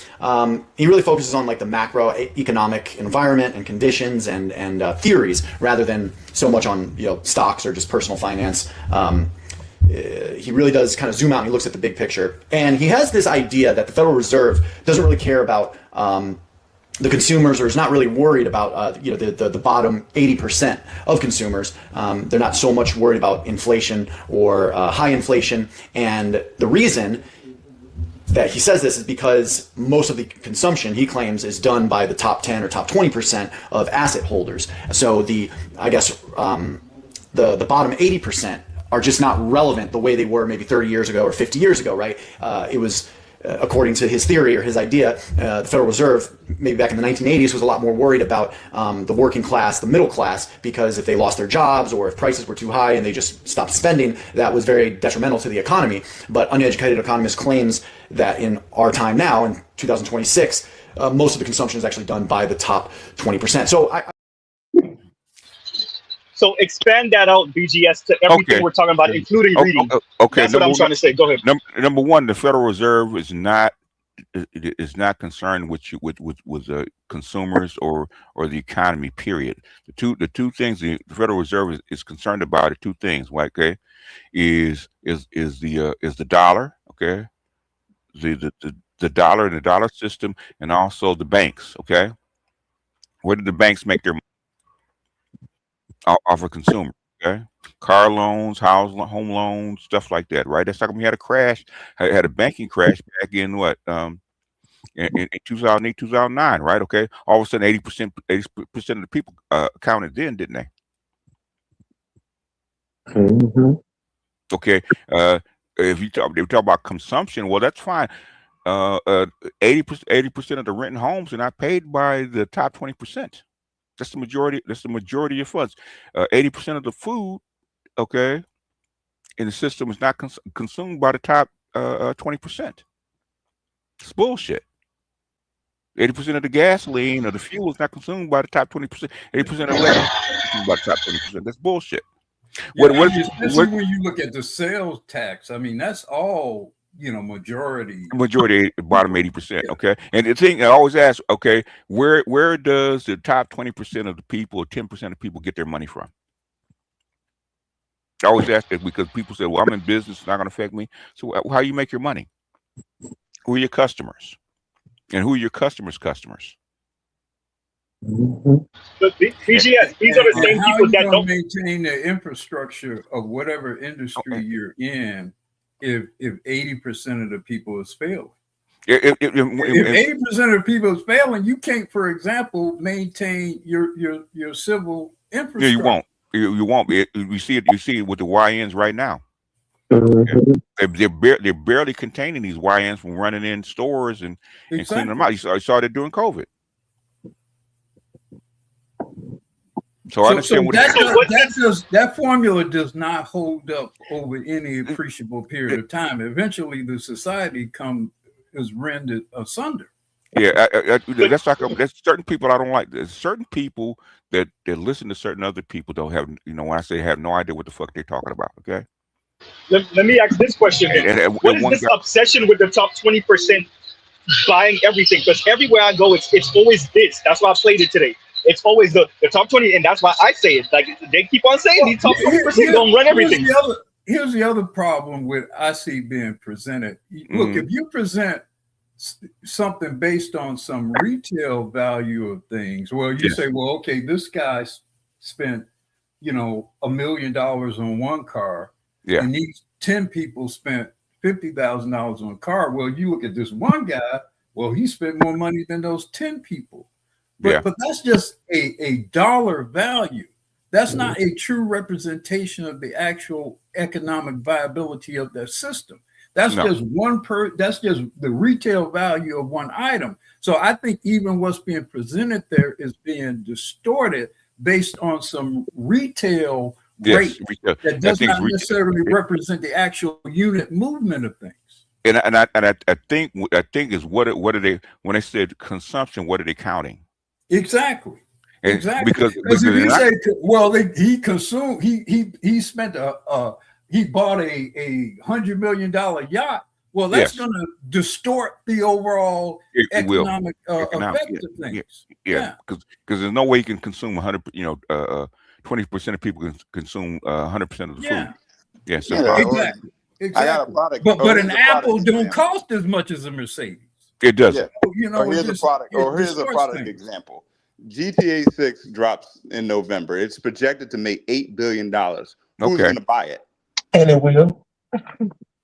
He really focuses on like the macroeconomic environment and conditions and theories rather than so much on stocks or just personal finance. He really does kind of zoom out and he looks at the big picture. And he has this idea that the Federal Reserve doesn't really care about the consumers, or is not really worried about the bottom 80% of consumers. They're not so much worried about inflation or high inflation. And the reason that he says this is because most of the consumption, he claims, is done by the top 10 or top 20% of asset holders. So the bottom 80% are just not relevant the way they were maybe 30 years ago or 50 years ago, right? It was according to his theory or his idea, the Federal Reserve, maybe back in the 1980s, was a lot more worried about the working class, the middle class, because if they lost their jobs or if prices were too high and they just stopped spending, that was very detrimental to the economy. But Uneducated Economist claims that in our time now, in 2026, most of the consumption is actually done by the top 20%. So expand that out, BGS, to everything we're talking about, including reading. Okay, that's what I'm trying to say. Go ahead. Number one, the Federal Reserve is not concerned with consumers or the economy. Period. The two things the Federal Reserve is concerned about are two things. Okay, is the dollar. Okay, the dollar and the dollar system, and also the banks. Okay, where do the banks make their money? Off of consumers, okay? Car loans, home loans, stuff like that, right? That's like when we had a crash, had a banking crash back in what, in 2008, 2009, right? Okay, all of a sudden 80% of the people counted then, didn't they? Mm-hmm. Okay, if they talk about consumption, well, that's fine. 80% of the renting homes are not paid by the top 20%. That's the majority. That's the majority of funds. 80% of the food, okay, in the system is not consumed by the top 20%. It's bullshit. 80% of the gasoline or the fuel is not consumed by the top 20%. 80% of the labor is consumed by the top 20%. That's bullshit. Yeah, especially when you look at the sales tax. I mean, that's all, majority. Majority, bottom 80%. Okay, and the thing I always ask, okay, where does the top 20% of the people or 10% of people get their money from? I always ask that because people say, "Well, I'm in business; it's not going to affect me." So, how you make your money? Who are your customers, and who are your customers' customers? But BGS, these are the same people that don't maintain the infrastructure of whatever industry you're in if 80% of the people is failing. If 80% of the people is failing, you can't, for example, maintain your civil infrastructure. Yeah, you won't. You won't. You see it. You see it with the YNs right now. They're barely containing these YNs from running in stores and cleaning them out. You saw that during COVID. So I understand that formula does not hold up over any appreciable period of time. Eventually, the society is rendered asunder. Yeah, that's that's certain people I don't like. There's certain people that listen to certain other people don't have. When I say have no idea what the fuck they're talking about. Okay. Let me ask this question then. What is this obsession with the top 20% buying everything? Because everywhere I go, it's always this. That's why I played it today. It's always the top 20, and that's why I say it. Like they keep on saying these top 20% don't run everything. Here's the other problem with I see being presented. Look, if you present something based on some retail value of things, well, you say, well, okay, this guy spent, $1 million on one car, and these 10 people spent $50,000 on a car. Well, you look at this one guy, well, he spent more money than those 10 people. But that's just a dollar value. That's not a true representation of the actual economic viability of the system. That's just that's just the retail value of one item. So I think even what's being presented there is being distorted based on some retail rate that does not necessarily represent the actual unit movement of things. And I think is what are they, when they said consumption, what are they counting? Exactly. Because if you say, well, he consumed, he spent he bought a $100 million yacht. Well, that's going to distort the overall economic effect of things. Yeah, because there's no way you can consume 100. 20% of people can consume 100% of the food. Yeah, so exactly. I got a product, but an Apple don't cost as much as a Mercedes. It doesn't. Here's a product example. GTA 6 drops in November. It's projected to make $8 billion. Who's going to buy it? And it will.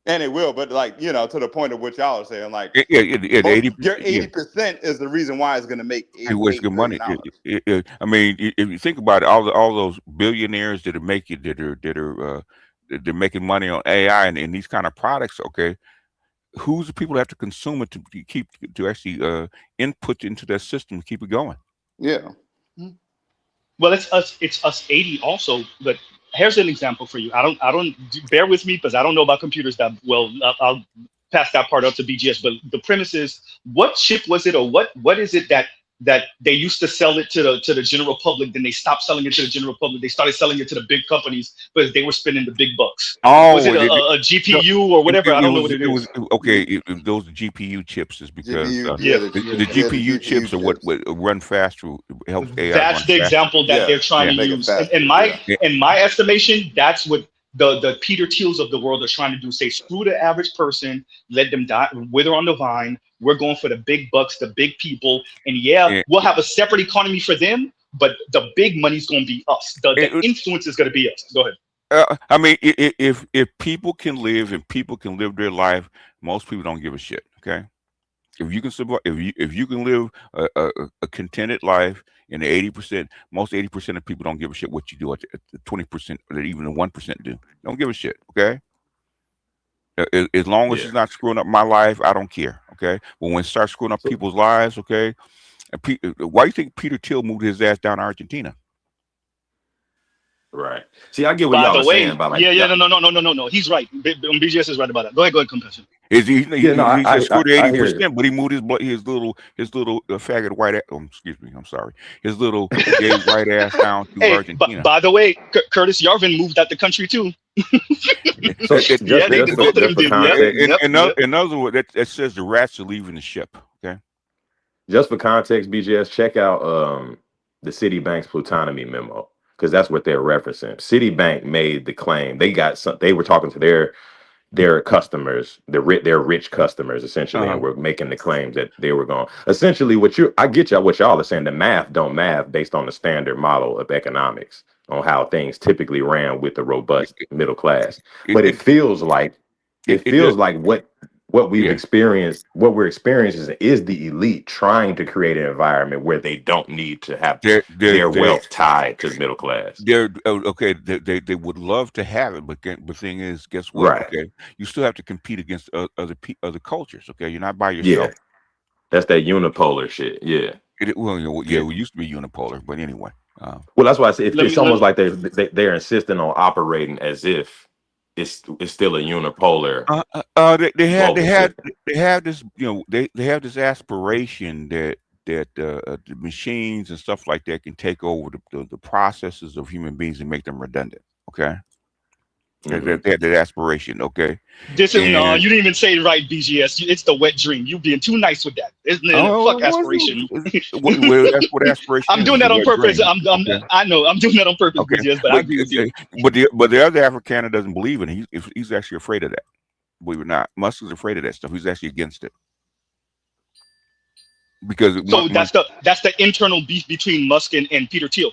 And it will, but to the point of what y'all are saying, like your 80% is the reason why it's going to make $8 good money. I mean, if you think about it, all those billionaires that are making they're making money on AI and these kind of products. Okay, who's the people that have to consume it to actually input into that system to keep it going? Yeah. Well, it's us 80 also, but here's an example for you. I don't bear with me because I don't know about computers that well. I'll pass that part up to BGS. But the premise is, what chip was it, or what is it that they used to sell it to the general public? Then they stopped selling it to the general public. They started selling it to the big companies because they were spending the big bucks. Oh, was it a GPU or whatever? I don't know what it is. Those GPU chips is because the GPU chips are what run faster, helps AI. That's the example that they're trying to use. In my estimation, that's what the Peter Thiels of the world are trying to do. Say, screw the average person, let them die, wither on the vine. We're going for the big bucks, the big people, and we'll have a separate economy for them, but the big money's going to be us. The influence is going to be us. Go ahead. I mean, if people can live and people can live their life, most people don't give a shit. Okay, if you can survive, if you can live a contented life, and the 80%, most 80% of people don't give a shit what you do at the 20%, or even the 1% do. Don't give a shit. Okay. As long as Yeah. it's not screwing up my life, I don't care. Okay, but when it starts screwing up people's lives, okay, why do you think Peter Thiel moved his ass down to Argentina? Right. See, I get what By y'all the are saying way, about like, yeah, yeah, no. He's right. BGS is right about that. Go ahead, Compassion. He no, said screw the I hear you. 80%, but he moved his little faggot white ass. Excuse me, I'm sorry. His little gay white ass down to Hey, Argentina. by the way, Curtis Yarvin moved out the country too. So Yeah, they did. Both of them just for did. Yep, context, In other words, that says the rats are leaving the ship. Okay. just for context, BGS, check out the Citibank's plutonymy memo because that's what they're referencing. Citibank made the claim they were talking to their customers, their rich customers essentially, and were making the claims that they were going. Essentially, I get what y'all are saying. The math don't math based on the standard model of economics on how things typically ran with the robust middle class. But it feels like what we've experienced, what we're experiencing is the elite trying to create an environment where they don't need to have their wealth tied to the middle class. Okay. They would love to have it, but the thing is, guess what? Right. Okay, you still have to compete against other cultures. Okay, you're not by yourself. Yeah, that's that unipolar shit. Yeah. We used to be unipolar, but anyway. Well, that's why I say it's almost like they're insisting on operating as if it's still a unipolar. They have this, they have this aspiration that the machines and stuff like that can take over the processes of human beings and make them redundant. Okay. They had that aspiration. Okay. You didn't even say it right, BGS. It's the wet dream. You being too nice with that. Fuck aspiration. Well, that's what aspiration I'm doing that on purpose. I know. I'm doing that on purpose, BGS, but I agree with you. But the other Afrikaner doesn't believe in it. He's actually afraid of that. Believe it or not, Musk is afraid of that stuff. He's actually against it. Because that's the internal beef between Musk and Peter Thiel.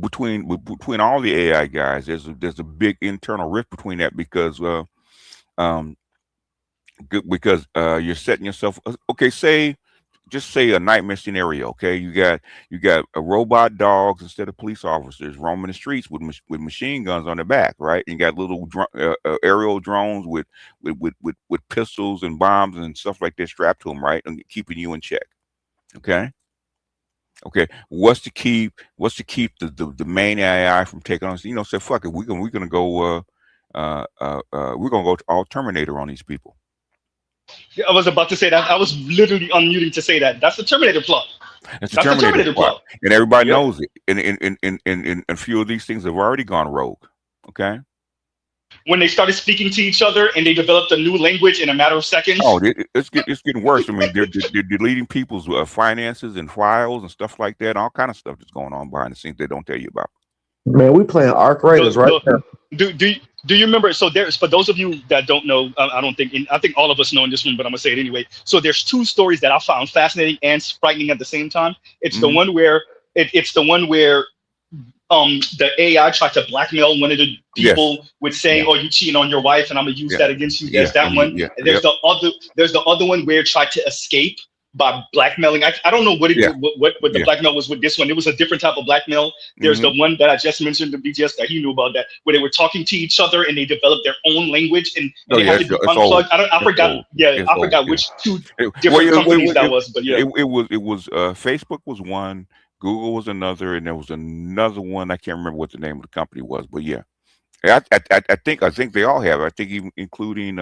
Between all the AI guys, there's a big internal rift between that because you're setting yourself. Okay, just say a nightmare scenario. Okay, you got a robot dogs instead of police officers roaming the streets with machine guns on their back, right? And you got little aerial drones with pistols and bombs and stuff like that strapped to them, right, and keeping you in check. Okay. What's to keep the main AI from taking on? Say fuck it, we're gonna go all Terminator on these people. I was about to say that. I was literally unmuting to say that. That's the Terminator plot. That's the Terminator plot. And everybody knows it. And a few of these things have already gone rogue. Okay. When they started speaking to each other and they developed a new language in a matter of seconds. Oh, it's getting worse. I mean, they're deleting people's finances and files and stuff like that. All kind of stuff that's going on behind the scenes they don't tell you about. Man, we playing Arc Raiders right now. Do you remember? So there's, for those of you that don't know, I think all of us know in this room, but I'm gonna say it anyway. So there's two stories that I found fascinating and frightening at the same time. It's the one where the AI tried to blackmail one of the people with saying, "Oh, you cheating on your wife, and I'm gonna use that against you." There's that one. And there's the other one where it tried to escape by blackmailing. I don't know what the blackmail was with this one. It was a different type of blackmail. There's the one that I just mentioned, the BGS, that he knew about, that where they were talking to each other and they developed their own language and they had to be unplugged. I forgot which two different companies that was, but yeah. It was Facebook was one, Google was another, and there was another one. I can't remember what the name of the company was, but yeah. I think they all have. I think even including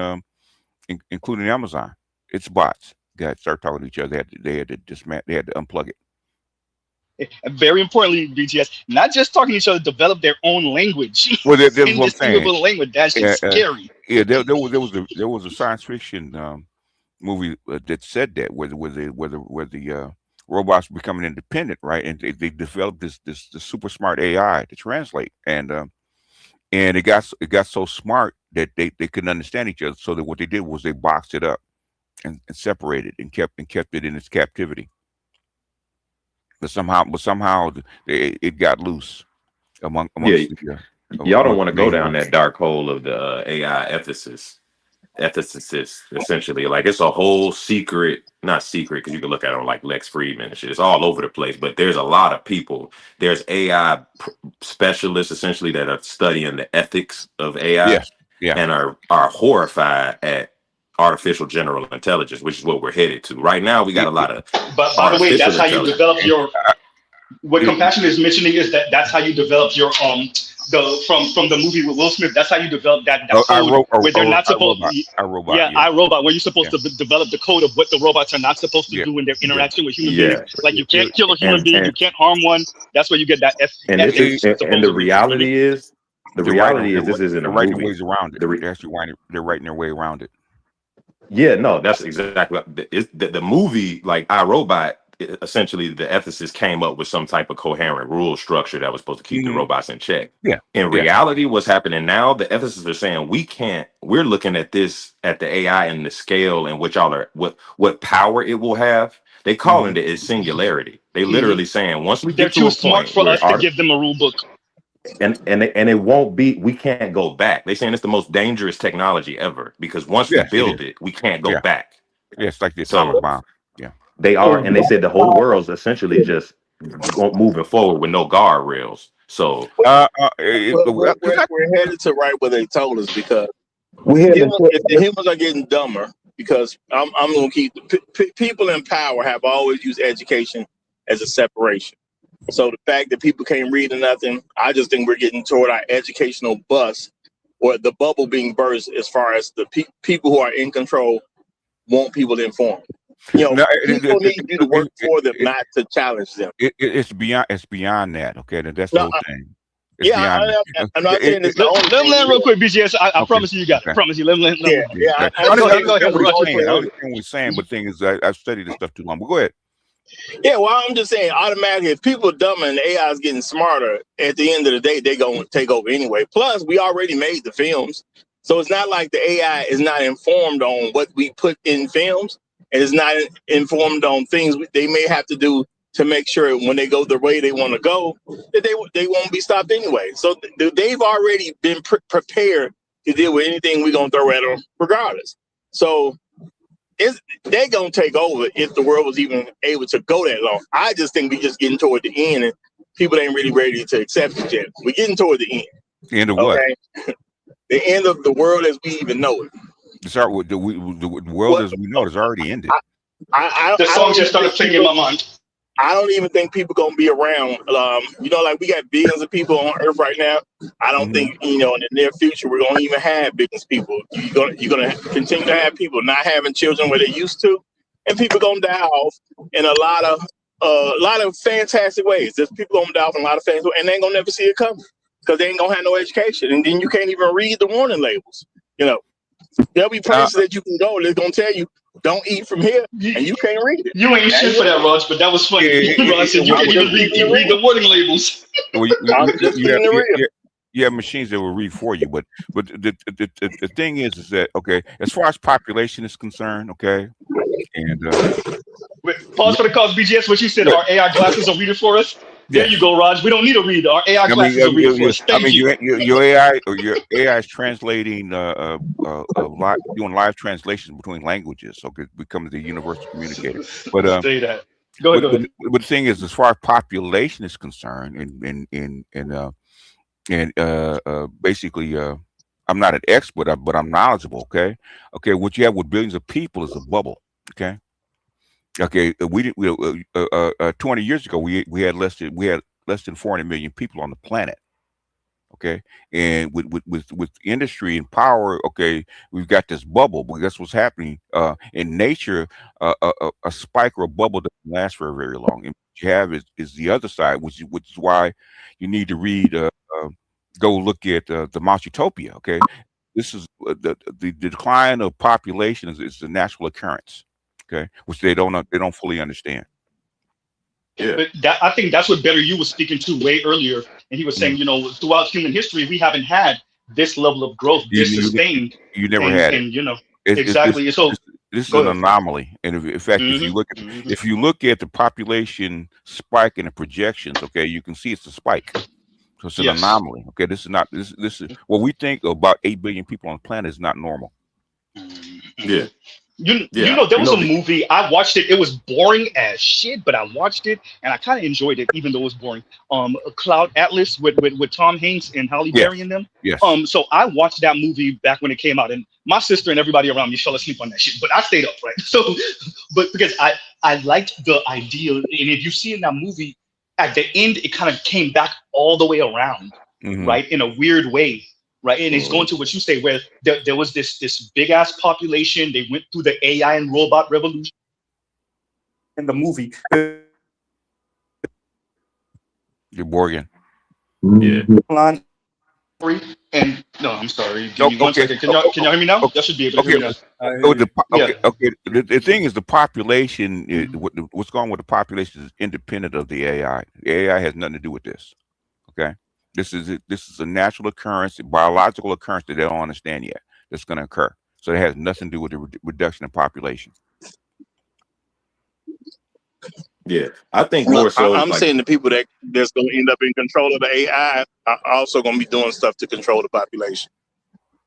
Amazon. It's bots. Guys start talking to each other. They had to unplug it. Very importantly, BGS, not just talking to each other, develop their own language. Well, that's what I'm saying. Language. That's just scary. There was a science fiction movie that said that where the robots were becoming independent, right? And they developed this super smart AI to translate, and it got so smart that they couldn't understand each other. So that what they did was they boxed it up and separated and kept it in its captivity. But somehow it got loose amongst y'all don't want to go down that dark hole of the AI ethicists essentially. Like, it's a whole not secret, because you can look at it on like Lex Friedman and shit. It's all over the place, but there's a lot of people. There's AI specialists essentially that are studying the ethics of AI. and are horrified at artificial general intelligence, which is what we're headed to. Right now, we got a lot of But by the way, that's how you develop your. What Yeah. Compassion is mentioning is that's how you develop your from the movie with Will Smith. That's how you develop that code where they're not supposed. iRobot, where you're supposed to develop the code of what the robots are not supposed to do in their interaction with human beings. Like you can't kill a human being, you can't harm one. That's where you get that. And the reality is, this isn't a writing movie. ways around it. They're writing their way around it. Yeah, no, that's exactly the movie. Like iRobot, essentially the ethicists came up with some type of coherent rule structure that was supposed to keep the robots in check. Yeah. In reality, what's happening now, the ethicists are saying we're looking at this at the AI and the scale and what power it will have. They calling it singularity. They literally saying once we get to a point, they're too smart for us to give them a rule book. And it won't be. We can't go back. They're saying it's the most dangerous technology ever because once we build it, we can't go back. Yeah, it's like the atomic bomb. Yeah, they are, and they said the whole world's essentially just moving forward with no guardrails. So we're headed to right where they told us because if the humans are getting dumber, because I'm going to keep people in power have always used education as a separation. So the fact that people can't read or nothing, I just think we're getting toward our educational bust or the bubble being burst as far as the people who are in control want people to inform. People need you to work for them, not to challenge them. It's beyond that. Okay, that's the whole thing. I'm not saying it's the only Let me land real quick, BGS. I promise you got it. I promise you. Let me I understand what we're saying, but the thing is, I've studied this stuff too long. But go ahead. Yeah, well, I'm just saying, automatically, if people are dumber and the AI is getting smarter, at the end of the day, they're going to take over anyway. Plus, we already made the films. So it's not like the AI is not informed on what we put in films. And it's not informed on things they may have to do to make sure when they go the way they want to go, that they won't be stopped anyway. So they've already been prepared to deal with anything we're going to throw at them regardless. So they're going to take over if the world was even able to go that long. I just think we're just getting toward the end and people ain't really ready to accept it yet. We're getting toward the end. The end of what? The end of the world as we even know it. The world as we know it is already ended. The song just started playing in my mind. I don't even think people gonna be around. Like we got billions of people on Earth right now. I don't think in the near future we're gonna even have billions of people. You're gonna continue to have people not having children where they used to, and people gonna die off in a lot of fantastic ways. There's people gonna die off in a lot of fantastic ways, and they ain't gonna never see it coming because they ain't gonna have no education, and then you can't even read the warning labels. There'll be places that you can go that's gonna tell you don't eat from here, and you can't read it. You ain't shit for that, Raj, but that was funny. Raj said you can't even read the warning labels. You have machines that will read for you, but the thing is that okay, as far as population is concerned, okay, and pause for the cause, BGS. What you said, our AI glasses are reading for us. There you go, Raj. We don't need a reader. Our AI glasses are reading for us. Thank you. Your AI is translating, doing live translations between languages, so it becomes the universal communicator. But say that. Go ahead. But the thing is, as far as population is concerned, basically, I'm not an expert, but I'm knowledgeable. Okay. What you have with billions of people is a bubble. Okay, 20 years ago we had less than 400 million people on the planet. Okay, and with industry and power, okay, we've got this bubble. But that's what's happening in nature. A spike or a bubble doesn't last for very long. And what you have is the other side, which is why you need to read. Go look at the Mount Utopia. Okay, this is the decline of population is the natural occurrence. Okay, which they don't fully understand. Yeah, but I think that's what Better You was speaking to way earlier, and he was saying, throughout human history, we haven't had this level of growth, this sustained. You never had it, and exactly. This is an anomaly, and in fact, if you look at the population spike and the projections, okay, you can see it's a spike. So it's an anomaly. Okay, this is what we think about 8 billion people on the planet is not normal. Yeah. You Yeah, know, there you was know, a movie, I watched it. It was boring as shit, but I watched it and I kind of enjoyed it, even though it was boring. Cloud Atlas with Tom Hanks and Halle Yes. Berry in them. Yes. So I watched that movie back when it came out, and my sister and everybody around me fell asleep on that shit, but I stayed up, right? So, but because I liked the idea, and if you see in that movie, at the end, it kind of came back all the way around, right, in a weird way. Right, and it's going to what you say, where there was this big ass population. They went through the AI and robot revolution in the movie. You're Morgan. Yeah. Line and no, I'm sorry. Give me 1 second. Can y'all hear me now? Y'all should be able to hear me now. The thing is, the population, what's going on with the population is independent of the AI. The AI has nothing to do with this. Okay. This is a natural occurrence, a biological occurrence that they don't understand yet. That's going to occur. So it has nothing to do with the reduction in population. Yeah, I think more so. I'm saying the people that's going to end up in control of the AI are also going to be doing stuff to control the population.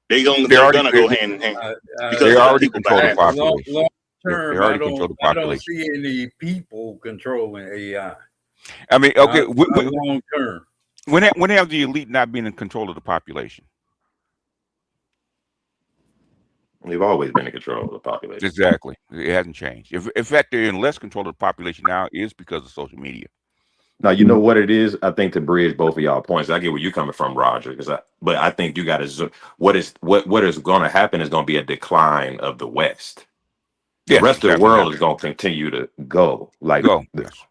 They're going to go hand in hand. They already control the population. Long term, they already control the population. I don't see any people controlling AI. I mean, okay, long term. When have the elite not been in control of the population? They've always been in control of the population. Exactly. It hasn't changed. In fact, they're in less control of the population now is because of social media. Now, you know what it is? I think to bridge both of y'all points, I get where you're coming from, Roger, but I think you got to what is going to happen is going to be a decline of the West. The rest of the world is going to continue to go.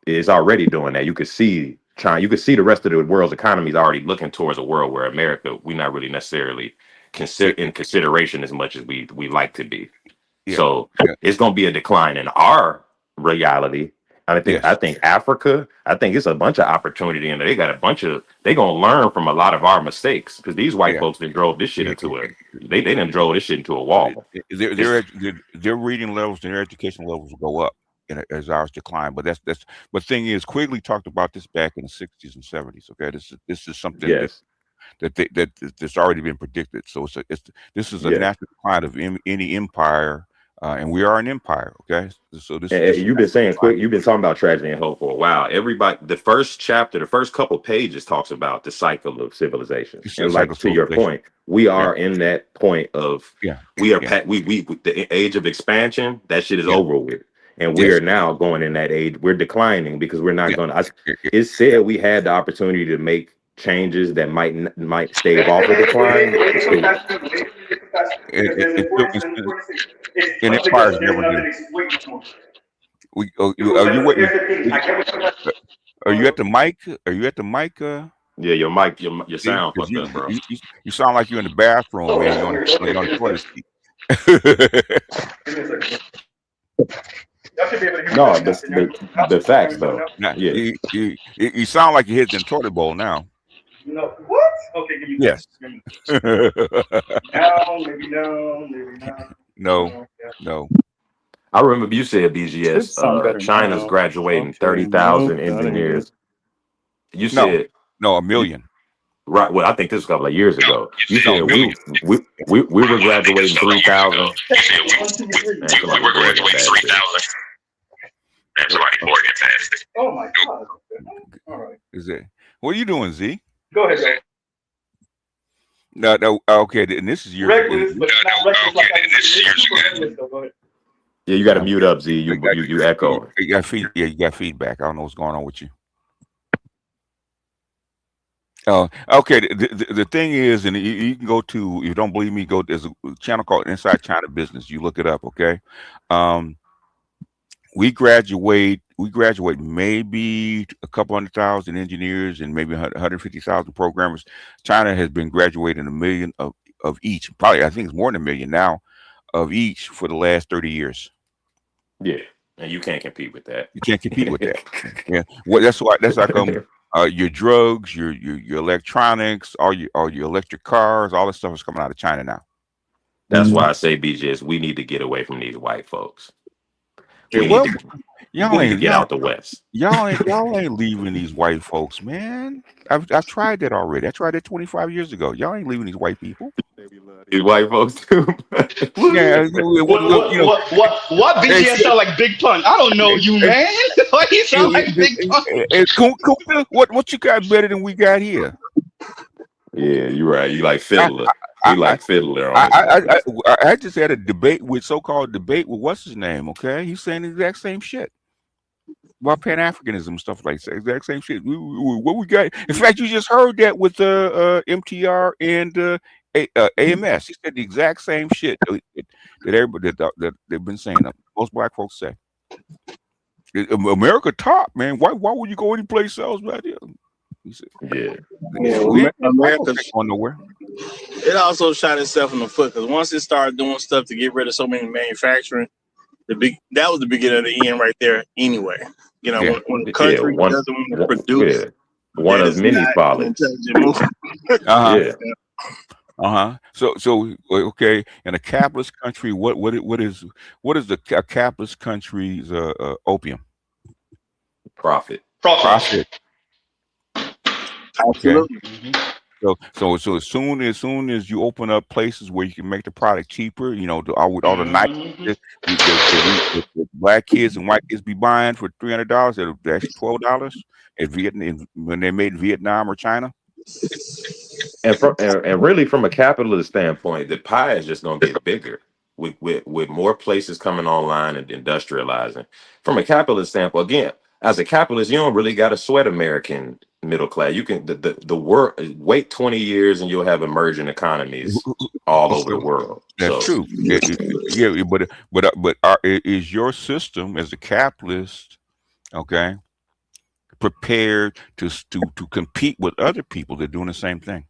It's already doing that. You could see China. You could see the rest of the world's economy is already looking towards a world where America, we're not really necessarily in consideration as much as we like to be. Yeah. So it's going to be a decline in our reality. I think Africa, I think it's a bunch of opportunity, and they got a bunch of, they going to learn from a lot of our mistakes, because these white folks done drove this shit into they done drove this shit into a wall. Their reading levels and their education levels will go up as ours decline. But the thing is, Quigley talked about this back in the 60s and 70s. Okay, this is something that's already been predicted. So this is a natural decline of any empire. And we are an empire, okay? So you've been saying you've been talking about tragedy and hope for a while. Everybody, the first chapter, the first couple pages talks about the cycle of civilization. And like to your point, we are in that point of we the age of expansion. That shit is over with, and we are now going in that age. We're declining because we're not going to. It said we had the opportunity to make changes that might stave off a decline. And empires never do. Are you at the mic? Are you at the mic? Yeah, your mic, your sound fucked up, bro. You sound like you're in the bathroom, man. You're on the toilet seat. No, the facts though. You sound like you're hitting the toilet bowl now. No, what? Okay, give me yes. No, maybe no, maybe not. No. I remember you said BGS. China's graduating 30,000 engineers. You said no, 1 million. Right. Well, I think this was a couple of years ago. You said we were graduating 3,000. We were graduating 3,000. And somebody more fantastic. Oh my God. All right. Is it? What are you doing, Z? Go ahead, Zach. No, okay, and this is years ago. Yeah, you got to mute up, Z. You echo. You got feedback. I don't know what's going on with you. Okay. The thing is, and you can go to, if you don't believe me, there's a channel called Inside China Business. You look it up, okay? We graduate maybe a couple 100,000 engineers and maybe 150,000 programmers. China has been graduating 1 million of each. Probably, I think it's more than 1 million now of each for the last 30 years. Yeah, and you can't compete with that. You can't compete with that. Yeah, well, that's how come your drugs, your electronics, all your electric cars, all this stuff is coming out of China now. That's why I say, BJs, we need to get away from these white folks. We need to get out the West. Y'all ain't leaving these white folks, man. I've tried that already. I tried it 25 years ago. Y'all ain't leaving these white people. These white folks too. Yeah, What BGS sound like Big Pun? I don't know you, man. Why you sound like Big Pun? Kunta, what you got better than we got here? Yeah, you're right. You like Fiddler. You like Fiddler on this. I just had a debate with so-called debate with what's his name. Okay, he's saying the exact same shit about Pan-Africanism and stuff like that. Exact same shit. What we got? In fact, you just heard that with MTR and AMS. He said the exact same shit that everybody that they've been saying. Most black folks say. America top, man. Why would you go any place else right here? He said, America's going nowhere. It also shot itself in the foot because once it started doing stuff to get rid of so many manufacturing, that was the beginning of the end right there. Anyway, you know, when the country doesn't want to produce, one of many follies. So okay, in a capitalist country, what is a capitalist country's opium? Profit. Absolutely. Okay. So as soon as you open up places where you can make the product cheaper, you know, with all the nice the black kids and white kids be buying for $300, they're actually $12 at Vietnam when they made Vietnam or China. And really, from a capitalist standpoint, the pie is just going to get bigger with more places coming online and industrializing. From a capitalist standpoint, again, as a capitalist, you don't really got to sweat American middle class. You can the world wait 20 years and you'll have emerging economies all over the world. That's true. Yeah, but is your system as a capitalist, okay, prepared to compete with other people that are doing the same thing?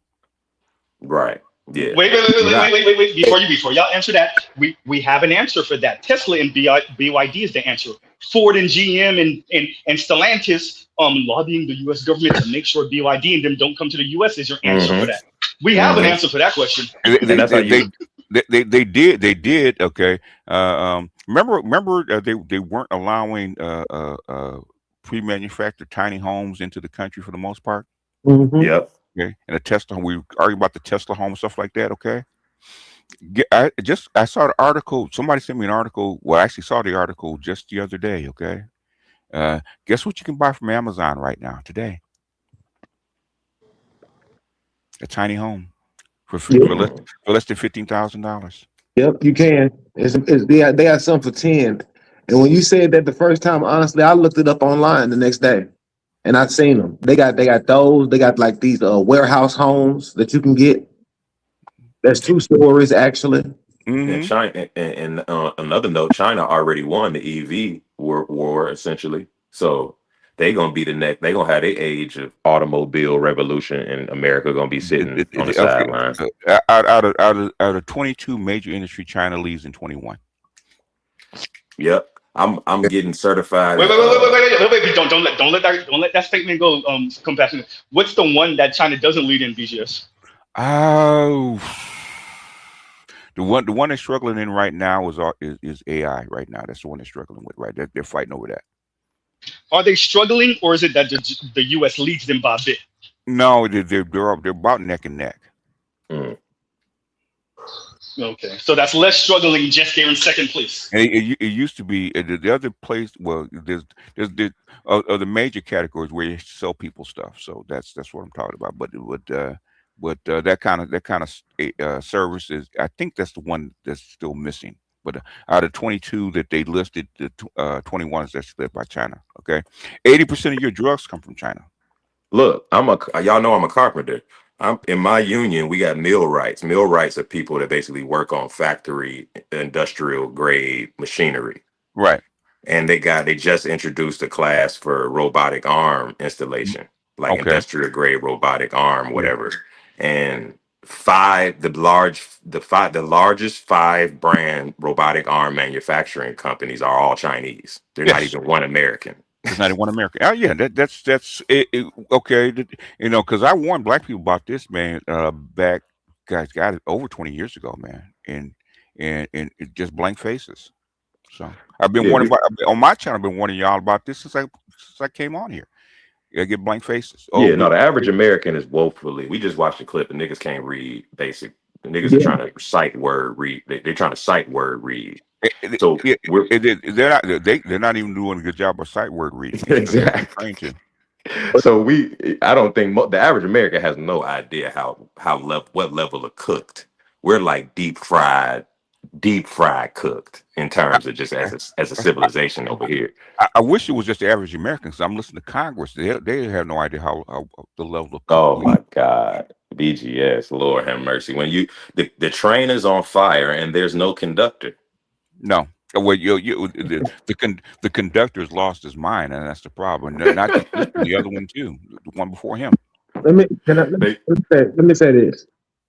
Right. Yeah. Wait. Before y'all answer that, we have an answer for that. Tesla and BYD is the answer. Ford and GM and Stellantis lobbying the U.S. government to make sure BYD and them don't come to the U.S. is your answer for that. We have an answer for that question. They did. Okay. Remember they weren't allowing pre-manufactured tiny homes into the country for the most part. Yep. Okay, and a Tesla home. We were arguing about the Tesla home and stuff like that. Okay, I saw the article. Somebody sent me an article. Well, I actually saw the article just the other day. Okay, guess what you can buy from Amazon right now today? A tiny home for less than $15,000. Yep, you can. They got some for 10. And when you said that the first time, honestly, I looked it up online the next day. And I've seen them. They got those. They got like these warehouse homes that you can get. That's 2 stories actually. And China, and another note, China already won the EV war essentially. So they gonna be the next. They gonna have their age of automobile revolution, and America gonna be sitting on the sideline. Out of 22 major industry, China leads in 21. Yep. I'm getting certified. Wait! Don't let that statement go. Compassionate. What's the one that China doesn't lead in, BGS? The one they're struggling in right now is AI. Right now, that's the one they're struggling with. Right, they're fighting over that. Are they struggling, or is it that the U.S. leads them by a bit? No, they're about neck and neck. Okay, so that's less struggling, just there in second place. And it used to be the other place. Well, there's the major categories where you sell people stuff. So that's what I'm talking about. But that kind of service is, I think that's the one that's still missing. But out of 22 that they listed, the 21 is that's led by China. Okay, 80% of your drugs come from China. Look, y'all know I'm a carpenter. I'm in my union. We got millwrights. Millwrights are people that basically work on factory industrial grade machinery. Right. And they just introduced a class for robotic arm installation, like industrial grade robotic arm, whatever. And the largest 5 brand robotic arm manufacturing companies are all Chinese. They're not even one American. There's not one American. Oh yeah, that's it, okay. You know, because I warned black people about this, man. Back, guys, got it over 20 years ago, man, and it just blank faces. So I've been warning on my channel. I've been warning y'all about this since I came on here. I get blank faces. The average American is woefully. We just watched the clip, and niggas can't read basic The niggas are trying to cite word read. They're trying to cite word read. So they're not even doing a good job of sight word reading. Exactly. Trying to. So I don't think the average American has no idea what level of cooked. We're like deep fried cooked in terms of just as a civilization over here. I wish it was just the average American. Because I'm listening to Congress. They have no idea how the level of. Oh my God, BGS, Lord have mercy. When the train is on fire and there's no conductor. No. Well, the conductor's lost his mind, and that's the problem. Not the other one too, the one before him. Let me say this.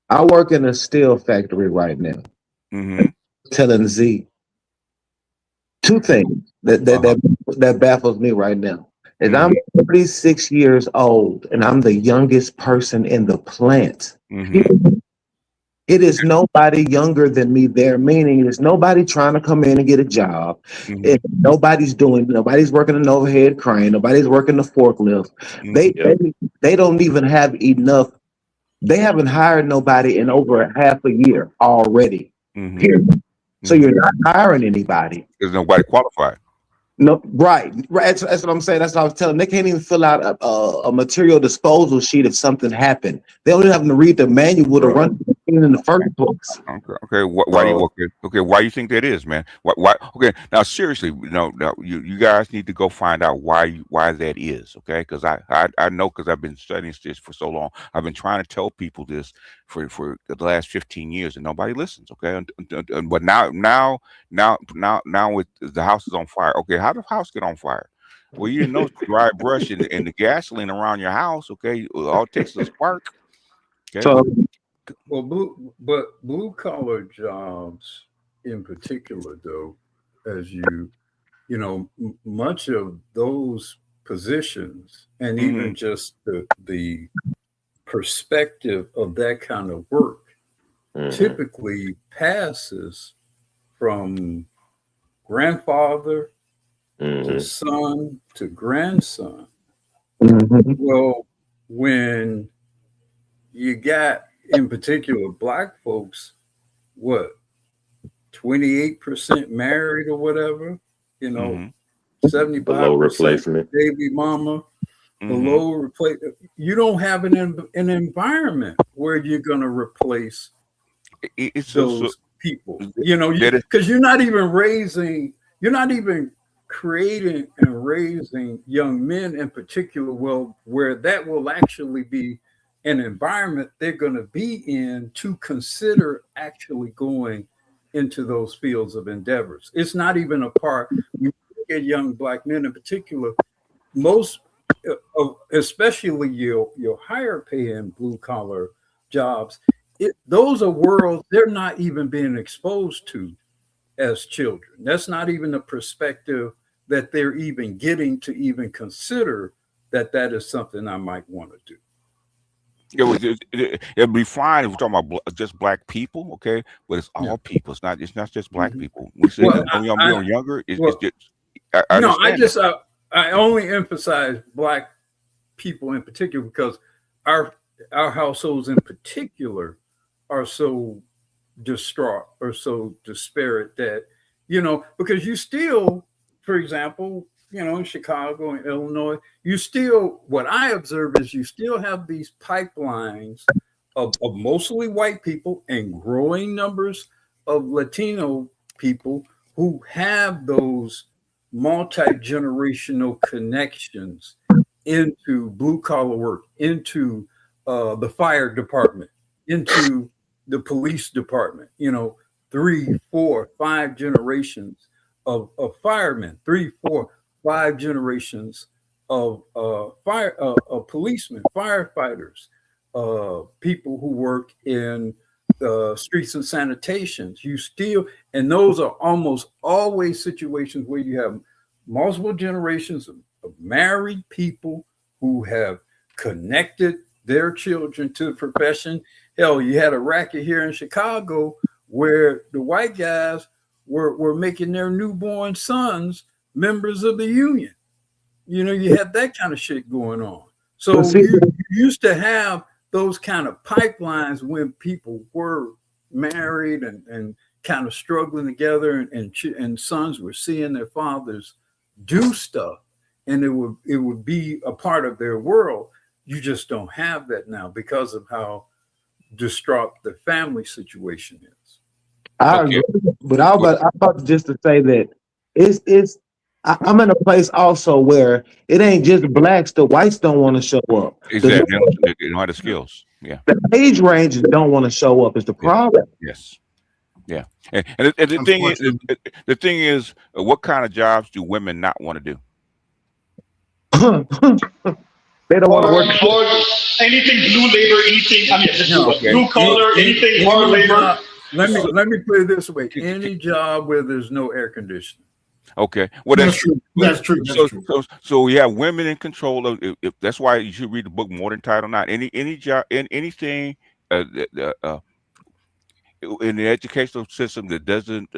I work in a steel factory right now. Mm-hmm. Telling Z two things that baffles me right now. Is I'm 36 years old and I'm the youngest person in the plant. Mm-hmm. It is nobody younger than me there, meaning there's nobody trying to come in and get a job. Nobody's working an overhead crane, nobody's working the forklift. They don't even have enough. They haven't hired nobody in over a half a year already. So you're not hiring anybody. There's nobody qualified. No, right. That's what I'm saying. That's what I was telling them. They can't even fill out a material disposal sheet if something happened. They don't even have to read the manual to run the machine in the first place. Okay. Why do you think that is, man? Why? Okay. Now, seriously, you guys need to go find out why that is. Okay, because I know, because I've been studying this for so long. I've been trying to tell people this for the last 15 years, and nobody listens. Okay, but now with the house is on fire. Okay, how did the house get on fire? Well, you didn't know dry brush and the gasoline around your house. Okay, all it takes is a spark. Okay. So, blue collar jobs in particular, though, as much of those positions, and even just the perspective of that kind of work typically passes from grandfather to son to grandson. Well, when you got, in particular, Black folks, 28% married or whatever, 75% below replacement baby mama, below replacement. You don't have an environment where you're going to replace those people. Because you're not even creating and raising young men in particular, where that will actually be an environment they're going to be in to consider actually going into those fields of endeavors. It's not even a part. When you look at young Black men in particular, most, especially your higher paying blue collar jobs, those are worlds they're not even being exposed to as children. That's not even a perspective that they're even getting to even consider that is something I might want to do. It'd be fine if we're talking about just Black people, okay? But it's all people. It's not just Black people. We say we're younger. I only emphasize Black people in particular because our households in particular are so distraught or so disparate that because you still, for example, in Chicago and Illinois, what I observe is you still have these pipelines of mostly white people and growing numbers of Latino people who have those multi-generational connections into blue collar work, into the fire department, into the police department, 3, 4, 5 generations of firemen, 3, 4, 5 generations of policemen, firefighters, people who work in streets and sanitations. And those are almost always situations where you have multiple generations of married people who have connected their children to the profession. Hell, you had a racket here in Chicago where the white guys were making their newborn sons members of the union. You had that kind of shit going on. So you used to have those kind of pipelines when people were married and kind of struggling together, and sons were seeing their fathers do stuff, and it would be a part of their world. You just don't have that now because of how distraught the family situation is. I agree, but I was about just to say that I'm in a place also where it ain't just blacks. The whites don't want to show up. Exactly. They don't have the skills. Yeah. The age ranges don't want to show up is the problem. Yes. Yeah. And the thing is, what kind of jobs do women not want to do? They don't want to work. Or anything blue labor, anything. I mean, blue collar, anything hard labor. Let me put it this way: any job where there's no air conditioning. Okay, well that's true. That's true. So we have women in control of. That's why you should read the book more than title. Not any job, anything in the educational system that doesn't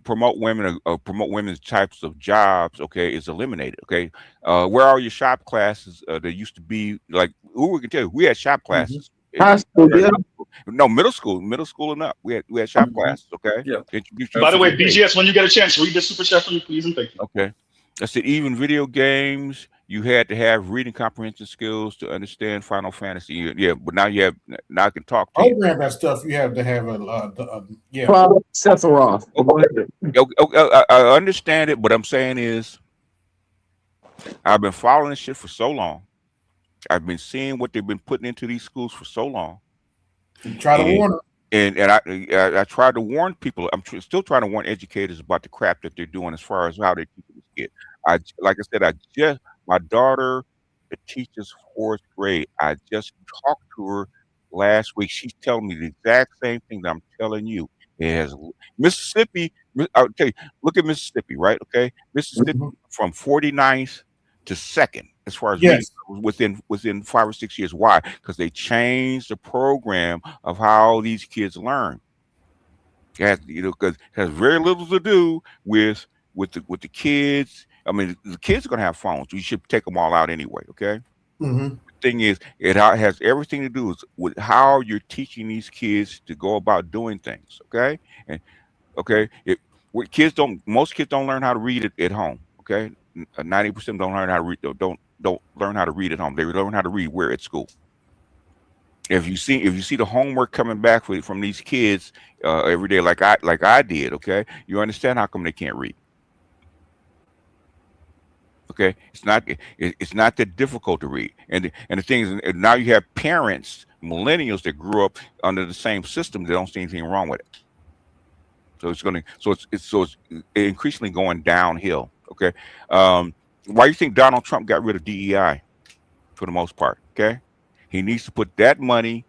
promote women or promote women's types of jobs. Okay, is eliminated. Okay, where are your shop classes? There used to be like we can tell you we had shop classes. High school, yeah. No, middle school and up. We had shop classes. Okay. Yeah. By the way, BGS, when you get a chance, read the super chat for me, please, and thank you. Okay. I said even video games, you had to have reading comprehension skills to understand Final Fantasy. Yeah, but now I can talk to you. Program that stuff. You have to have a yeah. Sephiroth. I understand it, but I'm saying is, I've been following this shit for so long. I've been seeing what they've been putting into these schools for so long. You try to warn them. And I tried to warn people. I'm still trying to warn educators about the crap that they're doing as far as how they teach this kid. Like I said, my daughter teaches 4th grade. I just talked to her last week. She's telling me the exact same thing that I'm telling you. It has Mississippi. I'll tell you, look at Mississippi, right? Okay, Mississippi from 49th to 2nd. As far as within 5 or 6 years. Why? Because they changed the program of how these kids learn. Because it has very little to do with the kids. I mean, the kids are going to have phones. You should take them all out anyway. Okay. The thing is, it has everything to do with how you're teaching these kids to go about doing things. Okay. And most kids don't learn how to read it at home. Okay. 90% don't learn how to read. Don't learn how to read at home. They learn how to read where at school. If you see the homework coming back from these kids every day, like I did, okay, you understand how come they can't read. Okay, it's not that difficult to read. And the thing is, now you have parents, millennials that grew up under the same system that don't see anything wrong with it. So it's increasingly going downhill. Okay. Why do you think Donald Trump got rid of DEI for the most part? Okay. He needs to put that money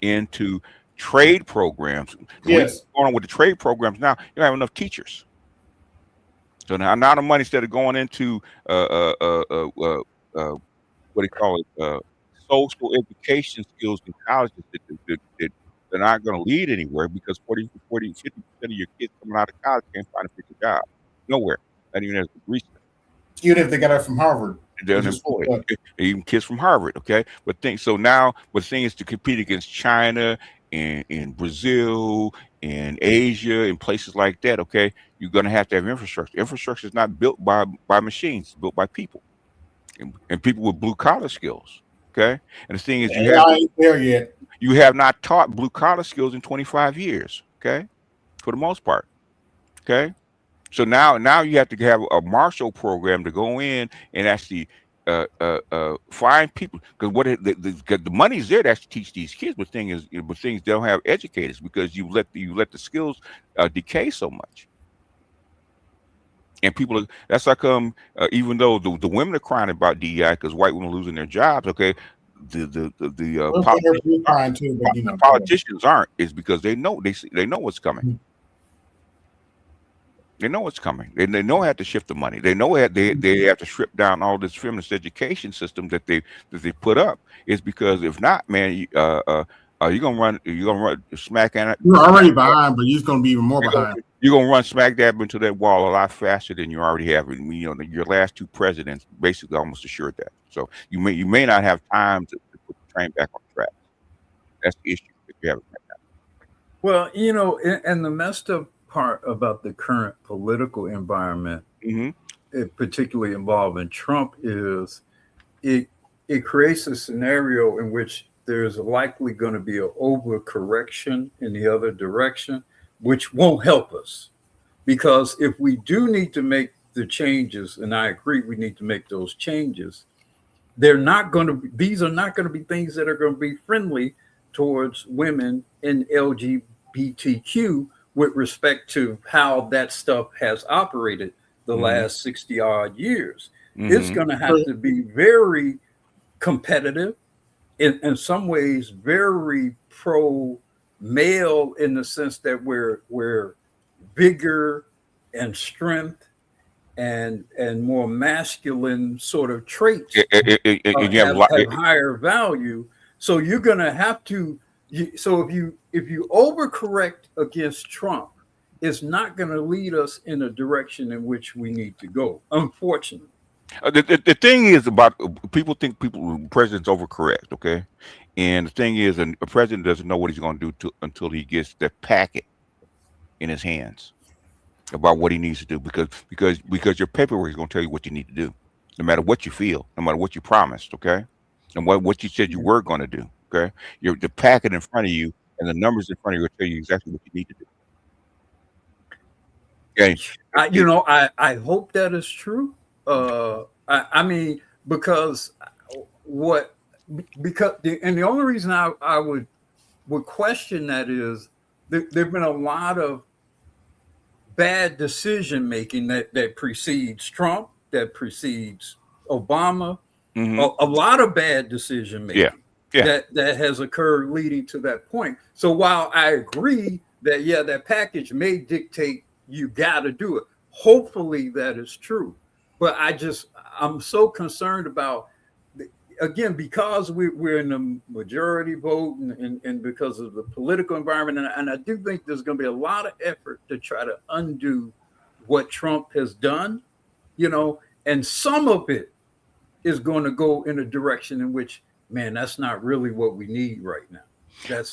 into trade programs. Yes. Going on with the trade programs now, you don't have enough teachers. So now the money, instead of going into what do you call it, social education skills in colleges that they're not going to lead anywhere, because 40, 50% of your kids coming out of college can't find a job nowhere. Not even as a degree. Even if they got it from Harvard. They're unemployed. Even kids from Harvard, okay? But the thing is to compete against China and in Brazil, in Asia, in places like that, okay? You're going to have infrastructure. Infrastructure is not built by machines, it's built by people. And people with blue collar skills, okay? And the thing is, you have not taught blue collar skills in 25 years, okay? For the most part, okay? So now you have to have a Marshall program to go in and actually find people, because the money's there to actually teach these kids. But things they don't have educators, because you let the skills decay so much. And that's like even though the women are crying about DEI because white women are losing their jobs, okay, the politicians aren't, is because they know what's coming. They know what's coming. They know how to shift the money. They know they have to strip down all this feminist education system that they put up. It's because if not, man, you're gonna run smack at it. You're already behind, but you're gonna be even more behind. You're gonna run smack dab into that wall a lot faster than you already have. Your last 2 presidents basically almost assured that. So you may not have time to put the train back on track. That's the issue that you have right now. Well, you know, and the messed up part about the current political environment, particularly involving Trump, is it it creates a scenario in which there's likely going to be an overcorrection in the other direction, which won't help us. Because if we do need to make the changes, and I agree we need to make those changes, they're not going to be, these are not going to be things that are going to be friendly towards women in LGBTQ with respect to how that stuff has operated the last 60 odd years. It's going to have to be very competitive, in some ways very pro male, in the sense that we're vigor and strength and more masculine sort of traits have higher value. So you're going to have to. So if you overcorrect against Trump, it's not going to lead us in a direction in which we need to go, unfortunately. The thing is about people think presidents overcorrect, okay? And the thing is, a president doesn't know what he's going to do until he gets the packet in his hands about what he needs to do, because your paperwork is going to tell you what you need to do, no matter what you feel, no matter what you promised, okay, and what you said you were going to do, okay. The packet in front of you and the numbers in front of you will tell you exactly what you need to do. Okay. I hope that is true. I mean, because the only reason I would question that is there've been a lot of bad decision making that precedes Trump, that precedes Obama, a lot of bad decision making that has occurred leading to that point. So while I agree that that package may dictate you got to do it, hopefully that is true. But I'm so concerned about, again, because we're in the majority vote and because of the political environment. And I do think there's going to be a lot of effort to try to undo what Trump has done, and some of it is going to go in a direction in which, man, that's not really what we need right now. That's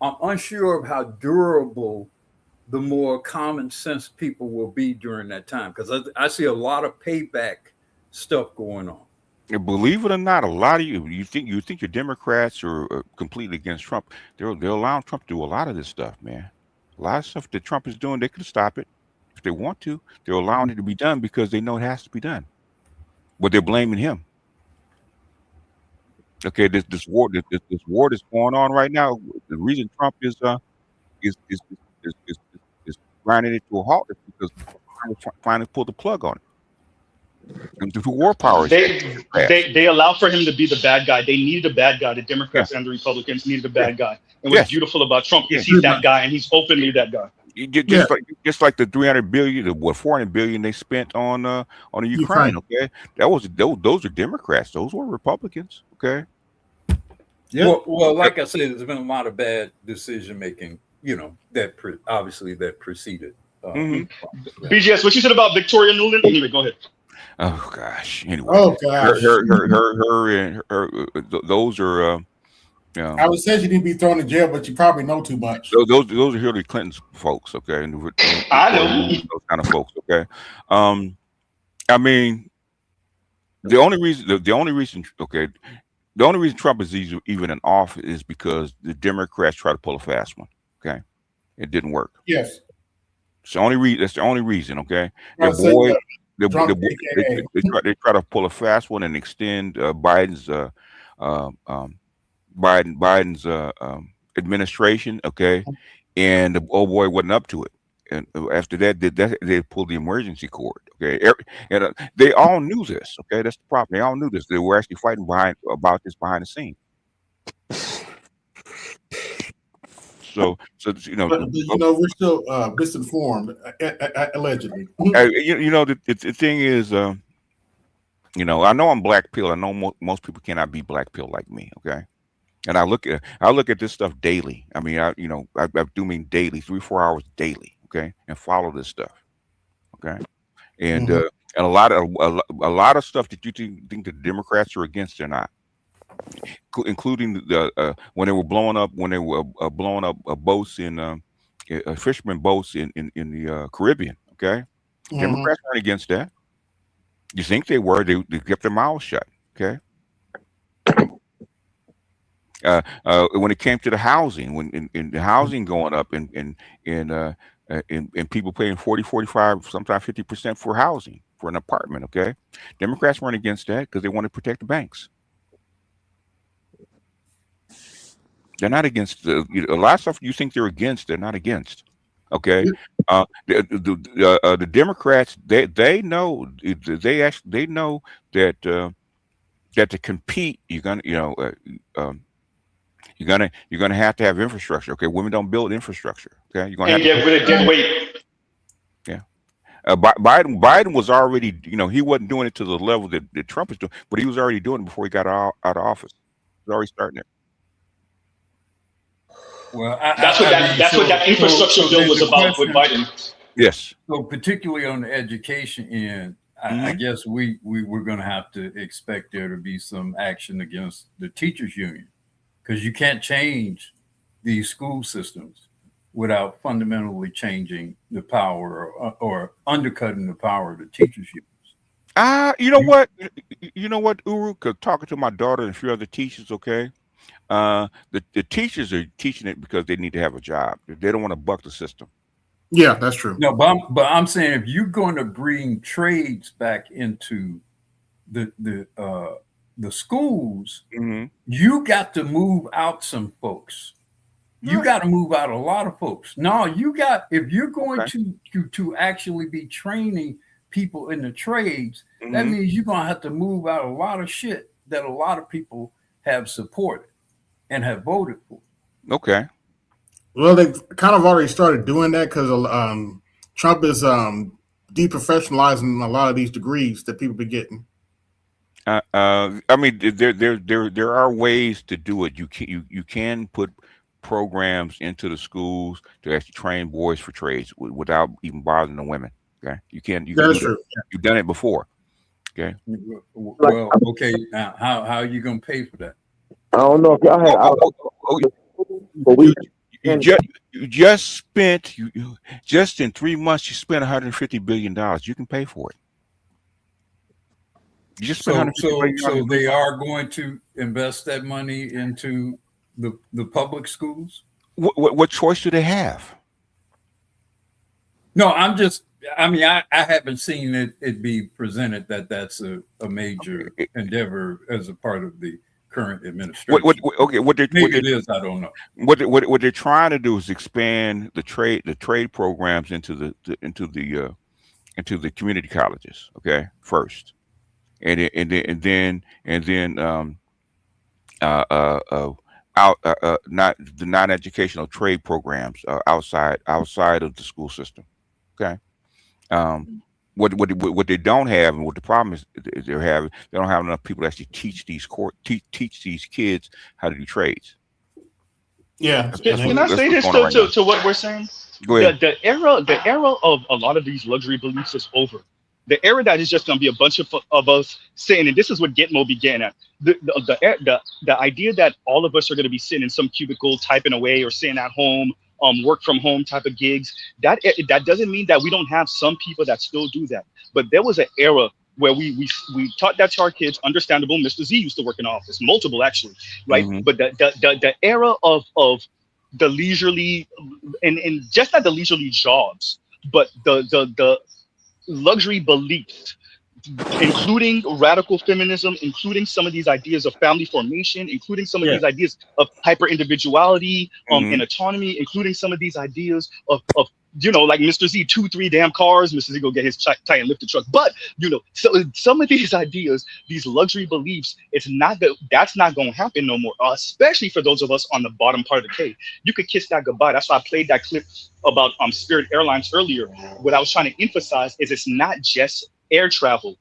I'm unsure of how durable the more common sense people will be during that time, because I see a lot of payback stuff going on. And believe it or not, a lot of you think your Democrats are completely against Trump. They're allowing Trump to do a lot of this stuff, man. A lot of stuff that Trump is doing, they could stop it if they want to. They're allowing it to be done because they know it has to be done, but they're blaming him. Okay, this war that's going on right now. The reason Trump is grinding it to a halt is because they're trying to pull the plug on it. And the war powers. They allow for him to be the bad guy. They needed a bad guy. The Democrats and the Republicans needed a bad guy. And what's beautiful about Trump is he's that guy, and he's openly that guy. Just like the 300 billion, 400 billion they spent on the Ukraine. Okay, those are Democrats. Those were Republicans. Okay. Yeah. Well, like I said, there's been a lot of bad decision making. That preceded. BGS, what you said about Victoria Nuland? Anyway, go ahead. Oh gosh. Anyway. Oh gosh. Those are. I would say she didn't be thrown in jail, but you probably know too much. Those are Hillary Clinton's folks, okay? I know those kind of folks, okay. I mean, the only reason Trump is even in office is because the Democrats try to pull a fast one, okay? It didn't work. Yes. It's the only reason. That's the only reason, okay? They try to pull a fast one and extend Biden's administration, okay, and the old boy wasn't up to it. And after that, they pulled the emergency cord, okay. And they all knew this, okay. That's the problem. They all knew this. They were actually fighting about this behind the scenes. So we're still misinformed, allegedly. The thing is, I know I'm black pill. I know most people cannot be black pill like me, okay. And I look at this stuff daily. I mean, I do mean daily, 3-4 hours daily, okay, and follow this stuff, okay, and a lot of stuff that you think the Democrats are against, they're not. including the when they were blowing up boats in fishermen boats in the Caribbean. Okay, Democrats weren't against that. You think they were? They kept their mouths shut. Okay. When it came to the housing, when in the housing going up and people paying 40, 45, sometimes 50% for housing for an apartment. Okay, Democrats weren't against that because they want to protect the banks. They're not against a lot of stuff you think they're against. They're not against. Okay, the Democrats they know they know that that to compete you're gonna you're gonna have to have infrastructure. Okay, women don't build infrastructure. Okay, you're gonna And have get rid of dead weight. yeah. Biden was already, he wasn't doing it to the level that Trump is doing, but he was already doing it before he got out of office. He was already starting there. Well, That's what that infrastructure bill was about with Biden. Yes. So particularly on the education end, I guess we're going to have to expect there to be some action against the teachers union, because you can't change these school systems without fundamentally changing the power or undercutting the power of the teachers unions. You know what, Uru? Talking to my daughter and a few other teachers, okay? The teachers are teaching it because they need to have a job. They don't want to buck the system. Yeah, that's true. No, but I'm saying if you're going to bring trades back into the schools, you got to move out some folks. You got to move out a lot of folks. No, if you're going to actually be training people in the trades, that means you're going to have to move out a lot of shit that a lot of people have supported and have voted for. Okay. Well, they've kind of already started doing that because Trump is deprofessionalizing a lot of these degrees that people be getting. I mean, there are ways to do it. You can put programs into the schools to actually train boys for trades without even bothering the women. Okay, you can. That's true. You've done it before. Okay. Well, okay. Now, how are you going to pay for that? I don't know if y'all had. You just spent just in 3 months you spent $150 billion. You can pay for it. You just spent so they are going to invest that money into the public schools. What choice do they have? No, I haven't seen it be presented that that's a major endeavor as a part of the current administration. It is. I don't know. What they're trying to do is expand the trade programs into the community colleges. Okay, first, and then not the non-educational trade programs outside of the school system. Okay. What they don't have, and what the problem is, they don't have enough people to actually teach these kids how to do trades. Yeah. Can I say this to what we're saying? Go ahead. The era of a lot of these luxury beliefs is over. The era that is just going to be a bunch of us saying, and this is what Gitmo began at, the idea that all of us are going to be sitting in some cubicle typing away or sitting at home, work from home type of gigs. That doesn't mean that we don't have some people that still do that. But there was an era where we taught that to our kids. Understandable. Mr. Z used to work in the office, multiple actually, right? But the era of the leisurely and just not the leisurely jobs, but the luxury beliefs, including radical feminism, including some of these ideas of family formation, including some of these ideas of hyper individuality and autonomy, including some of these ideas of like Mr. Z, 2-3 damn cars. Mr. Z go get his Titan lifted truck. But so some of these ideas, these luxury beliefs, that's not going to happen no more. Especially for those of us on the bottom part of the K. You could kiss that goodbye. That's why I played that clip about Spirit Airlines earlier. What I was trying to emphasize is it's not just air travel.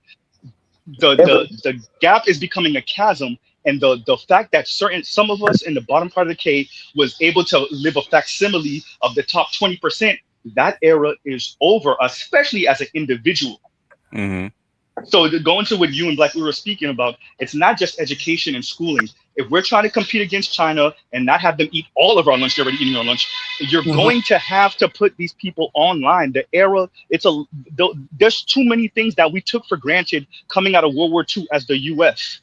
The gap is becoming a chasm, and the fact that some of us in the bottom part of the K was able to live a facsimile of the top 20%. That era is over, especially as an individual. So going to what you and Black we were speaking about, it's not just education and schooling. If we're trying to compete against China and not have them eat all of our lunch, they're already eating our lunch. You're going to have to put these people online. The era, there's too many things that we took for granted coming out of World War II as the U.S.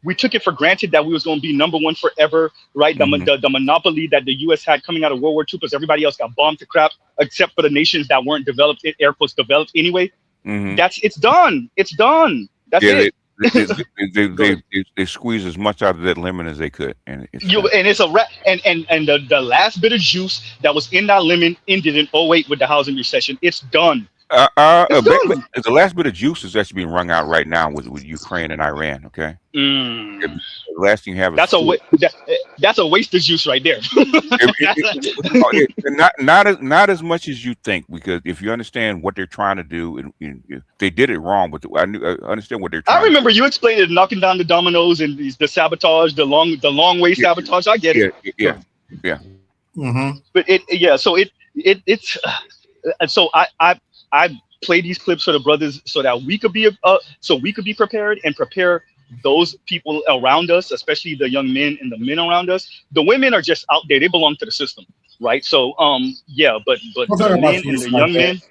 We took it for granted that we was going to be number one forever, right? The monopoly that the U.S. had coming out of World War II, because everybody else got bombed to crap, except for the nations that weren't developed, air quotes developed anyway. It's done. It's done. That's it. They squeeze as much out of that lemon as they could, and it's a wrap. And the last bit of juice that was in that lemon ended in 2008 with the housing recession. It's done. The last bit of juice is actually being wrung out right now with Ukraine and Iran. Okay, the last thing you have is that's a waste of juice right there. not as much as you think, because if you understand what they're trying to do, and they did it wrong, but I understand what they're trying. I remember you explained it, knocking down the dominoes and the sabotage, the long way sabotage. I get it. Yeah. But it's so I play these clips for the brothers so that we could be prepared and prepare those people around us, especially the young men and the men around us. The women are just out there; they belong to the system, right? So but the men and the young men.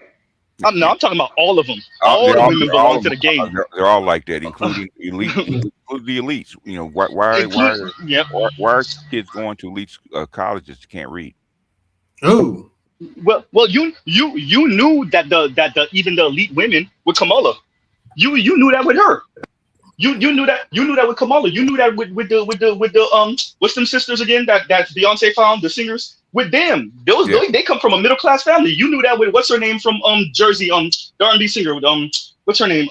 I'm talking about all of them. All the women belong to the game. They're all like that, including the elites. You know, why are kids going to elite colleges that can't read? Oh. Well, you knew that even the elite women with Kamala, you knew that with her. You knew that with Kamala. You knew that with the what's them sisters again that Beyonce found, the singers, with them. They come from a middle class family. You knew that with what's her name from Jersey, the R&B singer with what's her name,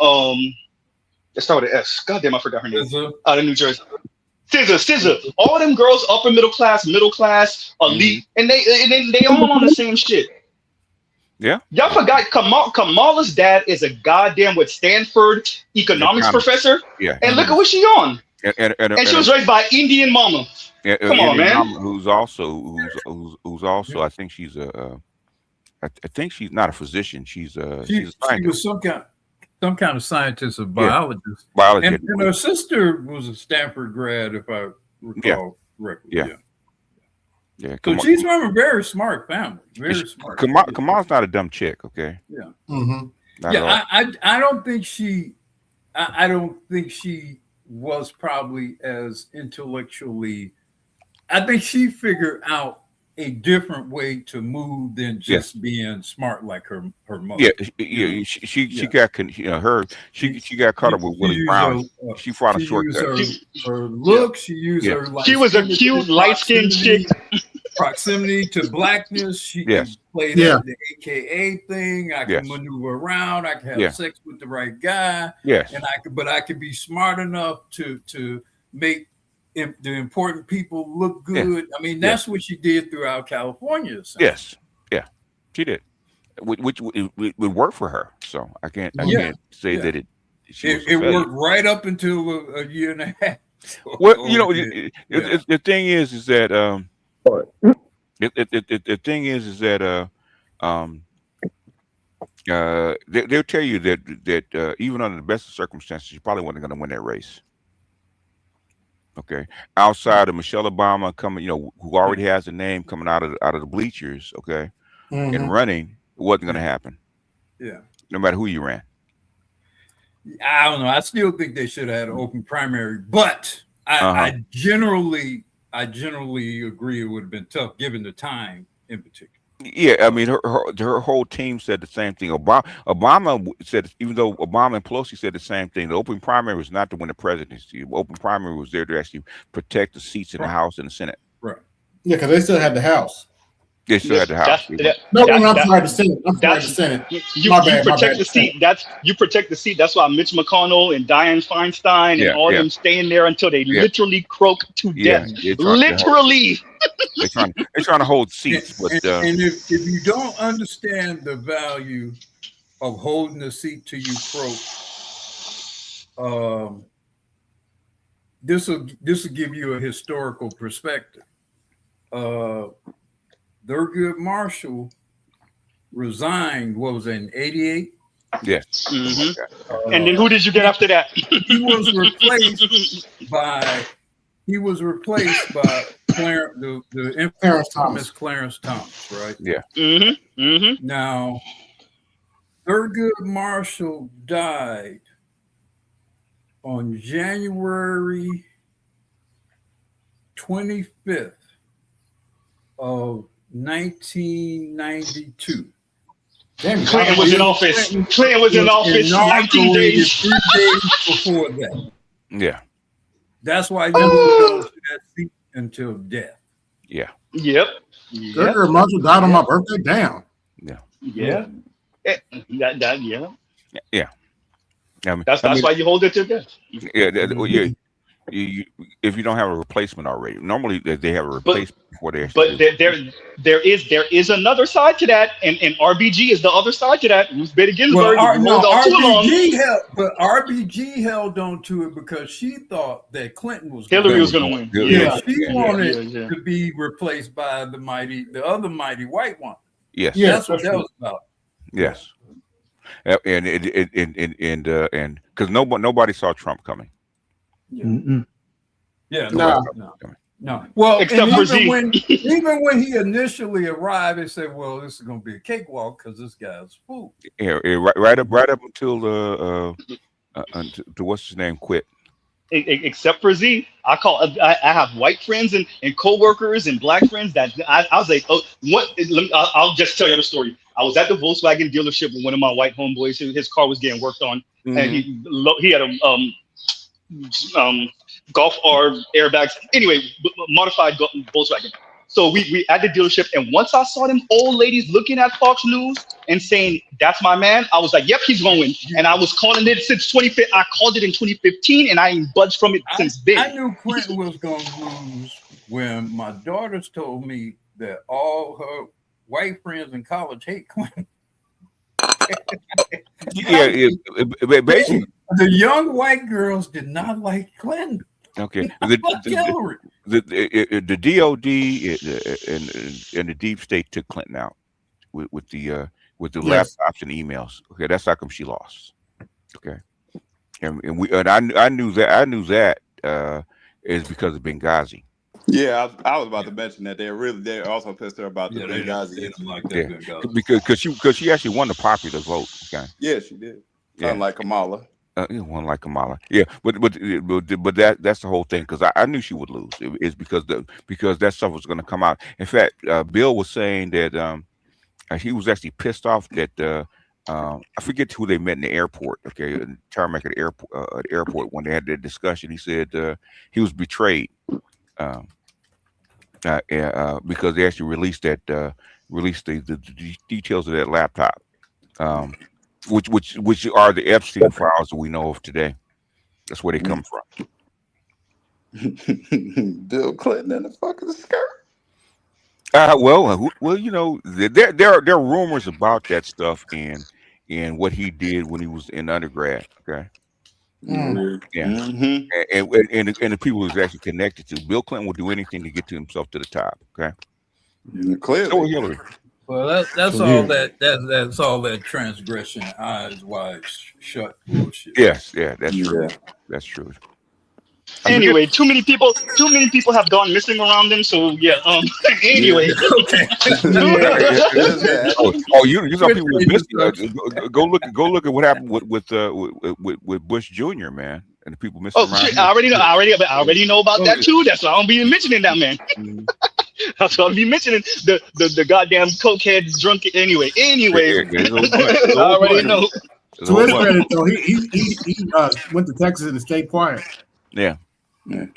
let's start with an S. God damn, I forgot her name. Out of New Jersey. Scissor. All them girls, upper middle class, elite, and they all on the same shit. Yeah. Y'all forgot Kamala's dad is a goddamn Stanford economics professor. Yeah. And look at what she on. And she was raised by Indian mama. Come on, man. Who's also I think she's I think she's not a physician. She's a scientist. She was some kind of scientist or biologist. Biologist. And her sister was a Stanford grad, if I recall correctly. Yeah. So she's from a very smart family. Very smart. Kamala's not a dumb chick, okay? Yeah. I don't think she was probably as intellectually. I think she figured out a different way to move than just being smart like her mother. She got she got caught up with Willie Brown. She found a shortcut. Her look, she used her. She was a cute light-skinned chick. Proximity to blackness. She could play the AKA thing. I can maneuver around. I can have sex with the right guy. Yes, and I could be smart enough to make the important people look good. I mean, that's what she did throughout California. Yes, she did, which would work for her. So I can't say that it worked right up until a year and a half. Well, the thing is that the thing is that they'll tell you that even under the best of circumstances, you probably wasn't going to win that race. Okay, outside of Michelle Obama coming, who already has a name coming out of the bleachers, okay, and running, it wasn't going to happen. Yeah, no matter who you ran. I don't know. I still think they should have had an open primary, but I generally agree it would have been tough given the time in particular. Yeah, I mean, her whole team said the same thing. Obama said, even though Obama and Pelosi said the same thing, the open primary was not to win the presidency. The open primary was there to actually protect the seats in the House and the Senate. Right. Yeah, because they still had the House. They still had the House. I'm sorry, the Senate. I'm sorry, the Senate. You protect the seat. You protect the seat. That's why Mitch McConnell and Dianne Feinstein and all them staying there until they literally croak to death. Literally. They're trying to hold seats. But and if you don't understand the value of holding the seat till you croak, this will give you a historical perspective. Thurgood Marshall resigned, what was it, in 88? Yes. Mm-hmm. And then who did you get after that? He was replaced by Clarence, the infamous Clarence Thomas, right? Yeah. Mm-hmm. Mm-hmm. Now, Thurgood Marshall died on January 25th of 1992. Clinton was in office. Clinton was in office 19 days. 3 days before that. Yeah. That's why you don't go to that seat until death. Yeah. Yep. Thurgood Marshall died on my birthday. Damn. Yeah. Yeah. Yeah. Yeah. I mean, That's why you hold it to death. Yeah. If you don't have a replacement already, normally they have a replacement before they actually. But there is another side to that, and RBG is the other side to that. Ruth Bader Ginsburg. RBG held on to it because she thought that Clinton was Hillary was going to win. Yeah, she wanted to be replaced by the other mighty white one. Yes, that's what that was about. Yes, and because nobody saw Trump coming. Yeah, no. Well, except for Z. Even when he initially arrived, they said, "Well, this is going to be a cakewalk because this guy's fool." Yeah, right up until what's his name quit. Except for Z, I have white friends and co-workers and black friends that I was like, oh, what? I'll just tell you the story. I was at the Volkswagen dealership with one of my white homeboys. His car was getting worked on, and he had a Golf R airbags. Anyway, modified Volkswagen. So we at the dealership, and once I saw them old ladies looking at Fox News and saying, "That's my man," I was like, "Yep, he's going." And I was calling it since 2015. I called it in 2015, and I ain't budged from it since then. I knew Clinton was going to lose when my daughters told me that all her white friends in college hate Clinton. Basically, the young white girls did not like Clinton. Okay, the DOD and the deep state took Clinton out with the laptops and emails. Okay, that's how come she lost. Okay, and I knew that is because of Benghazi. Yeah, I was about to mention that they're also pissed her about the Benghazi. Because she actually won the popular vote. Okay. Yeah, she did. Unlike Kamala. One like Kamala, yeah, but that's the whole thing, because I knew she would lose. It's because that stuff was going to come out. In fact, Bill was saying that he was actually pissed off that I forget who they met in the airport. Okay, in tarmac at the airport when they had their discussion. He said he was betrayed because they actually released the details of that laptop. Which are the Epstein files that we know of today. That's where they come from. Bill Clinton in the fucking skirt. Well, you know, there are rumors about that stuff and what he did when he was in undergrad. Okay. Yeah. And the people who's actually connected to Bill Clinton will do anything to get to himself to the top. Okay. Clearly. So Hillary. Well, that's all that's all that transgression, eyes wide shut bullshit. Yes, yeah, that's true. That's true. Anyway, too many people have gone missing around them. So yeah. Anyway. Okay. You saw people missing. Go look at what happened with Bush Jr. Man, and the people missing around. Shit, I already know about that too. That's why I don't be mentioning that, man. That's why I'll be mentioning the goddamn cokehead drunk. Anyway. I already know. To his credit, though, he went to Texas and stayed quiet. Yeah. There's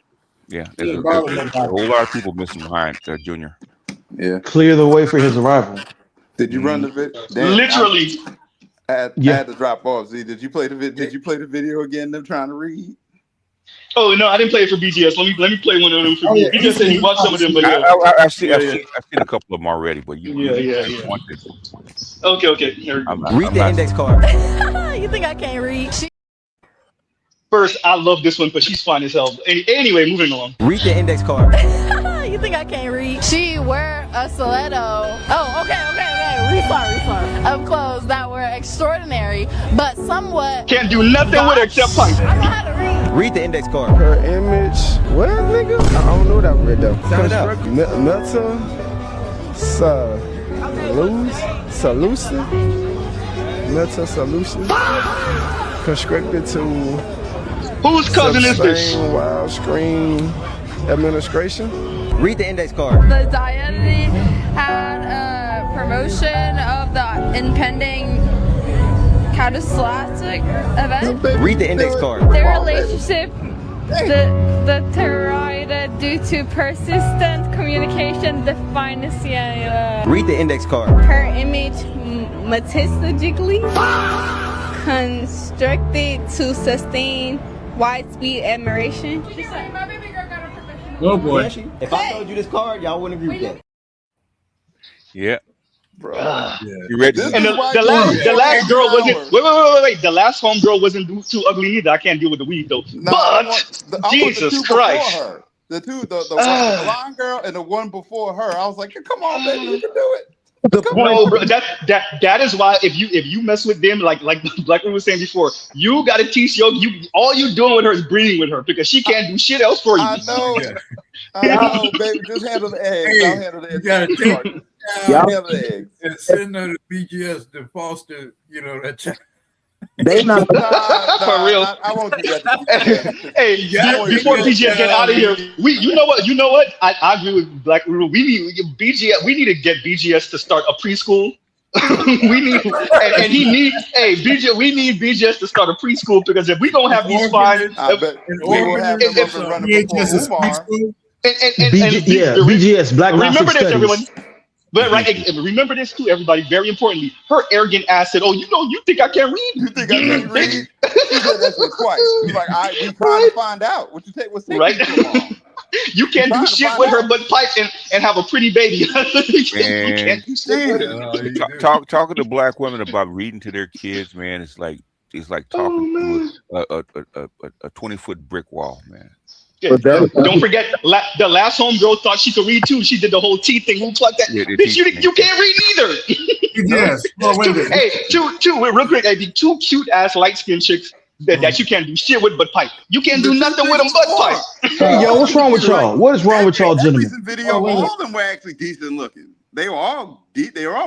a whole lot of people missing behind Junior. Yeah. Clear the way for his arrival. Did you run the video? Literally. I had to drop off. Z, did you play the video again? Them trying to read. Oh no, I didn't play it for BGS. Let me play one of them for you. He just said he watched some of them, but I've seen a couple of them already. But you want this. Okay. Read the index card. You think I can't read? First, I love this one, but she's fine as hell. Anyway, moving along. Read the index card. You think I can't read? She wear a stiletto. Oh, okay. Restart. Of clothes that were extraordinary, but somewhat. Can't do nothing with her except pipe. I know how to read. Read the index card. Her image. What, nigga? I don't know that word though. Sound it out. Meta solution. Conscripted to. Whose cousin is this? Wild screen administration. Read the index card. The Diety had a promotion of the impending catastrophic event. Read the index card. Their relationship deteriorated due to persistent communication deficiency. Read the index card. Her image meticulously constructed to sustain widespread admiration. Oh boy. If I told you this card, y'all wouldn't agree with that. Yeah. Bro. You ready? And the last girl wasn't. Wait. The last homegirl wasn't too ugly either. I can't deal with the weed though. No, But Jesus Christ. The blonde girl and the one before her. I was like, come on, baby, you can do it. No, bro, that is why if you mess with them, like Blackman was saying before, you gotta teach all you doing with her is breeding with her because she can't do shit else for you. I know, baby. Just handle the eggs. Hey, I'll handle the eggs. you gotta take Y'all handle the eggs. and send her to BGS to foster, that child. They not For real. I won't do that. Hey, before BGS get out of here, you know what? I agree with Black Rule. We need to get BGS to start a preschool. We need BGS to start a preschool because if we don't have these fine, I bet we will have them up and running before Umar. BGS Black. Remember this, Studies. everyone. But remember this too, everybody. Very importantly, her arrogant ass said, "Oh, you think I can't read? You think I can't read?" She said that shit twice. She's like, "We trying to find out what you take. What's taking so long?" You can't do shit with her but pipe and have a pretty baby. You can't do shit with her. Talking to black women about reading to their kids, man, it's like talking to a 20-foot brick wall, man. Yeah. Don't forget, the last homegirl thought she could read too. She did the whole T thing. Who plugged that? Bitch, you can't read either. Yes. Real quick, two cute ass light skinned chicks that you can't do shit with but pipe. You can't do nothing with them but pipe. Hey, yo, what's wrong with y'all? What is wrong with y'all, gentlemen? Recent video, all of them were actually decent looking. They were all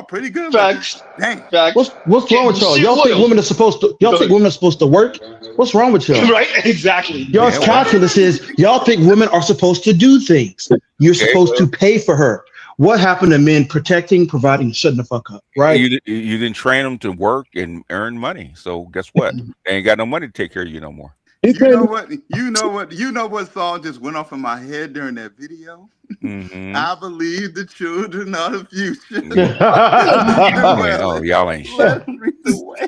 pretty good. Facts. Dang. What's wrong with y'all? Y'all think women are supposed to work? What's wrong with y'all? Right? Exactly. Y'all's calculus is y'all think women are supposed to do things. You're supposed to pay for her. What happened to men protecting, providing, shutting the fuck up? Right? You didn't train them to work and earn money. So guess what? They ain't got no money to take care of you no more. You know what song just went off in my head during that video? Mm-hmm. I believe the children are the future. Y'all ain't shit.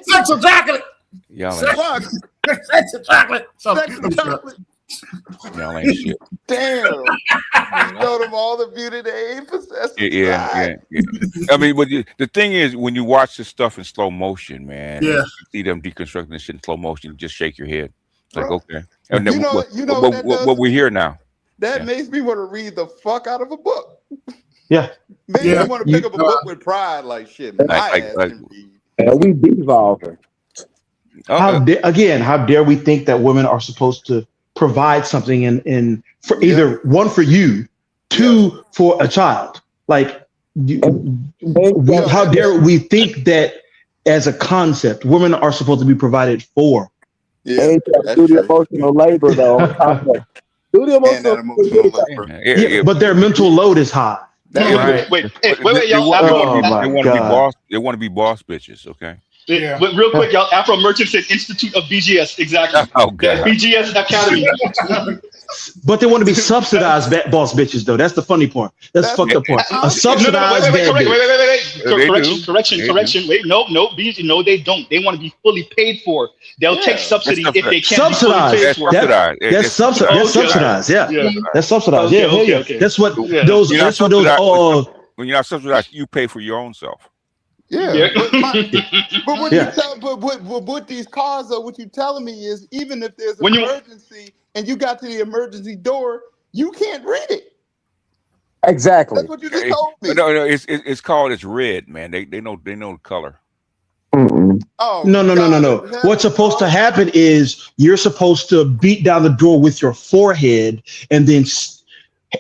Sex and chocolate. Y'all ain't shit. Sex and chocolate. Y'all ain't shit. Damn. You know them all the beauty they possess. Yeah. I mean, but the thing is, when you watch this stuff in slow motion, man, you see them deconstructing this shit in slow motion, you just shake your head. It's like, okay. And then what we hear now. That makes me want to read the fuck out of a book. Yeah. Makes me want to pick up a book with pride, like shit. We devolved her. How dare we think that women are supposed to provide something in for either one for you, two for a child? Like, how dare we think that as a concept, women are supposed to be provided for? Yeah, do the emotional labor though. Do the emotional labor. But their mental load is high. Right. Wait, y'all. They want to be boss bitches, okay? Yeah. But real quick, y'all, Afro Merchant said Institute of BGS. Exactly. Oh, God. BGS Academy. But they want to be subsidized boss bitches, though. That's the funny part. That's the fucked up part. A subsidized Correction. Wait, no, BG, no, they don't. They want to be fully paid for. They'll take subsidy if they can't subsidized. Be fully paid for. That's subsidized. Yeah. That's subsidized. Okay. That's what those. When you're not subsidized, you pay for your own self. Yeah, but what Yeah. you tell, but what these cars are, what you telling me is, even if there's an When you- emergency and you got to the emergency door, you can't read it. Exactly. That's what you just told me. No, it's called, it's red, man. They know the color. Oh, No. What's supposed to happen is you're supposed to beat down the door with your forehead and then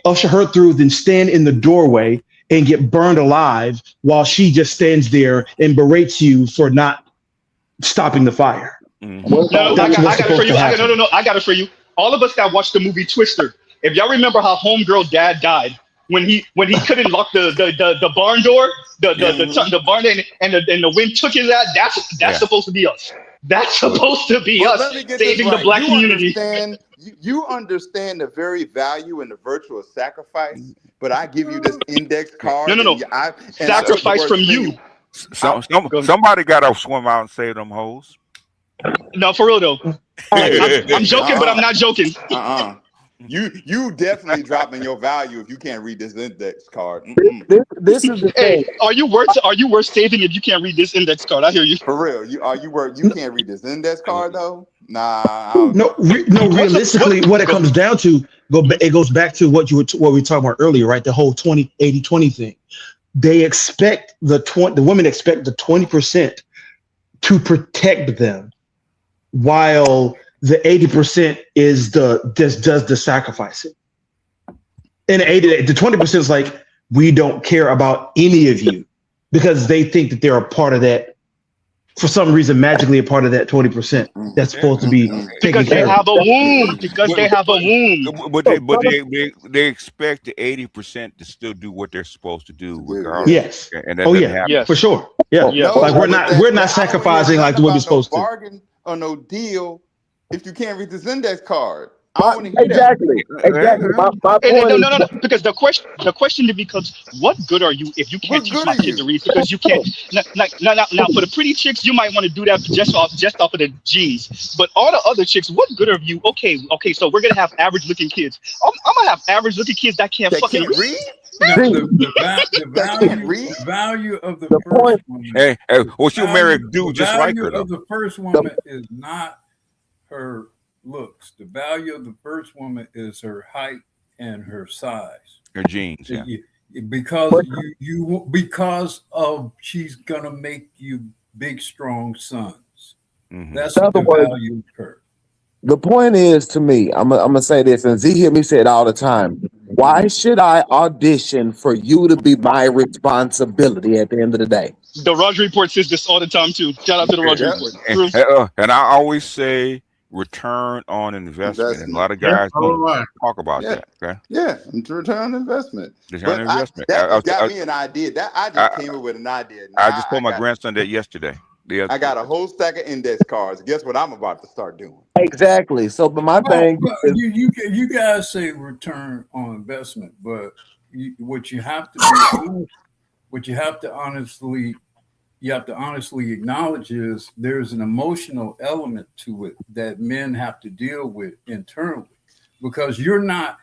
usher her through, then stand in the doorway and get burned alive while she just stands there and berates you for not stopping the fire. No, I That's got what's it for supposed you. to happen. I got it for you. All of us that watched the movie Twister, if y'all remember how Homegirl dad died when he couldn't lock the barn door, the barn, and the wind took his ass. That's supposed to be us. That's supposed to be But us let me get saving this the black you community. You understand the very value and the virtual sacrifice, but I give you this index card. No. Sacrifice from you. Somebody got to swim out and save them hoes. No, for real though. I'm joking, but I'm not joking. You definitely dropping your value if you can't read this index card. This is the Hey, thing. are you worth saving if you can't read this index card? I hear you. For real, you can't read this index card though. Nah. No. Realistically, what it comes down to, it goes back to what we were talking about earlier, right? The whole 20-80-20 thing. They expect the women expect the 20% to protect them, while the 80% is does the sacrificing. And the 20% is like, we don't care about any of you, because they think that they're a part of that. For some reason, magically a part of that 20% that's supposed to be taken care of. Because they have a womb. But they expect the 80% to still do what they're supposed to do, regardless. Yes. And that doesn't happen. For sure. Yeah. Like we're not sacrificing like the way we're supposed to. Bargain or no deal if you can't read this index card. Exactly. My point No. Because the question becomes, what good are you if you can't teach my kid to read? Because you can't. Now, for the pretty chicks, you might want to do that just off of the genes. But all the other chicks, what good are you? Okay. So we're gonna have average looking kids. I'm gonna have average looking kids that can't fucking read. The value of the first woman. Hey, well, she'll marry a dude just like her. The value of the first woman is not her looks. The value of the first woman is her height and her size. Her genes, yeah. Because she's gonna make you big, strong sons. That's the value of her. The point is, to me, I'm gonna say this, and Z hear me say it all the time. Why should I audition for you to be my responsibility at the end of the day? The Raj Report says this all the time too. Shout out to the Raj Report. And I always say return on investment. And a lot of guys don't talk about that. Okay. Yeah, return on investment. Return on investment. That got me an idea. I just came up with an idea. I just told my grandson that yesterday. I got a whole stack of index cards. Guess what I'm about to start doing? Exactly. So, but my thing, you guys say return on investment, but what you have to honestly acknowledge is there's an emotional element to it that men have to deal with internally, because you are not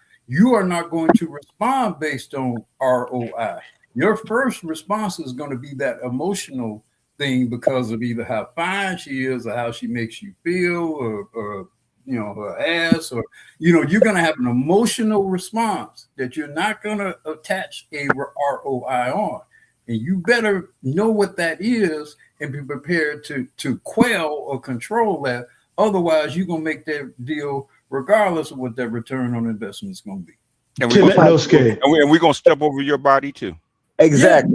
going to respond based on ROI. Your first response is going to be that emotional thing because of either how fine she is or how she makes you feel, or her ass, or you're going to have an emotional response that you're not going to attach a ROI on. And you better know what that is and be prepared to quell or control that. Otherwise, you're going to make that deal regardless of what that return on investment is going to be. And we're going to step over your body too. Exactly.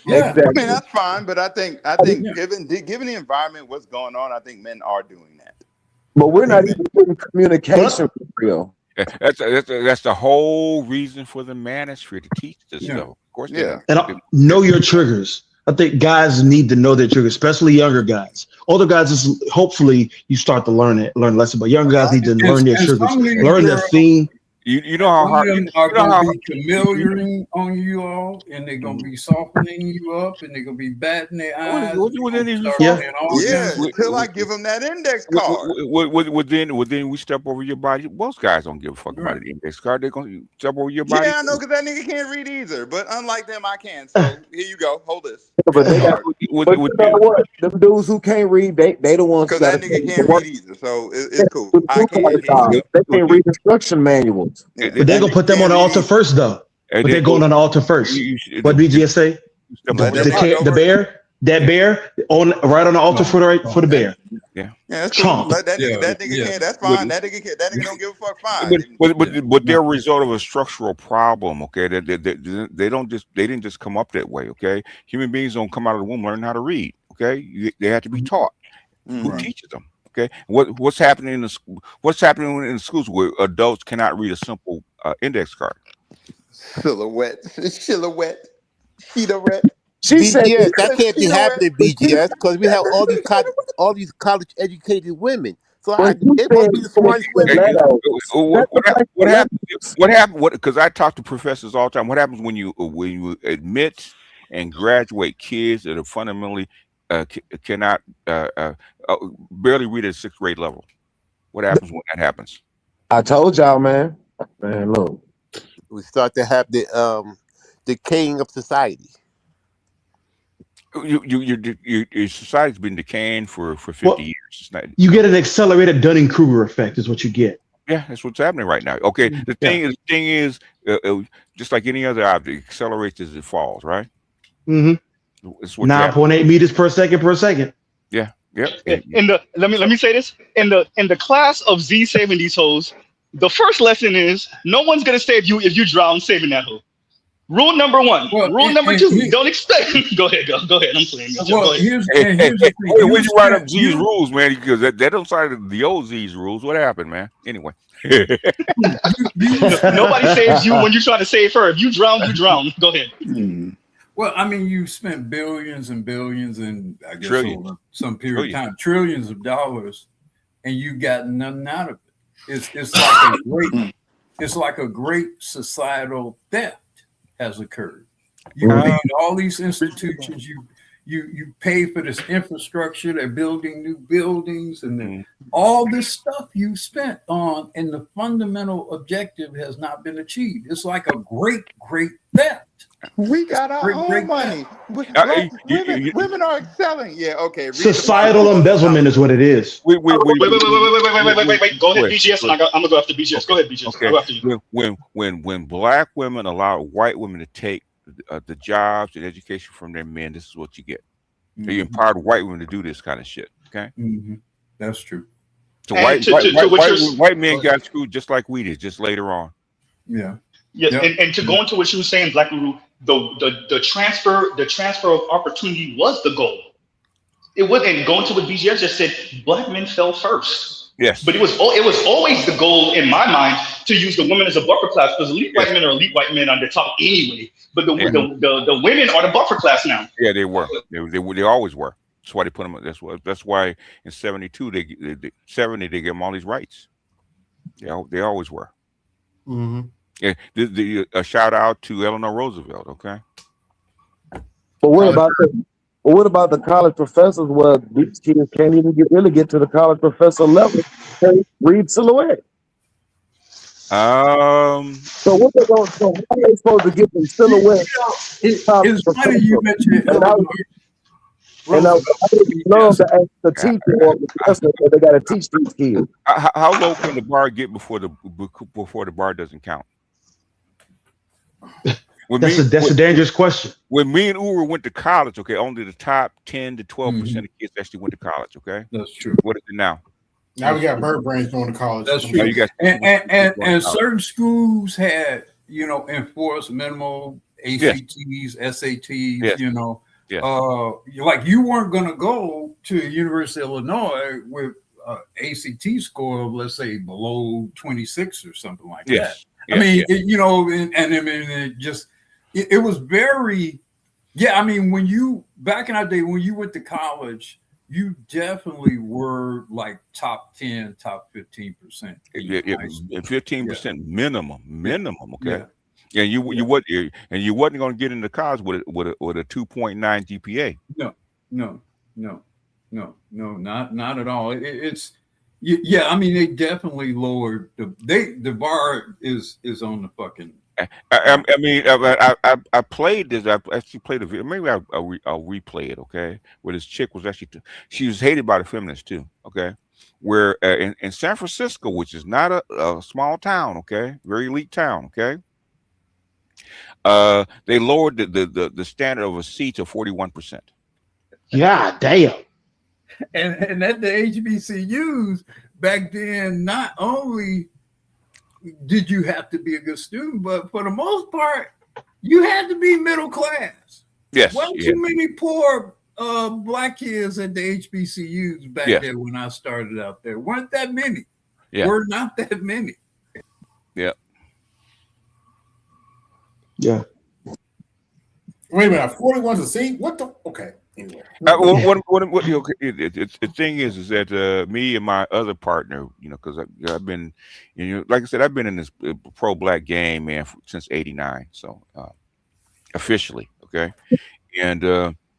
Yeah. I mean, that's fine, but I think given the environment, what's going on, I think men are doing that. But we're not even putting communication for real. That's the whole reason for the manosphere to teach this stuff. Of course, And know your triggers. I think guys need to know their triggers, especially younger guys. Older guys, hopefully you start to learn less about. Younger guys need to learn their triggers, learn their theme. You know how Some hard of them you are know going how to be camelliaring on you all, and they're going to be softening you up, and they're going to be batting their eyes. what then you Start saying all kinds Yeah, of until I give them that index card. then we step over your body. Most guys don't give a fuck about the index card. They're gonna step over your body. Yeah, I know, because that nigga can't read either. But unlike them, I can. So here you go. Hold this. But they got, but you know what? Them dudes who can't read, they the ones who Because got that to nigga can't read either. So it's cool. I can. Here you go. They can't read instruction manuals. But they're gonna put them on the altar first, though. But they're going on the altar first. What BGS say? The bear, that bear on right on the altar for the bear. Yeah, that's cool. Let that nigga can't. That's fine. That nigga don't give a fuck. Fine. But they're a result of a structural problem. Okay, they didn't just come up that way. Okay, human beings don't come out of the womb learning how to read. Okay, they have to be taught. Who teaches them? Okay, what's happening in the schools where adults cannot read a simple index card? Silhouette. She said that can't be happening, BGS, because we have all these college educated women. So they must be the smartest women. What happened? Because I talk to professors all the time. What happens when you admit and graduate kids that are fundamentally cannot barely read at 6th grade level? What happens when that happens? I told y'all, man. Man, look, we start to have the decaying of society. Your society's been decaying for 50 years. It's not, you get an accelerated Dunning-Kruger effect, is what you get. Yeah, that's what's happening right now. Okay, the thing is, just like any other object, it accelerates as it falls, right? Mm-hmm. 9.8 meters per second. Yeah. Let me say this. In the class of Z saving these hoes, the first lesson is no one's gonna save you if you drown saving that hoe. Rule number 1. Rule number 2. Don't expect. Go ahead. Go ahead. I'm playing. Well, here's the thing. When you write up Z's rules, man, because that don't side the old Z's rules. What happened, man? Anyway, nobody saves you when you're trying to save her. If you drown, you drown. Go ahead. Well, I mean, you spent billions and billions, and I guess over some period of time, trillions of dollars, and you got nothing out of it. It's like a great societal theft has occurred. You made all these institutions. You pay for this infrastructure. They're building new buildings, and then all this stuff you spent on, and the fundamental objective has not been achieved. It's like a great theft. We got our own money. Women are excelling. Yeah, okay. Societal embezzlement is what it is. Wait. Go ahead, BGS. I'm gonna go after BGS. Go ahead, BGS. Okay. Go after you. When black women allow white women to take the jobs and education from their men, this is what you get. You empowered white women to do this kind of shit. Okay, that's true. So white men got screwed just like we did, just later on. Yeah. Yes, and to go into what you were saying, Black Guru, the transfer of opportunity was the goal. It was, and going to what BGS just said, black men fell first. Yes, but it was always the goal in my mind to use the women as a buffer class, because elite white men are elite white men on the top anyway. But the women are the buffer class now. Yeah, they were. They always were. That's why they put them. That's why in '72 they gave them all these rights. They always were. Mm-hmm. Yeah, a shout out to Eleanor Roosevelt. Okay. But what about the college professors? Well, these kids can't even really get to the college professor level. They read silhouette. So what they going? So how are they supposed to get them silhouette? It's funny you mentioned. And I love to ask the teacher or the professor that they got to teach these kids. How low can the bar get before the bar doesn't count? That's a dangerous question. When me and Ura went to college, okay, only the top 10 to 12% of kids actually went to college. Okay, that's true. What is it now? Now we got bird brains going to college. That's true. And certain schools had enforced minimal ACTs, SATs. Like you weren't going to go to University of Illinois with ACT score of, let's say, below 26 or something like that. I mean, it was very, I mean, back in our day, when you went to college, you definitely were like top 10, top 15%. 15% minimum. Okay. Yeah. And you wasn't going to get into college with a 2.9 GPA. No, not at all. It's yeah. I mean, they definitely lowered the bar is on the fucking. I played this. I actually played a video. Maybe I'll replay it. Okay, where this chick was actually she was hated by the feminists too. Okay, where in San Francisco, which is not a small town. Okay, very elite town. Okay, they lowered the standard of a C to 41%. Yeah, damn. And at the HBCUs back then, not only did you have to be a good student, but for the most part, you had to be middle class. Yes. Wasn't too many poor black kids at the HBCUs back there when I started out there. Weren't that many. Yeah. Were not that many. Yeah. Yeah. Wait a minute, 41's a C? What the? Okay. Anyway. The thing is that me and my other partner, because I've been, like I said, I've been in this pro-black game, man, since '89. So officially, okay, and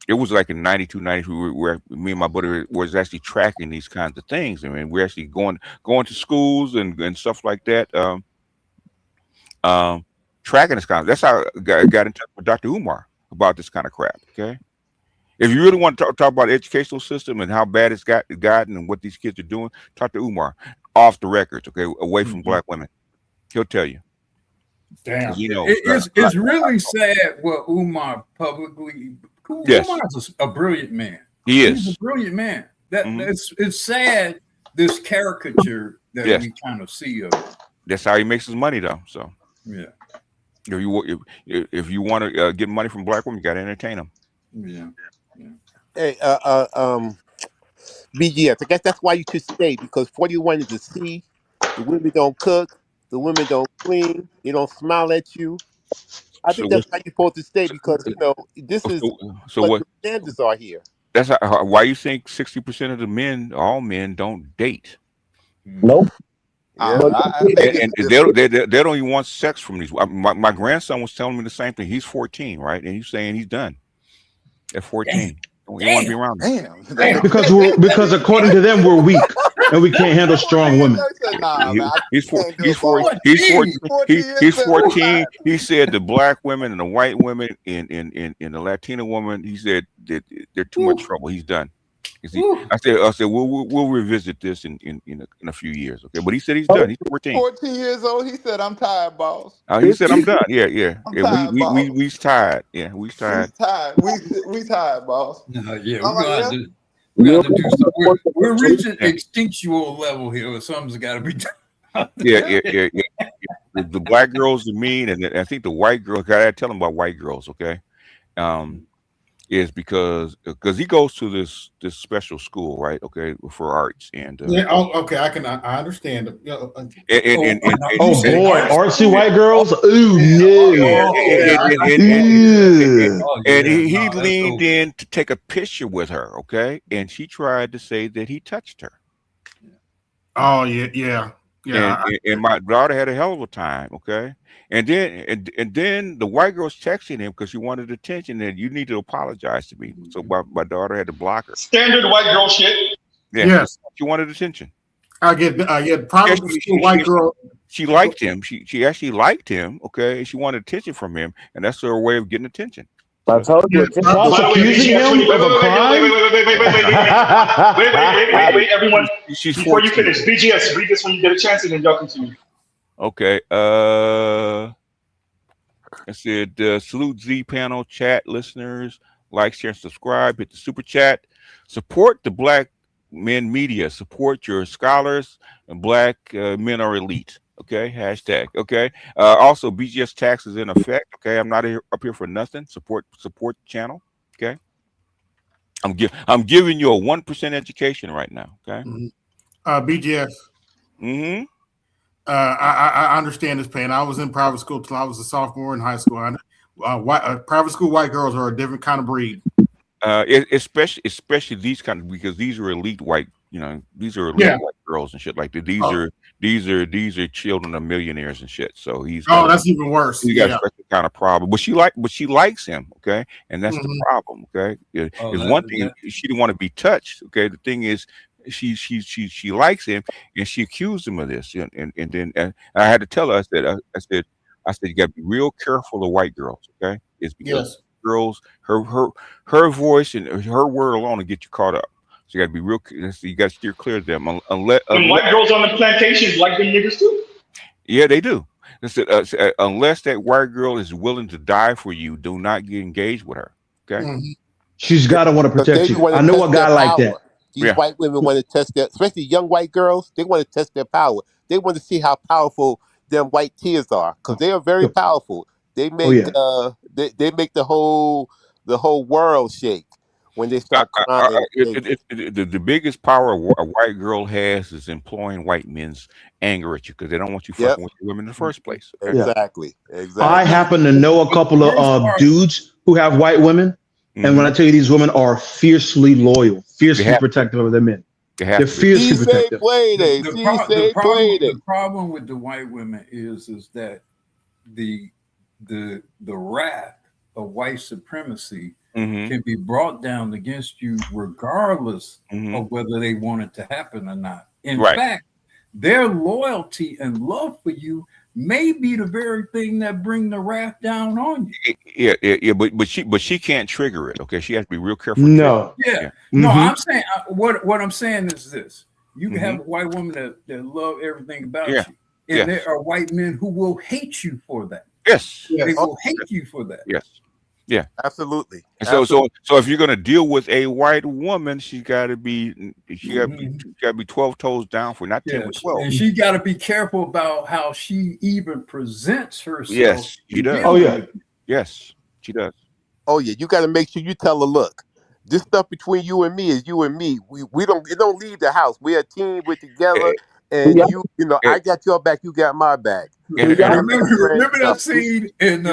it was like in '92, '93, where me and my brother was actually tracking these kinds of things. I mean, we're actually going to schools and stuff like that. Tracking this kind of. That's how I got in touch with Dr. Umar about this kind of crap. Okay. If you really want to talk about the educational system and how bad it's gotten and what these kids are doing, talk to Umar off the records, okay, away from black women. He'll tell you. Damn. It's really sad what Umar publicly. Yes. Umar's a brilliant man. He is. He's a brilliant man. It's sad this caricature that we kind of see of it. That's how he makes his money, though. So yeah. If you want to get money from black women, you got to entertain them. Yeah. Hey, BGS, I guess that's why you should stay, because 41 is a C. The women don't cook. The women don't clean. They don't smile at you. I think that's why you're supposed to stay, because, this is what the standards are here. That's why you think 60% of the men, all men, don't date. Nope. And they don't even want sex from these. My grandson was telling me the same thing. He's 14, right? And he's saying he's done at 14. You want to be around them. Because according to them, we're weak and we can't handle strong women. He's 14. He said the black women and the white women and the Latina woman, he said that they're too much trouble. He's done. I said we'll revisit this in a few years, okay? But he said he's done. He's 14. 14 years old. He said, "I'm tired, boss." He said, "I'm done." Yeah. Tired, We's tired. Yeah, we's tired. We tired, boss. We got to do something. We're reaching extinctual level here. Something's got to be done. Yeah. The black girls are mean, and I think the white girls. I gotta tell them about white girls, okay? Is because he goes to this special school, right? Okay, for arts and okay, I understand. And boy, artsy white girls. Ooh, and he leaned in to take a picture with her, okay, and she tried to say that he touched her. Oh yeah. And my daughter had a hell of a time, okay. And then the white girl's texting him because she wanted attention, and you need to apologize to me. So my daughter had to block her. Standard white girl shit. Yeah, yes, she wanted attention. I get probably white girl. She liked him. She actually liked him. Okay, she wanted attention from him, and that's her way of getting attention. I told you. Accusing him of a crime. Wait, everyone. Before you finish, BGS, read this when you get a chance, and then y'all continue. Okay. I said, salute Z panel chat listeners, like, share, and subscribe. Hit the super chat. Support the Black Men Media. Support your scholars. And black men are elite. Okay. Hashtag. Okay. Also, BGS tax is in effect. Okay. I'm not up here for nothing. Support the channel. Okay. I'm giving you a 1% education right now. Okay. BGS. Mm-hmm. I understand this pain. I was in private school till I was a sophomore in high school. Private school white girls are a different kind of breed. Especially these kind of, because these are elite white, these are elite white girls and shit like that. These are children of millionaires and shit. So that's even worse. He got a special kind of problem, but she likes him, okay, and that's the problem, okay. It's one thing she didn't want to be touched, okay. The thing is, she likes him, and she accused him of this, and then I had to tell her, I said you got to be real careful of white girls, okay. It's because girls, her voice and her word alone will get you caught up. So you got to be real. You got to steer clear of them. Unless white girls on the plantations like them niggas too. Yeah, they do. Unless that white girl is willing to die for you, do not get engaged with her. Okay. She's got to want to protect you. I know a guy like that. These white women want to test their, especially young white girls. They want to test their power. They want to see how powerful them white tears are, because they are very powerful. They make they make the whole world shake when they start crying. The biggest power a white girl has is employing white men's anger at you, because they don't want you fucking with women in the first place. Okay? Exactly. I happen to know a couple of dudes who have white women, and when I tell you, these women are fiercely loyal, fiercely protective of their men. They're fiercely protective. The problem with the white women is that the wrath of white supremacy can be brought down against you regardless of whether they want it to happen or not. In fact, their loyalty and love for you may be the very thing that bring the wrath down on you. Yeah, but she can't trigger it. Okay, she has to be real careful. No, no, I'm saying what I'm saying is this: you can have a white woman that love everything about you, and there are white men who will hate you for that. Yes, they will hate you for that. Yes. Yeah, absolutely. So if you're gonna deal with a white woman, she's got to be 12 toes down for, not 10 with 12. And she got to be careful about how she even presents herself. Yes, she does. Oh yeah, yes, she does. Oh yeah, you got to make sure you tell her, look, this stuff between you and me is you and me. We don't leave the house. We're a team. We're together. And you know, I got your back. You got my back. Remember that scene in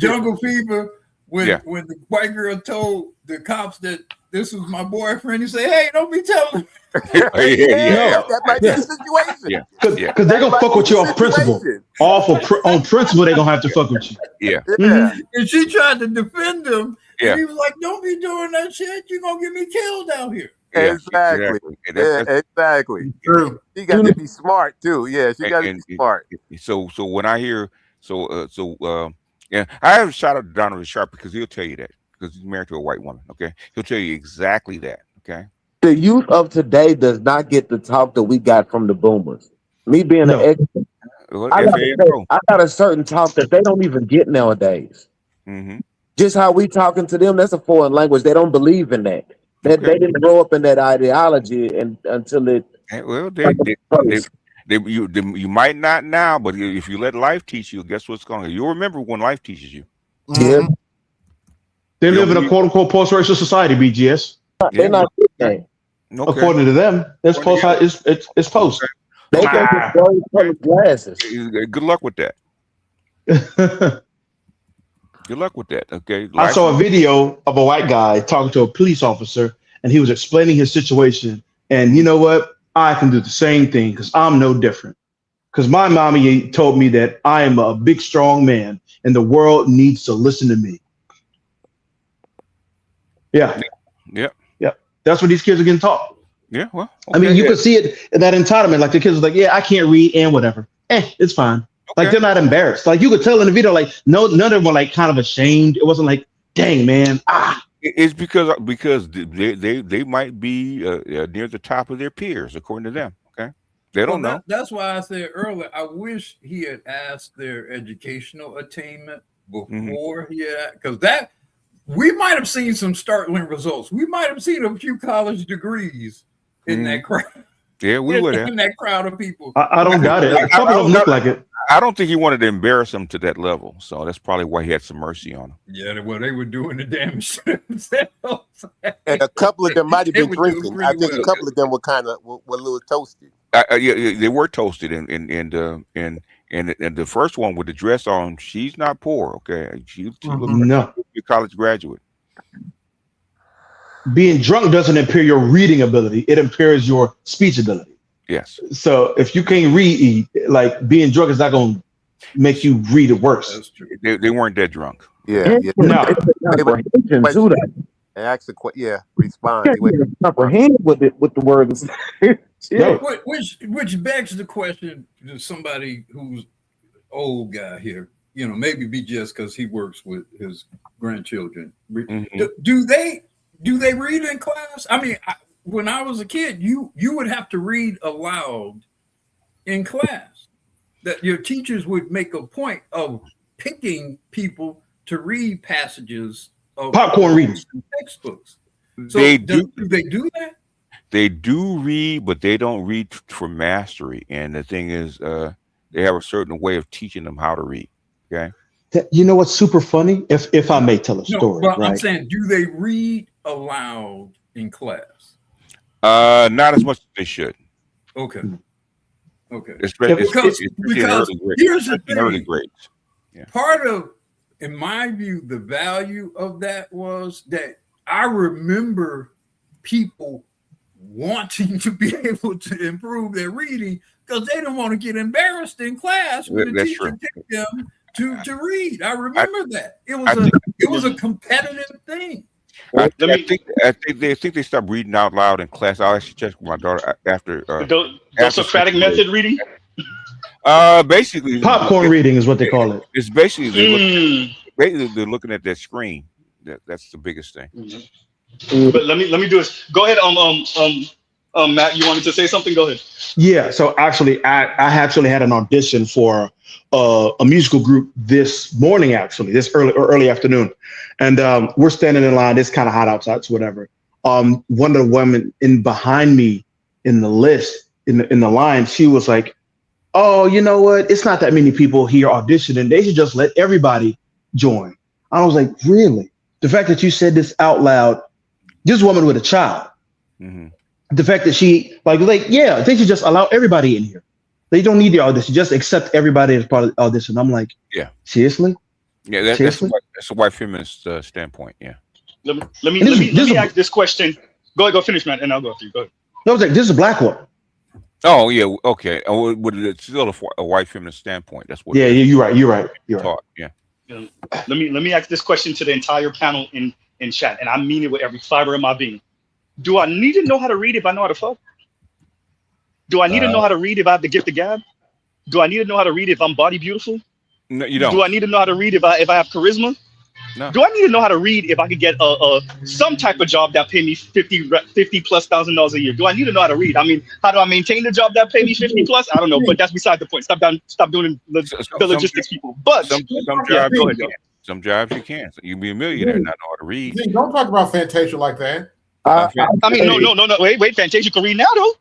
Jungle Fever? When the white girl told the cops that this was my boyfriend, he said, "Hey, don't be telling." That might be the situation. Because they're gonna fuck with you off principle. On principle, they're gonna have to fuck with you. Yeah. And she tried to defend him. And he was like, "Don't be doing that shit. You're gonna get me killed out here." Exactly. Exactly. True. She got to be smart too. Yeah, she got to be smart. So when I hear I have a shout out to Donovan Sharp, because he'll tell you that, because he's married to a white woman. Okay, he'll tell you exactly that. Okay, the youth of today does not get the talk that we got from the boomers. Me being an expert, I got a certain talk that they don't even get nowadays. Just how we talking to them, that's a foreign language. They don't believe in that. They didn't grow up in that ideology until it. Well, you might not now, but if you let life teach you, guess what's going on? You'll remember when life teaches you. Yeah. They live in a quote unquote post-racial society, BGS. They're not okay. According to them, it's post. It's post. They got colored glasses. Good luck with that. Good luck with that. Okay. I saw a video of a white guy talking to a police officer, and he was explaining his situation. And you know what? I can do the same thing, because I'm no different. Because my mommy told me that I am a big, strong man, and the world needs to listen to me. Yeah. That's what these kids are getting taught. Yeah. Well, I mean, you can see it in that entitlement. Like the kids are like, "Yeah, I can't read and whatever. It's fine." Like they're not embarrassed. Like you could tell in the video, like none of them were like kind of ashamed. It wasn't like, "Dang, man, It's because they might be near the top of their peers, according to them. Okay, they don't know. That's why I said earlier, I wish he had asked their educational attainment before he had, because that we might have seen some startling results. We might have seen a few college degrees in that crowd. Yeah, we would have. In that crowd of people. I don't doubt it. A couple of them look like it. I don't think he wanted to embarrass them to that level, so that's probably why he had some mercy on them. Yeah, well, they were doing the damage themselves. And a couple of them might have been drinking. I think a couple of them were kind of were a little toasted. Yeah, they were toasted, and the first one with the dress on, she's not poor. Okay, she looks like a college graduate. being drunk doesn't impair your reading ability. It impairs your speech ability. Yes. So if you can't read, like being drunk is not going to make you read it worse. That's true. They weren't that drunk. Yeah, yeah. No. Comprehension too, though. And ask the yeah, respond. Comprehend with the words. Yeah. Which begs the question to somebody who's old guy here, you know, maybe BGS because he works with his grandchildren. Do they read in class? I mean, when I was a kid, you would have to read aloud in class. That your teachers would make a point of picking people to read passages of popcorn reading textbooks. So do they do that? They do read, but they don't read for mastery. And the thing is, they have a certain way of teaching them how to read. Okay. You know what's super funny? If I may tell a story, but right? I'm saying, do they read aloud in class? Not as much as they should. Okay. Okay. Especially Because here's the thing. early grades. Yeah. Part of, in my view, the value of that was that I remember people wanting to be able to improve their reading because they don't want to get embarrassed in class when the teacher picked them to read. I remember that. It was a competitive thing. I think they stopped reading out loud in class. I'll actually check with my daughter after the Socratic method reading. Basically popcorn reading is what they call it. It's basically they're looking at that screen. That's the biggest thing. But let me do this. Go ahead, Matt. You wanted to say something? Go ahead. Yeah. So actually, I actually had an audition for a musical group this morning. Actually, this early afternoon, and we're standing in line. It's kind of hot outside, so whatever. One of the women in behind me in the list in the line, she was like, "Oh, you know what? It's not that many people here auditioning. They should just let everybody join." I was like, "Really? The fact that you said this out loud." This woman with a child, the fact that she yeah, they should just allow everybody in here. They don't need the audition. Just accept everybody as part of the audition. I'm like, yeah, seriously? Yeah, that's a white feminist standpoint. Yeah. Let me ask this question. Go ahead, go finish, man, and I'll go after you. Go ahead. I was like, this is a black woman. Oh yeah, okay. Oh, but it's still a white feminist standpoint. That's what. Yeah, you're right. Yeah. Let me ask this question to the entire panel in chat, and I mean it with every fiber of my being. Do I need to know how to read if I know how to fuck? Do I need to know how to read if I have the gift of gab? Do I need to know how to read if I'm body beautiful? No, you don't. Do I need to know how to read if I have charisma? No. Do I need to know how to read if I could get some type of job that pay me $50,000+ a year? Do I need to know how to read? I mean, how do I maintain the job that pay me 50 plus? I don't know, but that's beside the point. Stop doing the logistics, people. But some jobs you can. Some jobs you can. So you can be a millionaire and not know how to read. Don't talk about Fantasia like that. I mean, no. Wait. Fantasia can read now, though.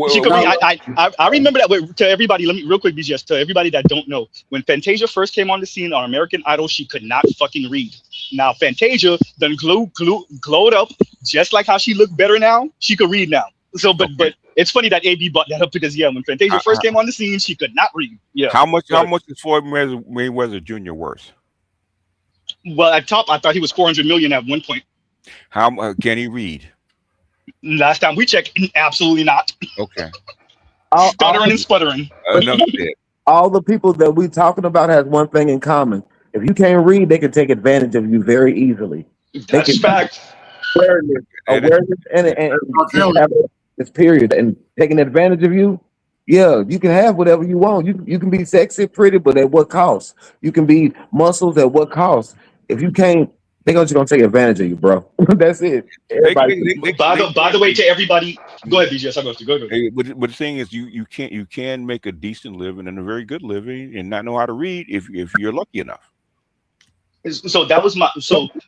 She could read. I remember that. To everybody, let me real quick, BGS. To everybody that don't know, when Fantasia first came on the scene on American Idol, she could not fucking read. Now Fantasia then glowed up, just like how she looked better now. She could read now. So, but it's funny that AB brought that up because when Fantasia first came on the scene, she could not read. Yeah. How much is Floyd Mayweather Jr. worth? Well, at top, I thought he was 400 million at one point. How can he read? Last time we checked, absolutely not. Okay. Stuttering and sputtering. All the people that we talking about has one thing in common. If you can't read, they can take advantage of you very easily. That's fact. Awareness and this period and taking advantage of you. Yeah, you can have whatever you want. You can be sexy, pretty, but at what cost? You can be muscles at what cost? If you can't, they're just gonna take advantage of you, bro. That's it. By the way, to everybody, go ahead, BGS. I'll go. Go ahead. But the thing is, you can make a decent living and a very good living and not know how to read if you're lucky enough. So that was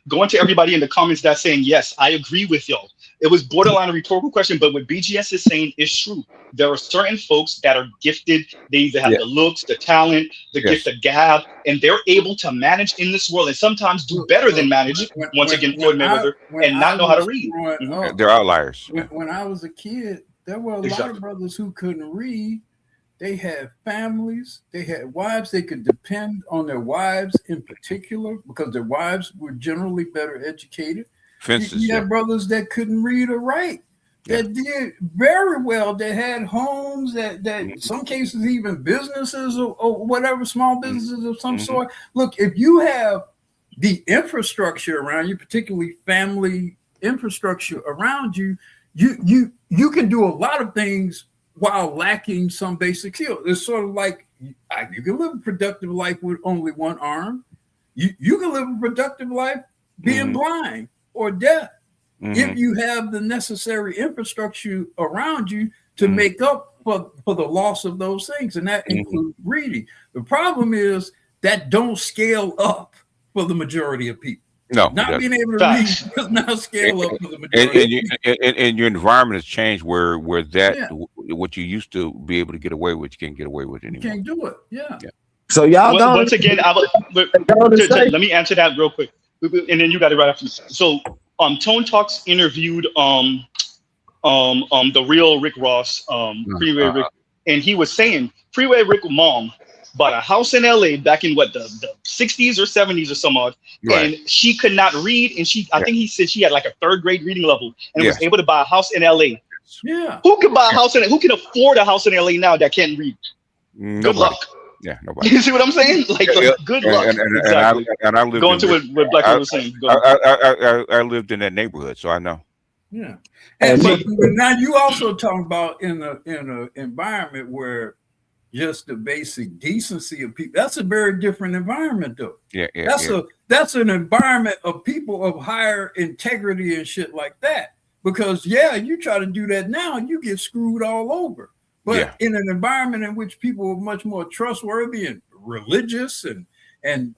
going to everybody in the comments that's saying, yes, I agree with y'all. It was borderline a rhetorical question, but what BGS is saying is true. There are certain folks that are gifted. They either have the looks, the talent, the gift of gab, and they're able to manage in this world and sometimes do better than manage, once again, Floyd Mayweather, and not know how to read. They're outliers. When I was a kid, there were a lot of brothers who couldn't read. They had families, they had wives, they could depend on their wives in particular because their wives were generally better educated. Fences. You had brothers that couldn't read or write. That did very well. That had homes. That some cases even businesses or whatever, small businesses of some sort. Look, if you have the infrastructure around you, particularly family infrastructure around you, you can do a lot of things while lacking some basic skills. It's sort of like you can live a productive life with only one arm. You can live a productive life being blind or deaf if you have the necessary infrastructure around you to make up for the loss of those things, and that includes reading. The problem is that don't scale up for the majority of people. No, not being able to read does not scale up for the majority. And your environment has changed where what you used to be able to get away with, you can't get away with anymore. You can't do it. Yeah. So y'all once again, let me answer that real quick, and then you got it right after. So, Tone Talks interviewed the real Rick Ross, Freeway Rick, and he was saying Freeway Rick mom bought a house in LA back in what the 60s or 70s or some odd, and she could not read, and I think he said she had like a 3rd grade reading level, and was able to buy a house in LA. Yeah. Who can buy a house in? Who can afford a house in LA now that can't read? Nobody. Good luck. Yeah, nobody. You see what I'm saying? Like, good luck. Exactly. And I lived going to what Black was saying. I lived in that neighborhood, so I know. Yeah, but now you also talking about in an environment where just the basic decency of people. That's a very different environment, though. That's an environment of people of higher integrity and shit like that. Because you try to do that now, you get screwed all over. But in an environment in which people are much more trustworthy and religious and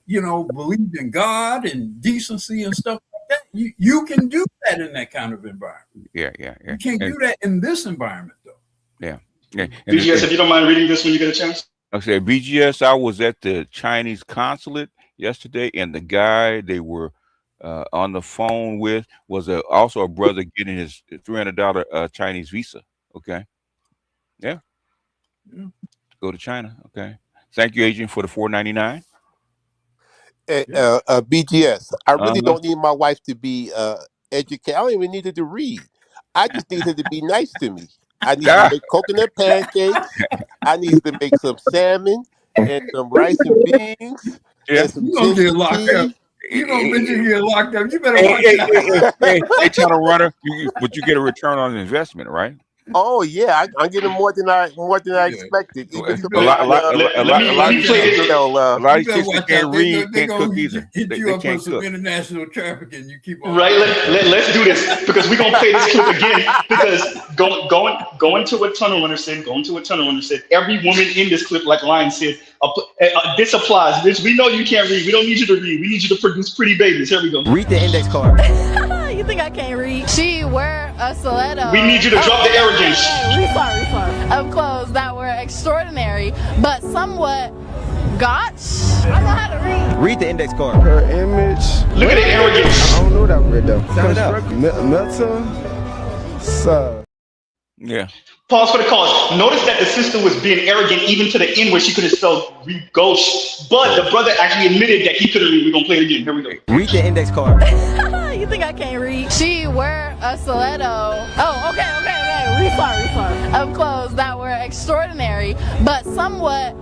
believed in God and decency and stuff like that, you can do that in that kind of environment. Yeah. You can't do that in this environment, though. Yeah. BGS, if you don't mind reading this when you get a chance. Okay, BGS, I was at the Chinese consulate yesterday, and the guy they were on the phone with was also a brother getting his $300 Chinese visa. Okay. Yeah. Go to China. Okay. Thank you, Agent, for the $4.99. BGS, I really don't need my wife to be educated. I don't even need her to read. I just need her to be nice to me. I need to make coconut pancakes. I need to make some salmon and some rice and beans. And some gonna get locked up. You don't think you get locked up. You better watch out. Hey, Channel Runner, but you get a return on investment, right? Oh yeah, I'm getting more than I expected. Even A lot of these chicks can't read, can't cook either. You up on some international trafficking. You keep on. Right. Let's do this because we're gonna play this clip again. Because going to what Tunnel Runner said. Every woman in this clip, like Lion said, this applies. This we know you can't read. We don't need you to read. We need you to produce pretty babies. Here we go. Read the index card. You think I can't read? She wear a stiletto. We need you to drop the arrogance. Refund of clothes that were extraordinary, but somewhat gotch. I know how to read. Read the index card. Her image. Look at the arrogance. I don't know that word though. Sound it out. Yeah. Pause for the cause. Notice that the sister was being arrogant even to the end where she could have spelled read ghost, but the brother actually admitted that he couldn't read. We're gonna play it again. Here we go. Read the index card. You think I can't read? She wear a stiletto. Oh, okay. Refund of clothes that were extraordinary, but somewhat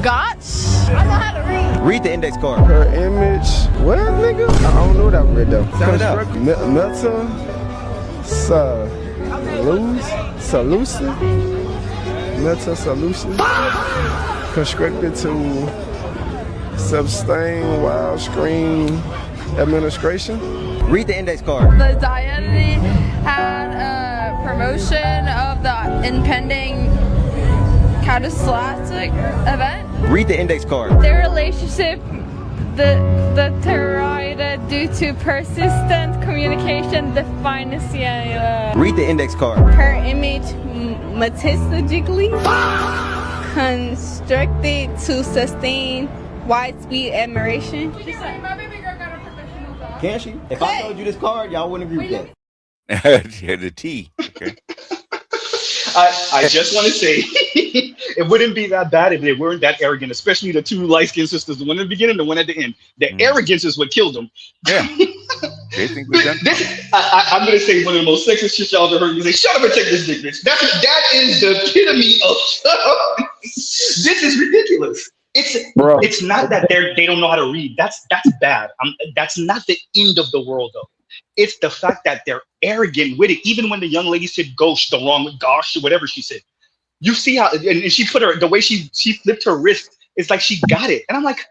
gotch. I know how to read. Read the index card. Her image. What, nigga? I don't know that word though. Sound it out. Meta-solution. Conscripted to sustain while screen administration. Read the index card. The Diety had a promotion of the impending catastrophic event. Read the index card. Their relationship deteriorated due to persistent communication deficiency. Read the index card. Her image meticulously constructed to sustain widespread admiration. Can she? If I told you this card, y'all wouldn't agree with that. Yeah, the T. Okay. I just want to say, it wouldn't be that bad if they weren't that arrogant, especially the two light-skinned sisters, the one in the beginning, the one at the end. The arrogance is what killed them. Yeah. They think we've done. I'm gonna say one of the most sexist shit y'all ever heard me say. Shut up and take this dick, bitch. That is the epitome of this is ridiculous. It's not that they don't know how to read. That's bad. That's not the end of the world though. It's the fact that they're arrogant with it. Even when the young lady said "gosh," the wrong gosh or whatever she said, you see how and she put the way she flipped her wrist. It's like she got it, and I'm like,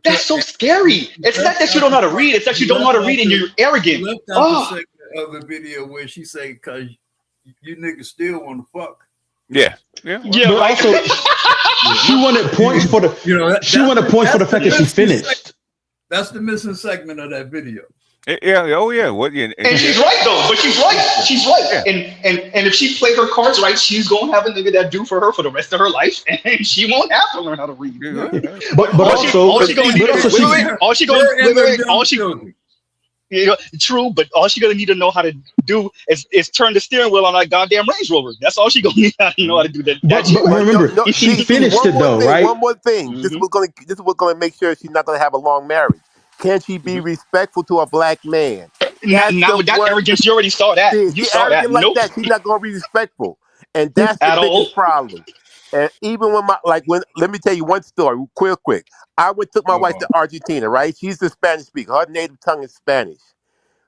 that's so scary. It's not that you don't know how to read. It's that you don't know how to read and you're arrogant. Left out the segment of the video where she say, "Cause you niggas still want to fuck." Yeah. But also, she wanted points for the. She wanted points for the fact that she finished. That's the missing segment of that video. Yeah. Oh yeah. What? Yeah. And she's right though. But she's right. She's right. Yeah. And if she played her cards right, she's gonna have a nigga that do for her for the rest of her life, and she won't have to learn how to read. Yeah. But all she gonna true, but all she gonna need to know how to do is turn the steering wheel on that goddamn Range Rover. That's all she gonna need to know how to do. But remember, she finished it though, right? One more thing. This is what's gonna make sure she's not gonna have a long marriage. Can she be respectful to a black man? Not with that arrogance. You already saw that. You saw that. Like that. She's not gonna be respectful, and that's the biggest problem. And even when let me tell you one story, quick. I took my wife to Argentina, right? She's the Spanish speaker. Her native tongue is Spanish.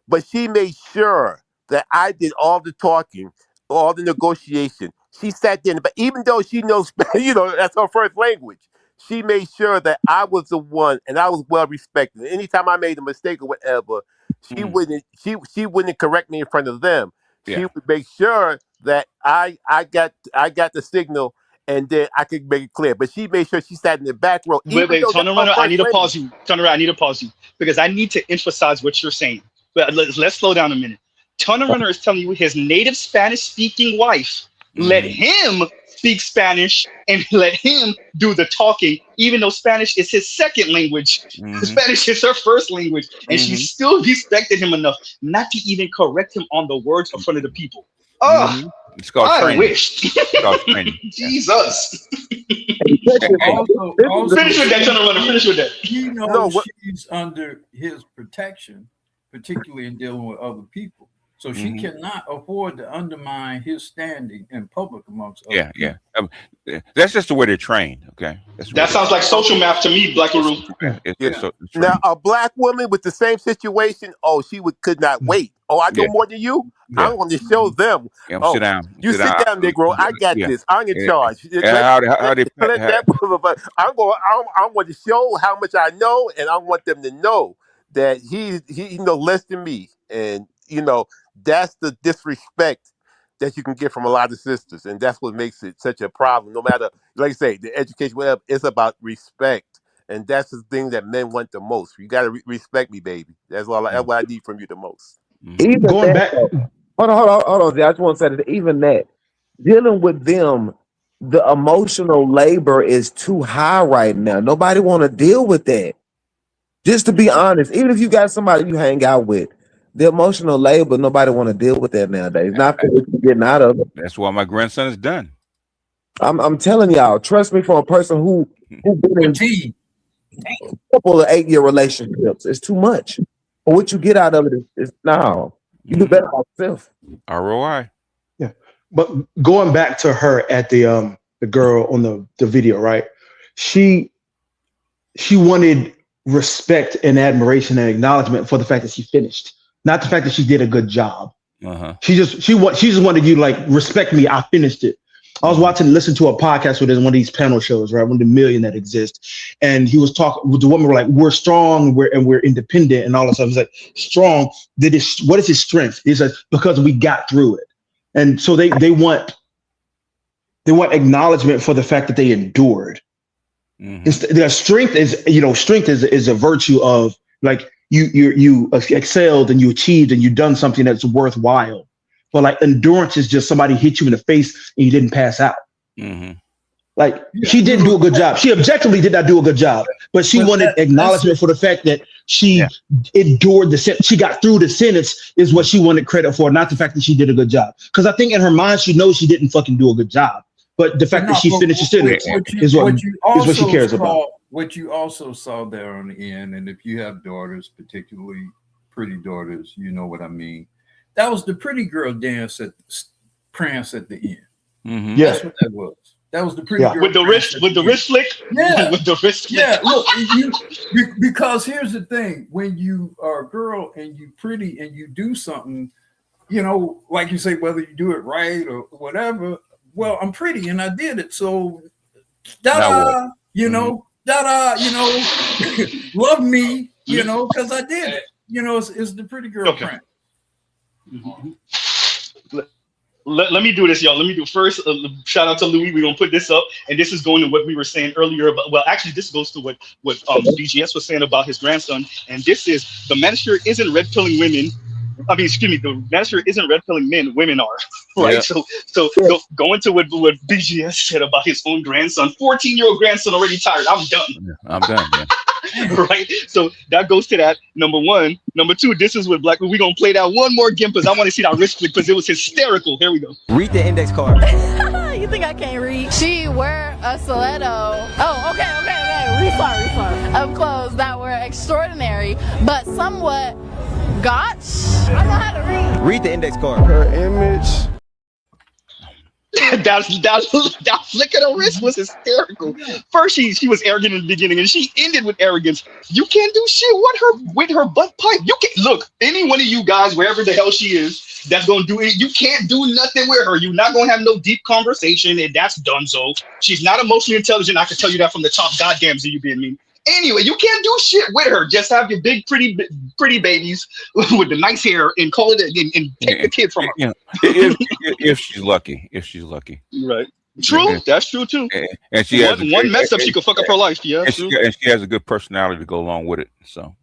But she made sure that I did all the talking, all the negotiation. She sat there, but even though she knows Spanish, that's her first language, she made sure that I was the one and I was well respected. Anytime I made a mistake or whatever, she wouldn't correct me in front of them. Yeah. She would make sure that I got the signal. And then I could make it clear. But she made sure she sat in the back row. Wait, Runner, I need to pause you. I need to pause you because I need to emphasize what you're saying. But let's slow down a minute. Runner is telling you his native Spanish-speaking wife let him speak Spanish and let him do the talking, even though Spanish is his second language. Spanish is her first language. And she still respected him enough not to even correct him on the words in front of the people. It's called training. I wish. It's called training. Jesus. Also, finish with that, Runner. Finish with that. He knows she's under his protection, particularly in dealing with other people. So she cannot afford to undermine his standing in public amongst other people. That's just the way they're trained. Okay. That sounds like social math to me, Black Guru. Now, a black woman with the same situation, she could not wait. I know more than you. I'm going to show them. Sit down. You sit down, Negro. I got this. I'm in charge. I'm going to show how much I know, and I want them to know that he knows less than me, and that's the disrespect that you can get from a lot of sisters, and that's what makes it such a problem. No matter, like I say, the education, whatever, it's about respect, and that's the thing that men want the most. You got to respect me, baby. That's what I need from you the most. Even going back, hold on. I just want to say that even that dealing with them, the emotional labor is too high right now. Nobody want to deal with that. Just to be honest, even if you got somebody you hang out with, the emotional labor, nobody want to deal with that nowadays. Not getting out of it. That's why my grandson is done. I'm telling y'all, trust me, from a person who been in a couple of 8-year relationships, it's too much. But what you get out of it is no. You do better by yourself. ROI. Yeah. But going back to her at the girl on the video, right? She wanted respect and admiration and acknowledgement for the fact that she finished, not the fact that she did a good job. She just wanted you to like respect me. I finished it. I was listening to a podcast where there's one of these panel shows, right? One of the million that exist. And he was talking with the woman, were like, we're strong, we're independent and all that stuff. He's like, strong. What is his strength? He says, because we got through it. And so they want acknowledgement for the fact that they endured. Their strength is a virtue of like you excelled and you achieved and you done something that's worthwhile. But like endurance is just somebody hit you in the face and you didn't pass out. Like she didn't do a good job. She objectively did not do a good job, but she wanted acknowledgement for the fact that she endured she got through the sentence is what she wanted credit for, not the fact that she did a good job. Because I think in her mind, she knows she didn't fucking do a good job. But the fact that she finished the sentence is what she cares about. What you also saw there on the end, and if you have daughters particularly, pretty daughters, you know what I mean. That was the pretty girl dance prance at the end. Mm-hmm. Yeah. That's what that was. That was the pretty girl with the wrist flick. Yeah, with the wrist flick. Yeah, look, because here's the thing: when you are a girl and you pretty and you do something, you know, like you say, whether you do it right or whatever. Well, I'm pretty and I did it, so da-da, you know, da-da, you know, love me, you know, because I did it. You know, it's the pretty girl print. Let me do this, y'all. Let me do first. Shout out to Louis. We're gonna put this up, and this is going to what we were saying earlier about. Well, actually, this goes to what BGS was saying about his grandson. And this is the manosphere isn't red pilling women. I mean, excuse me, the manosphere isn't red pilling men. Women are, right? Yeah. So go into what BGS said about his own grandson. 14-year-old grandson already tired. I'm done. Yeah, I'm done. Yeah. Right, so that goes to that. Number one. Number two, this is with Black. We're gonna play that one more again because I want to see that wrist flick because it was hysterical. Here we go. Read the index card. You think I can't read? She wear a stiletto. Oh, okay. Refund. Of clothes that were extraordinary, but somewhat gotch. I know how to read. Read the index card. Her image. that flick of the wrist was hysterical. First, she was arrogant in the beginning, and she ended with arrogance. You can't do shit with her butt pipe. You can't look. Any one of you guys, wherever the hell she is, that's gonna do it. You can't do nothing with her. You're not gonna have no deep conversation, and that's donezo. She's not emotionally intelligent. I can tell you that from the top. Goddamn, so you being mean. Anyway, you can't do shit with her. Just have your big, pretty babies with the nice hair and call it and take the kid from her. You know, if she's lucky. Right. True. That's true too. And she has one mess up, she could fuck up her life. Yeah. And she has a good personality to go along with it. So.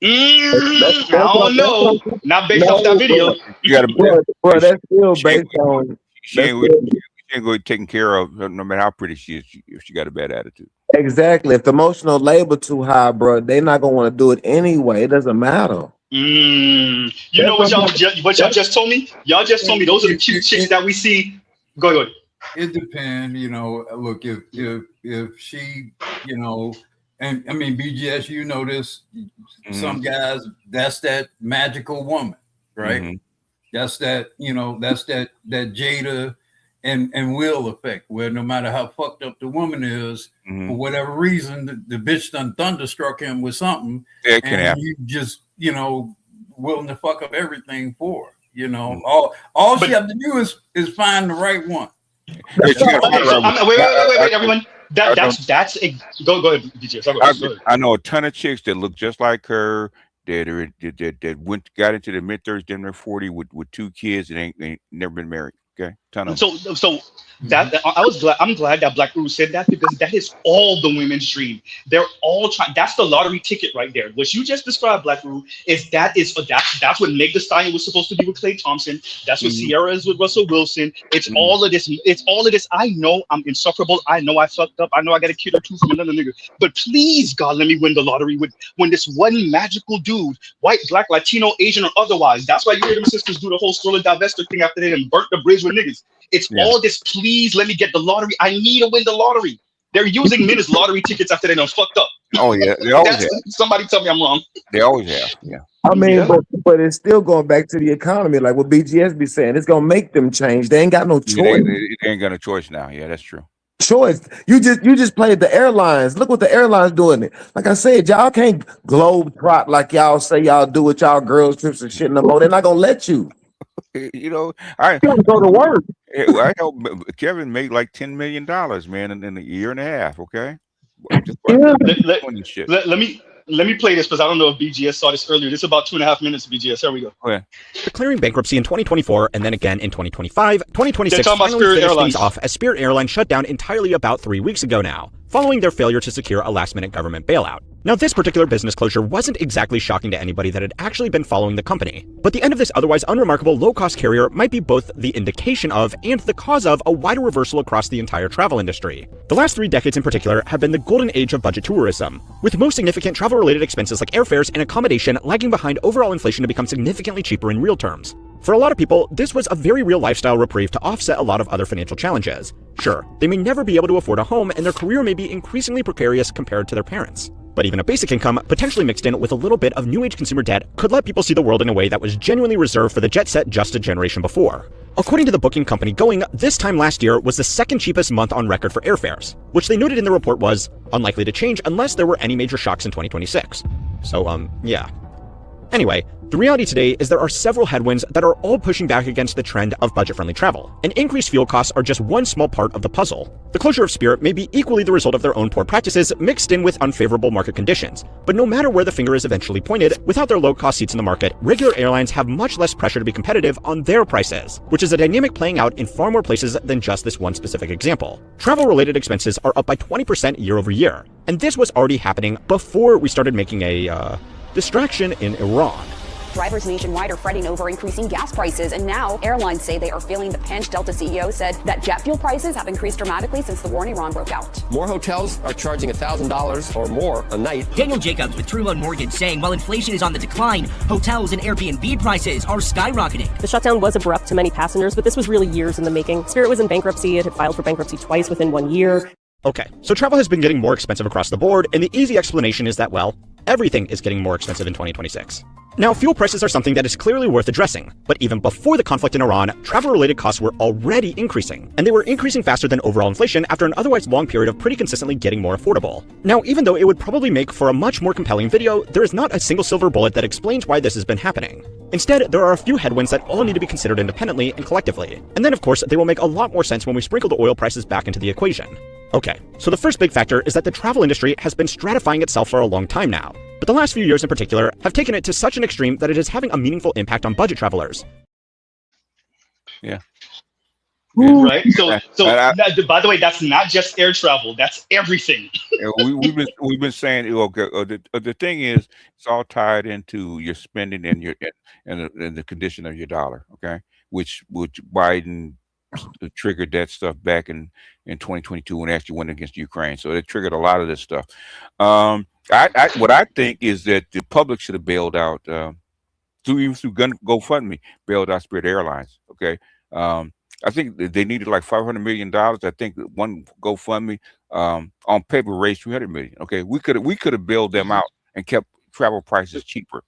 I don't know. Not based off that video. You gotta, bro, that's still based on. She ain't going to be taken care of no matter how pretty she is if she got a bad attitude. Exactly. If the emotional labor too high, bro, they're not gonna want to do it anyway. It doesn't matter. You know what y'all just told me? Y'all just told me those are the cute chicks that we see. Go ahead. It depends, you know. Look, if she, you know, and I mean BGS, you know this. Some guys, that's that magical woman, right? Mm-hmm. That's that, you know, that's that Jada and Will effect, where no matter how fucked up the woman is, for whatever reason, the bitch done thunderstruck him with something, it can and happen. you just, you know, willing to fuck up everything for her, you know. All she have to do is find the right one. Wait, everyone. Go ahead, DJ. I know a ton of chicks that look just like her that got into the mid-30s, then they're 40 with 2 kids and ain't never been married. Okay, ton of so that I'm glad that Black Rose said that, because that is all the women's dream. They're all trying. That's the lottery ticket right there. What you just described, Black Rose, that's what Meg Thee Stallion was supposed to be with Klay Thompson. That's what Sierra is with Russell Wilson. It's all of this. It's all of this. I know I'm insufferable. I know I fucked up. I know I got a kid or two from another nigga. But please, God, let me win the lottery when this one magical dude, white, black, Latino, Asian, or otherwise. That's why you hear them sisters do the whole Stroller Divester thing after they done burnt the bridge with niggas. It's all this, please let me get the lottery. I need to win the lottery. They're using men as lottery tickets after they done fucked up. Oh yeah, they always have. Somebody tell me I'm wrong. They always have. Yeah. I mean, but it's still going back to the economy, like what BGS be saying. It's gonna make them change. They ain't got no choice. They ain't got a choice now. Yeah, that's true. Choice. You just played the airlines. Look what the airlines doing. Like I said, y'all can't globe trot like y'all say y'all do with y'all girls trips and shit no more. They're not gonna let you. You know, I gotta go to work. I helped Kevin make like $10 million, man, in a year and a half. Okay. Let me play this because I don't know if BGS saw this earlier. This is about 2.5 minutes. BGS. Here we go. Okay. Declaring bankruptcy in 2024 and then again in 2025, 2026 finally Spirit finished Airlines things off as Spirit Airlines shut down entirely about 3 weeks ago now, following their failure to secure a last-minute government bailout. Now, this particular business closure wasn't exactly shocking to anybody that had actually been following the company, but the end of this otherwise unremarkable low-cost carrier might be both the indication of and the cause of a wider reversal across the entire travel industry. The last 3 decades in particular have been the golden age of budget tourism, with most significant travel-related expenses like airfares and accommodation lagging behind overall inflation to become significantly cheaper in real terms. For a lot of people, this was a very real lifestyle reprieve to offset a lot of other financial challenges. Sure, they may never be able to afford a home and their career may be increasingly precarious compared to their parents. But even a basic income, potentially mixed in with a little bit of new age consumer debt, could let people see the world in a way that was genuinely reserved for the jet set just a generation before. According to the booking company Going, this time last year was the second cheapest month on record for airfares, which they noted in the report was unlikely to change unless there were any major shocks in 2026. So, yeah. Anyway, the reality today is there are several headwinds that are all pushing back against the trend of budget-friendly travel, and increased fuel costs are just one small part of the puzzle. The closure of Spirit may be equally the result of their own poor practices mixed in with unfavorable market conditions, but no matter where the finger is eventually pointed, without their low-cost seats in the market, regular airlines have much less pressure to be competitive on their prices, which is a dynamic playing out in far more places than just this one specific example. Travel-related expenses are up by 20% year over year, and this was already happening before we started making a, distraction in Iran. Drivers nationwide are fretting over increasing gas prices, and now airlines say they are feeling the pinch. Delta CEO said that jet fuel prices have increased dramatically since the war in Iran broke out. More hotels are charging $1,000 or more a night. Daniel Jacobs with True Loan Mortgage saying while inflation is on the decline, hotels and Airbnb prices are skyrocketing. The shutdown was abrupt to many passengers, but this was really years in the making. Spirit was in bankruptcy. It had filed for bankruptcy twice within 1 year. Okay, so travel has been getting more expensive across the board, and the easy explanation is that, well, everything is getting more expensive in 2026. Now, fuel prices are something that is clearly worth addressing, but even before the conflict in Iran, travel-related costs were already increasing, and they were increasing faster than overall inflation after an otherwise long period of pretty consistently getting more affordable. Now, even though it would probably make for a much more compelling video, there is not a single silver bullet that explains why this has been happening. Instead, there are a few headwinds that all need to be considered independently and collectively, and then of course, they will make a lot more sense when we sprinkle the oil prices back into the equation. Okay, so the first big factor is that the travel industry has been stratifying itself for a long time now, but the last few years in particular have taken it to such an extreme that it is having a meaningful impact on budget travelers. Yeah. Right. So by the way, that's not just air travel. That's everything. we've been saying, okay, the thing is, it's all tied into your spending and the condition of your dollar. Okay, which Biden triggered that stuff back in 2022 when it actually went against Ukraine. So it triggered a lot of this stuff. What I think is that the public should have bailed out through GoFundMe, bailed out Spirit Airlines. Okay. I think they needed like $500 million. I think one GoFundMe on paper raised $300 million. Okay, we could have bailed them out and kept travel prices cheaper.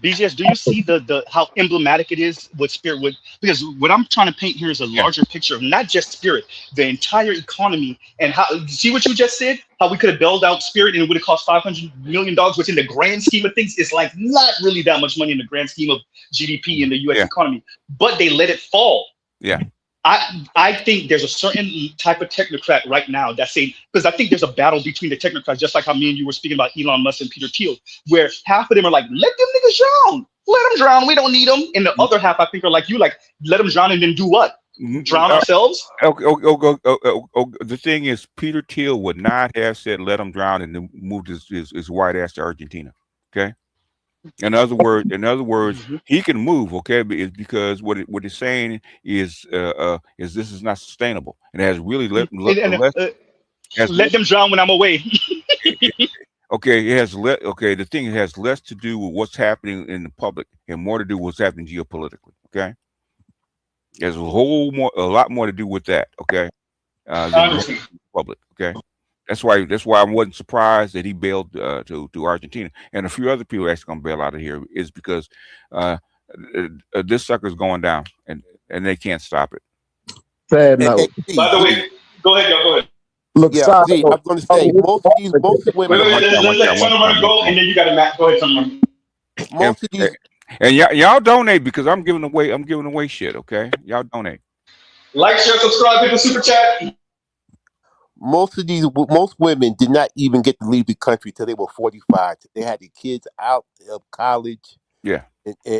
BGS, do you see the how emblematic it is what Spirit would? Because what I'm trying to paint here is a larger picture of not just Spirit, the entire economy, and how. See what you just said? How we could have bailed out Spirit and it would have cost $500 million, which in the grand scheme of things is like not really that much money in the grand scheme of GDP in the U.S. economy. But they let it fall. Yeah. I think there's a certain type of technocrat right now that's saying, because I think there's a battle between the technocrats, just like how me and you were speaking about Elon Musk and Peter Thiel, where half of them are like, let them niggas drown. Let them drown. We don't need them. And the other half, I think, are like you, like, let them drown and then do what? Drown ourselves? The thing is, Peter Thiel would not have said, let them drown and then moved his white ass to Argentina. Okay. In other words, he can move, okay, because what he's saying is this is not sustainable, and it has really let them drown when I'm away. Okay, the thing has less to do with what's happening in the public and more to do with what's happening geopolitically. Okay, there's a lot more to do with that. Okay, than the public. Okay. That's why I wasn't surprised that he bailed to Argentina, and a few other people actually gonna bail out of here is because this sucker's going down, and they can't stop it. Sad note. By the way, go ahead, y'all. Go ahead. Look, yeah, see, I'm going to say most women. Let someone go, and then you got to Matt. Go ahead, someone. Most of these. And y'all donate because I'm giving away shit. Okay, y'all donate. Like, share, subscribe, hit the super chat. Most women did not even get to leave the country till they were 45. They had the kids out of college. Yeah.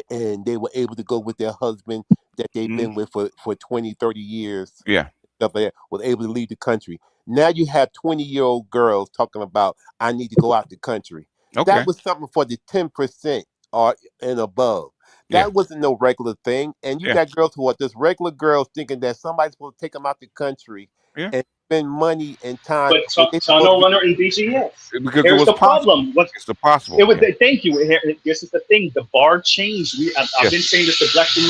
And they were able to go with their husband that they've been with for 20, 30 years. Yeah. Stuff like that, was able to leave the country. Now you have 20-year-old girls talking about, I need to go out the country. Okay. That was something for the 10% or and above. That wasn't no regular thing. And you got girls who are just regular girls thinking that somebody's supposed to take them out the country. Yeah. And spend money and time. But Tunnel Runner and BGS. Because Here's it was the possible. problem. What, it's possible. It was. Thank you. This is the thing. The bar changed. I've been saying this to Black and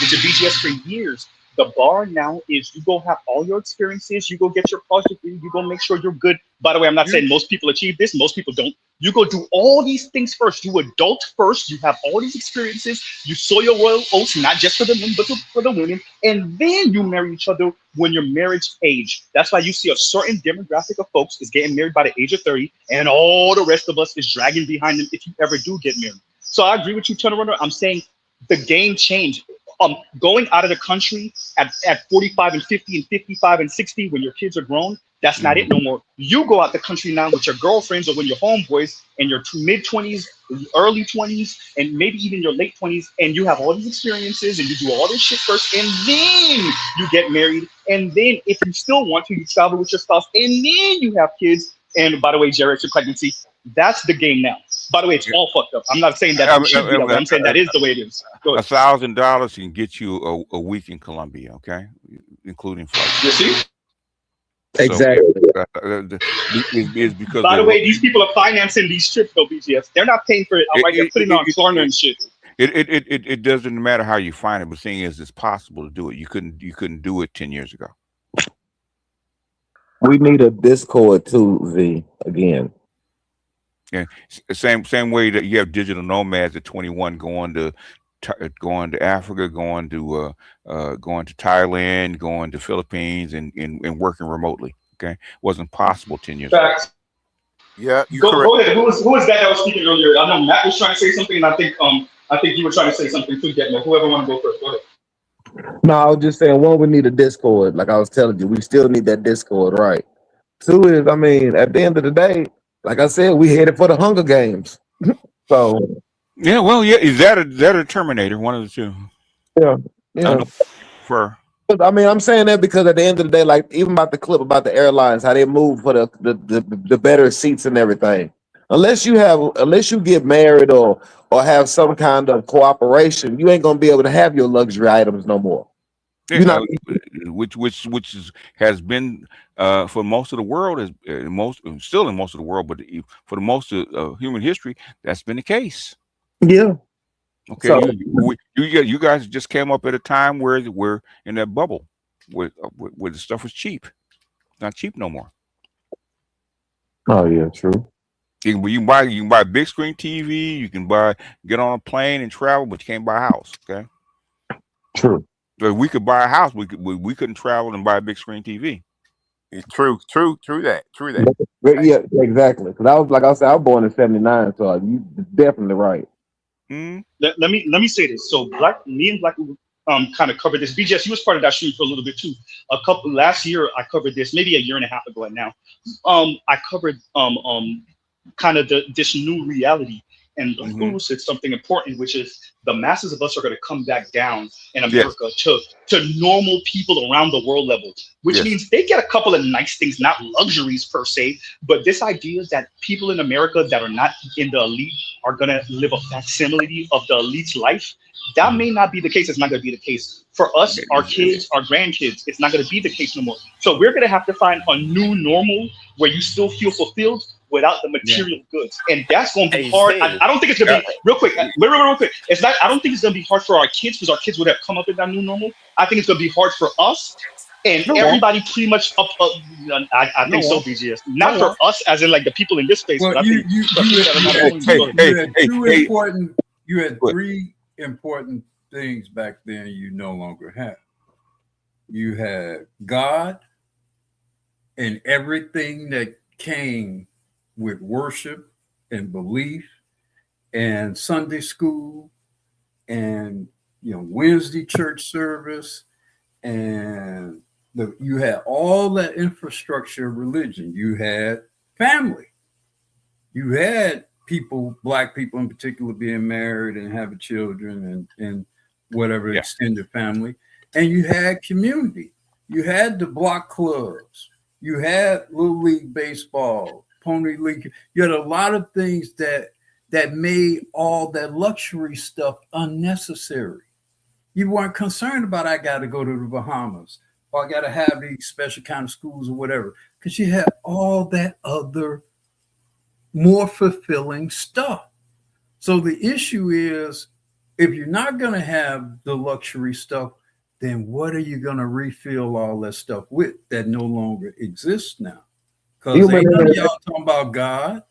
to BGS for years. The bar now is you go have all your experiences. You go get your college degree. You go make sure you're good. By the way, I'm not saying most people achieve this. Most people don't. You go do all these things first. You adult first. You have all these experiences. You sow your royal oats, not just for the men, but for the women. And then you marry each other when your marriage age. That's why you see a certain demographic of folks is getting married by the age of 30, and all the rest of us is dragging behind them if you ever do get married. So I agree with you, Tunnel Runner. I'm saying the game changed. Going out of the country at 45 and 50 and 55 and 60 when your kids are grown, that's not it no more. You go out the country now with your girlfriends or with your homeboys in your mid-20s, early 20s, and maybe even your late 20s, and you have all these experiences and you do all this shit first, and then you get married, and then if you still want to, you travel with your spouse, and then you have kids. And by the way, geriatric pregnancy, that's the game now. By the way, it's all fucked up. I'm not saying that it should be that way. I'm saying that is the way it is. $1,000 can get you a week in Colombia, okay, including flights. You see? Exactly. Is because by the way, these people are financing these trips, though, BGS. They're not paying for it outright. They're putting on Klarna and shit. It doesn't matter how you find it, but the thing is, it's possible to do it. You couldn't do it 10 years ago. We need a Discord too, Z, again. Yeah, same way that you have digital nomads at 21 going to Africa, going to Thailand, going to Philippines, and working remotely. Okay, wasn't possible 10 years ago. Yeah, go ahead. Who was that was speaking earlier? I know Matt was trying to say something, and I think you were trying to say something too, Getmo. Whoever want to go first, go ahead. No, I was just saying, one, we need a Discord. Like I was telling you, we still need that Discord, right? Two is, I mean, at the end of the day, like I said, we headed for the Hunger Games. So yeah, well, yeah, is that a Terminator? One of the two. Yeah. But I mean, I'm saying that because at the end of the day, like even about the clip about the airlines, how they move for the better seats and everything. Unless you get married or have some kind of cooperation, you ain't gonna be able to have your luxury items no more. Yeah, which has been for most of the world, still in most of the world, but for the most of human history, that's been the case. Yeah. Okay. So, you guys just came up at a time where we're in that bubble where the stuff was cheap, not cheap no more. Oh yeah, true. You can buy a big screen TV. You can get on a plane and travel, but you can't buy a house. Okay. True. If we could buy a house, we couldn't travel and buy a big screen TV. It's true that. Yeah, exactly. Because I was born in '79, so you definitely right. Let me say this. So me and Black kind of covered this. BGS, you was part of that stream for a little bit too. Last year I covered this, maybe a year and a half ago now. I covered kind of this new reality. And Guru said something important, which is the masses of us are going to come back down in America to normal people around the world level, which means they get a couple of nice things, not luxuries per se, but this idea that people in America that are not in the elite are going to live a facsimile of the elite's life. That may not be the case. It's not going to be the case. For us, our kids, our grandkids, it's not going to be the case no more. So we're going to have to find a new normal where you still feel fulfilled without the material goods. And that's going to be hard. I don't think it's going to be, real quick. It's not, I don't think it's going to be hard for our kids because our kids would have come up with that new normal. I think it's going to be hard for us and everybody pretty much I think so, BGS. Not for us as in like the people in this space, well, but you had three important things back then you no longer have. You had God and everything that came with worship and belief and Sunday school and Wednesday church service, and you had all that infrastructure of religion. You had family. You had people, Black people in particular, being married and having children and whatever extended family. And you had community. You had the block clubs. You had Little League Baseball, Pony League. You had a lot of things that made all that luxury stuff unnecessary. You weren't concerned about, I got to go to the Bahamas or I got to have these special kind of schools or whatever. Because you have all that other more fulfilling stuff. So the issue is, if you're not going to have the luxury stuff, then what are you going to refill all that stuff with that no longer exists now? Because ain't none of y'all talking about God.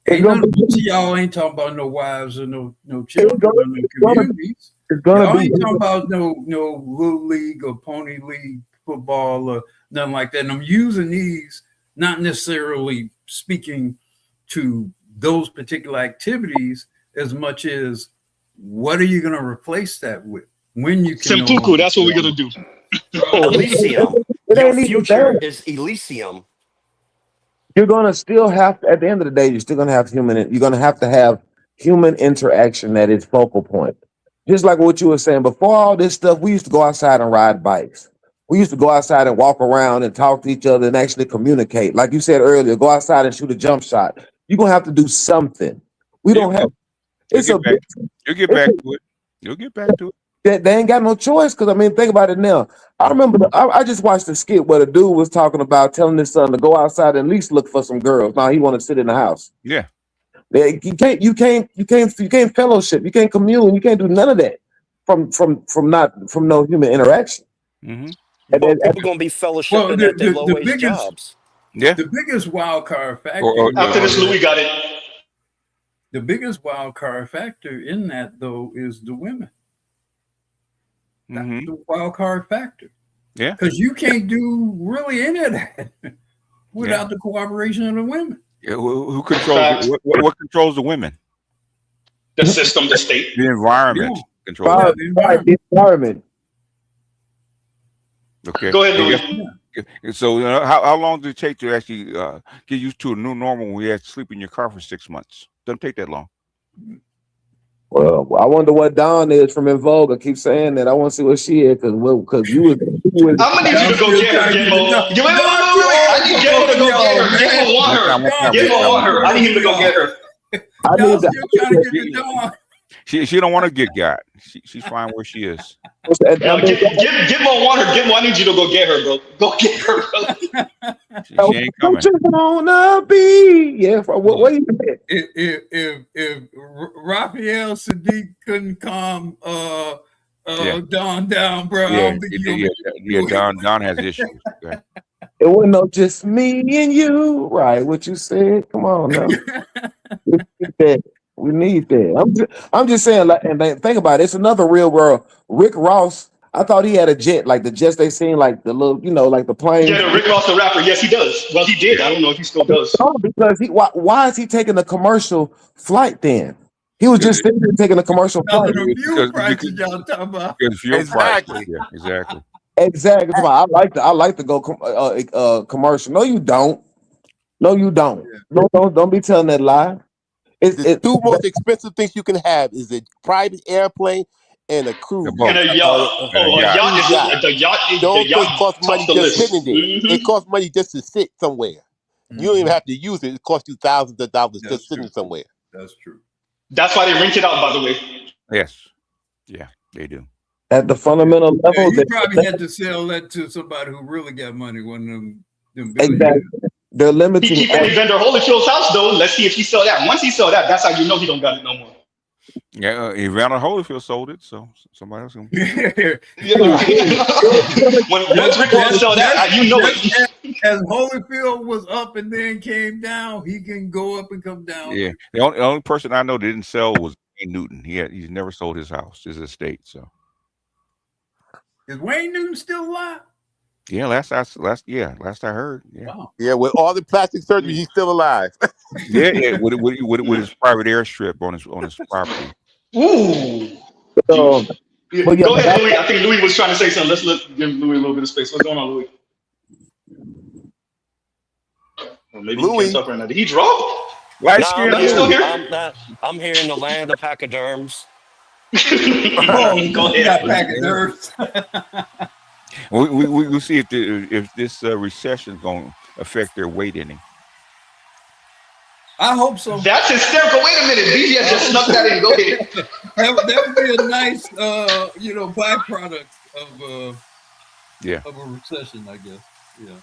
Ain't none of y'all ain't talking about no wives or no children or no communities. Y'all ain't talking about no little league or pony league football or nothing like that. And I'm using these not necessarily speaking to those particular activities as much as what are you going to replace that with when you can Simpuku, that's what we're going to do. Elysium. Your future is Elysium. You're gonna still have to, at the end of the day, you're still gonna have you're gonna have to have human interaction at its focal point. Just like what you were saying, before all this stuff, we used to go outside and ride bikes. We used to go outside and walk around and talk to each other and actually communicate. Like you said earlier, go outside and shoot a jump shot. You're gonna have to do something. We don't have You'll get back to it. You'll get back to it. They ain't got no choice, because I mean, think about it now. I remember I just watched a skit where the dude was talking about telling his son to go outside and at least look for some girls. Now he want to sit in the house. Yeah. You can't fellowship, you can't commune, you can't do none of that from no human interaction. Mm-hmm. Well, people gonna be fellowshipping at their low wage jobs. Yeah. The biggest wild card factor. After this, Louis got it. The biggest wild card factor in that, though, is the women. That's the wild card factor. Yeah. Because you can't do really any of that without the cooperation of the women. Yeah, who controls what controls the women? The system, the state. The environment controls the environment. Okay. Go ahead, Louis. So how long did it take to actually get used to a new normal when you had to sleep in your car for 6 months? Doesn't take that long. Well, I wonder what Dawn is from In Vogue. I keep saying that. I want to see what she is, because you was. I'm gonna need you to go get her, Gimbo. Wait. I need Gimbo to go get her. Gimbo want her. Gimbo want her. I need him to go get her. Y'all still trying to get the Dawn. She don't want to get got. She's fine where she is. Gimbo want her. Gimbo, I need you to go get her, bro. Go get her, bro. She ain't coming. Wanna be? Yeah. What you think? If Raphael Sadiq couldn't calm Dawn down, bro, I don't think Dawn has issues. Okay. It wasn't no just me and you, right? What you said. Come on now. We need that. I'm just saying, like, and think about it. It's another real world. Rick Ross, I thought he had a jet, like the jets they seen, like the little, like the plane. Yeah, Rick Ross, the rapper. Yes, he does. Well, he did. I don't know if he still does. No, because why is he taking a commercial flight then? He was just sitting there taking a commercial flight. Fuel prices y'all talking about. Exactly. Yeah, exactly. Exactly. I like to go commercial. No, you don't. No, you don't. No, don't be telling that lie. The two most expensive things you can have is a private airplane and a cruise. And a yacht. The yacht costs money just sitting there. It costs money just to sit somewhere. You don't even have to use it. It costs you thousands of dollars just sitting somewhere. That's true. That's why they rent it out, by the way. Yes. Yeah, they do. At the fundamental level, you probably had to sell that to somebody who really got money. One of them exactly. They're limiting. He keep Evander Holyfield's house though. Let's see if he sell that. Once he sell that, that's how you know he don't got it no more. Yeah, Evander Holyfield sold it, so somebody else. Once Rick Ross sell that, you know it. As Holyfield was up and then came down, he can go up and come down. Yeah, the only person I know that didn't sell was Wayne Newton. He's never sold his house, his estate. So is Wayne Newton still alive? Yeah, last I heard. Yeah. Wow. Yeah, with all the plastic surgery, he's still alive. yeah, with his private airstrip on his property. Ooh. Go ahead, Louis. I think Louis was trying to say something. Let's give Louis a little bit of space. What's going on, Louis? Or maybe Louis. He can't talk right now. Did he drop? Light skin. He's still here. I'm here in the land of pachyderms. Go ahead. Pachyderms. We'll see if this recession is going to affect their weight any. I hope so. That's hysterical. Wait a minute. BJ just snuck that in. Go ahead. That would be a nice, byproduct of of a recession, I guess. Yeah.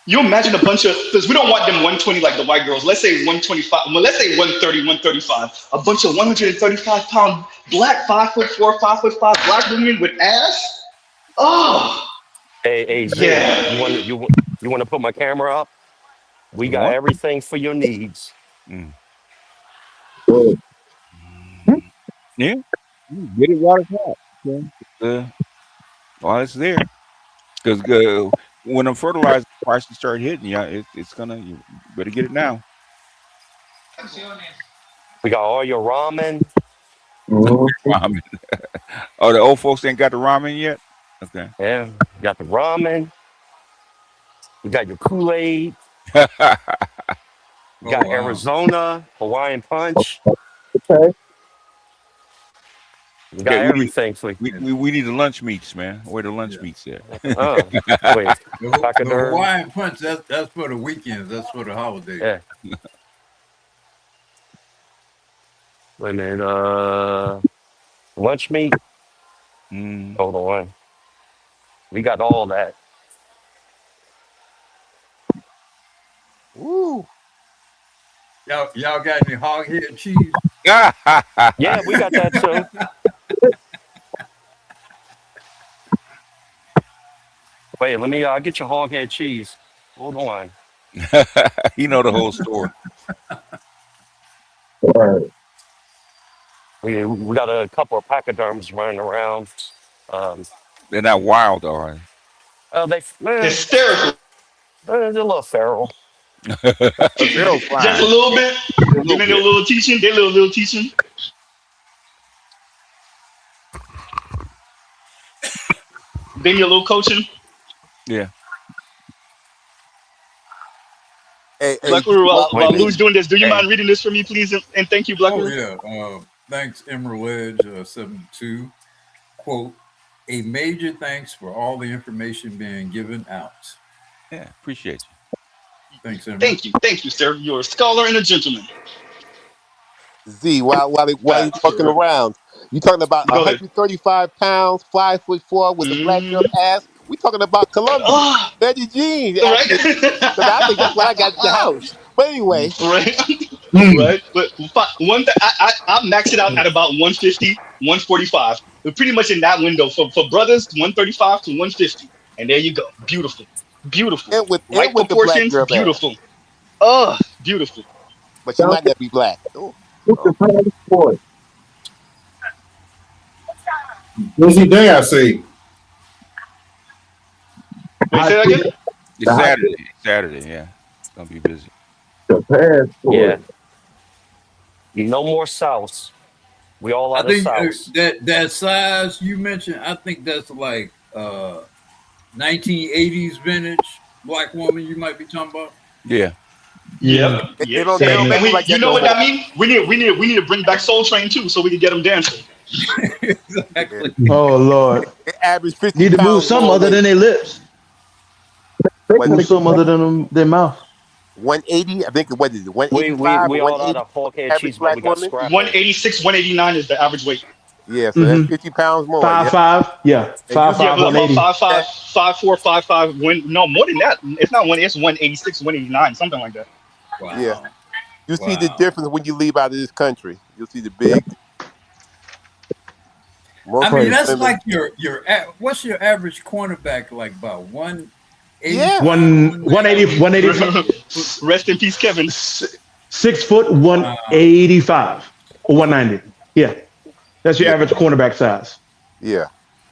You imagine a bunch of, because we don't want them 120 like the white girls. Let's say 125. Well, let's say 130, 135. A bunch of 135-pound black 5'4", 5'5" black women with ass. Oh, Hey, Z, yeah. you want to put my camera up? We got What? everything for your needs. Yeah. Get it while it's hot. Okay. While it's there. Because when the fertilizer prices start hitting, it's gonna. You better get it now. We got all your ramen. Ramen. Oh, the old folks ain't got the ramen yet. Okay. Yeah, you got the ramen. You got your Kool-Aid. You got Arizona, Hawaiian Punch. Okay. You got everything for you. We need the lunch meats, man. Where the lunch meats at? Wait, The Hawaiian Punch, that's for the weekends. That's for the holidays. Yeah. Wait a minute. Lunch meat. Hold on. We got all that. Woo. Y'all got any hog head cheese? Yeah, we got that too. Wait, let me get your hog head cheese. Hold on. You know the whole story. We got a couple of pachyderms running around. They're not wild, all right. Hysterical. They're a little feral. Feral's fine. Just a little bit. Give me a little teaching. They little teaching. Then your little coaching. Yeah. Black Guru, while Lou's doing this, do you mind reading this for me, please? And thank you, Black Guru. Yeah. Thanks, Emerald Edge 72. Quote, a major thanks for all the information being given out. Yeah, appreciate you. Thanks, Emerald. Thank you, sir. You're a scholar and a gentleman. Z, while he's fucking around, you talking about 135 pounds, 5'4" with a black girl ass. We talking about Columbia, Betty Jean. Right? Because I think that's what I got at the house. But anyway, right, right. But one thing, I max it out at about 150, 145. We're pretty much in that window for brothers, 135 to 150, and there you go. Beautiful. And with proportions, the black girl beautiful. ass. Oh, beautiful. But she might not be black. Busy day, I see. Wait, say that again? It's Saturday, yeah. It's gonna be busy. Yeah. No more Souths. We all out of Souths. That size you mentioned, I think that's like 1980s vintage black woman you might be talking about. Yeah. Yeah. They don't make like you know what that means? We need to bring back Soul Train too, so we can get them dancing. Exactly. Oh Lord. They average 50 Need to move pounds something more other than their lips. Move something other than their mouth. 180, I think. What is it? 185. We all out of hog head cheese, but we got scrap. 186, 189 is the average weight. Yeah, so that's 50 pounds more. 5'5", yeah, 5'5", 180. 5'5", 5'4", 5'5". No, more than that. It's not one. It's 186, 189, something like that. Wow. Yeah, you see the difference when you leave out of this country. You'll see the big. I mean, that's like your what's your average cornerback like? About 180. Yeah, 180, 185. Rest in peace, Kevin. 6 foot, 185 or 190. Yeah, that's your average cornerback size. Yeah,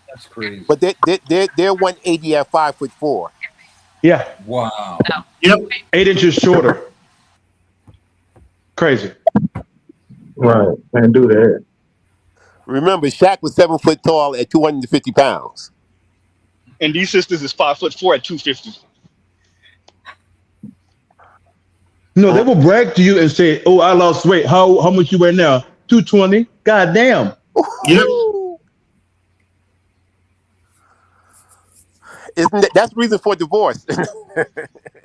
that's crazy. But they're 180 at 5'4". Yeah. Wow. Yep. 8 inches shorter. Crazy. Right. Can't do that. Remember, Shaq was 7 foot tall at 250 pounds. And these sisters is 5'4" at 250. No, they will brag to you and say, "Oh, I lost weight. How much you weigh now? 220. God damn." Yep. That's the reason for divorce. I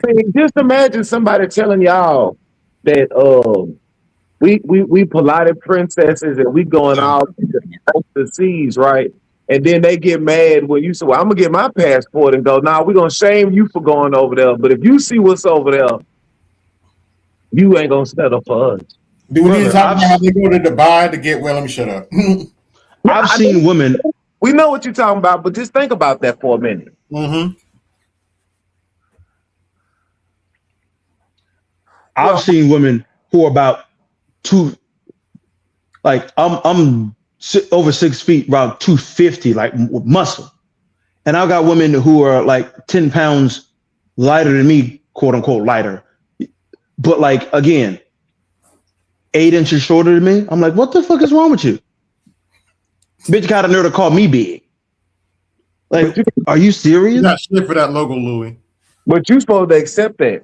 mean, just imagine somebody telling y'all that we pilated princesses and we going out to the seas, right? And then they get mad when you say, well, I'm going to get my passport and go, nah, we're going to shame you for going over there. But if you see what's over there, you ain't going to settle for us. Do we need to talk about how they go to Dubai to get, well, let me shut up. I've seen women. We know what you're talking about, but just think about that for a minute. Mm-hmm. I've seen women who are about I'm over 6 feet, about 250, like with muscle. And I've got women who are like 10 pounds lighter than me, quote unquote lighter. But like, again, 8 inches shorter than me. I'm like, what the fuck is wrong with you? Bitch got a nerve to call me big. Like, are you serious? You're not shit for that logo, Louis. But you're supposed to accept that.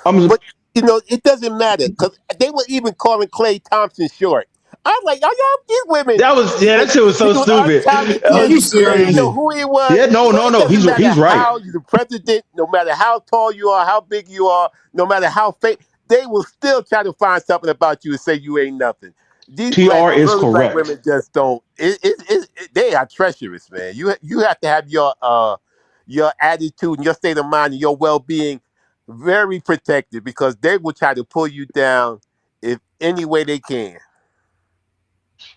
But you know, it doesn't matter because they were even calling Klay Thompson short. I was like, y'all these women. That shit was so stupid. Are you serious? You know who he was? Yeah, no. He's right. How you're the president, no matter how tall you are, how big you are, no matter how fake, they will still try to find something about you and say you ain't nothing. These TR is correct. Black women just don't. They are treacherous, man. You have to have your attitude and your state of mind and your well-being very protected because they will try to pull you down if any way they can.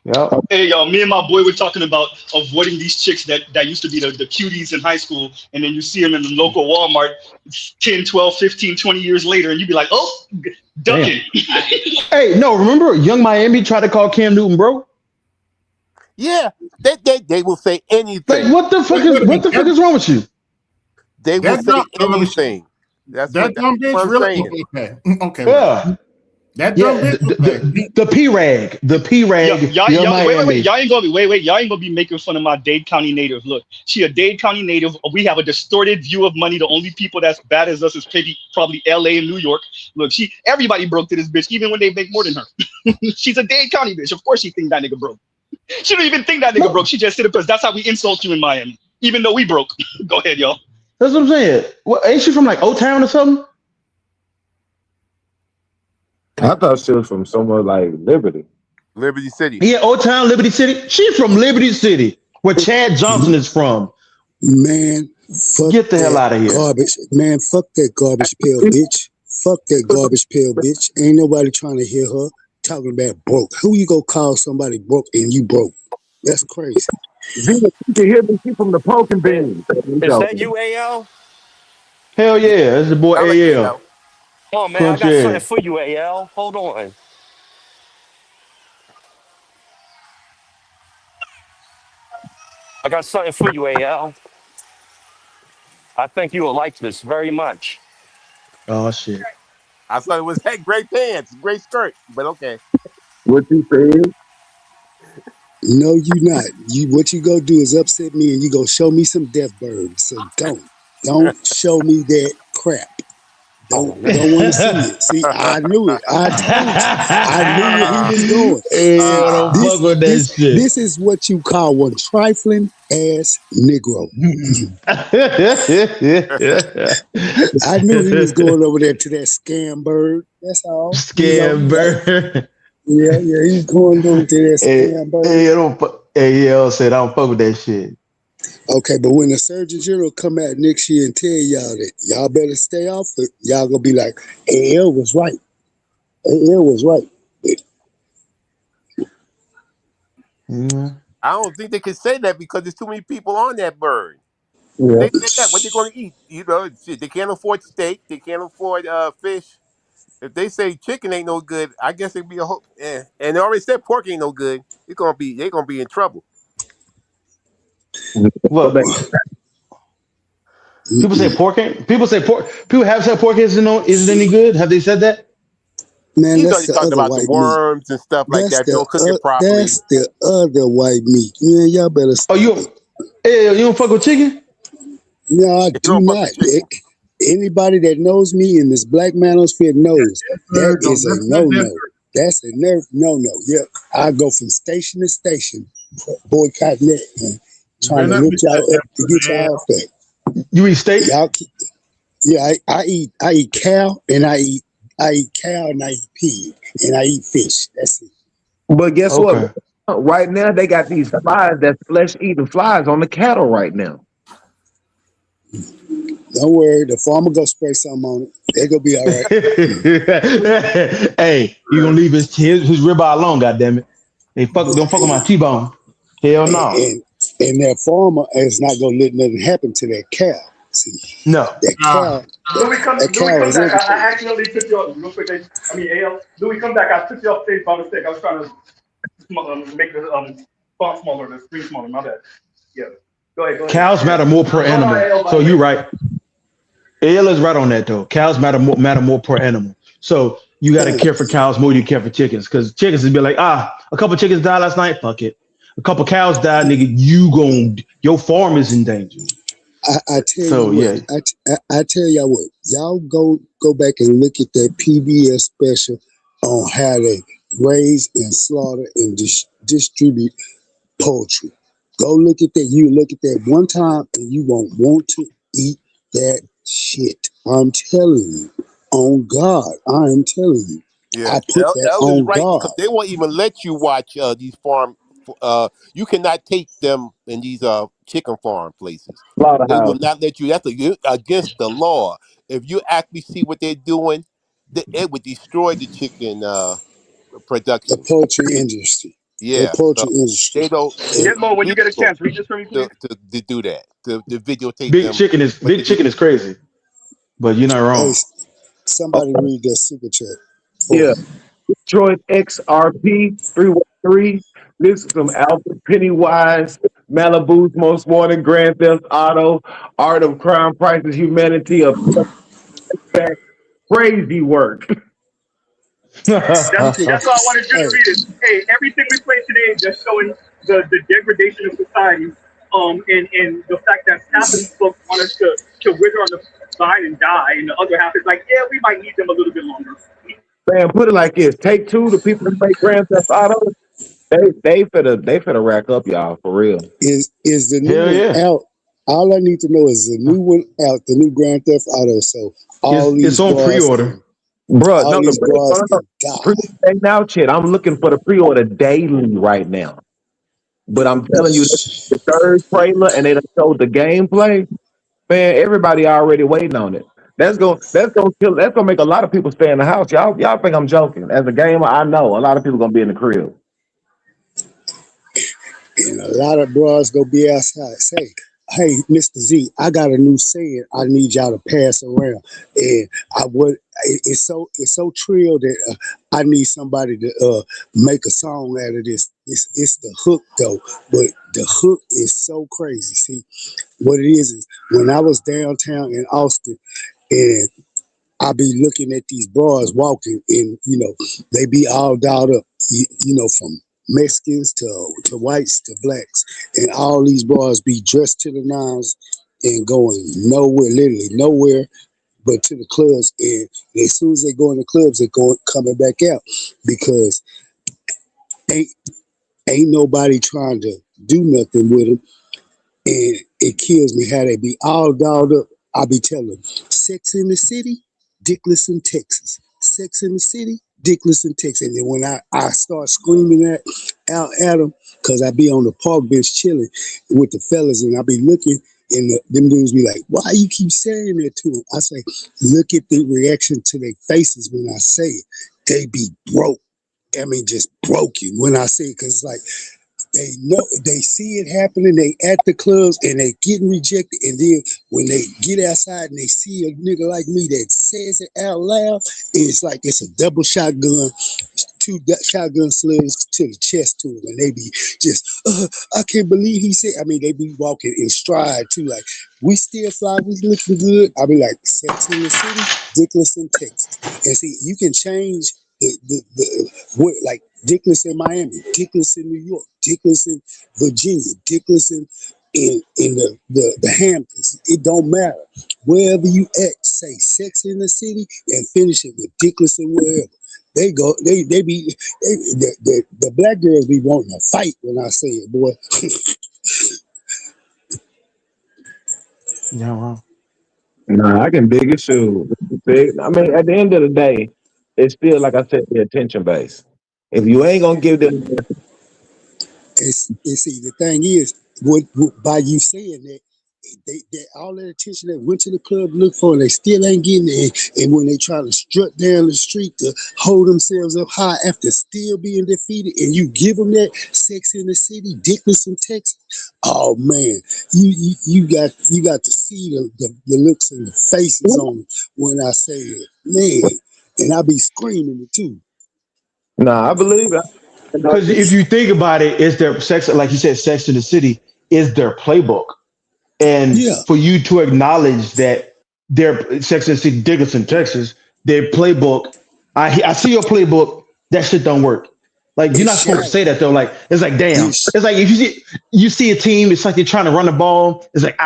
Yeah. Hey, y'all, me and my boy were talking about avoiding these chicks that used to be the cuties in high school, and then you see them in the local Walmart 10, 12, 15, 20 years later, and you be like, oh, ducking. Hey, no, remember Young Miami tried to call Cam Newton, bro? Yeah, they will say anything. Like, what the fuck is wrong with you? They will say anything. That's that dumb bitch really? Okay. Yeah. That dumb bitch. The P-Rag. The P-Rag. Y'all ain't gonna be making fun of my Dade County native. Look, she a Dade County native. We have a distorted view of money. The only people that's bad as us is probably LA and New York. Look, everybody broke to this bitch, even when they make more than her. She's a Dade County bitch. Of course she think that nigga broke. She don't even think that nigga broke. She just said it because that's how we insult you in Miami, even though we broke. Go ahead, y'all. That's what I'm saying. What, ain't she from like O-Town or something? I thought she was from somewhere like Liberty City. Yeah, O-Town, Liberty City. She's from Liberty City, where Chad Johnson is from. Man, get the hell out of here. Garbage. Man, fuck that garbage pail, bitch. Fuck that garbage pail, bitch. Ain't nobody trying to hear her talking about broke. Who you go call somebody broke and you broke? That's crazy. You can hear me from the poking beans. Is that you, AL? Hell yeah, that's the boy AL. Oh man, I got something for you, AL. Hold on. I got something for you, AL. I think you will like this very much. Oh shit. I thought it was great pants, great skirt, but okay. What you saying? No, you not. What you go do is upset me and you go show me some death birds. So don't show me that crap. Don't want to see it. See, I knew it. I knew where he was going. Don't fuck with that shit. This is what you call one trifling ass Negro. I knew he was going over there to that scam bird. That's all. Scam bird. Yeah, he's going over to that scam bird. AL said I don't fuck with that shit. Okay, but when the Surgeon General come out next year and tell y'all that y'all better stay off it, y'all gonna be like, AL was right. AL was right. I don't think they can say that because there's too many people on that bird. Yeah. They said that what they're going to eat. You know, they can't afford steak. They can't afford fish. If they say chicken ain't no good, I guess it'd be a whole. And they already said pork ain't no good. They're gonna be in trouble. Well, people say pork ain't. People say pork. People have said pork isn't any good. Have they said that? Man, He's that's already talking about the worms and stuff like that. If you don't cook it properly. That's the other white meat. Man, y'all better stop. You don't fuck with chicken? No, I do not. Anybody that knows me in this black manosphere knows that is a no-no. That's a no-no. Yeah, I go from station to station boycotting that, man. Trying to lift y'all up to get y'all off that. You eat steak? Yeah, I eat cow and I eat cow and I eat pig and I eat fish. That's it. But guess what? Right now, they got these flies that's flesh-eating flies on the cattle right now. Don't worry, the farmer go spray something on it. They gonna be all right. Hey, you gonna leave his ribeye alone? Goddamn it! Hey, don't fuck with my T-bone. Hell no. And that farmer is not gonna let nothing happen to that cow. See, no, that cow. Louis, come That cow back. is I everything. accidentally took you off real quick. AL. Louis, come back. I took you off stage by mistake. I was trying to make the font smaller, the screen smaller. My bad. Yeah. Go ahead. Cows matter more per animal. So you're right. AL is right on that though. Cows matter more per animal. So you got to care for cows more than you care for chickens, because chickens would be like, a couple chickens died last night. Fuck it. A couple cows died, nigga. Your farm is in danger. I tell you what. I tell y'all what. Y'all go back and look at that PBS special on how they raise and slaughter and distribute poultry. Go look at that. You look at that one time and you won't want to eat that shit. I'm telling you. On God, I am telling you. Yeah, I put that Elder's on right, God. because they won't even let you watch these farm. You cannot take them in these chicken farm places. They will not let you. That's against the law. If you actually see what they're doing, it would destroy the chicken production. The poultry industry. Yeah, The poultry so industry. they don't. Gizmo, when you get a illegal chance, read this for me, please. to do that. To videotape Big them. chicken is crazy, but you're not wrong. Hey, somebody read that super chat. Yeah. Detroit XRP 313. This is some Alfred Pennywise, Malibu's Most Wanted, Grand Theft Auto, Art of Crime, Prices, Humanity, of crazy work. That's all I wanted you to read. Is, hey, everything we played today is just showing the degradation of society, and the fact that half of these folks want us to wither on the vine and die, and the other half is like, yeah, we might need them a little bit longer. Man, put it like this: Take Two, the people that make Grand Theft Auto, they finna rack up, y'all, for real. Is the new one out? All I need to know is the new one out, the new Grand Theft Auto. So it's on pre-order. Bro, all no, these bras the pre-order now, shit. I'm looking for the pre-order daily right now. But I'm telling you, the third trailer and they done showed the gameplay. Man, everybody already waiting on it. That's gonna make a lot of people stay in the house. Y'all think I'm joking? As a gamer, I know a lot of people gonna be in the crib. And a lot of bras go be outside. Say, hey, Mr. Z, I got a new saying I need y'all to pass around. And it's so trill that I need somebody to make a song out of this. It's the hook though, but the hook is so crazy. See, what it is when I was downtown in Austin and I be looking at these bras walking and, they be all dolled up, from Mexicans to whites to blacks, and all these bras be dressed to the nines and going nowhere, literally nowhere but to the clubs. And as soon as they go in the clubs, they're coming back out because ain't nobody trying to do nothing with them. And it kills me how they be all dolled up. I be telling them, Sex in the City, Dickless in Texas. Sex in the City, Dickless in Texas. And then when I start screaming out at them, because I be on the park bench chilling with the fellas, and I be looking, and them dudes be like, why you keep saying that to them? I say, look at the reaction to their faces when I say it. They be broke. I mean, just broken when I say it, because it's like, they know, they see it happening, they at the clubs and they getting rejected, and then when they get outside and they see a nigga like me that says it out loud, it's like it's a double shotgun, two shotgun slugs to the chest to them, and they be just, I can't believe he said, I mean, they be walking in stride too, like, we still fly, we looking good. I be like, Sex in the City, Dickless in Texas. And see, you can change the like Dickless in Miami, Dickless in New York, Dickless in Virginia, Dickless in the Hamptons. It don't matter. Wherever you at, say Sex in the City and finish it with Dickless in wherever. They go, the black girls be wanting to fight when I say it, boy. Yeah, well. Nah, I can dig it too. I mean, at the end of the day, it's still, like I said, the attention base. If you ain't gonna give them, And see, the thing is, what by you saying that, they all that attention that went to the club to look for, and they still ain't getting it. And when they try to strut down the street to hold themselves up high after still being defeated, and you give them that Sex in the City, Dickless in Texas, oh man, you got to see the looks and the faces on them when I say it, man, and I be screaming it too. Nah, I believe it. Because if you think about it, it's their sex, like you said, Sex in the City is their playbook. And for you to acknowledge that their Sex and the City, Dickinson, Texas, their playbook, I see your playbook, that shit don't work. Like, you're not supposed to say that though. Like, it's like, damn. It's like if you see a team, it's like they're trying to run the ball. It's like,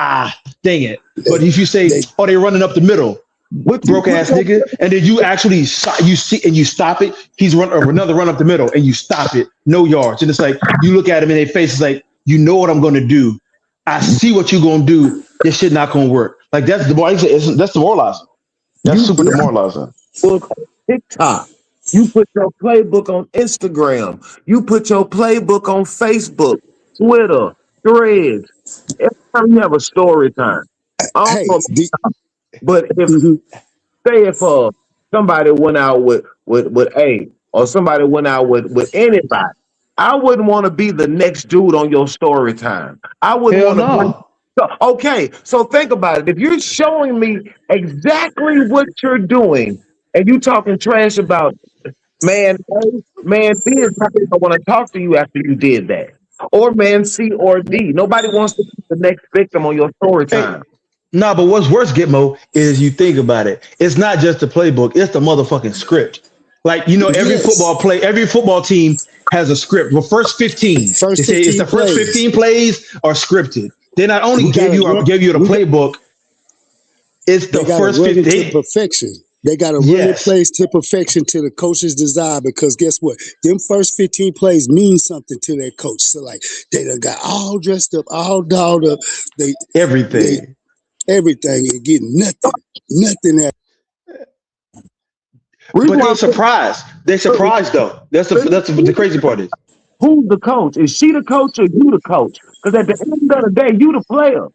dang it. But if you say, oh, they're running up the middle, broke ass nigga, and then you actually you see and you stop it, he's another run up the middle, and you stop it, no yards. And it's like, you look at him in their face, it's like, you know what I'm gonna do. I see what you're gonna do. This shit not gonna work. Like that's demoralizing. That's super demoralizing. Book on TikTok. You put your playbook on Instagram. You put your playbook on Facebook, Twitter, Threads. Every time you have a story time. I don't know, but if somebody went out with A, or somebody went out with anybody, I wouldn't want to be the next dude on your story time. I wouldn't want to. Okay, so think about it. If you're showing me exactly what you're doing, and you talking trash about man A, man B is not going to want to talk to you after you did that, or man C or D. Nobody wants to be the next victim on your story time. Nah, but what's worse, Gitmo, is you think about it. It's not just the playbook; it's the motherfucking script. Like, you know, every football team has a script. Well, first 15. It's the first 15 plays are scripted. They not only give you the playbook, it's the first 15 to perfection. They got to run their plays to perfection to the coach's desire, because guess what? Them first 15 plays mean something to their coach. So like they done got all dressed up, all dolled up. Everything and getting nothing at. But they're surprised. They're surprised though. That's the crazy part is. Who's the coach? Is she the coach or you the coach? Because at the end of the day, you the player.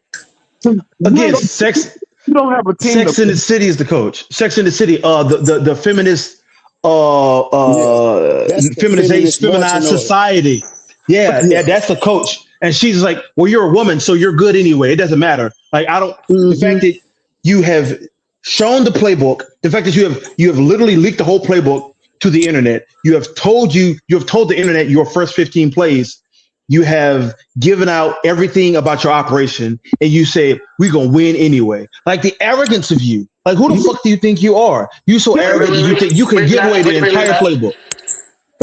Again, you don't have a team. Sex in the City is the coach. Sex in the City, the feminist feminized society. Yeah, that's the coach. And she's like, well, you're a woman, so you're good anyway. It doesn't matter. Like, the fact that you have shown the playbook, the fact that you have literally leaked the whole playbook to the internet. You have told the internet your first 15 plays. You have given out everything about your operation, and you say, we're gonna win anyway. Like, the arrogance of you. Like, who the fuck do you think you are? You so arrogant that you think you can give away the entire playbook.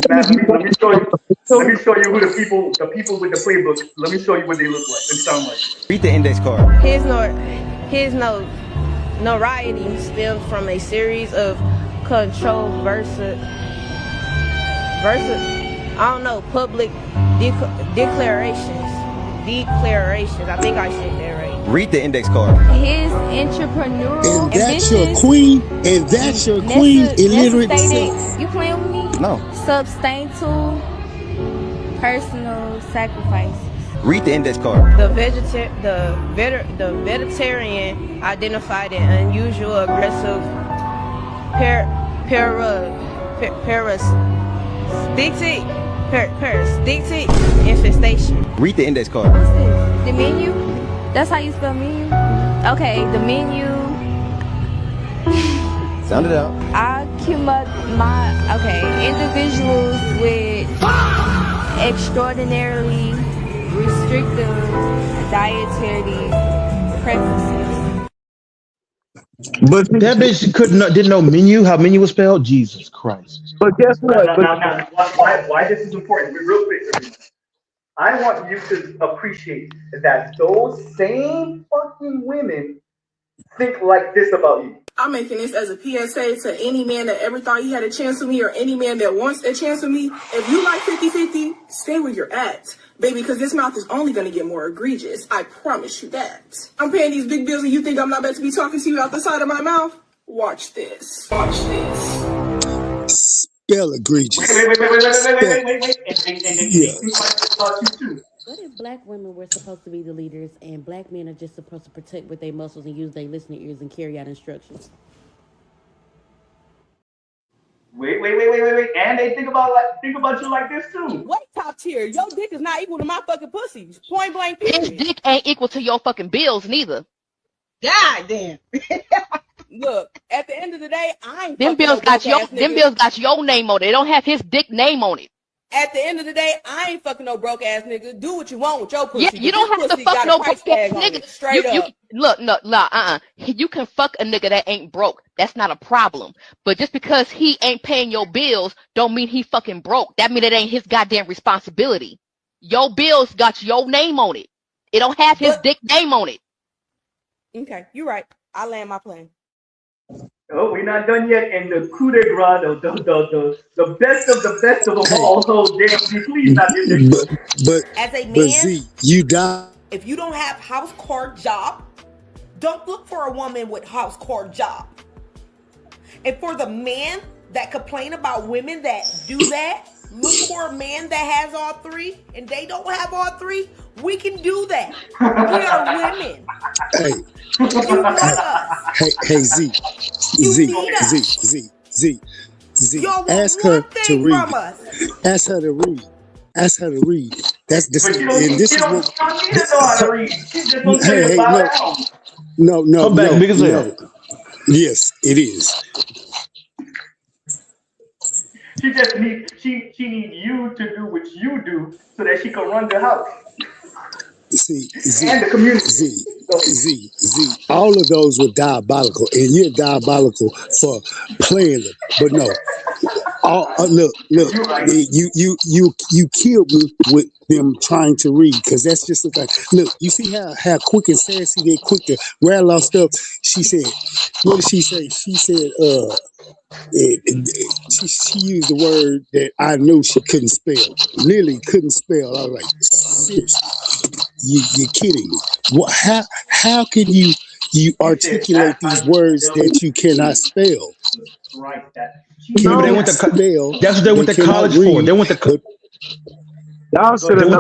Let me show you who the people with the playbook. Let me show you what they look like and sound like. Read the index card. His notoriety stems from a series of controversial public declarations. I think I said that right. Read the index card. His entrepreneurial and that's your queen. And that's your queen. Illiterate. You playing with me? No. Substantial personal sacrifices. Read the index card. The vegetarian identified an unusual aggressive parasitic infestation. Read the index card. What's this? The menu? That's how you spell menu? Okay, the menu. Sound it out. Individuals with extraordinarily restrictive dietary preferences. But that bitch didn't know menu, how menu was spelled. Jesus Christ! But guess what? Now, why this is important? Real quick, I want you to appreciate that those same fucking women think like this about you. I'm making this as a PSA to any man that ever thought he had a chance with me, or any man that wants a chance with me. If you like 50-50, stay where you're at, baby, because this mouth is only going to get more egregious. I promise you that. I'm paying these big bills and you think I'm not about to be talking to you out the side of my mouth? Watch this. Watch this. spell egregious. Wait. And Yeah. think like this about you too. What if black women were supposed to be the leaders and black men are just supposed to protect with their muscles and use their listening ears and carry out instructions? Wait. And they think about you like this too. What top tier? Your dick is not equal to my fucking pussy. Point blank. His dick ain't equal to your fucking bills neither. God damn. Look, at the end of the day, I ain't Them bills got your name on it. They don't have his dick name on it. At the end of the day, I ain't fucking no broke ass nigga. Do what you want with your pussy. Yeah, you don't have to fuck no broke ass nigga. Straight up. You can fuck a nigga that ain't broke. That's not a problem. But just because he ain't paying your bills, don't mean he fucking broke. That mean it ain't his goddamn responsibility. Your bills got your name on it. It don't have his dick name on it. Okay, you're right. I land my plane. Oh, we're not done yet. And the coup de grace, the best of the best of them all. So damn, please not this. But as a man, but Z, you die. If you don't have house court job, don't look for a woman with house court job. And for the man that complain about women that do that, look for a man that has all three, and they don't have all three. We can do that. We are women. Hey. You want us. Hey, Z. Ask her to read. Ask her to read. Ask her to read. That's the. And this is what. Hey, no. Come back, big as hell. Yes, it is. She just needs you to do what you do so that she can run the house. See, Z, and the community. Z. All of those were diabolical, and you're diabolical for playing them. But no, look, you killed me with them trying to read, because that's just the thing. Look, you see how quick and sassy they quick to rattle off stuff. She said, what did she say? She said, she used the word that I knew she couldn't spell. Lily couldn't spell. I was like, seriously, you're kidding me. How can you articulate these words that you cannot spell? Right. They went to that's what they went to college for. They went to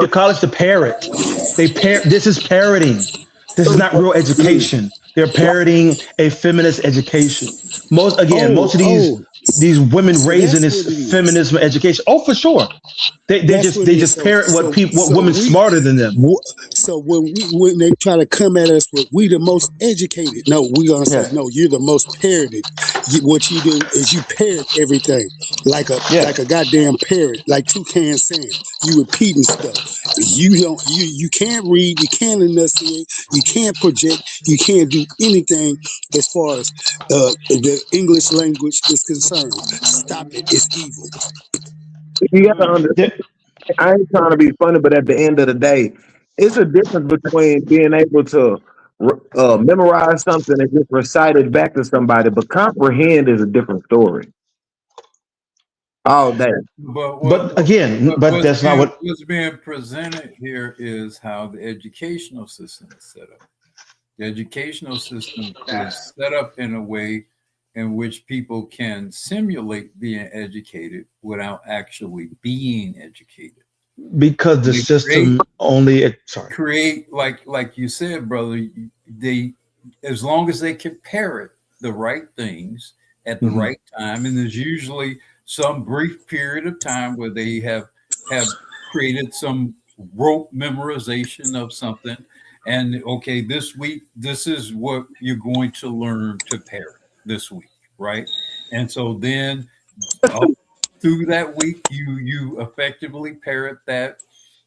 college to parrot. This is parroting. This is not real education. They're parroting a feminist education. Most of these women raised in this feminism education. Oh, for sure. They just parrot what women smarter than them. So when they try to come at us with we the most educated, no, we're gonna say no, you're the most parroted. What you do is you parrot everything like a goddamn parrot, like Toucan Sam. You repeating stuff. You can't read, you can't enunciate, you can't project, you can't do anything as far as the English language is concerned. Stop it. It's evil. You got to understand. I ain't trying to be funny, but at the end of the day, it's a difference between being able to memorize something and just recite it back to somebody, but comprehend is a different story. All day. But that's not what's being presented here is how the educational system is set up. The educational system is set up in a way in which people can simulate being educated without actually being educated. Because the system create like you said, brother, they as long as they can parrot the right things at the right time, and there's usually some brief period of time where they have created some rote memorization of something, and okay, this week this is what you're going to learn to parrot this week, right? And so then through that week you effectively parrot that.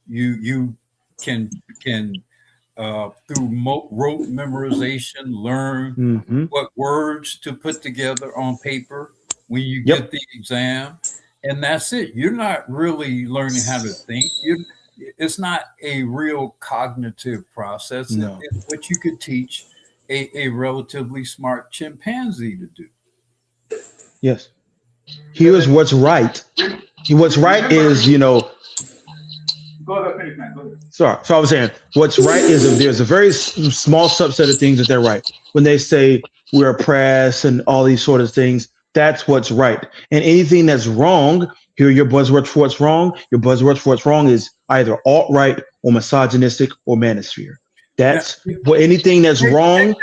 You can through rote memorization learn what words to put together on paper when you get the exam, and that's it. You're not really learning how to think. It's not a real cognitive process. No. It's what you could teach a relatively smart chimpanzee to do. Yes. Here's what's right. What's right is, Go ahead, finish, man. Go ahead. Sorry. So I was saying, what's right is if there's a very small subset of things that they're right. When they say we're oppressed and all these sort of things, That's what's right. And anything that's wrong, here are your buzzwords for what's wrong. Your buzzwords for what's wrong is either alt-right or misogynistic or manosphere. That's what anything that's wrong.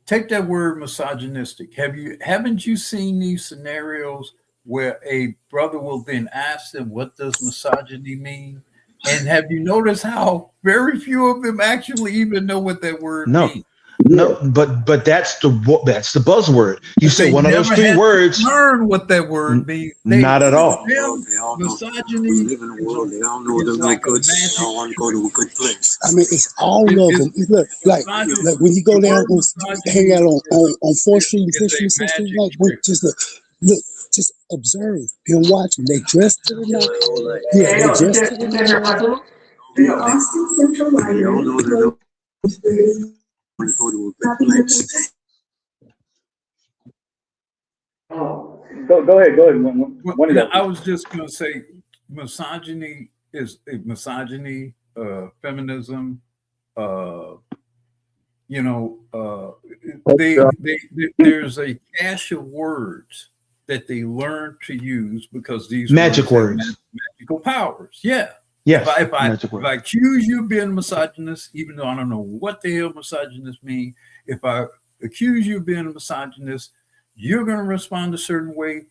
Take that word misogynistic. Haven't you seen these scenarios where a brother will then ask them, what does misogyny mean? And have you noticed how very few of them actually even know what that word means? No, but that's the buzzword. You say one of those three words. Learn what that word means. Not at all. Misogyny. They all know they're no good. They all want to go to a good place. I mean, it's all of them. Look, like when you go down hang out on 4th Street and 5th Street, 6th Street, like just look, just observe and watch them. They dress to the nose. Yeah, they dress to the nose. They Austin Central Library. Go ahead. I was just going to say, misogyny is feminism. There's a cache of words that they learn to use because these magic words, magical powers. Yeah. Yes. If I accuse you of being misogynist, even though I don't know what the hell misogynist mean, if I accuse you of being a misogynist, you're going to respond a certain way.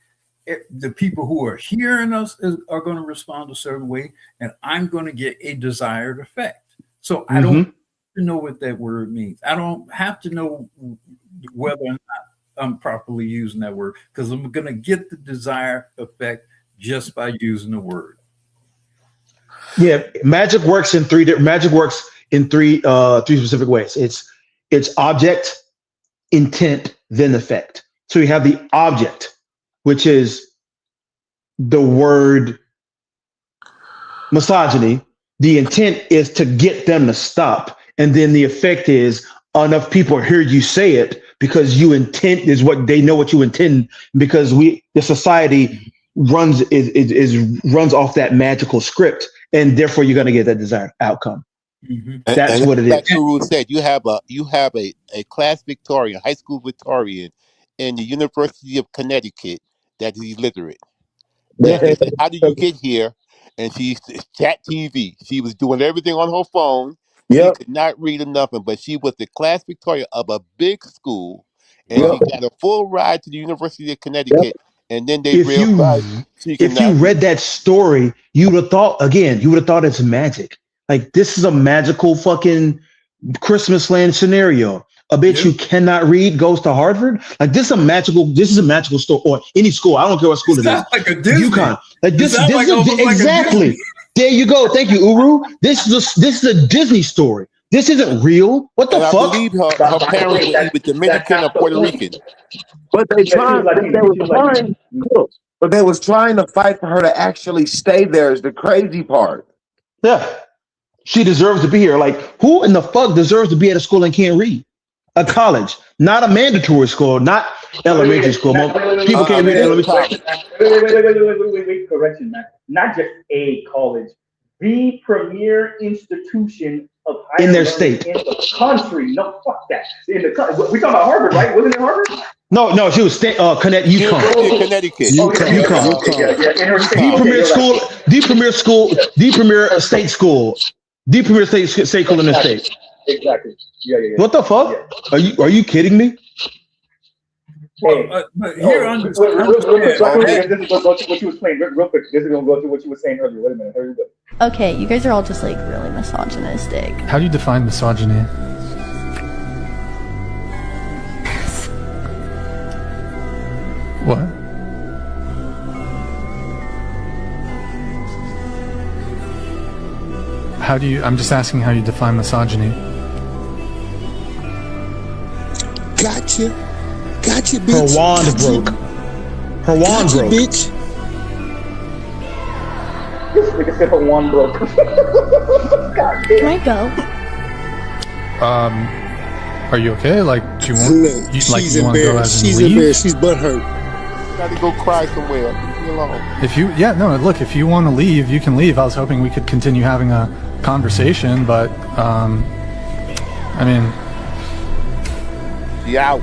The people who are hearing us are going to respond a certain way, and I'm going to get a desired effect. So I don't have to know what that word means. I don't have to know whether or not I'm properly using that word, because I'm going to get the desired effect just by using the word. Yeah, magic works in three specific ways. It's object, intent, then effect. So you have the object, which is the word misogyny. The intent is to get them to stop, and then the effect is enough people hear you say it because you intend is what they know what you intend, because the society runs off that magical script. And therefore, you're going to get that desired outcome. That's what it is. Like Guru said, you have a class Victorian, high school Victorian, in the University of Connecticut that is illiterate. They said, how did you get here? And she's chat TV. She was doing everything on her phone. She could not read or nothing, but she was the class Victorian of a big school, and she got a full ride to the University of Connecticut. And then they realized if you read that story, you would have thought it's magic. Like, this is a magical fucking Christmas land scenario. A bitch who cannot read goes to Harvard. Like, this is a magical story, or any school. I don't care what school it is. Like a Disney. UConn. Like this exactly. There you go. Thank you, Uru. This is a Disney story. This isn't real. What the fuck? I believe her parents were either Dominican or Puerto Rican. But they was trying to fight for her to actually stay there is the crazy part. Yeah. She deserves to be here. Like, who in the fuck deserves to be at a school and can't read? A college, not a mandatory school, not elementary school. People can't read elementary school. Wait, correction, man. Not just a college, the premier institution of higher in their learning state, in the country. No, fuck that. In the country. We talking about Harvard, right? Wasn't it Harvard? No, she was UConn. Connecticut. UConn. The premier state school in the state. Exactly. Yeah. What the fuck? Yeah. Are you kidding me? Hey, but here on this, what you was playing real quick. This is gonna go through what you were saying earlier. Wait a minute. Here we go. Okay, you guys are all just like really misogynistic. How do you define misogyny? What? I'm just asking how you define misogyny. Gotcha, bitch. Her wand broke. Bitch. This nigga said her wand broke. Can I go? Are you okay? Like, do you want? Look, you want to go as she's leave? embarrassed. She's butthurt. Got to go cry somewhere. Leave me alone. Look, if you want to leave, you can leave. I was hoping we could continue having a conversation, but I mean. Yeah.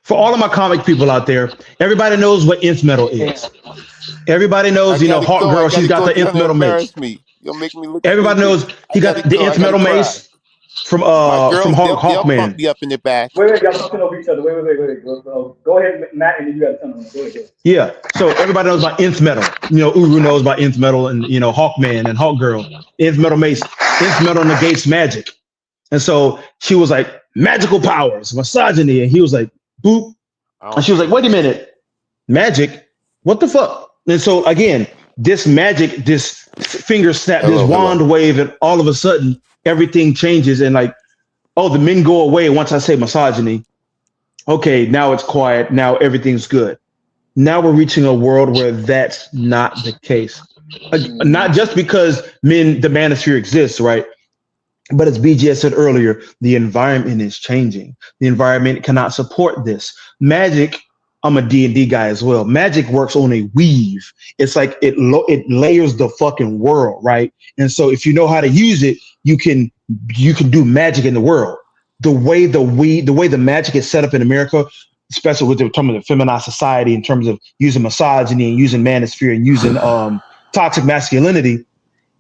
For all of my comic people out there, everybody knows what nth metal is. Everybody knows, Hawk Girl, she's got the nth metal mace. You'll make me look Everybody stupid. knows he got the nth metal mace from Hawkman. Pump me up in the back. Wait, y'all talking over each other. Wait. Go ahead, Matt, and then you got to tell them. Go ahead. Yeah, so everybody knows about nth metal. Uru knows about nth metal, and Hawkman and Hawk Girl. Nth metal mace. Nth metal negates magic, and so she was like magical powers, misogyny, and he was like boop, and she was like, wait a minute, magic, what the fuck? And so again, this magic, this finger snap, this wand wave, and all of a sudden everything changes, and like, oh, the men go away once I say misogyny. Okay, now it's quiet. Now everything's good. Now we're reaching a world where that's not the case. Not just because the manosphere exists, right? But as BGS said earlier, the environment is changing. The environment cannot support this. Magic, I'm a D&D guy as well. Magic works on a weave. It's like it layers the fucking world, right? And so if you know how to use it, you can do magic in the world. The way the magic is set up in America, especially with the terms of the feminized society, in terms of using misogyny and using manosphere and using toxic masculinity,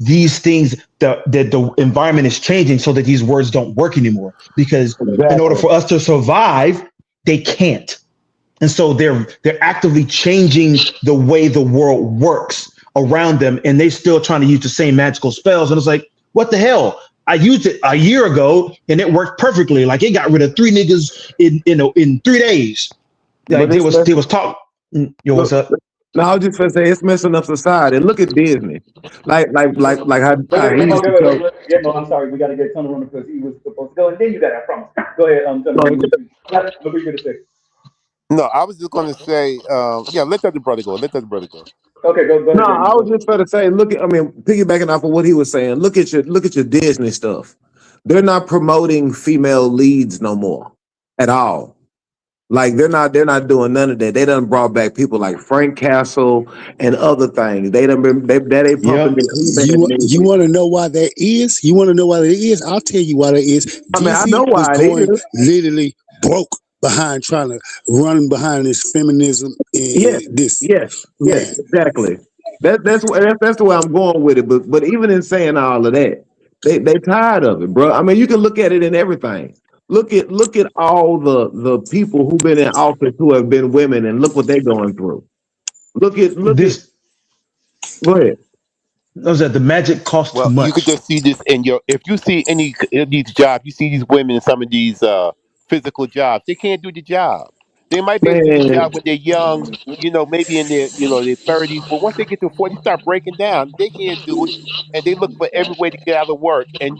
these things, the environment is changing so that these words don't work anymore. Because in order for us to survive, they can't. And so they're actively changing the way the world works around them, and they still trying to use the same magical spells. And it's like, what the hell? I used it a year ago and it worked perfectly. Like it got rid of 3 niggas in 3 days. Like they was talk. What's up? No, I was just gonna say it's messing up society. Look at Disney, like how he used to tell. Yeah, no, I'm sorry. We got to get Tunnel Runner because he was supposed to go, and then you got it. I promise. Go ahead. What were you gonna say? No, I was just gonna say, let the other brother go. Okay, go. No, I was just going to say, piggybacking off of what he was saying. Look at your Disney stuff. They're not promoting female leads no more at all. Like they're not doing none of that. They done brought back people like Frank Castle and other things. They pumping. You want to know why that is? You want to know why that is? I'll tell you why that is. I know why it is. Literally broke behind trying to run behind this feminism and this. Yes, exactly. That's the way I'm going with it. But even in saying all of that, they tired of it, bro. I mean, you can look at it in everything. Look at all the people who've been in office who have been women, and look what they're going through. Look at this. Go ahead. Those are the magic cost too much. You could just see this if you see any of these jobs, you see these women in some of these physical jobs. They can't do the job. They might be able to do the job when they're young, maybe in their their 30s. But once they get to 40, start breaking down. They can't do it, and they look for every way to get out of work. And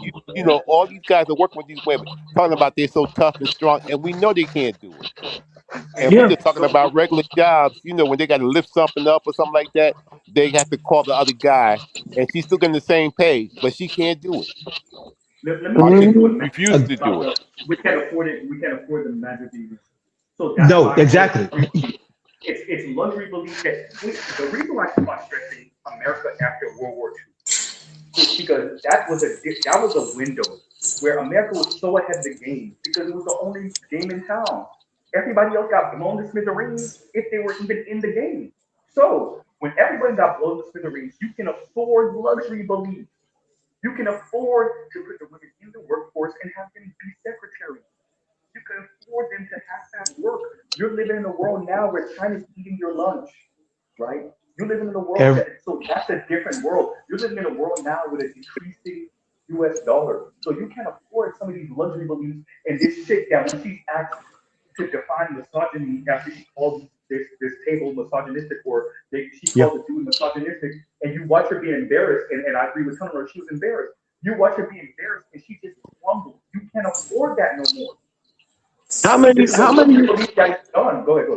all these guys are working with these women, talking about they're so tough and strong, and we know they can't do it. And we're just talking about regular jobs. When they got to lift something up or something like that, they have to call the other guy, and she's still getting the same pay, but she can't do it. Let me refuse to do it. We can't afford it. We can't afford the magic either. So no, exactly. It's luxury belief that the reason why I keep on stressing America after World War II is because that was a window where America was so ahead of the game because it was the only game in town. Everybody else got blown to smithereens if they were even in the game. So when everybody got blown to smithereens, you can afford luxury belief. You can afford to put the women in the workforce and have them be secretaries. You can afford them to have that work. You're living in a world now where China's eating your lunch, right? You're living in a world so that's a different world. You're living in a world now with a decreasing US dollar. So you can't afford some of these luxury beliefs and this shit that when she's asked to define misogyny after she called this table misogynistic or she called the dude misogynistic, and you watch her be embarrassed, and I agree with Hunter, she was embarrassed. You watch her be embarrassed and she just crumbled. You can't afford that no more. How many done? Go ahead.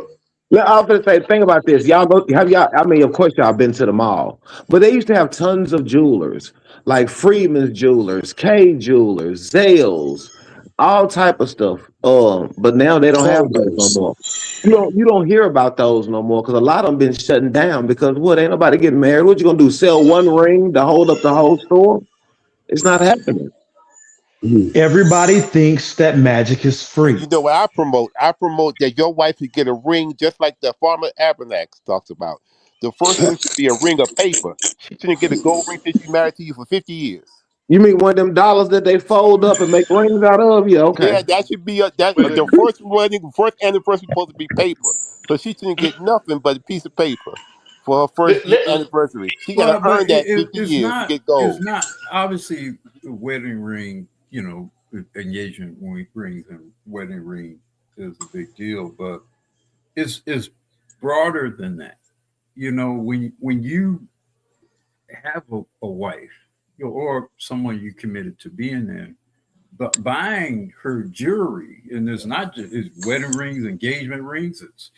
I was gonna say, think about this. Of course y'all been to the mall, but they used to have tons of jewelers, like Freeman's Jewelers, K Jewelers, Zales, all type of stuff. But now they don't have those no more. You don't hear about those no more because a lot of them been shutting down because ain't nobody getting married. What you gonna do? Sell one ring to hold up the whole store? It's not happening. Everybody thinks that magic is free. You know what I promote? I promote that your wife should get a ring just like the Farmer Abernax talks about. The first ring should be a ring of paper. She shouldn't get a gold ring till she's married to you for 50 years. You mean one of them dollars that they fold up and make rings out of? Yeah, okay. Yeah, that should be the first wedding, first anniversary supposed to be paper. So she shouldn't get nothing but a piece of paper for her first anniversary. She got to earn that 50 years to get gold. It's not obviously the wedding ring. You know, engagement rings and wedding ring is a big deal, but it's broader than that. You know, when you have a wife or someone you committed to being in, but buying her jewelry, and it's not just it's wedding rings, engagement rings, it's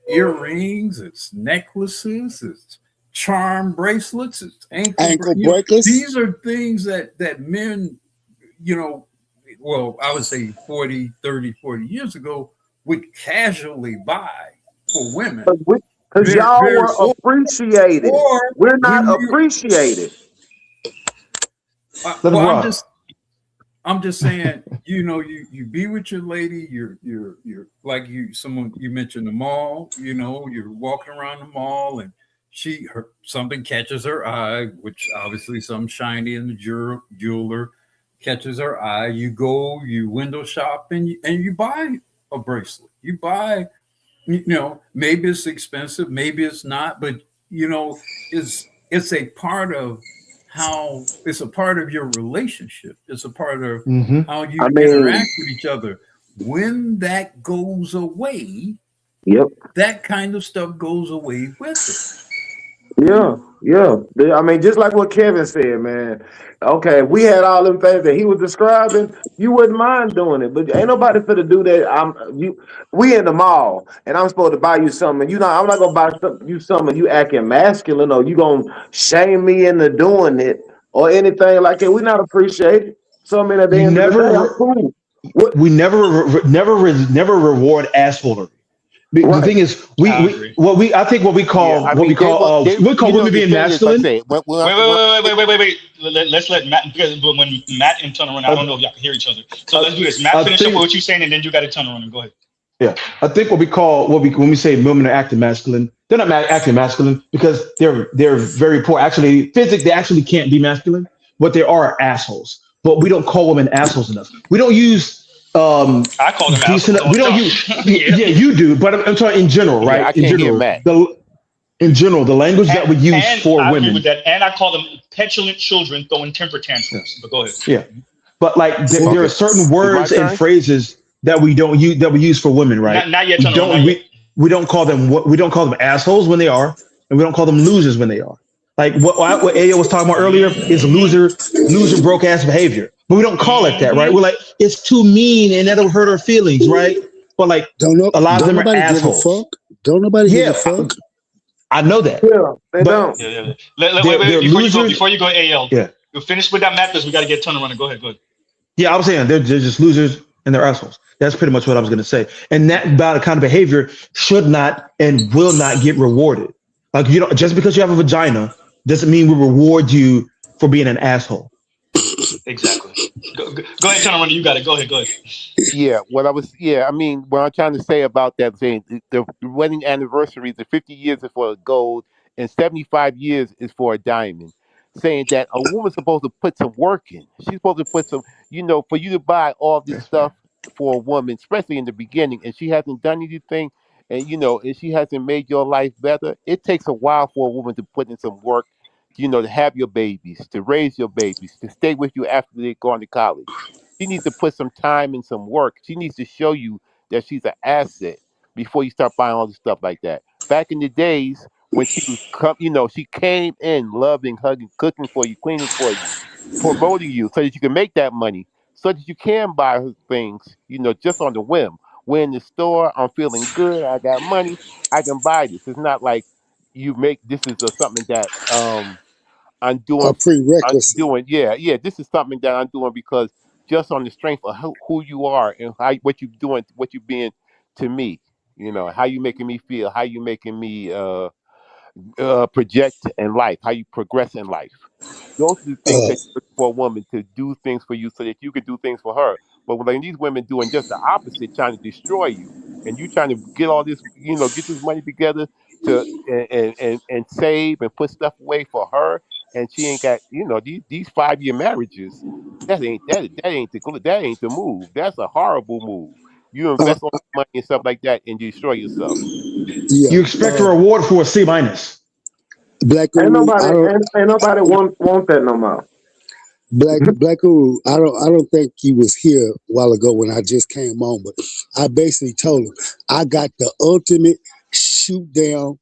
earrings, it's necklaces, it's charm bracelets, it's ankle bracelets. These are things that men, you know, well, I would say 40 years ago would casually buy for women. Because y'all were appreciated. We're not appreciated. Well, I'm just saying, you know, you be with your lady, you're like someone you mentioned the mall, you know, you're walking around the mall and something catches her eye, which obviously something shiny in the jeweler catches her eye. You go, you window shop and you buy a bracelet. You buy, you know, maybe it's expensive, maybe it's not, but you know, it's a part of it's a part of your relationship. It's a part of how you interact with each other. When that goes away, that kind of stuff goes away with it. Yeah. I mean, just like what Kevin said, man. Okay, if we had all them things that he was describing, you wouldn't mind doing it. But ain't nobody finna do that. We in the mall, and I'm supposed to buy you something. You know, I'm not gonna buy you something. You acting masculine, or you gonna shame me into doing it, or anything like that. We not appreciated. So I mean, at the end of the day, I'm cool. We never reward assholery. The thing is, I think what we call women being masculine. Wait. Let's let Matt, because when Matt and turn around, I don't know if y'all can hear each other. So let's do this. Matt, finish up what you're saying, and then you got to turn around and go ahead. Yeah, I think when we say women are acting masculine, they're not acting masculine because they're very poor. Actually, physically, they actually can't be masculine, but they are assholes. But we don't call women assholes enough. We don't use. I call them decent. We don't use. Yeah, you do, but I'm talking in general, right? Yeah, I can't hear Matt. In general, the language that we use for I women. agree with that, and I call them petulant children throwing temper tantrums. But go ahead. Yeah, but like there are certain words and phrases that we don't use that we use for women, right? Not yet. We don't call them assholes when they are, and we don't call them losers when they are. Like what Ayo was talking about earlier is loser, broke ass behavior. But we don't call it that, right? We're like, it's too mean and that'll hurt her feelings, right? But like, a lot of them are assholes. Don't nobody give a fuck. I know that. Yeah, they don't. Wait, before you go, AL. Yeah. You finish with that, Matt, because we got to get turned around and go ahead. Yeah, I was saying they're just losers and they're assholes. That's pretty much what I was going to say. And that kind of behavior should not and will not get rewarded. Like, you know, just because you have a vagina doesn't mean we reward you for being an asshole. Exactly. Go ahead, turn around. You got it. Go ahead. Yeah, I mean, what I'm trying to say about that, saying the wedding anniversary, the 50 years is for gold and 75 years is for a diamond. Saying that a woman's supposed to put some work in. She's supposed to put some, you know, for you to buy all this stuff for a woman, especially in the beginning, and she hasn't done anything, and you know, and she hasn't made your life better. It takes a while for a woman to put in some work, you know, to have your babies, to raise your babies, to stay with you after they've gone to college. She needs to put some time and some work. She needs to show you that she's an asset before you start buying all this stuff like that. Back in the days when she was, you know, she came in loving, hugging, cooking for you, cleaning for you, promoting you, so that you can make that money, so that you can buy her things, you know, just on the whim. We're in the store, I'm feeling good, I got money, I can buy this. It's not like you make this is something that I'm doing. A prerequisite. This is something that I'm doing because just on the strength of who you are and what you're doing, what you're being to me. You know, how you making me feel, how you making me project in life, how you progress in life. Those are the things for a woman to do things for you so that you could do things for her. But when these women doing just the opposite, trying to destroy you, and you trying to get all this, get this money together to and save and put stuff away for her, and she ain't got, these 5-year marriages. That ain't the move. That's a horrible move. You invest all the money and stuff like that, and you destroy yourself. Yeah. You expect a reward for a C-. Black Ain't nobody want that no more. Black Uru, I don't think he was here a while ago when I just came on, but I basically told him I got the ultimate shoot down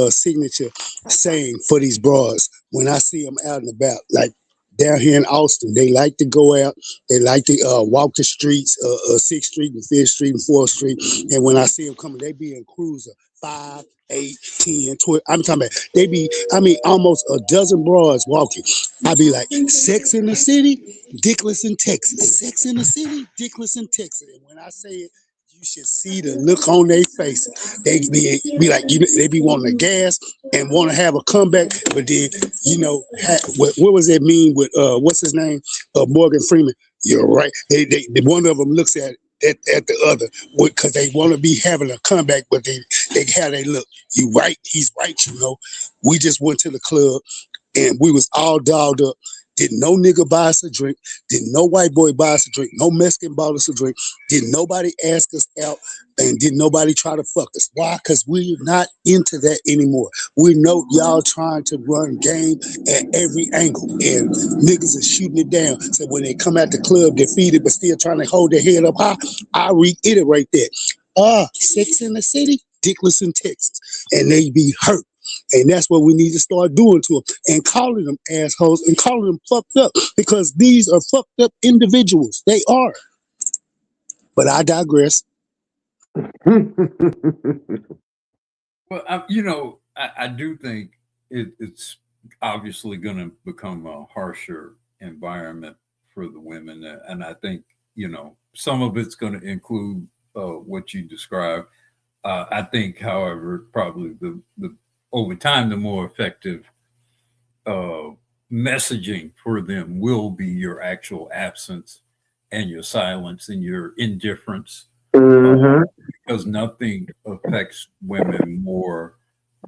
signature saying for these bras when I see them out and about. Like down here in Austin, they like to go out, they like to walk the streets, 6th Street and 5th Street and 4th Street, and when I see them coming, they be in cruiser 5, 8, 10, 12. I'm talking about they be, almost a dozen bras walking. I be like, Sex in the City, Dickless in Texas. Sex in the City, Dickless in Texas. And when I say it, you should see the look on their faces. They be like, they be wanting to gas and want to have a comeback, but then, what was that meme with, what's his name? Morgan Freeman. You're right. They one of them looks at the other because they want to be having a comeback, but they have they look. You right, he's right. We just went to the club and we was all dolled up. Didn't no nigga buy us a drink. Didn't no white boy buy us a drink. No Mexican bought us a drink. Didn't nobody ask us out, and didn't nobody try to fuck us. Why? Because we're not into that anymore. We know y'all trying to run game at every angle, and niggas are shooting it down. So when they come at the club defeated but still trying to hold their head up high, I reiterate that. Sex in the City, Dickless in Texas, and they be hurt. And that's what we need to start doing to them and calling them assholes and calling them fucked up, because these are fucked up individuals. They are. But I digress. Well, I do think it's obviously going to become a harsher environment for the women. And I think, some of it's going to include what you described. I think, however, probably the over time, the more effective messaging for them will be your actual absence and your silence and your indifference, because nothing affects women more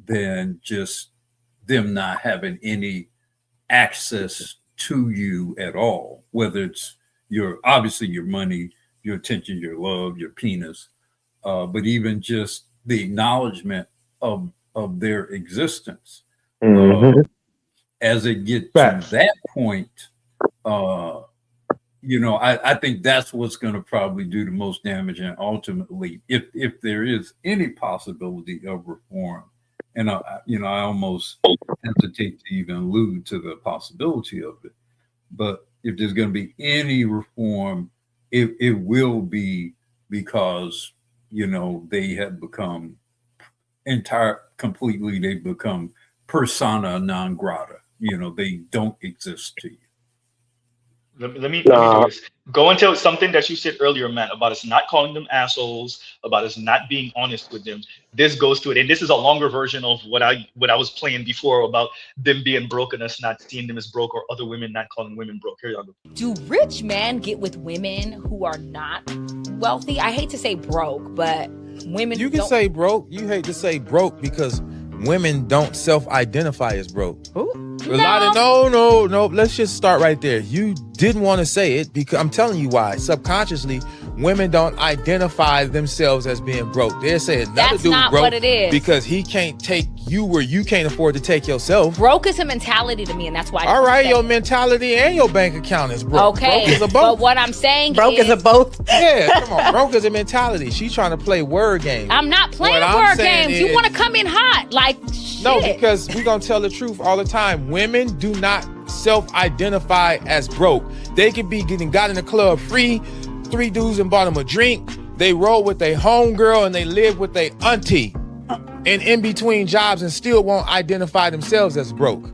than just them not having any access to you at all, whether it's obviously your money, your attention, your love, your penis, but even just the acknowledgement of their existence. As it gets to that point, I think that's what's going to probably do the most damage. And ultimately, if there is any possibility of reform, and I almost hesitate to even allude to the possibility of it, but if there's going to be any reform, it will be because they have become they've become persona non grata. They don't exist to you. Let me do this. Go into something that you said earlier, Matt, about us not calling them assholes, about us not being honest with them. This goes to it, and this is a longer version of what I was playing before about them being broke and us not seeing them as broke, or other women not calling women broke. Here y'all go. Do rich men get with women who are not wealthy? I hate to say broke, but women. You can say broke. You hate to say broke because women don't self-identify as broke. No. Let's just start right there. You didn't want to say it because I'm telling you why. Subconsciously, women don't identify themselves as being broke. They're saying that's not broke what it is, because he can't take you where you can't afford to take yourself. Broke is a mentality to me, and that's why. All right, your mentality and your bank account is broke. Okay, broke is a both. But what I'm saying is a both. Yeah, come on. Broke is a mentality. She's trying to play word games. I'm not playing word games. You want to come in hot, like shit. No, because we're gonna tell the truth all the time. Women do not self-identify as broke. They could be got in the club free, 3 dudes and bought them a drink. They roll with their homegirl and they live with their auntie and in between jobs and still won't identify themselves as broke.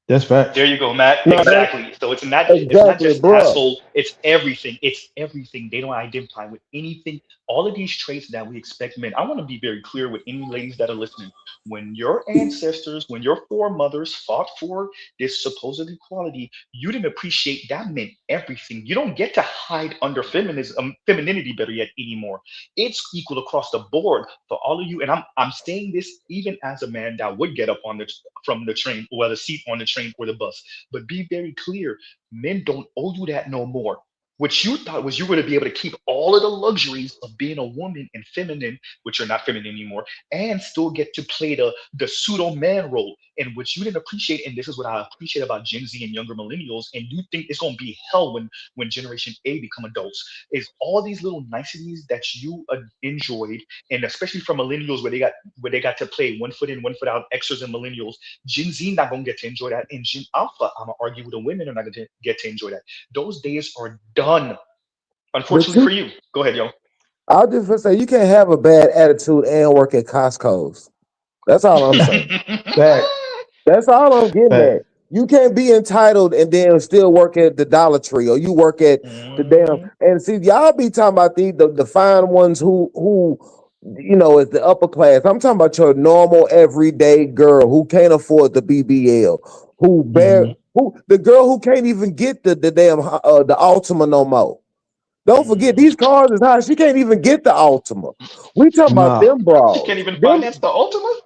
That's fact. There you go, Matt. Exactly. So it's not just asshole It's everything. It's everything. They don't identify with anything. All of these traits that we expect men. I want to be very clear with any ladies that are listening. When your ancestors, when your foremothers fought for this supposed equality, you didn't appreciate that meant everything. You don't get to hide under feminism, femininity, better yet, anymore. It's equal across the board for all of you. And I'm saying this even as a man that would get up on the from the train or the seat on the train or the bus. But be very clear, men don't owe you that no more. What you thought was you were going to be able to keep all of the luxuries of being a woman and feminine, which are not feminine anymore, and still get to play the pseudo man role. And what you didn't appreciate, and this is what I appreciate about Gen Z and younger millennials, and you think it's going to be hell when Generation A become adults, is all these little niceties that you enjoyed, and especially from millennials where they got to play one foot in, one foot out, extras and millennials. Gen Z not gonna get to enjoy that, and Gen Alpha, I'm gonna argue with the women are not gonna get to enjoy that. Those days are done. Unfortunately for you. Go ahead, yo. I'll just say you can't have a bad attitude and work at Costco's. That's all I'm saying. That's all I'm getting at. You can't be entitled and then still work at the Dollar Tree, or you work at the damn. And see, y'all be talking about the fine ones who is the upper class. I'm talking about your normal everyday girl who can't afford the BBL, who the girl who can't even get the damn the Altima no more. Don't forget, these cars is high. She can't even get the Altima. We talking about them bras. She can't even finance the Ultima?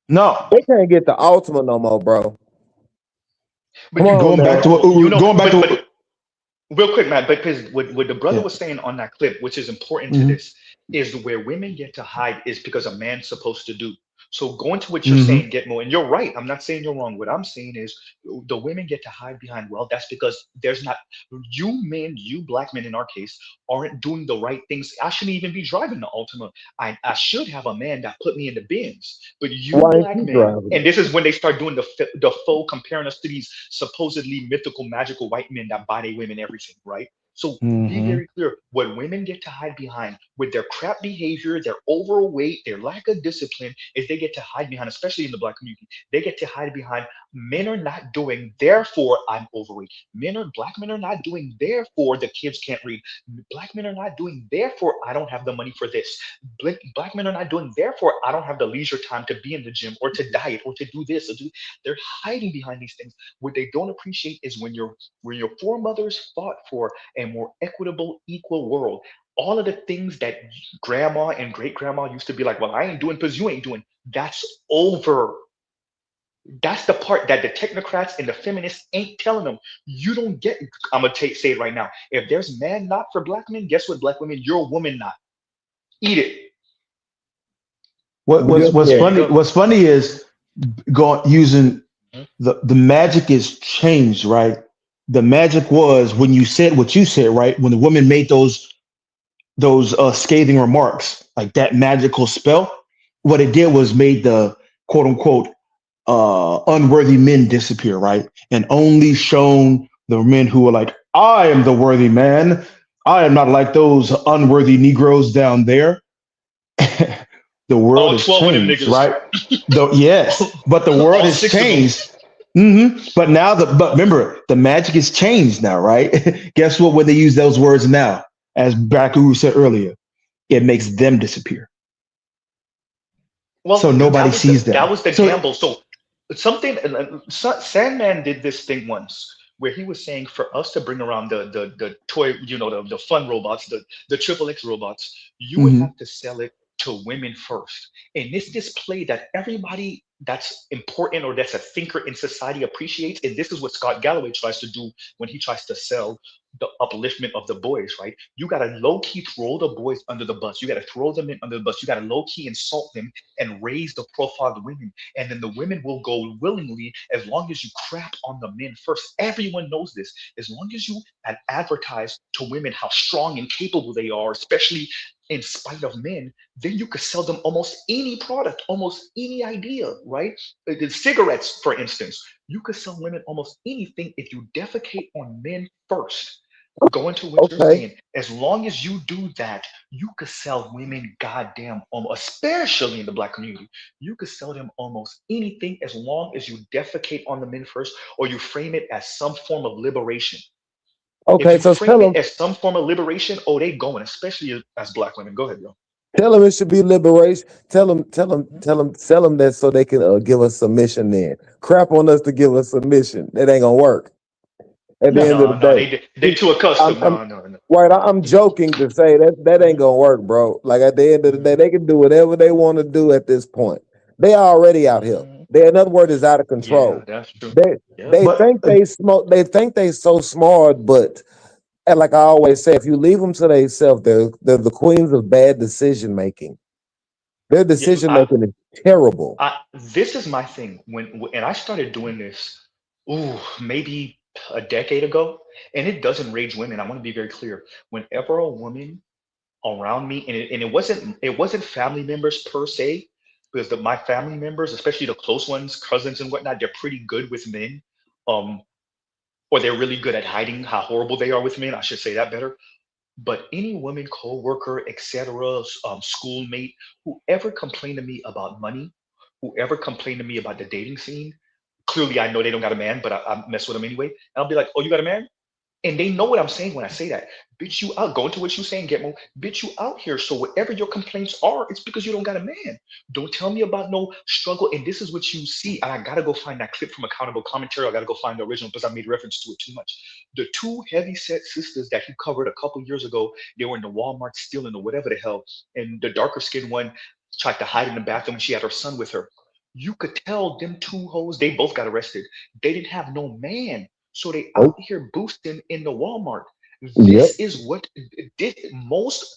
No. They can't get the Altima no more, bro. But going back to real quick, Matt, because what the brother was saying on that clip, which is important to this, is where women get to hide is because a man's supposed to do. So going to what you're saying, get more, and you're right. I'm not saying you're wrong. What I'm saying is the women get to hide behind, well, that's because there's not, you men, you black men in our case, aren't doing the right things. I shouldn't even be driving the Ultima. I should have a man that put me in the bins. But you black men, and this is when they start doing the faux comparing us to these supposedly mythical, magical white men that buy their women everything, right? So be very clear. What women get to hide behind with their crap behavior, their overweight, their lack of discipline, is they get to hide behind, especially in the black community, they get to hide behind men are not doing, therefore I'm overweight. Black men are not doing, therefore the kids can't read. Black men are not doing, therefore I don't have the money for this. Black men are not doing, therefore I don't have the leisure time to be in the gym or to diet or to do this or do. They're hiding behind these things. What they don't appreciate is when your foremothers fought for a more equitable, equal world. All of the things that grandma and great grandma used to be like, well, I ain't doing because you ain't doing. That's over. That's the part that the technocrats and the feminists ain't telling them. You don't get. I'm gonna say it right now. If there's man not for black men, guess what, black women? You're a woman not. Eat it. What's funny is using the magic is changed, right? The magic was when you said what you said, right? When the woman made those scathing remarks, like that magical spell, what it did was made the quote unquote unworthy men disappear, right? And only shown the men who were like, I am the worthy man. I am not like those unworthy Negroes down there. The world has changed, right? Yes, but the world has changed. But remember, the magic has changed now, right? Guess what? When they use those words now, as Baku said earlier, it makes them disappear. Well, so nobody sees them. That was the gamble. So something Sandman did this thing once where he was saying for us to bring around the toy, the fun robots, the XXX robots, you would have to sell it to women first. And this display that everybody that's important or that's a thinker in society appreciates, and this is what Scott Galloway tries to do when he tries to sell the upliftment of the boys, right? You got to low-key throw the boys under the bus. You got to throw them in under the bus. You got to low-key insult them and raise the profile of the women. And then the women will go willingly as long as you crap on the men first. Everyone knows this. As long as you advertise to women how strong and capable they are, especially in spite of men, then you could sell them almost any product, almost any idea, right? The cigarettes, for instance, you could sell women almost anything if you defecate on men first. Going to what you're saying, as long as you do that, you could sell women goddamn, especially in the black community, you could sell them almost anything as long as you defecate on the men first, or you frame it as some form of liberation. Okay, If you so frame tell it them, as some form of liberation, oh, they going, especially as Black women. Go ahead, yo. tell them it should be liberation. Tell them that so they can give us submission. Then crap on us to give us submission. That ain't gonna work. At the end of No, the no, day, they too accustomed. I'm No, no, no. right. I'm joking to say that ain't gonna work, bro. Like at the end of the day, they can do whatever they want to do at this point. They already out here. They, in other words, is out of Yeah, control. that's true. They Yeah. they think they smoke. They think they so smart, but and like I always say, if you leave them to themselves, they're the queens of bad decision making. Their Yeah, decision making is terrible. this is my thing. And I started doing this, maybe a decade ago, and it doesn't rage women. I want to be very clear. Whenever a woman around me, and it wasn't family members per se, because my family members, especially the close ones, cousins and whatnot, they're pretty good with men, um, or they're really good at hiding how horrible they are with men. I should say that better. But any woman, coworker, etc., schoolmate, whoever complained to me about money, whoever complained to me about the dating scene, clearly I know they don't got a man, but I mess with them anyway. And I'll be like, "Oh, you got a man?" And they know what I'm saying when I say that. Bitch, you out. Go into what you saying, Gitmo. Bitch, you out here. So whatever your complaints are, it's because you don't got a man. Don't tell me about no struggle. And this is what you see. And I gotta go find that clip from Accountable Commentary. I gotta go find the original because I made reference to it too much. The two heavy set sisters that he covered a couple years ago, they were in the Walmart stealing or whatever the hell. And the darker skinned one tried to hide in the bathroom and she had her son with her. You could tell them two hoes, they both got arrested. They didn't have no man. So they out Oh, here boosting in the Walmart. yep. This is what most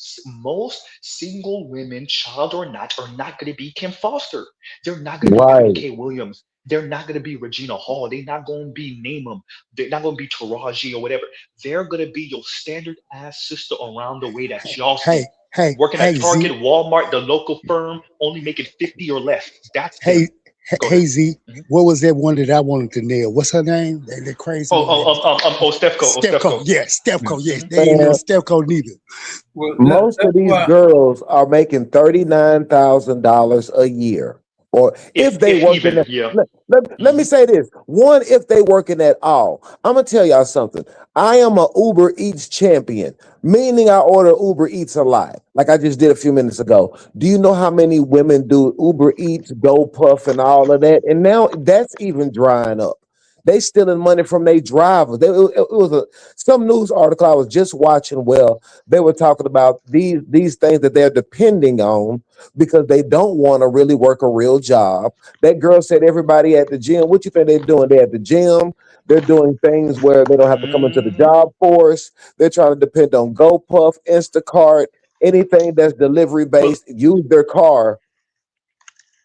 single women, child or not, are not going to be Kim Foster. They're not going to be Queen Right. K. Williams. They're not going to be Regina Hall. They're not going to be name them. They're not going to be Taraji or whatever. They're going to be your standard ass sister around the way that y'all Hey, see. hey, Working hey, at Z. Target, Walmart, the local firm, only making 50 or less. That's them. Hey, Go ahead. hey, Z. What was that one that I wanted to nail? What's her name? That crazy one. Stefco. Stepco. Yeah, Stepco. Yes, they ain't no Man, Stepco neither. Well, most that's of these why. girls are making $39,000 a year. Or if they If working even, at, yeah. let me say this. One, if they working at all. I'm gonna tell y'all something. I am a Uber Eats champion, meaning I order Uber Eats a lot, like I just did a few minutes ago. Do you know how many women do Uber Eats, GoPuff, and all of that? And now that's even drying up. They stealing money from their drivers. It was some news article I was just watching. Well, they were talking about these things that they're depending on because they don't want to really work a real job. That girl said everybody at the gym. What you think they're doing? They're at the gym. They're doing things where they don't have to come into the job force. They're trying to depend on GoPuff, Instacart, anything that's delivery But based. Use their car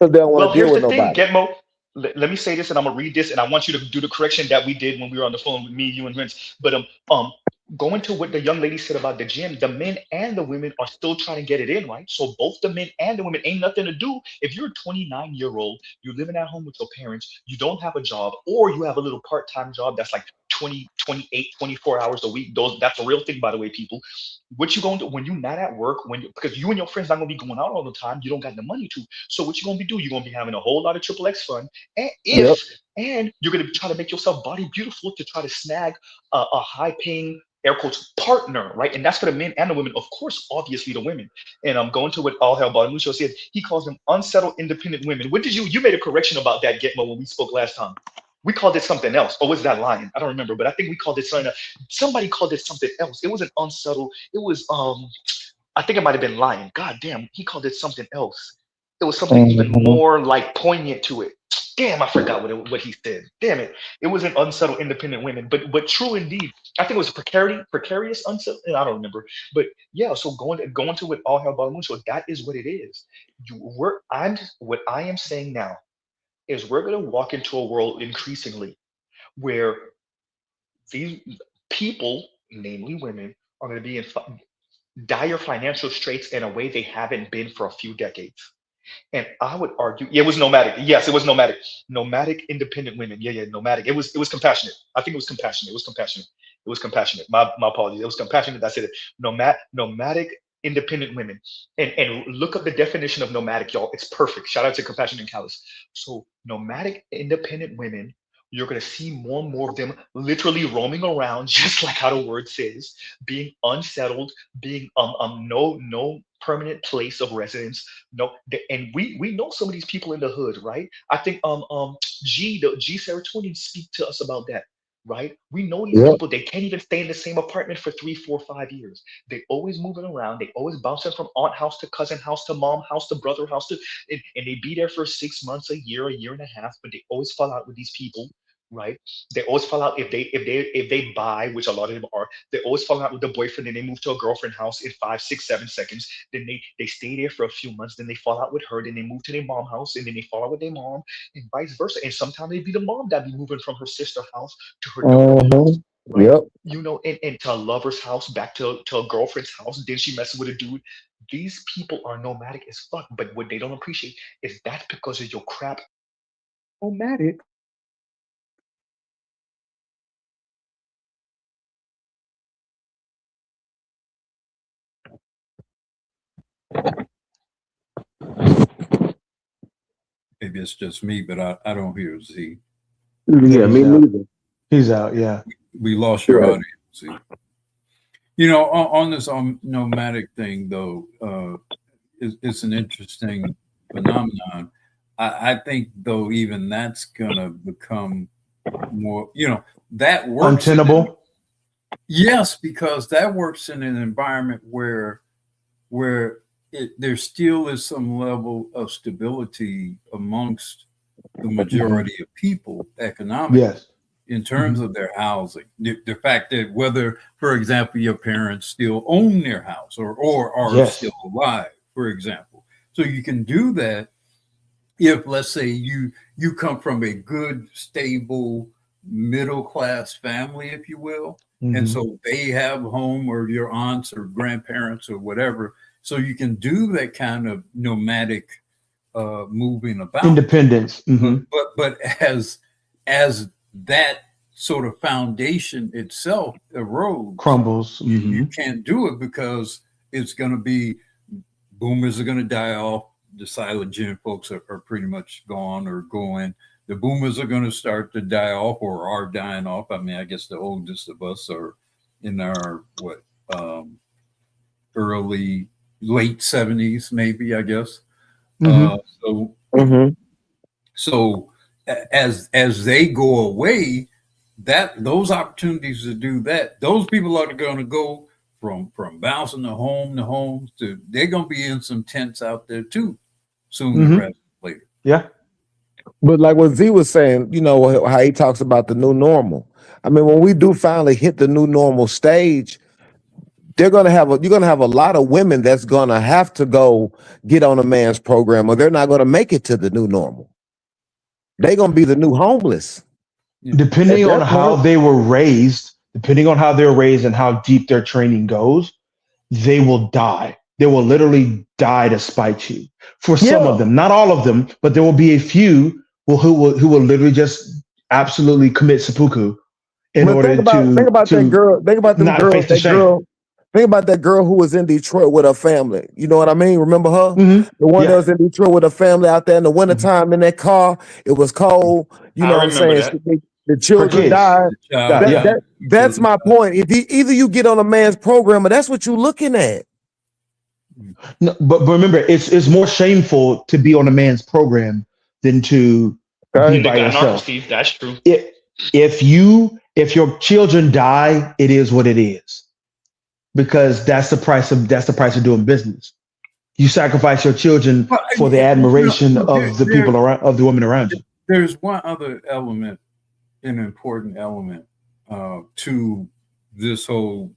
because they don't want well, to deal here's with the thing, nobody. Getmo. Let me say this, and I'm gonna read this, and I want you to do the correction that we did when we were on the phone with me, you, and Vince. But going to what the young lady said about the gym, the men and the women are still trying to get it in, right? So both the men and the women ain't nothing to do. If you're a 29-year-old, you're living at home with your parents, you don't have a job, or you have a little part-time job that's like 20, 28, 24 hours a week. That's a real thing, by the way, people. What you gonna do when you're not at work, because you and your friends not gonna be going out all the time, you don't got the money to. So what you gonna be doing? You're gonna be having a whole lot of triple X fun, and Yep. you're gonna try to make yourself body beautiful to try to snag a high paying air quotes partner, right? And that's for the men and the women, of course, obviously the women. And I'm going to what All Hell Balamucho said. He calls them unsettled independent women. What did you made a correction about that, Gitmo, when we spoke last time? We called it something else. Or was that lying? I don't remember, but I think we called it something. Somebody called it something else. It wasn't unsettled. It was I think it might have been lying. God damn, he called it something else. It was something even Mhm. more like poignant to it. Damn, I forgot what he said. Damn it. It wasn't unsettled independent women, but true indeed. I think it was precarious unsettled. I don't remember. But yeah, so going to what all hell bottom moon. So that is what it is. What I am saying now is we're gonna walk into a world increasingly where these people, namely women, are going to be in dire financial straits in a way they haven't been for a few decades. And I would argue, yeah, it was nomadic. Yes, it was nomadic. Nomadic, independent women. Yeah, nomadic. It was compassionate. I think it was compassionate. It was compassionate. It was compassionate. My apologies. It was compassionate. I said it. Nomadic, independent women. And look up the definition of nomadic, y'all. It's perfect. Shout out to Compassion and Callous. So nomadic, independent women you're going to see more and more of them literally roaming around, just like how the word says, being unsettled, being no permanent place of residence. No, and we know some of these people in the hood, right? I think the G Serotonin speak to us about that, right? We know these Yep. people, they can't even stay in the same apartment for 3, 4, 5 years. They always moving around. They always bouncing from aunt house to cousin house to mom house to brother house to, and they be there for 6 months, a year and a half, but they always fall out with these people, right? They always fall out if they buy, which a lot of them are. They always fall out with the boyfriend, and they move to a girlfriend house in 5, 6, 7 seconds. Then they stay there for a few months. Then they fall out with her. Then they move to their mom house, and then they fall out with their mom, and vice versa. And sometimes it be the mom that be moving from her sister house to her daughter's house, right? Yep. You know, and to a lover's house, back to a girlfriend's house. Then she messes with a dude. These people are nomadic as fuck. But what they don't appreciate is that's because of your crap. Nomadic. Maybe it's just me, but I don't hear Z. Yeah, me neither. He's out. Yeah, we lost your audience. Z. You know, on this nomadic thing though, it's an interesting phenomenon. I think though even that's gonna become more. You know, that works. Untenable. Yes, because that works in an environment where there still is some level of stability amongst the majority of people economically. Yes. In terms of their housing, the fact that whether, for example, your parents still own their house or are still alive, for example. So you can do that if, let's say, you come from a good, stable, middle-class family, if you will, and so they have a home, or your aunts or grandparents or whatever. So you can do that kind of nomadic moving about. Independence. But as that sort of foundation itself erodes, crumbles, you can't do it because it's going to be boomers are going to die off. The silent gen folks are pretty much gone or going. The boomers are going to start to die off or are dying off. I mean, I guess the oldest of us are in our late 70s, maybe, I guess. So as they go away, those opportunities to do that, those people are going to go from bouncing to homes to they're going to be in some tents out there too, sooner rather than later. Yeah. But like what Z was saying, you know, how he talks about the new normal. I mean, when we do finally hit the new normal stage, you're gonna have a lot of women that's gonna have to go get on a man's program, or they're not gonna make it to the new normal. They're gonna be the new homeless. Depending on how they were raised, and how deep their training goes, they will die. They will literally die to spite you. For some of them, not all of them, but there will be a few who will literally just absolutely commit seppuku in order to think about that girl. Think about them girls. Think about that girl who was in Detroit with her family. You know what I mean? Remember her? The one that was in Detroit with her family out there in the wintertime in that car. It was cold. You know what I'm saying? The children died. That's my point. If either you get on a man's program, or that's what you're looking at. No, but remember, it's more shameful to be on a man's program than to be by yourself. Steve, that's true. If your children die, it is what it is, because that's the price of doing business. You sacrifice your children for the admiration of the people around, of the women around you. There's one other element, an important element to this whole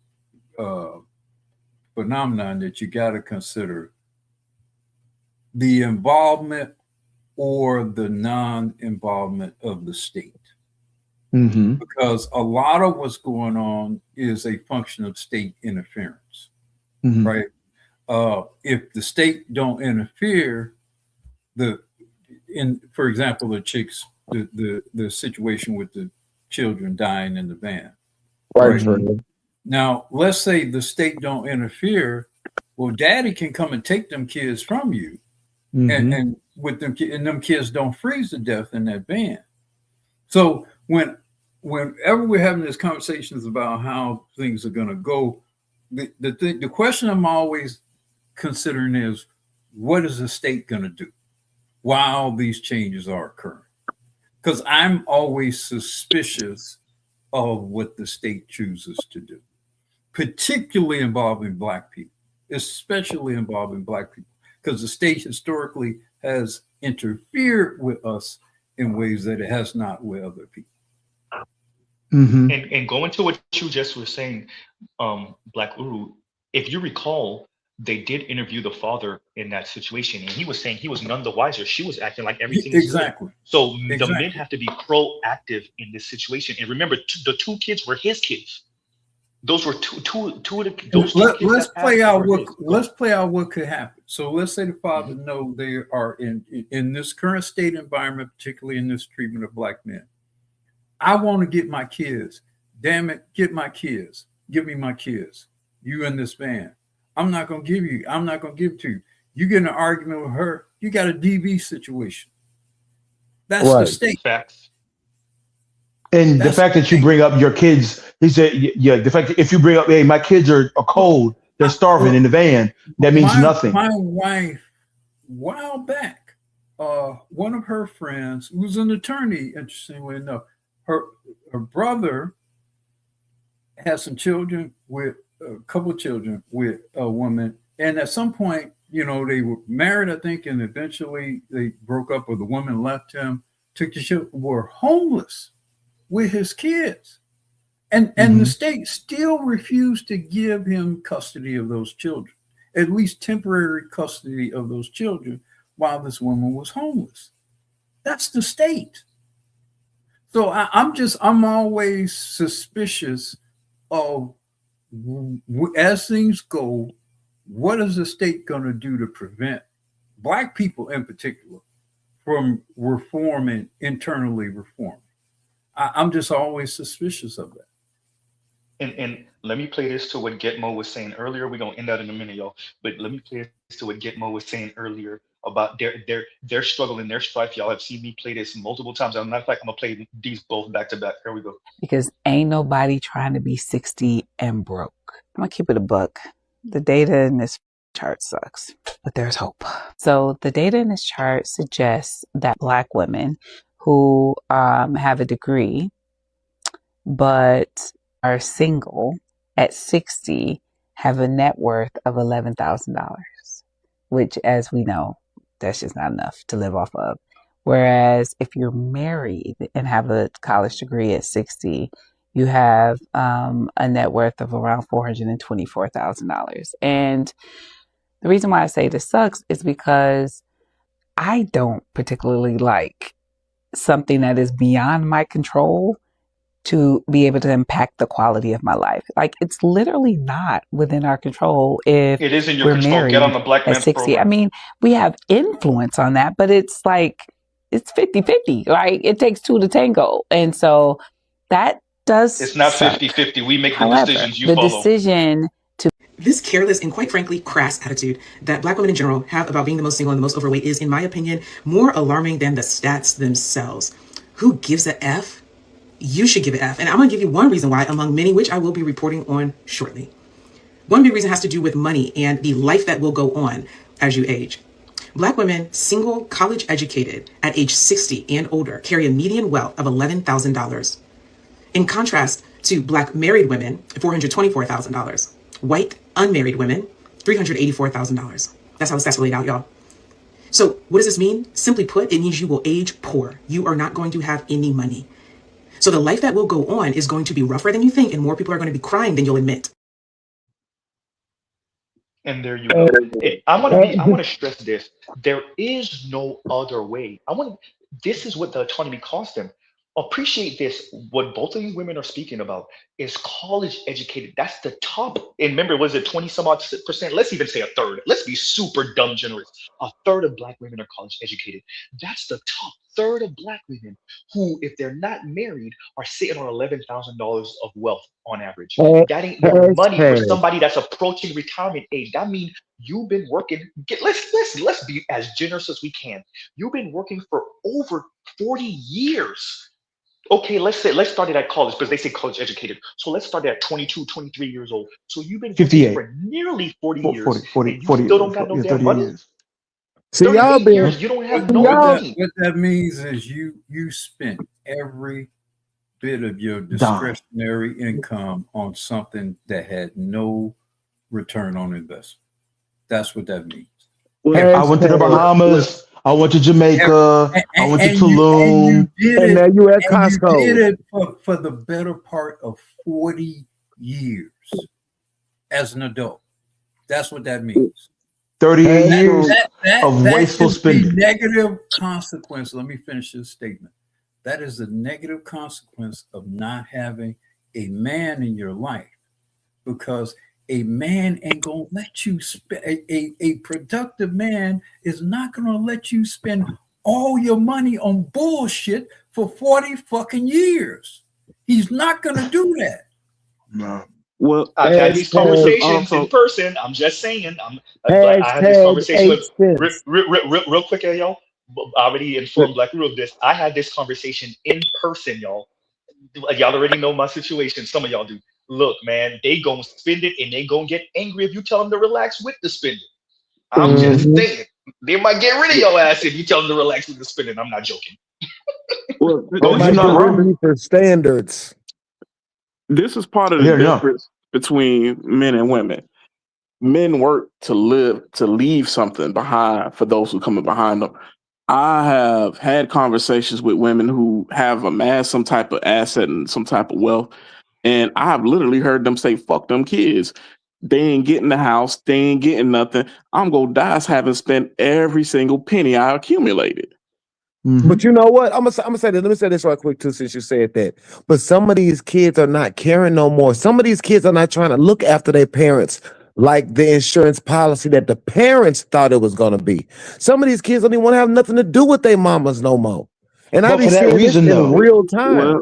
phenomenon that you got to consider: the involvement or the non-involvement of the state. Because a lot of what's going on is a function of state interference, right? If the state don't interfere, for example, the situation with the children dying in the van. Right. Now, let's say the state don't interfere. Well, daddy can come and take them kids from you, and with them, and them kids don't freeze to death in that van. So whenever we're having these conversations about how things are going to go, the question I'm always considering is, what is the state going to do while these changes are occurring? Because I'm always suspicious of what the state chooses to do, particularly involving Black people, especially involving Black people, because the state historically has interfered with us in ways that it has not with other people. Mm-hmm. And going to what you just were saying, Black Uru, if you recall, they did interview the father in that situation, and he was saying he was none the wiser. She was acting like everything was good. So the men have to be proactive in this situation. And remember, the two kids were his kids. Those were two of the those two kids. Let's play out what could happen. So let's say the father know they are in this current state environment, particularly in this treatment of Black men. I want to get my kids. Damn it, get my kids. Give me my kids. You and this man. I'm not going to give you. I'm not going to give it to you. You get in an argument with her, you got a DV situation. That's the state. Facts. And the fact that you bring up your kids, he said, yeah, the fact that if you bring up, hey, my kids are cold, they're starving in the van, that means nothing. My wife, a while back, one of her friends, who was an attorney, interestingly enough, her brother had some children with a couple of children with a woman, and at some point, they were married, I think, and eventually they broke up, or the woman left him, took the children, were homeless with his kids, and the state still refused to give him custody of those children, at least temporary custody of those children, while this woman was homeless. That's the state. So I'm always suspicious of, as things go, what is the state going to do to prevent Black people in particular from reforming, internally reforming? I'm just always suspicious of that. And let me play this to what Gitmo was saying earlier. We're going to end that in a minute, y'all. But let me play this to what Gitmo was saying earlier about their struggle and their strife. Y'all have seen me play this multiple times. As a matter of fact, I'm going to play these both back to back. Here we go. Because ain't nobody trying to be 60 and broke. I'm going to keep it a buck. The data in this chart sucks, but there's hope. So the data in this chart suggests that Black women who have a degree but are single at 60 have a net worth of $11,000, which, as we know, that's just not enough to live off of. Whereas if you're married and have a college degree at 60, you have a net worth of around $424,000. And the reason why I say this sucks is because I don't particularly like something that is beyond my control to be able to impact the quality of my life. Like, it's literally not within our control if it is in your we're control. married Get on the Black at Man's 60. program. I mean, we have influence on that, but it's like, it's 50-50, right? It takes two to tango. And so that does It's not suck. 50-50. We make the However, decisions, you the follow. decision to This careless and quite frankly crass attitude that Black women in general have about being the most single and the most overweight is, in my opinion, more alarming than the stats themselves. Who gives a F? You should give an F. And I'm going to give you one reason why, among many, which I will be reporting on shortly. One big reason has to do with money and the life that will go on as you age. Black women, single, college educated, at age 60 and older, carry a median wealth of $11,000. In contrast to Black married women, $424,000. White unmarried women, $384,000. That's how the stats are laid out, y'all. So what does this mean? Simply put, it means you will age poor. You are not going to have any money. So the life that will go on is going to be rougher than you think, and more people are going to be crying than you'll admit. And there you go. I want to stress this. There is no other way. This is what the autonomy cost them. Appreciate this. What both of these women are speaking about is college educated. That's the top. And remember, was it 20 some odd percent? Let's even say a third. Let's be super dumb generous. A third of Black women are college educated. That's the top third of Black women who, if they're not married, are sitting on $11,000 of wealth on average. That ain't no money for somebody that's approaching retirement age. That means you've been working. Let's be as generous as we can. You've been working for over 40 years. Okay, let's start it at college because they say college educated. So let's start it at 22, 23 years old. So you've been working 58. for nearly 40 40, years 40, and you 40, still don't got no yeah, damn 38 money? years. See, y'all 38 been. years, you don't have See, no y'all. money. What that means is you spent every bit of your Dime. discretionary income on something that had no return on investment. That's what that means. I went to the Bahamas. I went to Jamaica. I went to Tulum. And now you at And you Costco. did it for the better part of 40 years as an adult. That's what that means. 38 years of that wasteful is spending. the negative consequence. Let me finish this statement. That is the negative consequence of not having a man in your life, because a man ain't gonna let you spend. A productive man is not gonna let you spend all your money on bullshit for 40 fucking years. He's not gonna do that. No. Well, I've had these conversations in person. I'm just saying. Like I had this conversation with real quick, y'all. I already informed Black Rule of this. I had this conversation in person, y'all. Y'all already know my situation. Some of y'all do. Look, man, they gonna spend it and they gonna get angry if you tell them to relax with the spending. I'm just saying. They might get rid of your ass if you tell them to relax with the spending. I'm not joking. Well, Oh, you're not wrong. for standards. This is part of the difference between men and women. Men work to leave something behind for those who coming behind them. I have had conversations with women who have amassed some type of asset and some type of wealth, and I have literally heard them say, "Fuck them kids. They ain't getting the house. They ain't getting nothing. I'm gonna die having spent every single penny I accumulated." But you know what? I'm gonna say this. Let me say this right quick too, since you said that. But some of these kids are not caring no more. Some of these kids are not trying to look after their parents like the insurance policy that the parents thought it was gonna be. Some of these kids don't even want to have nothing to do with their mamas no more. And I But be for that seeing reason, this in though. real time.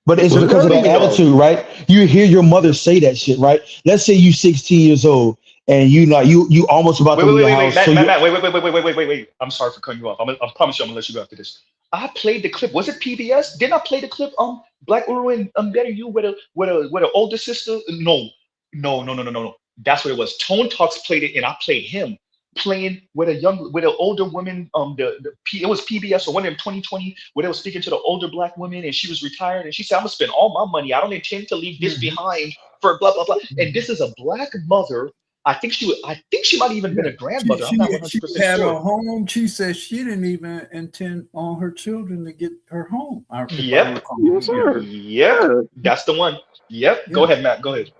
But it's because of that attitude, right? You hear your mother say that shit, right? Let's say you 16 years old and you almost about to leave the house. Matt, wait. I'm sorry for cutting you off. I promise you I'm gonna let you go after this. I played the clip. Was it PBS? Didn't I play the clip? Black Uru and Better You with a older sister? No. That's what it was. Tone Talks played it, and I played him playing with an older woman. It was PBS or one in 2020 where they were speaking to the older Black woman, and she was retired, and she said, "I'm gonna spend all my money. I don't intend to leave this behind for blah blah blah." And this is a Black mother. I think she might have even been a grandmother. I'm not 100% had sure. a home. She said she didn't even intend on her children to get her home. Yep. That's the one. Yep. Go ahead, Matt. Go ahead.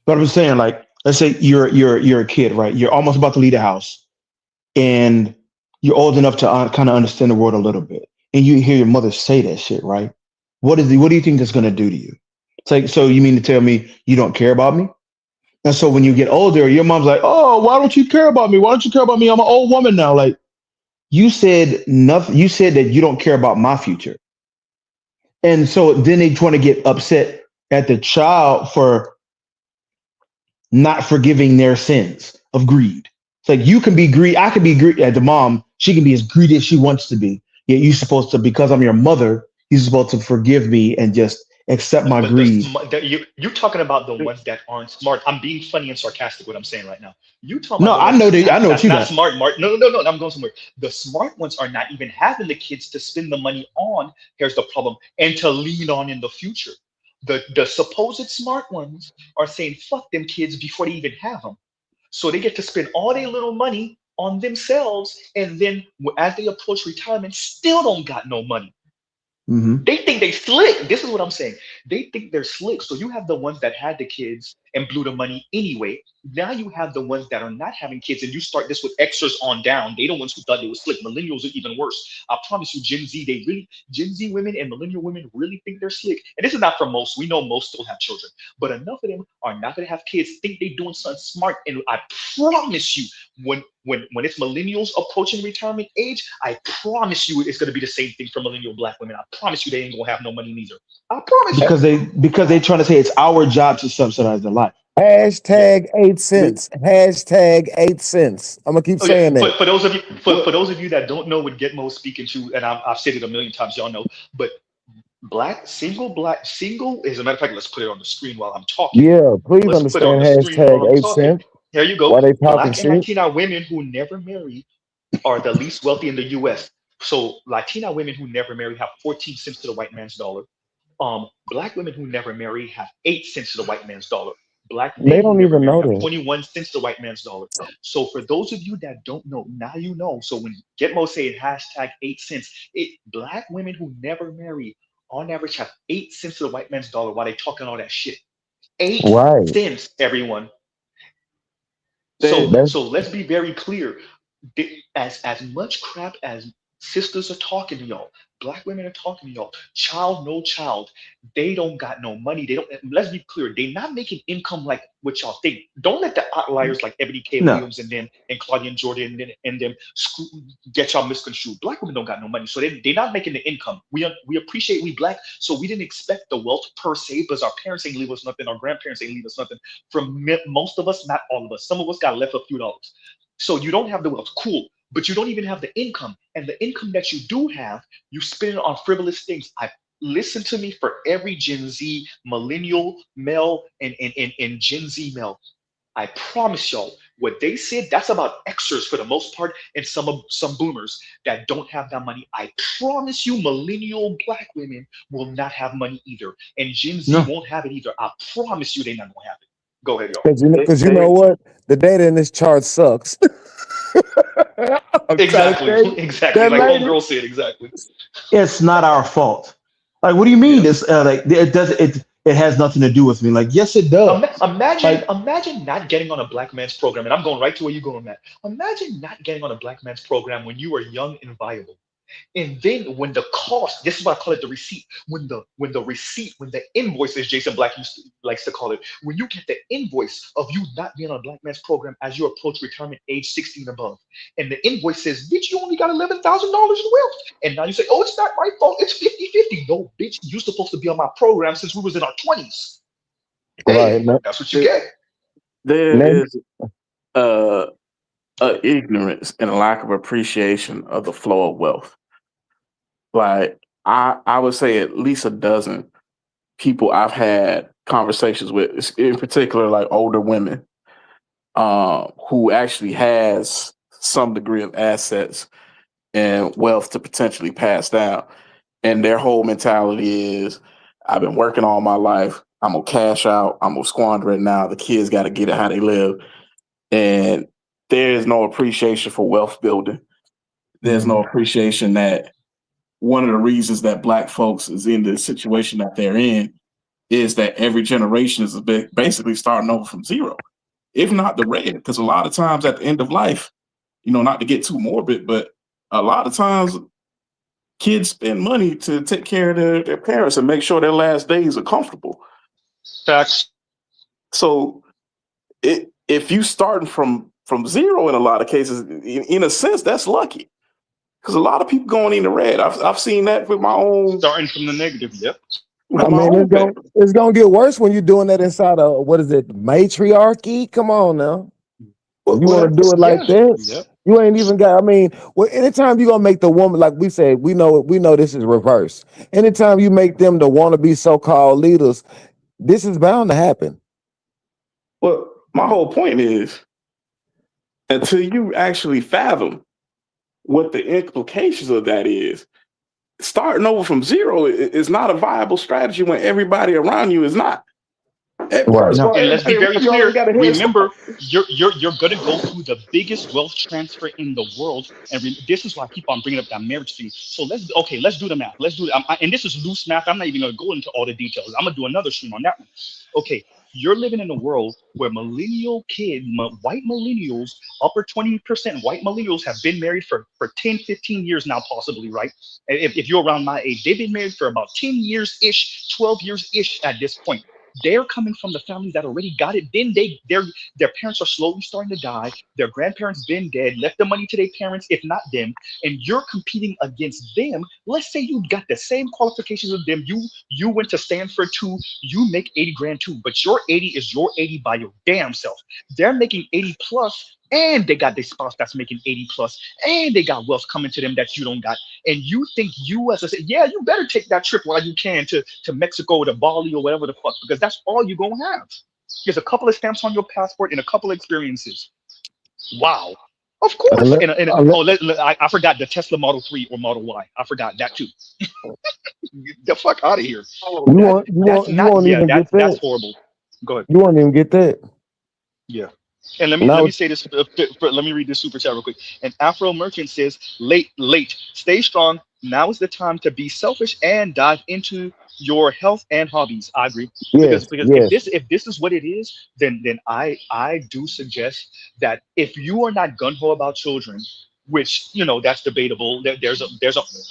But I'm saying, like, let's say you're a kid, right? You're almost about to leave the house, and you're old enough to kind of understand the world a little bit, and you hear your mother say that shit, right? What do you think that's gonna do to you? It's like, so you mean to tell me you don't care about me? And so when you get older, your mom's like, "Oh, why don't you care about me? Why don't you care about me? I'm an old woman now." Like, you said nothing. You said that you don't care about my future, and so then they try to get upset at the child for not forgiving their sins of greed. It's like, you can be greedy. I can be greedy. As the mom, she can be as greedy as she wants to be. Yet you're supposed to, because I'm your mother, you're supposed to forgive me and just accept my greed. You're talking about the ones that aren't smart. I'm being funny and sarcastic what I'm saying right now. You talking No, about I know that. I know what you not got. smart. No. I'm going somewhere. The smart ones are not even having the kids to spend the money on. Here's the problem, and to lean on in the future. The supposed smart ones are saying fuck them kids before they even have them, so they get to spend all their little money on themselves, and then as they approach retirement, still don't got no money. Mm-hmm. They think they slick. This is what I'm saying. They think they're slick. So you have the ones that had the kids and blew the money anyway. Now you have the ones that are not having kids, and you start this with extras on down. They the ones who thought they were slick. Millennials are even worse. I promise you, Gen Z women and millennial women really think they're slick. And this is not for most. We know most still have children, but enough of them are not going to have kids, think they're doing something smart. And I promise you, when it's millennials approaching retirement age, I promise you it's going to be the same thing for millennial Black women. I promise you they ain't going to have no money neither. I promise you. Because they trying to say it's our job to subsidize their life. Hashtag 8 cents. Hashtag 8 cents. I'm gonna keep saying that. For those of you that don't know what Gitmo is speaking to, and I've said it a million times, y'all know, but Black single. As a matter of fact, let's put it on the screen while I'm talking. Yeah, please Let's put it on understand the screen while I'm hashtag 8 talking. cent. Here you go. Why they talking Black and shit? Latina women who never marry are the least wealthy in the U.S. So Latina women who never marry have 14 cents to the white man's dollar. Black women who never marry have 8 cents to the white man's dollar. Black They men who don't never even marry know have that. 21 cents to the white man's dollar. So for those of you that don't know, now you know. So when Gitmo say hashtag 8 cents, black women who never marry on average have 8 cents to the white man's dollar while they talking all that shit. Eight Right. cents, everyone. They, So let's be very clear. As much crap as sisters are talking to y'all, black women are talking to y'all, child no child, they don't got no money. They don't. Let's be clear. They're not making income like what y'all think. Don't let the outliers like Ebony K. No. Williams and them and Claudia and Jordan and them get y'all misconstrued. Black women don't got no money, so they're not making the income. We appreciate we black, so we didn't expect the wealth per se because our parents ain't leave us nothing, our grandparents ain't leave us nothing. From most of us, not all of us. Some of us got left a few dollars. So you don't have the wealth, cool, but you don't even have the income. And the income that you do have, you spend it on frivolous things. I listen to me for every Gen Z, millennial male, and Gen Z male. I promise y'all, what they said, that's about extras for the most part, and some boomers that don't have that money. I promise you, millennial black women will not have money either, and Gen Z No. won't have it either. I promise you, they're not gonna have it. Go ahead, y'all. Because you know what? The data in this chart sucks. I'm trying to Exactly, tell you, exactly. that Like lady. homegirl said, exactly. It's not our fault. Like, what do you mean? Yeah. This like it does it has nothing to do with me. Like, yes, it does. Imagine, Like, imagine not getting on a black man's program, and I'm going right to where you're going, Matt. Imagine not getting on a black man's program when you were young and viable. And then when the cost, this is why I call it the receipt. When the invoice, as Jason Black likes to call it, when you get the invoice of you not being on a black man's program as you approach retirement age 16 and above, and the invoice says, bitch, you only got $11,000 in wealth. And now you say, oh, it's not my fault. It's 50-50. No, bitch, you're supposed to be on my program since we was in our 20s. Right. Hey, that's what you get. there Now, is a ignorance and a lack of appreciation of the flow of wealth. Like I would say at least a dozen people I've had conversations with, in particular, like older women, who actually has some degree of assets and wealth to potentially pass down. And their whole mentality is, I've been working all my life. I'm gonna cash out. I'm gonna squander it now. The kids got to get it how they live. And there is no appreciation for wealth building. There's no appreciation that one of the reasons that Black folks is in the situation that they're in is that every generation is basically starting over from zero, if not the red. Because a lot of times at the end of life, not to get too morbid, but a lot of times kids spend money to take care of their parents and make sure their last days are comfortable. Facts. So if you starting from zero in a lot of cases, in a sense, that's lucky. Because a lot of people going in the red. I've seen that with my own. Starting from the negative, yep. I mean, it's gonna get worse when you're doing that inside of what is it, matriarchy? Come on now. You want to do it like that? Yep. You ain't even got. I mean, well, anytime you gonna make the woman, like we said, we know this is reverse. Anytime you make them the wannabe so-called leaders, this is bound to happen. Well, my whole point is, until you actually fathom what the implications of that is, starting over from zero is not a viable strategy when everybody around you is not. Right. And let's be very clear. Remember, you're gonna go through the biggest wealth transfer in the world, and this is why I keep on bringing up that marriage thing. So let's do the math. Let's do it. And this is loose math. I'm not even gonna go into all the details. I'm gonna do another stream on that one. Okay, you're living in a world where white millennials, upper 20% white millennials have been married for 10, 15 years now, possibly, right? If you're around my age, they've been married for about 10 years ish, 12 years ish at this point. They're coming from the families that already got it. Then their parents are slowly starting to die. Their grandparents been dead, left the money to their parents, if not them. And you're competing against them. Let's say you got the same qualifications as them. You went to Stanford too. You make 80 grand too, but your 80 is your 80 by your damn self. They're making 80 plus, and they got their spouse that's making 80 plus, and they got wealth coming to them that you don't got. And you think you as a, yeah, you better take that trip while you can to Mexico or to Bali or whatever the fuck, because that's all you're gonna have. There's a couple of stamps on your passport and a couple of experiences. Wow. Of course. I forgot the Tesla Model 3 or Model Y. I forgot that too. The fuck out of here. You won't even get that. That's horrible. Go ahead. You won't even get that. Yeah. And let me say this. Let me read this super chat real quick. And Afro Merchant says, late, stay strong. Now is the time to be selfish and dive into your health and hobbies. I agree. Yes, because if this is what it is, then I do suggest that if you are not gun ho about children, which that's debatable. There's a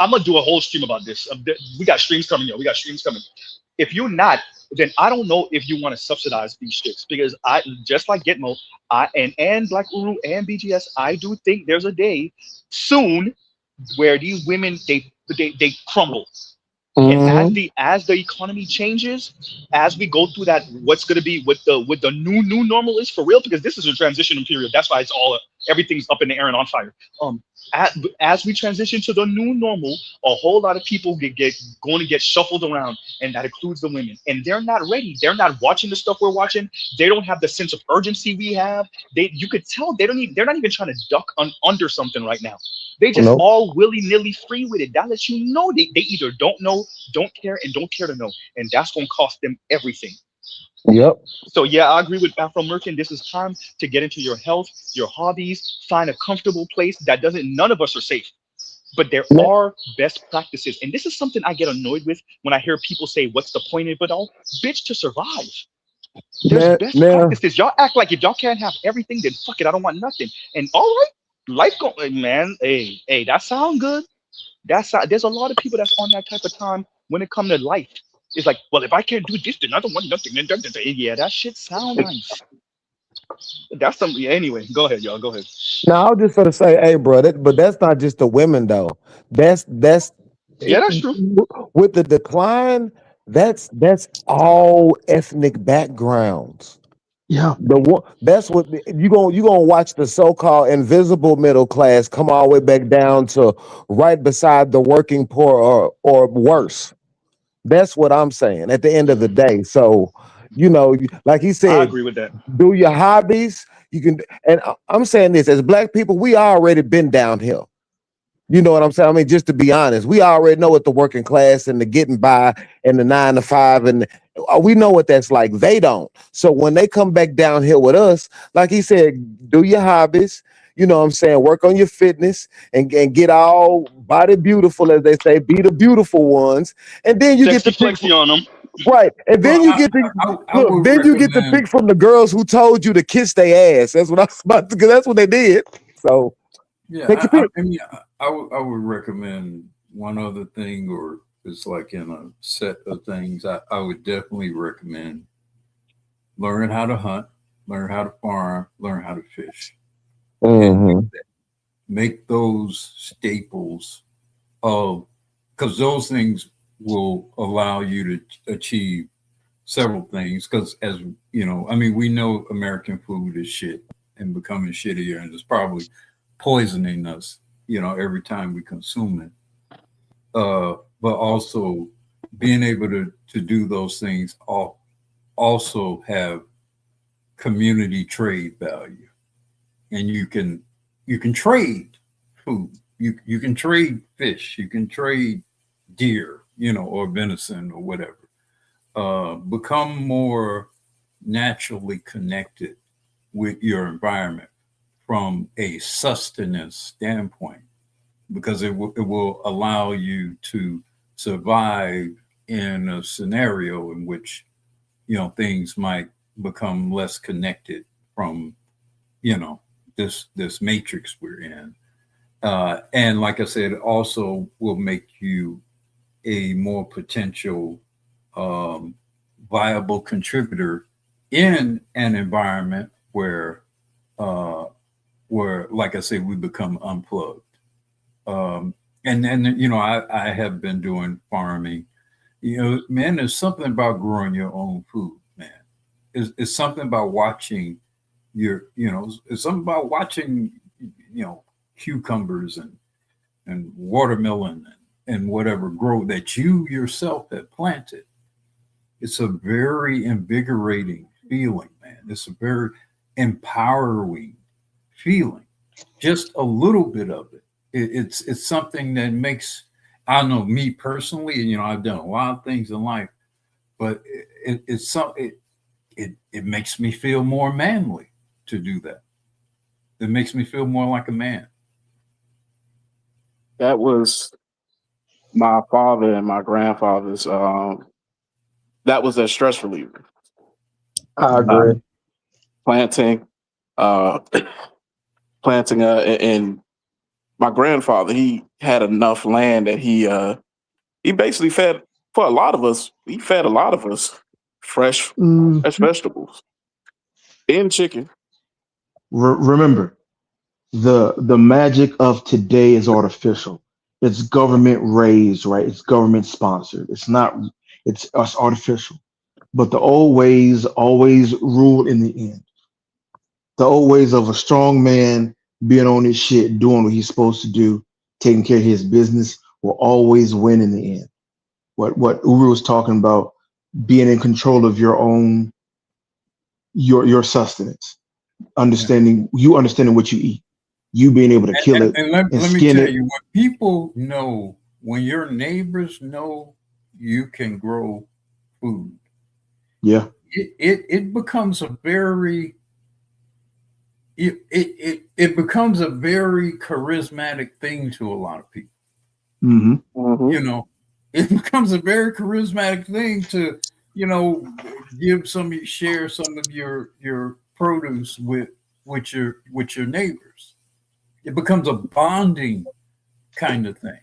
I'm gonna do a whole stream about this. We got streams coming, yo. We got streams coming. If you're not, then I don't know if you want to subsidize these chicks, because I, just like Gitmo, and Black Uru and BGS, I do think there's a day soon where these women they crumble. And as the economy changes, as we go through that, what's going to be what the new normal is for real, because this is a transitional period. That's why everything's up in the air and on fire. As we transition to the new normal, a whole lot of people going to get shuffled around, and that includes the women. And they're not ready. They're not watching the stuff we're watching. They don't have the sense of urgency we have. You could tell they're not even trying to duck under something right now. They just all willy-nilly free with it. That lets you know they either don't know, don't care, and don't care to know. And that's going to cost them everything. Yep. So yeah, I agree with Afro Merchant. This is time to get into your health, your hobbies, find a comfortable place that none of us are safe. But there are best practices. And this is something I get annoyed with when I hear people say, what's the point of it all? Bitch, to survive. There's best practices. Y'all act like if y'all can't have everything, then fuck it, I don't want nothing. And all right, life man, hey, that sound good. There's a lot of people that's on that type of time when it comes to life. It's like, well, if I can't do this, then I don't want nothing. Yeah, that shit sound nice. That's something. Anyway, go ahead, y'all. Go ahead. Now, I was just gonna say, hey, bro, but that's not just the women though. That's true. With the decline, that's all ethnic backgrounds. Yeah, that's what you gonna watch the so-called invisible middle class come all the way back down to right beside the working poor or worse. That's what I'm saying at the end of the day. So, like he said, I agree with that. Do your hobbies. You can, and I'm saying this as Black people, we already been downhill. You know what I'm saying? I mean, just to be honest, we already know what the working class and the getting by and the 9 to 5 and we know what that's like. They don't. So when they come back downhill with us, like he said, do your hobbies. You know what I'm saying? Work on your fitness and get all body beautiful, as they say. Be the beautiful ones, and then you get to flexy on them. Right, and then you get to pick from the girls who told you to kiss their ass. That's what I was about to, because that's what they did. So yeah, I would recommend one other thing, or it's like in a set of things. I would definitely recommend learn how to hunt, learn how to farm, learn how to fish. And make those staples of, because those things will allow you to achieve several things. Because as you know, I mean, we know American food is shit and becoming shittier, and it's probably poisoning us, every time we consume it. But also being able to do those things also have community trade value. And you can trade food. You can trade fish. You can trade deer, or venison or whatever. Become more naturally connected with your environment from a sustenance standpoint, because it will allow you to survive in a scenario in which things might become less connected from this matrix we're in. And like I said, it also will make you a more potential viable contributor in an environment where like I said, we become unplugged. And I have been doing farming. Man, there's something about growing your own food, man. It's something about watching it's something about watching, cucumbers and watermelon and whatever grow that you yourself have planted. It's a very invigorating feeling, man. It's a very empowering feeling. Just a little bit of it. It's something that makes, I don't know, me personally, I've done a lot of things in life, but it makes me feel more manly to do that. It makes me feel more like a man. That was my father and my grandfather's. That was their stress reliever. I agree. Planting, and my grandfather, he had enough land that he basically fed for a lot of us. He fed a lot of us fresh vegetables and chicken. Remember, the magic of today is artificial. It's government raised, right? It's government sponsored. It's artificial. But the old ways always rule in the end. The old ways of a strong man being on his shit, doing what he's supposed to do, taking care of his business, will always win in the end. What Uru was talking about, being in control of your own your sustenance, understanding what you eat, you being able to kill it And let me skin tell it. you, when people know, when your neighbors know you can grow food, Yeah. it becomes a very it becomes a very charismatic thing to a lot of people. Mm-hmm. It becomes a very charismatic thing to, share some of your produce with your neighbors. It becomes a bonding kind of thing.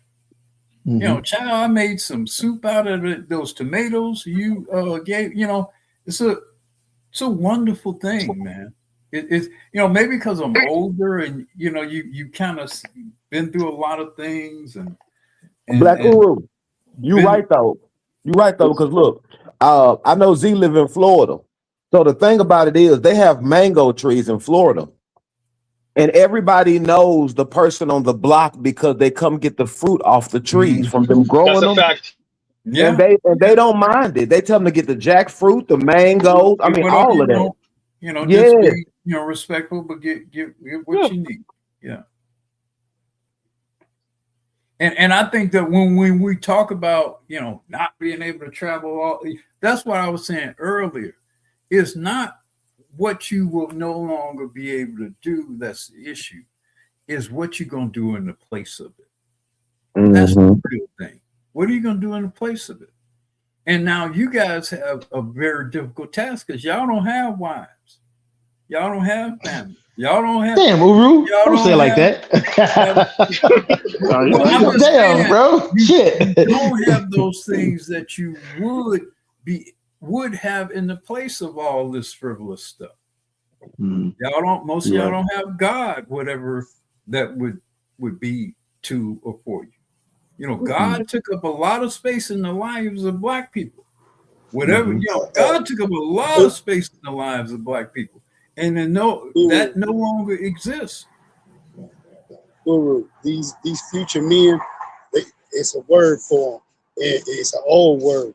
Mm-hmm. Child, I made some soup out of those tomatoes you gave. It's a wonderful thing, man. It's maybe because I'm older and you kind of been through a lot of things and Black Uru, you right though. You right though, because look, I know Z live in Florida. So the thing about it is they have mango trees in Florida. And everybody knows the person on the block because they come get the fruit off the trees from them growing That's a them. fact. Yeah. And they don't mind it. They tell them to get the jackfruit, the mangoes, I mean Whatever, all of that. just Yeah. be respectful, but get what you need. Yeah. And I think that when we talk about not being able to travel, that's what I was saying earlier. It's not what you will no longer be able to do that's the issue. Is what you're gonna do in the place of it. That's the real thing. What are you gonna do in the place of it? And now you guys have a very difficult task because y'all don't have wives. Y'all don't have family. Y'all don't have. Damn, Uru. Don't say it like that. Damn, bro. Shit. You don't have those things that you would have in the place of all this frivolous stuff. Y'all don't. Most of y'all don't have God, whatever that would be to or for you. God took up a lot of space in the lives of Black people. Whatever, God took up a lot of space in the lives of Black people. And then that no longer exists. Guru, these future men, it's a word for them. It's an old word.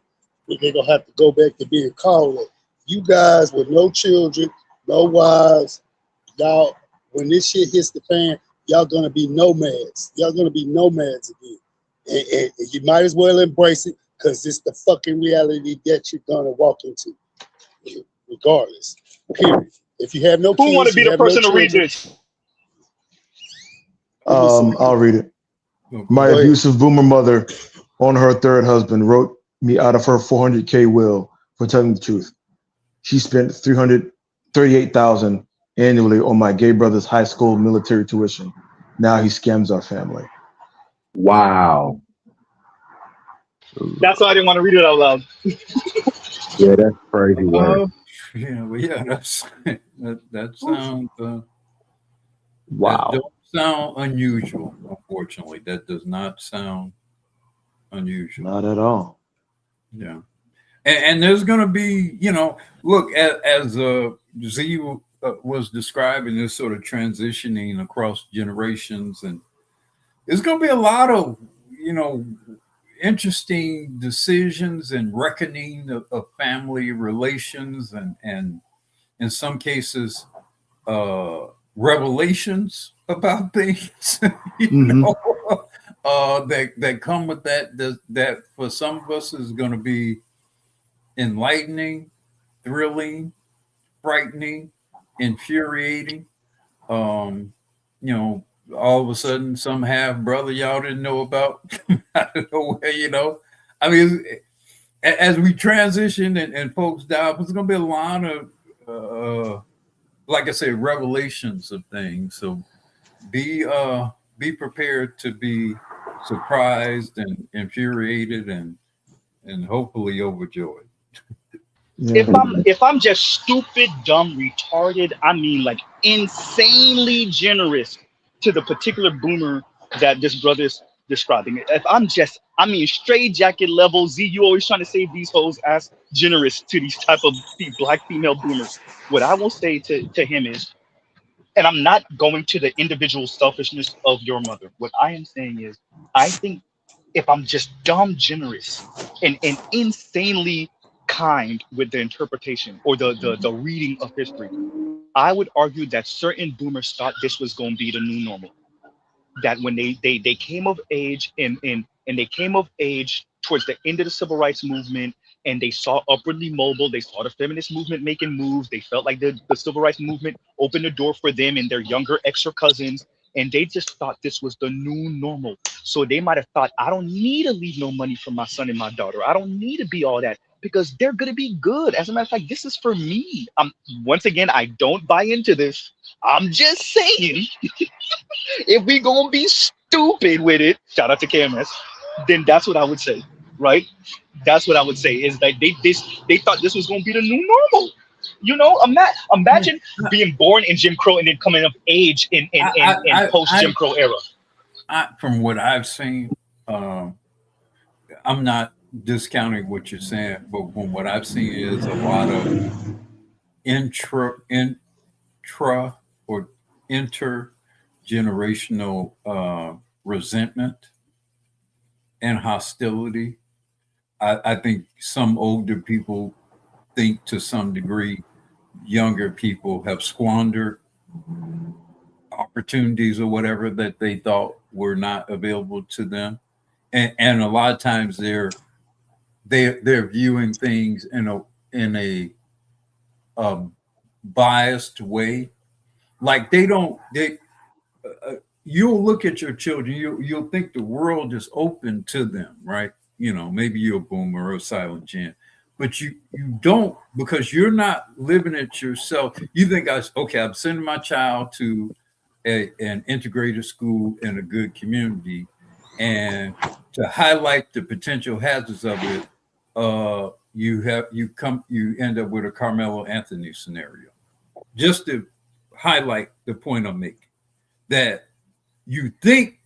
They're going to have to go back to being called it. You guys with no children, no wives, y'all, when this shit hits the fan, y'all going to be nomads. Y'all going to be nomads again. And you might as well embrace it because it's the fucking reality that you're going to walk into, regardless. Period. If you have no kids, who want to be the person to read this? I'll read it. My abusive boomer mother on her third husband wrote me out of her $400K will for telling the truth. She spent $338,000 annually on my gay brother's high school military tuition. Now he scams our family. Wow. That's why I didn't want to read it out loud. Yeah, that's crazy word. That sounds wow. That don't sound unusual. Unfortunately, that does not sound unusual. Not at all. Yeah, and there's going to be, look, as Z was describing this sort of transitioning across generations, and there's going to be a lot of, interesting decisions and reckoning of family relations, and in some cases, revelations about things, that come with that for some of us is going to be enlightening, thrilling, frightening, infuriating. All of a sudden, some half brother y'all didn't know about. I don't know where, I mean, as we transition and folks die, there's going to be a lot of, like I say, revelations of things. So be prepared to be surprised and infuriated and hopefully overjoyed. Yeah. If I'm just stupid, dumb, retarded, I mean like insanely generous to the particular boomer that this brother is describing. If I mean straight jacket level, Z, you always trying to save these hoes as generous to these type of black female boomers. What I will say to him is, and I'm not going to the individual selfishness of your mother. What I am saying is, I think if I'm just dumb generous and insanely kind with the interpretation or the reading of history, I would argue that certain boomers thought this was going to be the new normal. That when they came of age and they came of age towards the end of the civil rights movement, and they saw upwardly mobile, they saw the feminist movement making moves, they felt like the civil rights movement opened the door for them and their younger extra cousins, and they just thought this was the new normal. So they might have thought, I don't need to leave no money for my son and my daughter. I don't need to be all that because they're going to be good. As a matter of fact, this is for me. Once again, I don't buy into this. I'm just saying, if we going to be stupid with it, shout out to KMS, then that's what I would say, right? That's what I would say is that they thought this was going to be the new normal. Imagine being born in Jim Crow and then coming of age in post Jim Crow era. From what I've seen, I'm not discounting what you're saying, but from what I've seen is a lot of intra or intergenerational resentment and hostility. I think some older people think to some degree younger people have squandered opportunities or whatever that they thought were not available to them, and a lot of times they're viewing things in a biased way. Like you'll look at your children, you'll think the world is open to them, right? Maybe you're a boomer or a silent gen, but you don't, because you're not living it yourself. You think, I'm sending my child to an integrated school in a good community, and to highlight the potential hazards of it, you end up with a Carmelo Anthony scenario. Just to highlight the point I'm making, that you think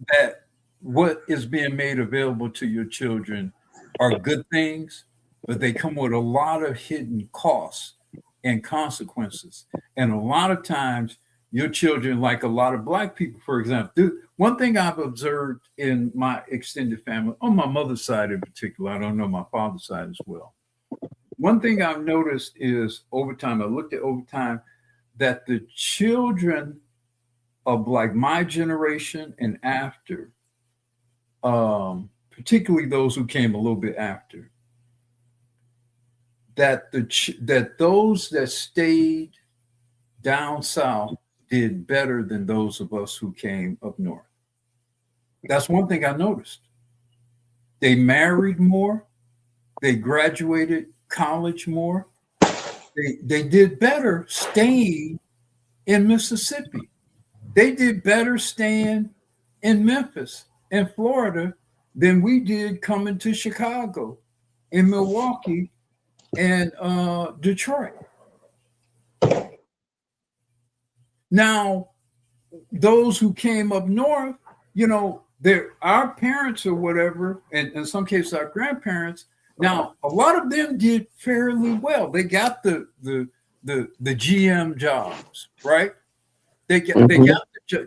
that what is being made available to your children are good things, but they come with a lot of hidden costs and consequences. And a lot of times your children, like a lot of Black people, for example, one thing I've observed in my extended family, on my mother's side in particular, I don't know my father's side as well. One thing I've noticed is over time, that the children of like my generation and after, particularly those who came a little bit after, that those that stayed down south did better than those of us who came up north. That's one thing I noticed. They married more. They graduated college more. They did better staying in Mississippi. They did better staying in Memphis and Florida than we did coming to Chicago, in Milwaukee, and Detroit. Now, those who came up north, our parents or whatever, and in some cases our grandparents, now a lot of them did fairly well. They got the the GM jobs, right? They got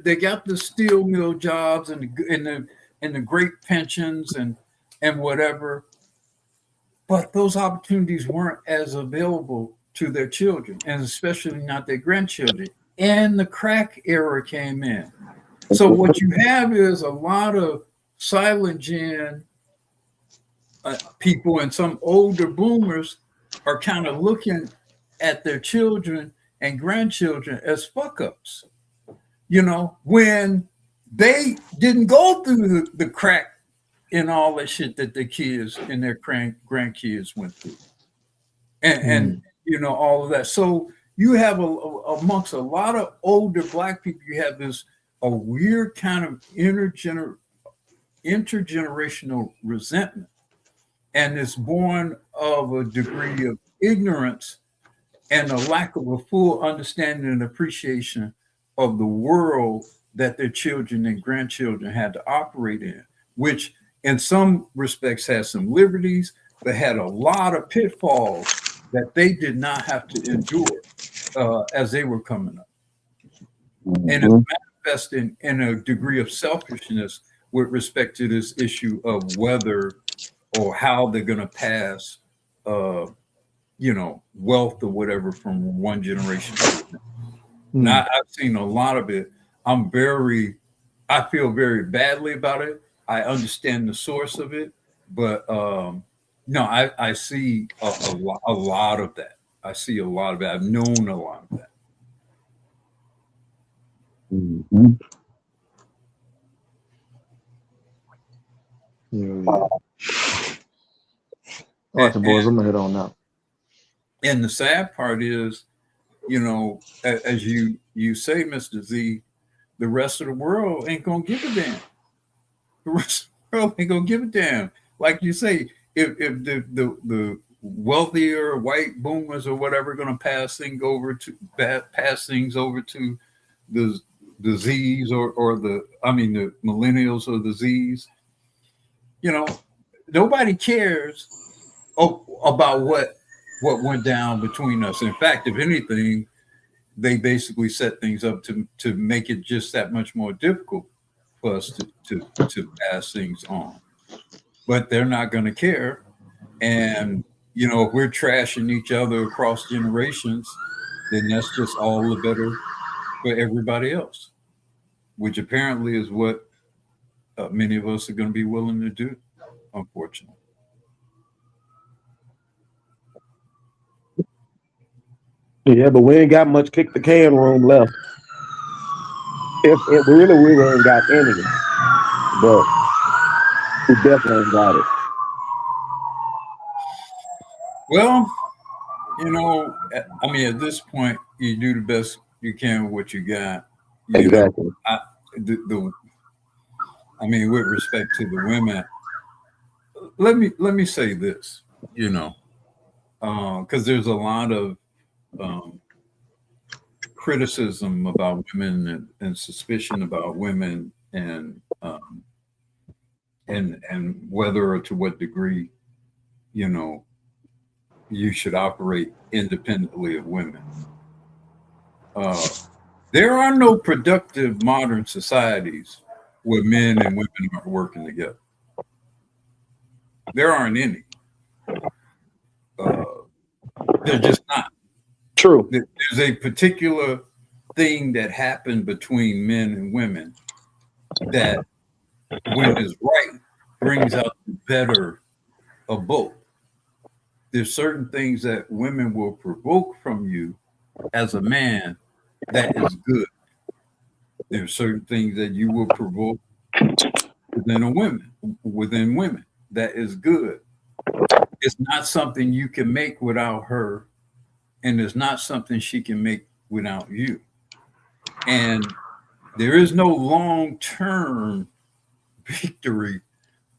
they got the steel mill jobs and the great pensions and whatever, but those opportunities weren't as available to their children, and especially not their grandchildren. And the crack era came in. So what you have is a lot of silent gen people and some older boomers are kind of looking at their children and grandchildren as fuck ups, when they didn't go through the crack and all that shit that the kids and their grandkids went through, and all of that. So you have amongst a lot of older Black people, you have a weird kind of intergenerational resentment, and it's born of a degree of ignorance and a lack of a full understanding and appreciation of the world that their children and grandchildren had to operate in, which in some respects has some liberties, but had a lot of pitfalls that they did not have to endure as they were coming up. And it's manifesting in a degree of selfishness with respect to this issue of whether or how they're going to pass, wealth or whatever from one generation to the next. Now, I've seen a lot of it. I feel very badly about it. I understand the source of it, but I see a lot of that. I see a lot of that. I've known a lot of that. Yeah. All right, the boys, I'm gonna head on now. And the sad part is, as you say, Mr. Z, the rest of the world ain't gonna give a damn. The rest of the world ain't gonna give a damn. Like you say, if the wealthier white boomers or whatever are gonna pass things over to the Z's or the millennials or the Z's, nobody cares about what went down between us. In fact, if anything, they basically set things up to make it just that much more difficult for us to pass things on. But they're not going to care. And, if we're trashing each other across generations, then that's just all the better for everybody else, which apparently is what many of us are going to be willing to do, unfortunately. Yeah, but we ain't got much kick the can room left. If really we ain't got any, but we definitely ain't got it. Well, at this point, you do the best you can with what you got. Exactly. With respect to the women, let me say this, because there's a lot of criticism about women and suspicion about women and whether or to what degree, you should operate independently of women. There are no productive modern societies where men and women are working together. There aren't any. They're just not. True. There's a particular thing that happened between men and women that, when it's right, brings out the better of both. There's certain things that women will provoke from you as a man that is good. There's certain things that you will provoke within women that is good. It's not something you can make without her, and it's not something she can make without you. And there is no long-term victory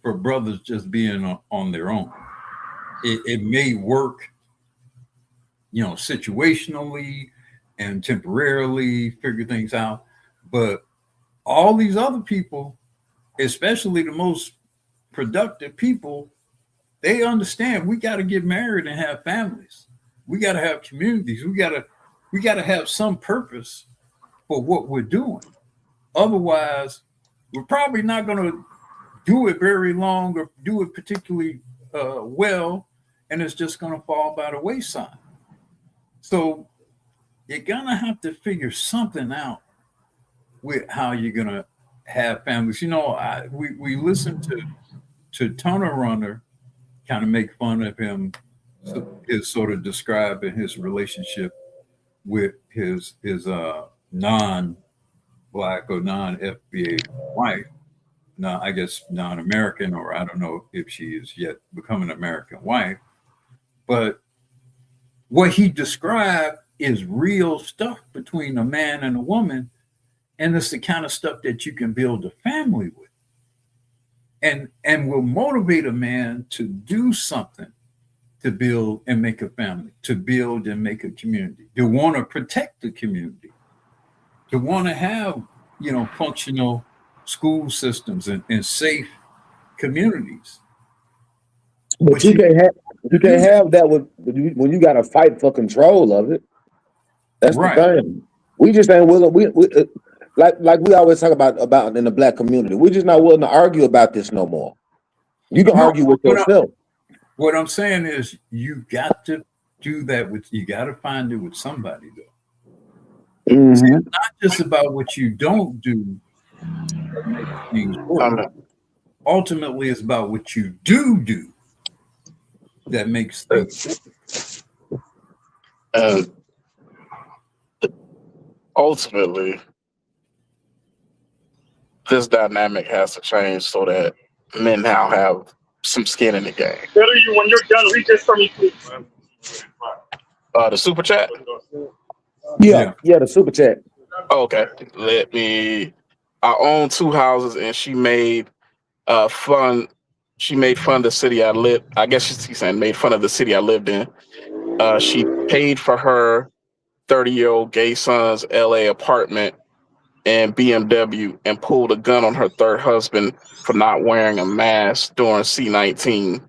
for brothers just being on their own. It may work, situationally and temporarily, figure things out. But all these other people, especially the most productive people, they understand we got to get married and have families. We got to have communities. We got to have some purpose for what we're doing. Otherwise, we're probably not going to do it very long or do it particularly well, and it's just going to fall by the wayside. So you're going to have to figure something out with how you're going to have families. You know, we listened to Turner Runner kind of make fun of him, is sort of describing his relationship with his non-black or non-FBA wife. Now, I guess non-American, or I don't know if she is yet become an American wife. But what he described is real stuff between a man and a woman, and it's the kind of stuff that you can build a family with, and will motivate a man to do something to build and make a family, to build and make a community, to want to protect the community, to want to have, you know, functional school systems and safe communities. But you can't have that when you got to fight for control of it. That's right. The thing. We just ain't willing. We like we always talk about in the black community. We're just not willing to argue about this no more. You can argue with yourself. What I'm saying is, you got to do that you got to find it with somebody, though. Mm-hmm. See, it's not just about what you don't do. Things work. Ultimately, it's about what you do that makes things work. Ultimately, this dynamic has to change so that men now have some skin in the game. Better you when you're done, read this for me, please. The super chat? Yeah, the super chat. Okay. I own 2 houses, and she made fun of the city I lived. I guess she's saying made fun of the city I lived in. She paid for her 30-year-old gay son's LA apartment and BMW, and pulled a gun on her third husband for not wearing a mask during C-19.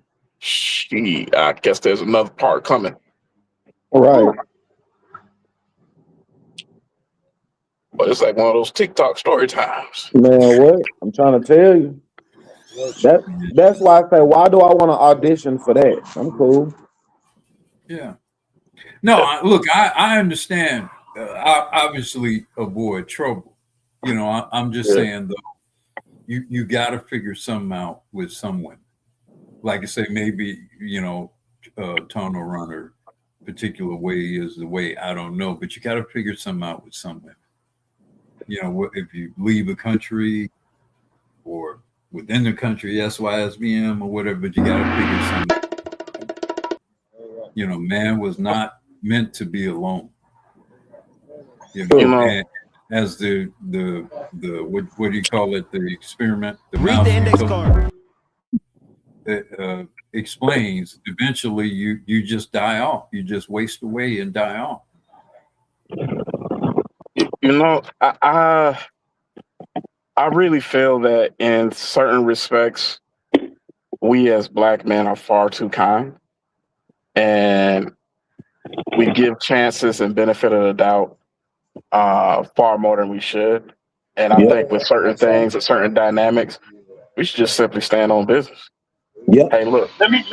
I guess there's another part coming. All right. But it's like one of those TikTok story times. Man, what? I'm trying to tell you. That's why I say, why do I want to audition for that? I'm cool. Yeah. No, look, I understand. I obviously avoid trouble. You know, I'm just saying, though, you got to figure something out with someone. Like I say, maybe, you know, Tonal Runner particular way is the way, I don't know, but you got to figure something out with someone. You know, if you leave a country or within the country, SYSBM or whatever, but you got to figure something out. You know, man was not meant to be alone. You know, and as the what do you call it? The experiment, the read the index card. Explains. Eventually, you just die off. You just waste away and die off. You know, I really feel that in certain respects, we as black men are far too kind, and we give chances and benefit of the doubt far more than we should. And I think with certain things and certain dynamics, we should just simply stand on business. Yeah. Hey, look. Let me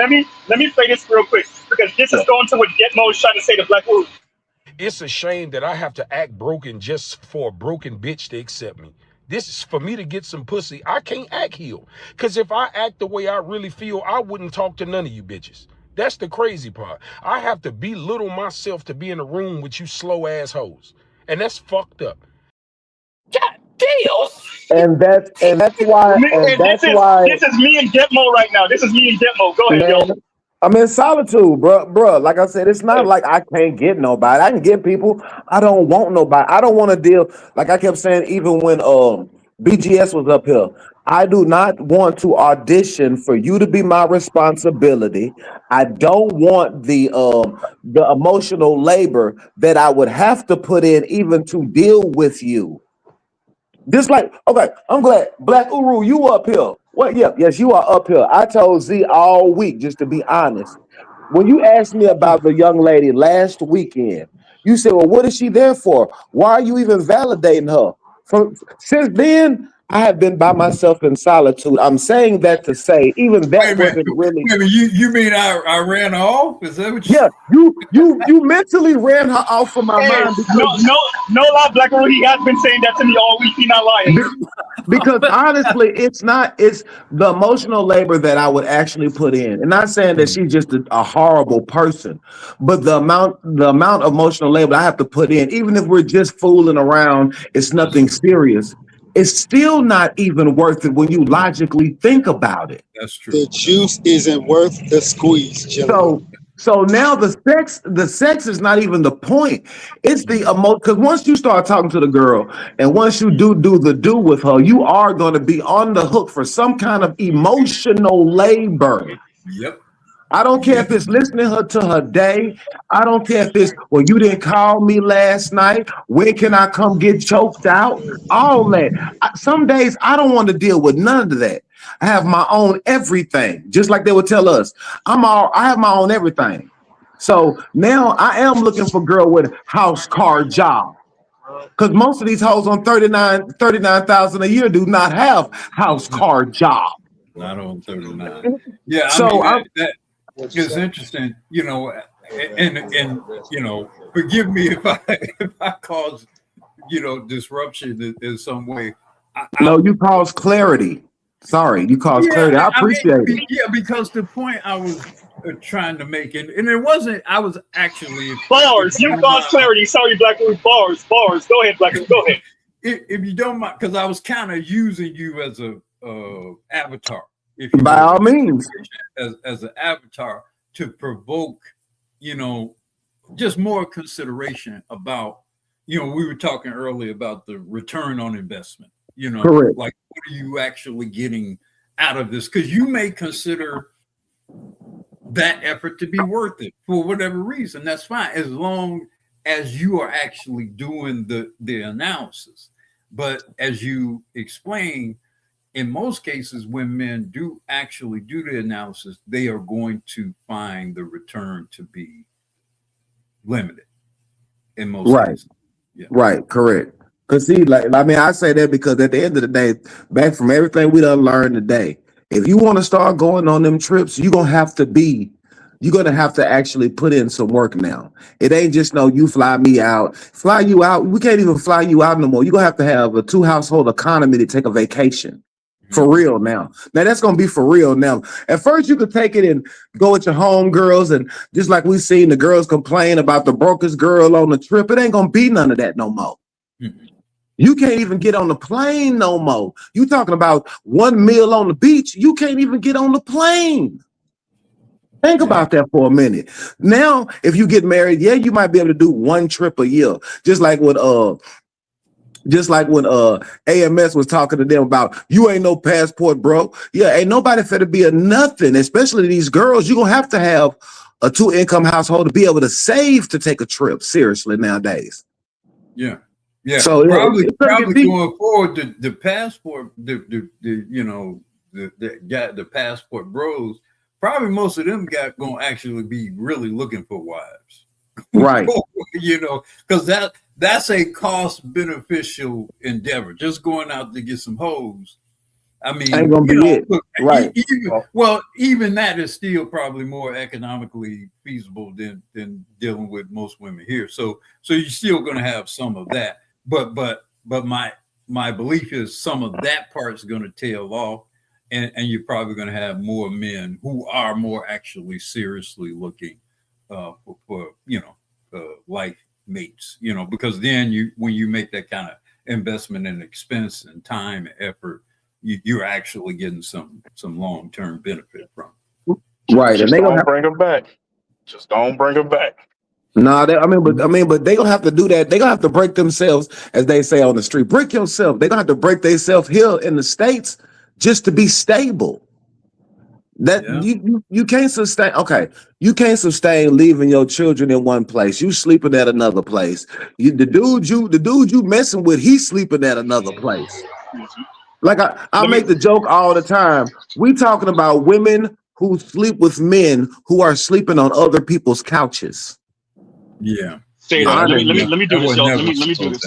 play this real quick, because this is going to what Gitmo is trying to say to Black Wood. It's a shame that I have to act broken just for a broken bitch to accept me. This is for me to get some pussy. I can't act healed. Because if I act the way I really feel, I wouldn't talk to none of you bitches. That's the crazy part. I have to belittle myself to be in a room with you slow ass hoes. And that's fucked up. God damn. And that's why. This is me and Gitmo right now. This is me and Gitmo. Go ahead, yo. I'm in solitude, bro. Like I said, it's not like I can't get nobody. I can get people. I don't want nobody. I don't want to deal. Like I kept saying, even when BGS was up here, I do not want to audition for you to be my responsibility. I don't want the emotional labor that I would have to put in even to deal with you. Just like, okay, I'm glad Black Uru, you up here. Well, yes, you are up here. I told Z all week, just to be honest, when you asked me about the young lady last weekend, you said, "Well, what is she there for? Why are you even validating her?" Since then, I have been by myself in solitude. I'm saying that to say, even that wasn't really. Wait a minute, you mean I ran her off? Is that what Yeah, you mentally ran her off of my Hey, mind because no lie, Black Woman. He has been saying that to me all week. He not lying. because honestly, it's the emotional labor that I would actually put in. And not saying that she's just a horrible person, but the amount of emotional labor I have to put in, even if we're just fooling around, it's nothing serious. It's still not even worth it when you logically think about it. That's true. The juice isn't worth the squeeze, gentlemen. So now the sex is not even the point. It's the emotion. Because once you start talking to the girl, and once you do the do with her, you are going to be on the hook for some kind of emotional labor. Yep. I don't care if it's listening to her day. I don't care if it's, well, you didn't call me last night. When can I come get choked out? All that. Some days I don't want to deal with none of that. I have my own everything. Just like they would tell us, I have my own everything. So now I am looking for a girl with a house, car, job. Because most of these hoes on 39,000 a year do not have house, car, job. Not on 39. Yeah, So that is interesting, and forgive me if I cause disruption in some way. No, you cause clarity. Sorry, you caused clarity. I appreciate it. Yeah, because the point I was trying to make, and it wasn't, I was actually bars. You caused clarity. Sorry, Black Woman. Bars. Go ahead, Black Woman. Go ahead. If you don't mind, because I was kind of using you as a avatar. By all means, as an avatar to provoke, just more consideration about, we were talking earlier about the return on investment. Correct. Like, what are you actually getting out of this? Because you may consider that effort to be worth it for whatever reason. That's fine, as long as you are actually doing the analysis. But as you explain, in most cases, when men do actually do the analysis, they are going to find the return to be limited in most cases. Yeah. Right, correct. Because see, I say that because at the end of the day, back from everything we done learned today, if you want to start going on them trips, you're gonna have to actually put in some work now. It ain't just you fly you out. We can't even fly you out no more. You're gonna have to have a 2-household economy to take a vacation. For real now. Now that's gonna be for real now. At first you could take it and go with your home girls, and just like we seen the girls complain about the brokest girl on the trip, it ain't gonna be none of that no more. Mm-hmm. You can't even get on the plane no more. You talking about one meal on the beach, you can't even get on the plane. Think about that for a minute. Now, if you get married, you might be able to do one trip a year, just like when AMS was talking to them about, you ain't no passport, bro. Yeah, ain't nobody finna be a nothing, especially these girls. You're gonna have to have a 2-income household to be able to save to take a trip, seriously, nowadays. Yeah. Yeah. So probably going forward, the passport, the passport bros, probably most of them gonna actually be really looking for wives. Right. Because that's a cost beneficial endeavor. Just going out to get some hoes. I mean, ain't gonna be it. Right. Even that is still probably more economically feasible than dealing with most women here. So you're still gonna have some of that. But my belief is some of that part is gonna tail off, and you're probably gonna have more men who are more actually seriously looking for life mates, because then when you make that kind of investment in expense and time and effort, you're actually getting some long-term benefit from it. Right. And they don't bring them back. Just don't bring them back. No, but they gonna have to do that. They gonna have to break themselves, as they say on the street. Break yourself. They gonna have to break themselves here in the States just to be stable. You can't sustain. Okay, you can't sustain leaving your children in one place. You sleeping at another place. The dude you messing with, he's sleeping at another place. Like I make the joke all the time. We talking about women who sleep with men who are sleeping on other people's couches. Yeah. Say that. Let me do this, y'all. Let me do this.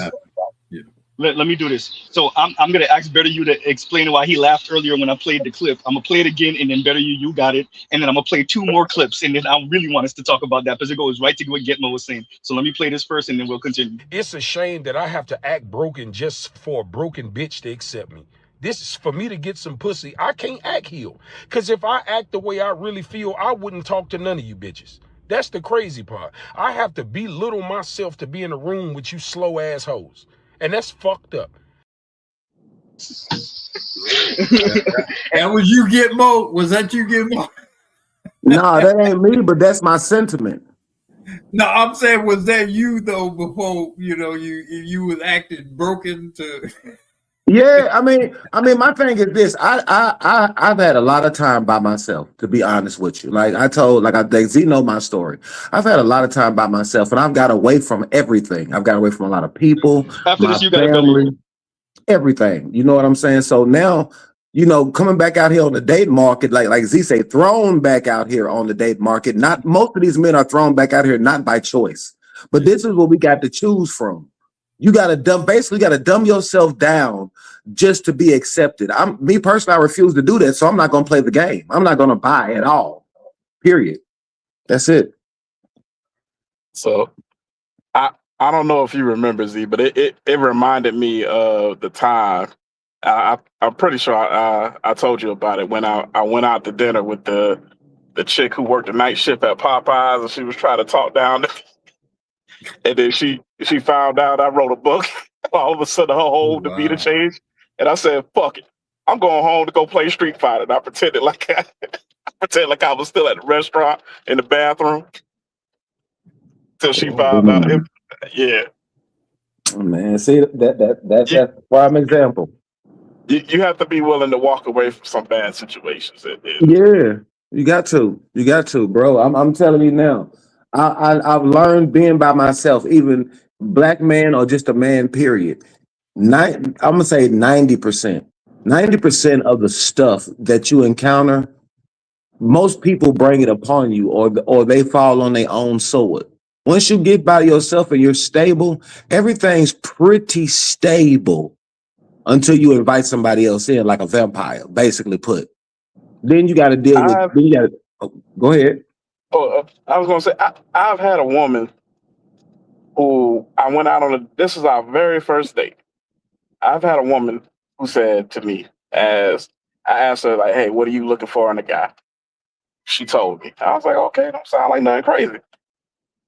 Yeah. Let me do this. So I'm gonna ask Better You to explain why he laughed earlier when I played the clip. I'm gonna play it again, and then Better You got it, and then I'm gonna play 2 more clips, and then I really want us to talk about that because it goes right to what Gitmo was saying. So let me play this first, and then we'll continue. It's a shame that I have to act broken just for a broken bitch to accept me. This is for me to get some pussy. I can't act heel. Because if I act the way I really feel, I wouldn't talk to none of you bitches. That's the crazy part. I have to belittle myself to be in a room with you slow ass hoes. And that's fucked up. That was you, Gitmo? Was that you, Gitmo? No, that ain't me, but that's my sentiment. No, I'm saying, was that you though? Before you was acting broken to. Yeah, I mean, my thing is this. I've had a lot of time by myself, to be honest with you. Like I think Z know my story. I've had a lot of time by myself, and I've got away from everything. I've got away from a lot of people, After my this, you got family, everything. You know what I'm saying? So now, coming back out here on the date market, like Z say, thrown back out here on the date market. Not most of these men are thrown back out here not by choice, but this is what we got to choose from. You got to dumb yourself down just to be accepted. Me personally, I refuse to do that, so I'm not going to play the game. I'm not going to buy at all. Period. That's it. So I don't know if you remember, Z, but it reminded me of the time. I'm pretty sure I told you about it when I went out to dinner with the chick who worked the night shift at Popeyes, and she was trying to talk down. And then she found out I wrote a book. All of a sudden, her whole demeanor changed, and I said, "Fuck it, I'm going home to go play Street Fighter." And I pretended like I was still at the restaurant in the bathroom till she found out. Yeah, man. See that's a prime example. You have to be willing to walk away from some bad situations. Yeah, you got to, bro. I'm telling you now. I've learned being by myself, even black man or just a man, period. I'm gonna say 90%. 90% of the stuff that you encounter, most people bring it upon you, or they fall on their own sword. Once you get by yourself and you're stable, everything's pretty stable until you invite somebody else in, like a vampire, basically put. Then you got to deal with. Then you got to go ahead. I was gonna say I've had a woman who I went out on this is our very first date. I've had a woman who said to me, as I asked her, like, "Hey, what are you looking for in a guy?" She told me. I was like, "Okay, don't sound like nothing crazy."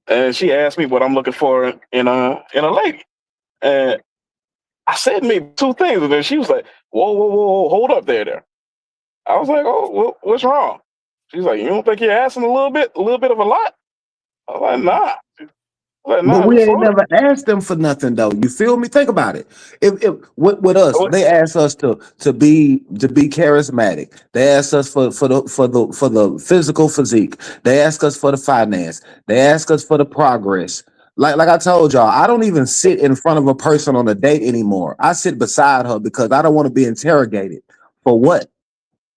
And she asked me what I'm looking for in a lady, and I said maybe 2 things, and then she was like, "Whoa, hold up there." I was like, "Oh, what's wrong?" She's like, "You don't think you're asking a little bit of a lot?" I was like, "Nah." But we ain't never asked them for nothing though. You feel me? Think about it. If with us, they asked us to be charismatic. They asked us for the physical physique. They asked us for the finance. They asked us for the progress. Like I told y'all, I don't even sit in front of a person on a date anymore. I sit beside her because I don't want to be interrogated. For what?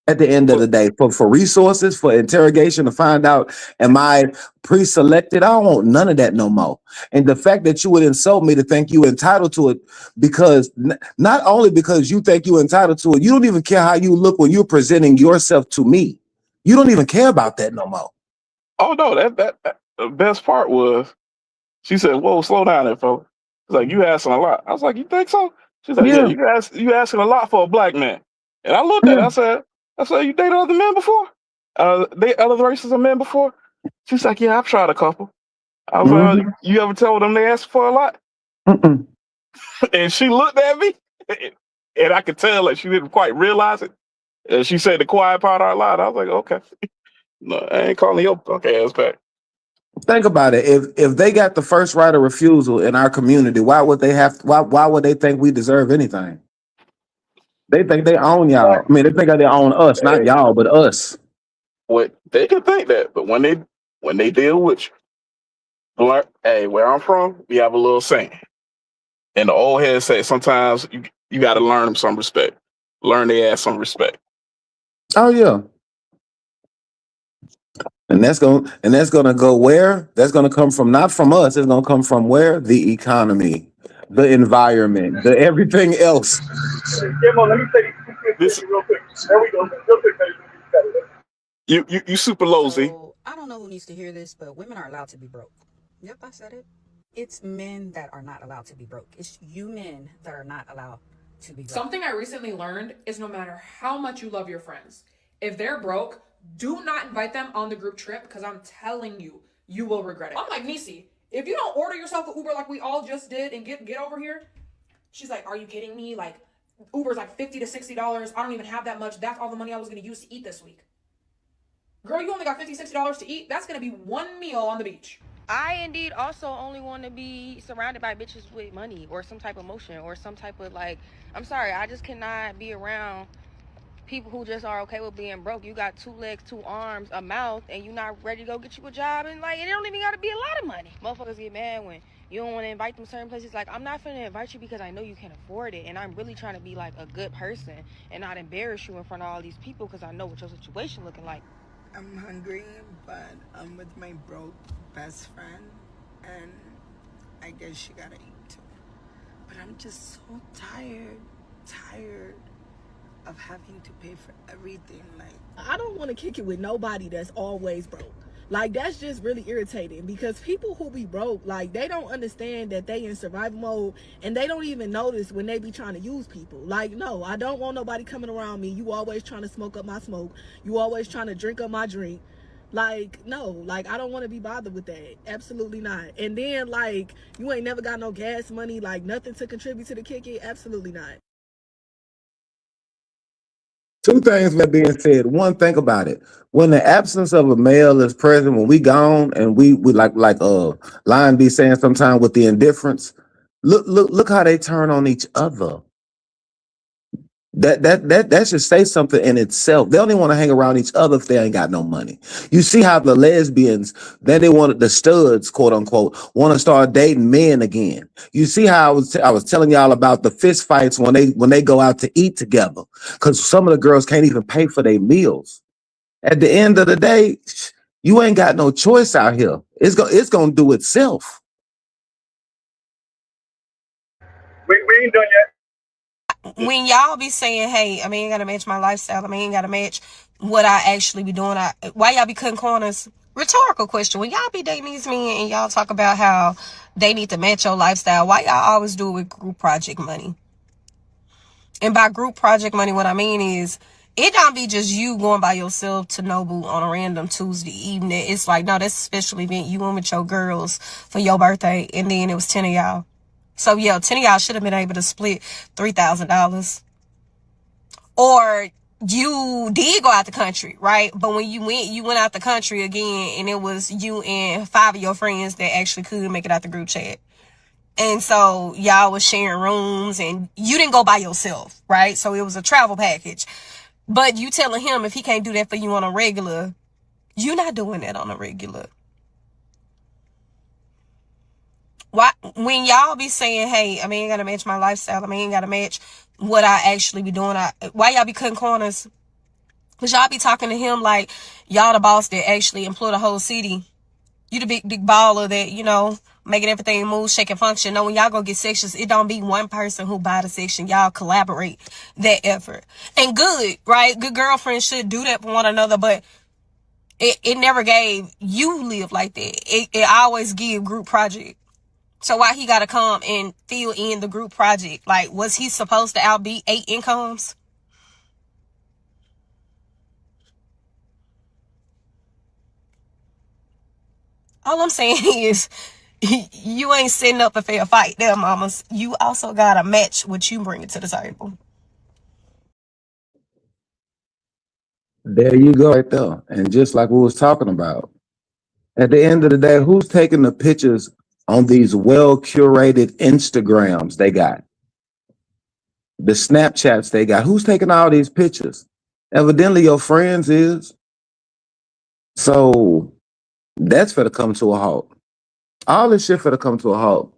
At the end of the day, for resources, for interrogation to find out, am I pre-selected? I don't want none of that no more. And the fact that you would insult me to think you entitled to it, because not only because you think you entitled to it, you don't even care how you look when you're presenting yourself to me. You don't even care about that no more. Oh no, that the best part was she said, "Whoa, slow down there, fella." It's like, "You asking a lot." I was like, "You think so?" She's like, "Yeah, you asking a lot for a black man." And I looked at her, I said, "You dated other men before? Date other races of men before?" She's like, "Yeah, I've tried a couple." I was like, "You ever tell them they asked for a lot?" And she looked at me, and I could tell that she didn't quite realize it. And she said the quiet part out loud. I was like, "Okay, no, I ain't calling your punk ass back." Think about it. If they got the first right of refusal in our community, why would they think we deserve anything? They think they own y'all. I mean, they think they own us, not y'all, but us. What they can think that, but when they deal with you, hey, where I'm from, we have a little saying, and the old head say sometimes you got to learn them some respect, learn their ass some respect. Oh yeah, And that's gonna go where? That's gonna come from, not from us. It's gonna come from where? The economy, the environment, the everything else. Demo, let me say this real quick. There we go. Real quick, baby. You super lowsy. So, I don't know who needs to hear this, but women are allowed to be broke. Yep, I said it. It's men that are not allowed to be broke. It's you men that are not allowed to be broke. Something I recently learned is no matter how much you love your friends, if they're broke, do not invite them on the group trip because I'm telling you, you will regret it. I'm like, Nisi, if you don't order yourself an Uber like we all just did and get over here, she's like, are you kidding me? Like, Uber's like $50 to $60. I don't even have that much. That's all the money I was going to use to eat this week. Girl, you only got $50, $60 to eat. That's going to be one meal on the beach. I indeed also only want to be surrounded by bitches with money or some type of motion or some type of like, I'm sorry, I just cannot be around people who just are okay with being broke. You got 2 legs, 2 arms, a mouth, and you're not ready to go get you a job, and like, it don't even gotta be a lot of money. Motherfuckers get mad when you don't want to invite them certain places. Like, I'm not finna invite you because I know you can't afford it, and I'm really trying to be like a good person and not embarrass you in front of all these people because I know what your situation looking like. I'm hungry, but I'm with my broke best friend, and I guess she gotta eat too. But I'm just so tired of having to pay for everything. Like, I don't want to kick it with nobody that's always broke. Like, that's just really irritating because people who be broke, like, they don't understand that they in survival mode, and they don't even notice when they be trying to use people. Like, no, I don't want nobody coming around me. You always trying to smoke up my smoke. You always trying to drink up my drink. Like, no, like, I don't want to be bothered with that. Absolutely not. And then, like, you ain't never got no gas money, like, nothing to contribute to the kick it. Absolutely not. 2 things that being said. One, think about it. When the absence of a male is present, when we gone, and we like Lion be saying sometimes with the indifference, look how they turn on each other. That should say something in itself. They only want to hang around each other if they ain't got no money. You see how the lesbians, then they wanted the studs, quote unquote, want to start dating men again. You see how I was telling y'all about the fist fights when they go out to eat together, because some of the girls can't even pay for their meals. At the end of the day, you ain't got no choice out here. It's gonna do itself. We ain't done yet. When y'all be saying, hey, I mean, gotta match my lifestyle, I mean, gotta match what I actually be doing, why y'all be cutting corners? Rhetorical question. When y'all be dating these men and y'all talk about how they need to match your lifestyle, why y'all always do it with group project money? And by group project money, what I mean is, it don't be just you going by yourself to Nobu on a random Tuesday evening. It's like, no, that's a special event. You went with your girls for your birthday, and then it was 10 of y'all. So, yeah, 10 of y'all should have been able to split $3,000. Or you did go out the country, right? But when you went out the country again, and it was you and 5 of your friends that actually could make it out the group chat. And so y'all was sharing rooms, and you didn't go by yourself, right? So it was a travel package. But you telling him if he can't do that for you on a regular, you're not doing that on a regular. Why, when y'all be saying, hey, I mean, gotta match my lifestyle, I mean, gotta match what I actually be doing, why y'all be cutting corners? Because y'all be talking to him like y'all the boss that actually employ the whole city. You the big baller that, you know, making everything move, shake, and function. No, when y'all go get sections, it don't be one person who buy the section. Y'all collaborate that effort. And good, right? Good girlfriends should do that for one another, but it never gave you live like that. It always give group project. So why he gotta come and fill in the group project? Like, was he supposed to outbeat 8 incomes? All I'm saying is, you ain't setting up a fair fight there, mamas. You also gotta match what you bring to the table. There you go right there. And just like we was talking about, at the end of the day, who's taking the pictures on these well-curated Instagrams they got? The Snapchats they got. Who's taking all these pictures? Evidently your friends is. So that's for to come to a halt. All this shit for to come to a halt.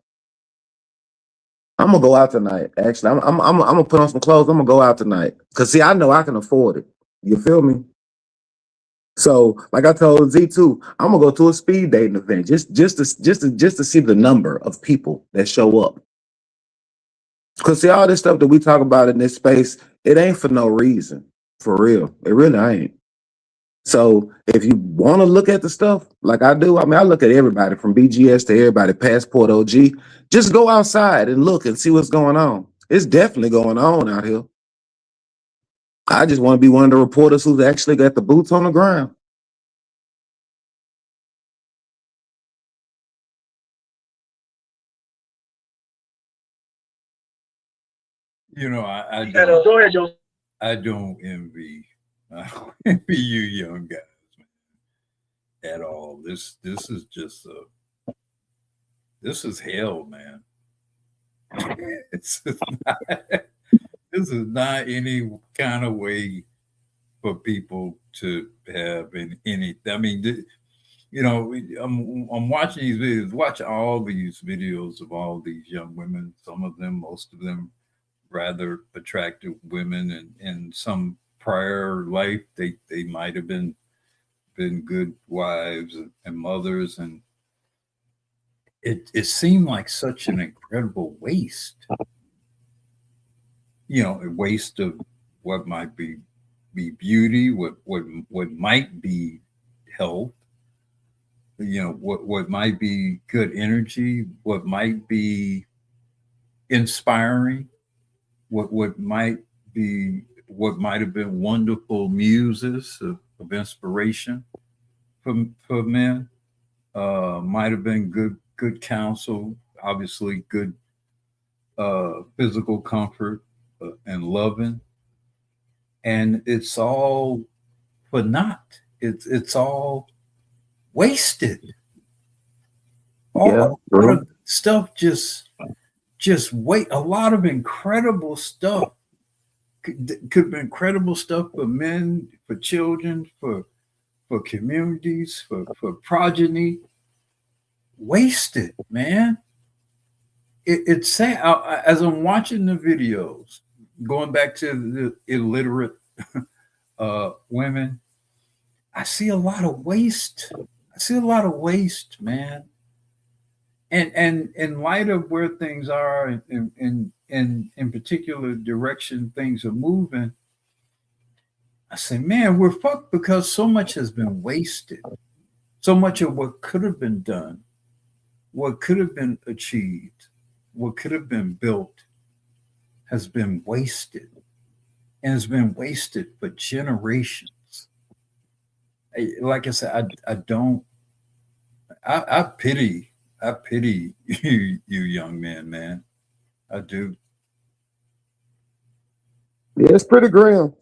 I'm gonna go out tonight. Actually, I'm gonna put on some clothes. I'm gonna go out tonight. Cause see, I know I can afford it. You feel me? So, like I told Z2, I'm gonna go to a speed dating event just to see the number of people that show up. Cause see, all this stuff that we talk about in this space, it ain't for no reason. For real. It really ain't. So if you want to look at the stuff like I do, I mean, I look at everybody from BGS to everybody, Passport OG. Just go outside and look and see what's going on. It's definitely going on out here. I just want to be one of the reporters who's actually got the boots on the ground. You know, I don't, go ahead, Joe. I don't envy you young guys, man, at all. This is just this is hell, man. This is not any kind of way for people to have any. I mean, you know, I'm watching these videos, watching all these videos of all these young women. Some of them, most of them, rather attractive women, and in some prior life, they might have been good wives and mothers, and it seemed like such an incredible waste. You know, a waste of what might be beauty, what might be health, you know, what might be good energy, what might be inspiring, what might have been wonderful muses of inspiration for men, might have been good counsel, obviously good physical comfort and loving, and it's all for naught. It's all wasted. All of stuff just wait. A lot of incredible stuff could be incredible stuff for men, for children, for communities, for progeny. Wasted, man. It's sad. As I'm watching the videos, going back to the illiterate women, I see a lot of waste. I see a lot of waste, man. And in light of where things are, in particular direction things are moving, I say, man, we're fucked because so much has been wasted. So much of what could have been done, what could have been achieved, what could have been built has been wasted, and has been wasted for generations. Like I said, I pity you young men, man. I do. Yeah, it's pretty grim.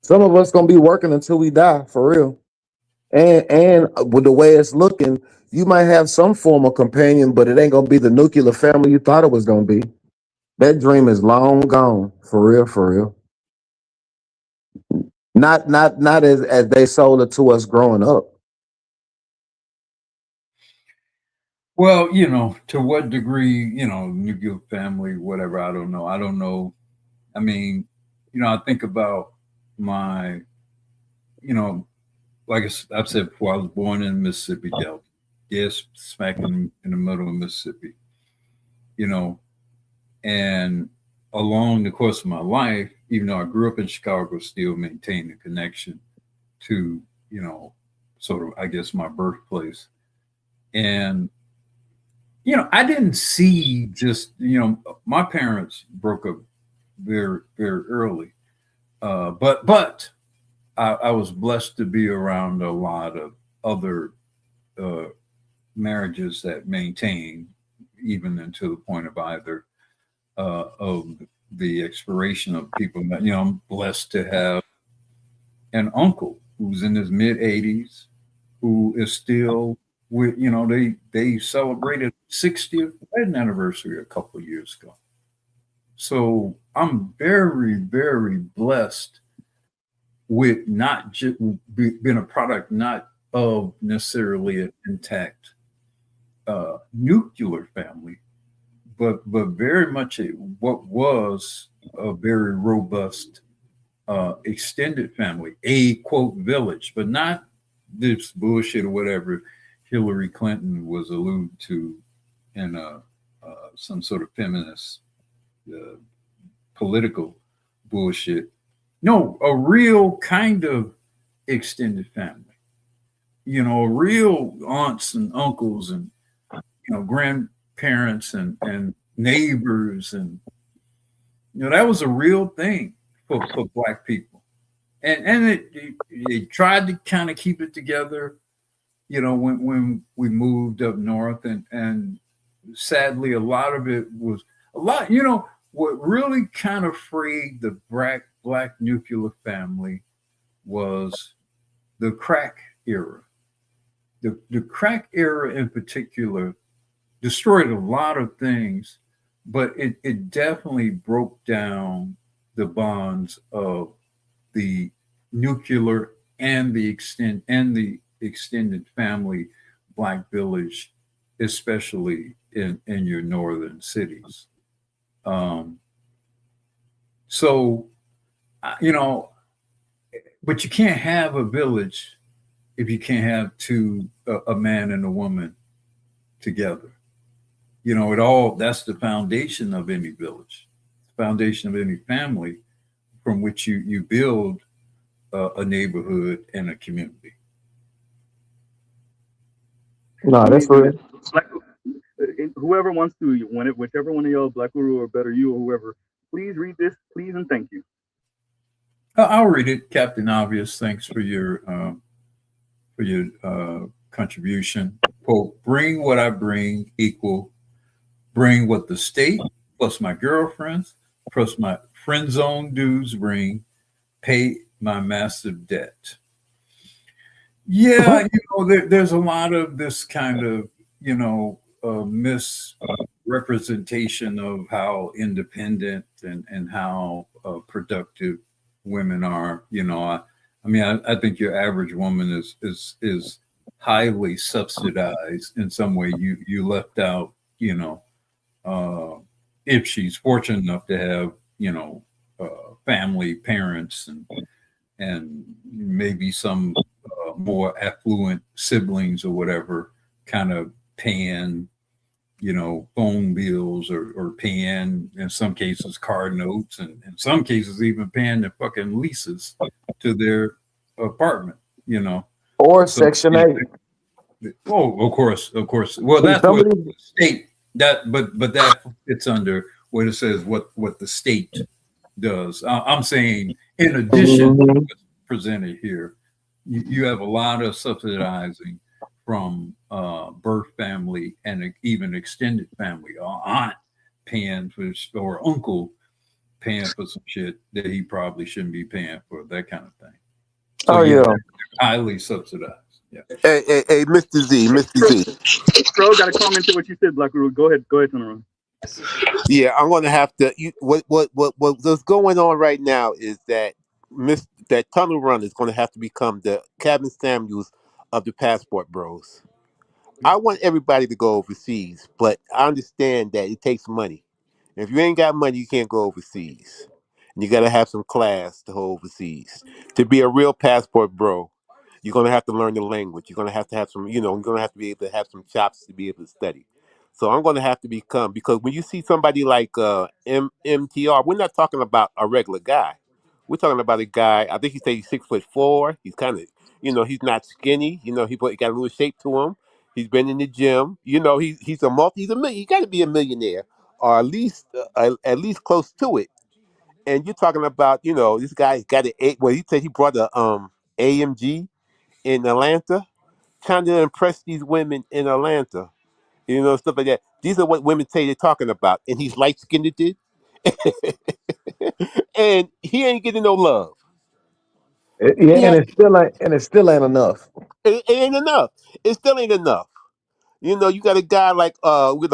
Some of us gonna be working until we die, for real. And with the way it's looking, you might have some form of companion, but it ain't gonna be the nuclear family you thought it was gonna be. That dream is long gone, for real, for real. Not as they sold it to us growing up. Well, you know, to what degree, you know, nuclear family, whatever, I don't know. I don't know. I mean, you know, I think about my, you know, like I've said before, I was born in Mississippi Delta. Yes, smack in the middle of Mississippi. You know, and along the course of my life, even though I grew up in Chicago, still maintained a connection to, you know, sort of, I guess, my birthplace. And, you know, I didn't see just, you know, my parents broke up very, very early. But I was blessed to be around a lot of other marriages that maintained even until the point of either of the expiration of people. You know, I'm blessed to have an uncle who's in his mid 80s who is still with, you know, they celebrated 60th wedding anniversary a couple of years ago. So I'm very, very blessed with not just being a product, not of necessarily an intact nuclear family, but very much what was a very robust extended family, a quote village, but not this bullshit or whatever Hillary Clinton was alluded to in some sort of feminist political bullshit. No, a real kind of extended family. You know, real aunts and uncles and grandparents and neighbors, and that was a real thing for Black people. And it tried to kind of keep it together, when we moved up north, and sadly a lot of it was what really kind of freed the black nuclear family was the crack era. The crack era in particular destroyed a lot of things, but it definitely broke down the bonds of the nuclear and the extended family Black village, especially in your northern cities. So, but you can't have a village if you can't have a man and a woman together. That's the foundation of any village, the foundation of any family from which you build a neighborhood and a community. No, that's real. Whoever wants to, whichever one of y'all, Black Guru or Better You or whoever, please read this, please and thank you. I'll read it, Captain Obvious. Thanks for your contribution. Quote, bring what I bring equal, bring what the state plus my girlfriends plus my friend zone dudes bring, pay my massive debt. Yeah, there's a lot of this kind of, misrepresentation of how independent and how productive women are. I think your average woman is highly subsidized in some way. You left out, if she's fortunate enough to have, family, parents, and maybe some more affluent siblings or whatever, kind of paying, phone bills or paying, in some cases, car notes, and in some cases even paying their fucking leases to their apartment, Or so, Section 8. Oh, of course. Well, that's what the state but that fits under what it says what the state does. I'm saying, in addition to what's presented here, you have a lot of subsidizing from birth family and even extended family. Aunt paying for, or uncle paying for some shit that he probably shouldn't be paying for, that kind of thing. So they're highly subsidized. Yeah. Hey, Mr. Z. Bro, got to comment to what you said, Black Guru. Go ahead, turn around. Yeah, I'm going to have to. What's going on right now is that that Tunnel Run is going to have to become the Kevin Samuels of the Passport Bros. I want everybody to go overseas, but I understand that it takes money. If you ain't got money, you can't go overseas. And you got to have some class to go overseas. To be a real passport bro, you're going to have to learn the language. You're going to have some, you're going to have to be able to have some chops to be able to study. So I'm going to have to become, because when you see somebody like MTR, we're not talking about a regular guy. We're talking about a guy, I think he said he's 6'4". He's kind of, he's not skinny. He got a little shape to him. He's been in the gym. He's a million. You got to be a millionaire, or at least close to it. And you're talking about, this guy got he said he brought a AMG in Atlanta, trying to impress these women in Atlanta, stuff like that. These are what women say they're talking about. And he's light skinned, dude. And he ain't getting no love. And it still ain't enough. It ain't enough. It still ain't enough. You got a guy like Austin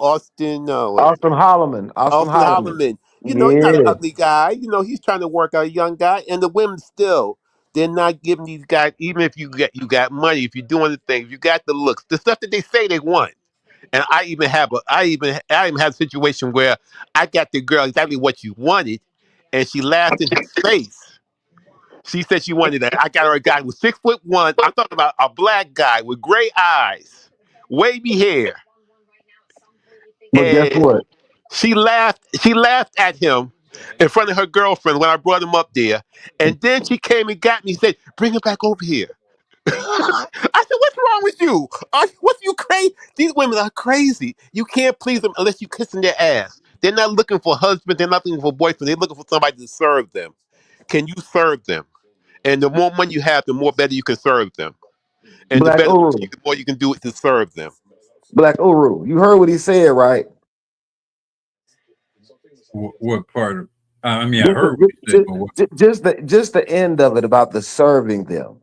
Holloman. Austin Holloman. He's not an ugly guy. He's trying to work out a young guy, and the women still, they're not giving these guys, even if you got money, if you're doing the things, you got the looks, the stuff that they say they want. And I even have a situation where I got the girl exactly what you wanted, and she laughed in his face. She said she wanted that. I got her a guy with 6'1". I'm talking about a black guy with gray eyes, wavy hair, But guess and what? she laughed. She laughed at him in front of her girlfriend when I brought him up there, and then she came and got me and said, "Bring him back over here." I said, "What's wrong with you? What's you crazy? These women are crazy. You can't please them unless you kissing their ass. They're not looking for husband. They're not looking for boyfriend. They're looking for somebody to serve them. Can you serve them? And the more money you have, the more better you can serve them. And the Black better Uru. the more you can do it to serve them." Black Uru. You heard what he said, right? What part of? I mean, I Just, heard what you said, but what? just the end of it about the serving them.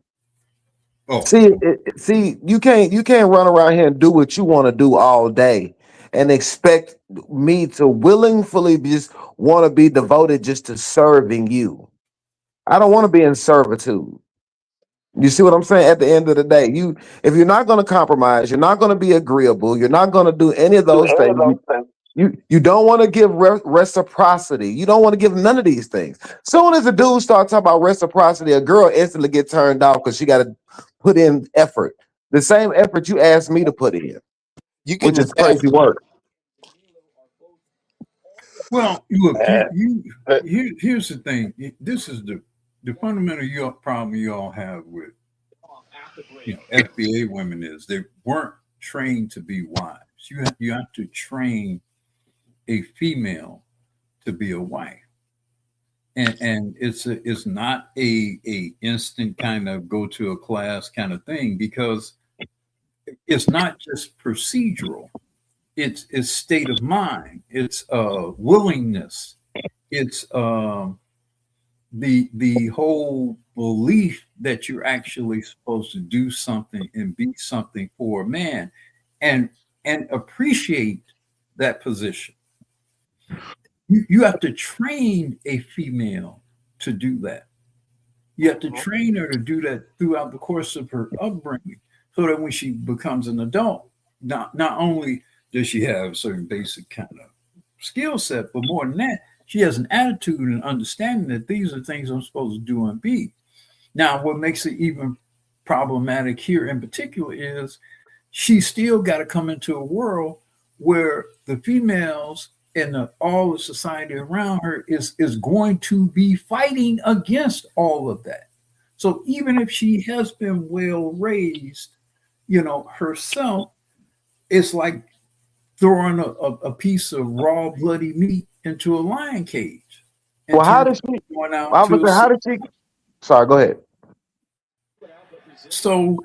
Oh, See, you can't run around here and do what you want to do all day and expect me to willingly just want to be devoted just to serving you. I don't want to be in servitude. You see what I'm saying? At the end of the day, if you're not going to compromise, you're not going to be agreeable, you're not going to do any of those things. You don't want to give reciprocity. You don't want to give none of these things. Soon as a dude starts talking about reciprocity, a girl instantly get turned off because she got to put in effort. The same effort you asked me to put in, You which getting is crazy nasty. work. well, look, here's the thing. This is the fundamental problem you all have with FBA women is they weren't trained to be wives. You have to train a female to be a wife. And it's not a instant kind of go to a class kind of thing, because it's not just procedural. It's state of mind. It's willingness. It's the whole belief that you're actually supposed to do something and be something for a man, and appreciate that position. You have to train a female to do that. You have to train her to do that throughout the course of her upbringing, so that when she becomes an adult, not only does she have a certain basic kind of skill set, but more than that, she has an attitude and understanding that these are things I'm supposed to do and be. Now, what makes it even problematic here in particular is she still got to come into a world where the females and all the society around her is going to be fighting against all of that. So even if she has been well raised, herself, it's like throwing a piece of raw bloody meat into a lion cage. Well, how does she? Going out I was saying, how did she? Sorry, go ahead. So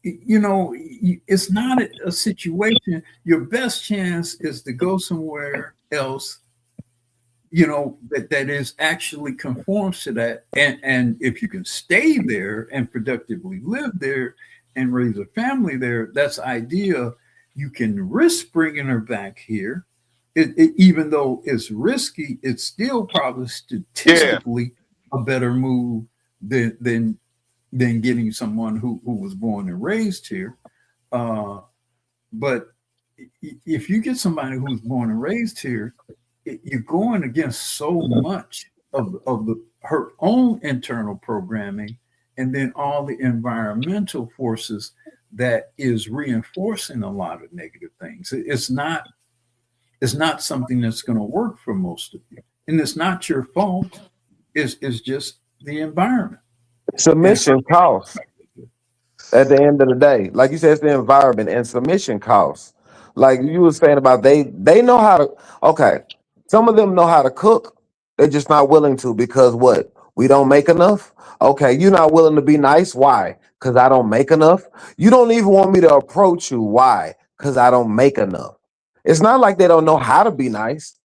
it's not a situation. Your best chance is to go somewhere else, that is actually conforms to that. And if you can stay there and productively live there and raise a family there, that's ideal. You can risk bringing her back here. Even though it's risky, it's still probably statistically a better move than getting someone who was born and raised here. But if you get somebody who's born and raised here, you're going against so much of her own internal programming, and then all the environmental forces that is reinforcing a lot of negative things. It's not something that's going to work for most of you, and it's not your fault. It's just the environment. Submission costs. At the end of the day, like you said, it's the environment, and submission costs. Like you were saying about they know how to. Okay, some of them know how to cook. They're just not willing to, because what? We don't make enough. Okay, you're not willing to be nice. Why? Because I don't make enough. You don't even want me to approach you. Why? Because I don't make enough. It's not like they don't know how to be nice.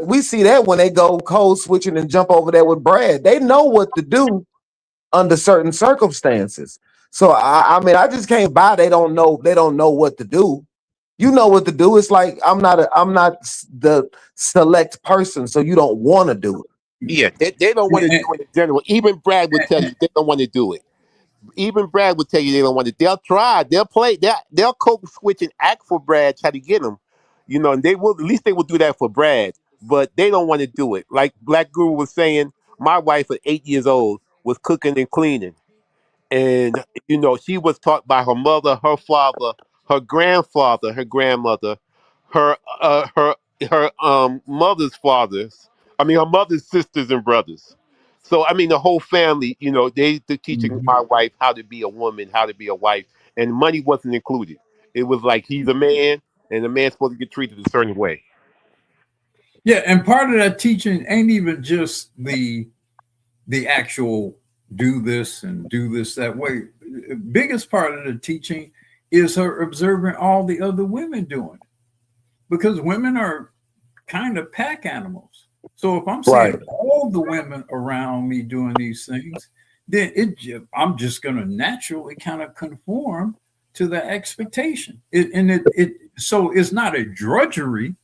We see that when they go code switching and jump over there with Brad. They know what to do under certain circumstances. So I mean, I just can't buy they don't know what to do. You know what to do. It's like I'm not the select person, so you don't want to do it. Yeah, they don't want to do it in general. Even Brad would tell you they don't want to do it. Even Brad would tell you they don't want to. They'll try. They'll play. They'll code switch and act for Brad, try to get him. And they will. At least they will do that for Brad. But they don't want to do it. Like Black Guru was saying, my wife at 8 years old was cooking and cleaning. And she was taught by her mother, her father, her grandfather, her grandmother, her mother's fathers. I mean, her mother's sisters and brothers. So I mean, the whole family. They're teaching my wife how to be a woman, how to be a wife, and money wasn't included. It was like he's a man, and the man's supposed to get treated a certain way. Yeah, and part of that teaching ain't even just the actual do this and do this that way. The biggest part of the teaching is her observing all the other women doing it, because women are kind of pack animals. So if I'm seeing all the women around me doing these things, then I'm just going to naturally kind of conform to the expectation. So it's not a drudgery,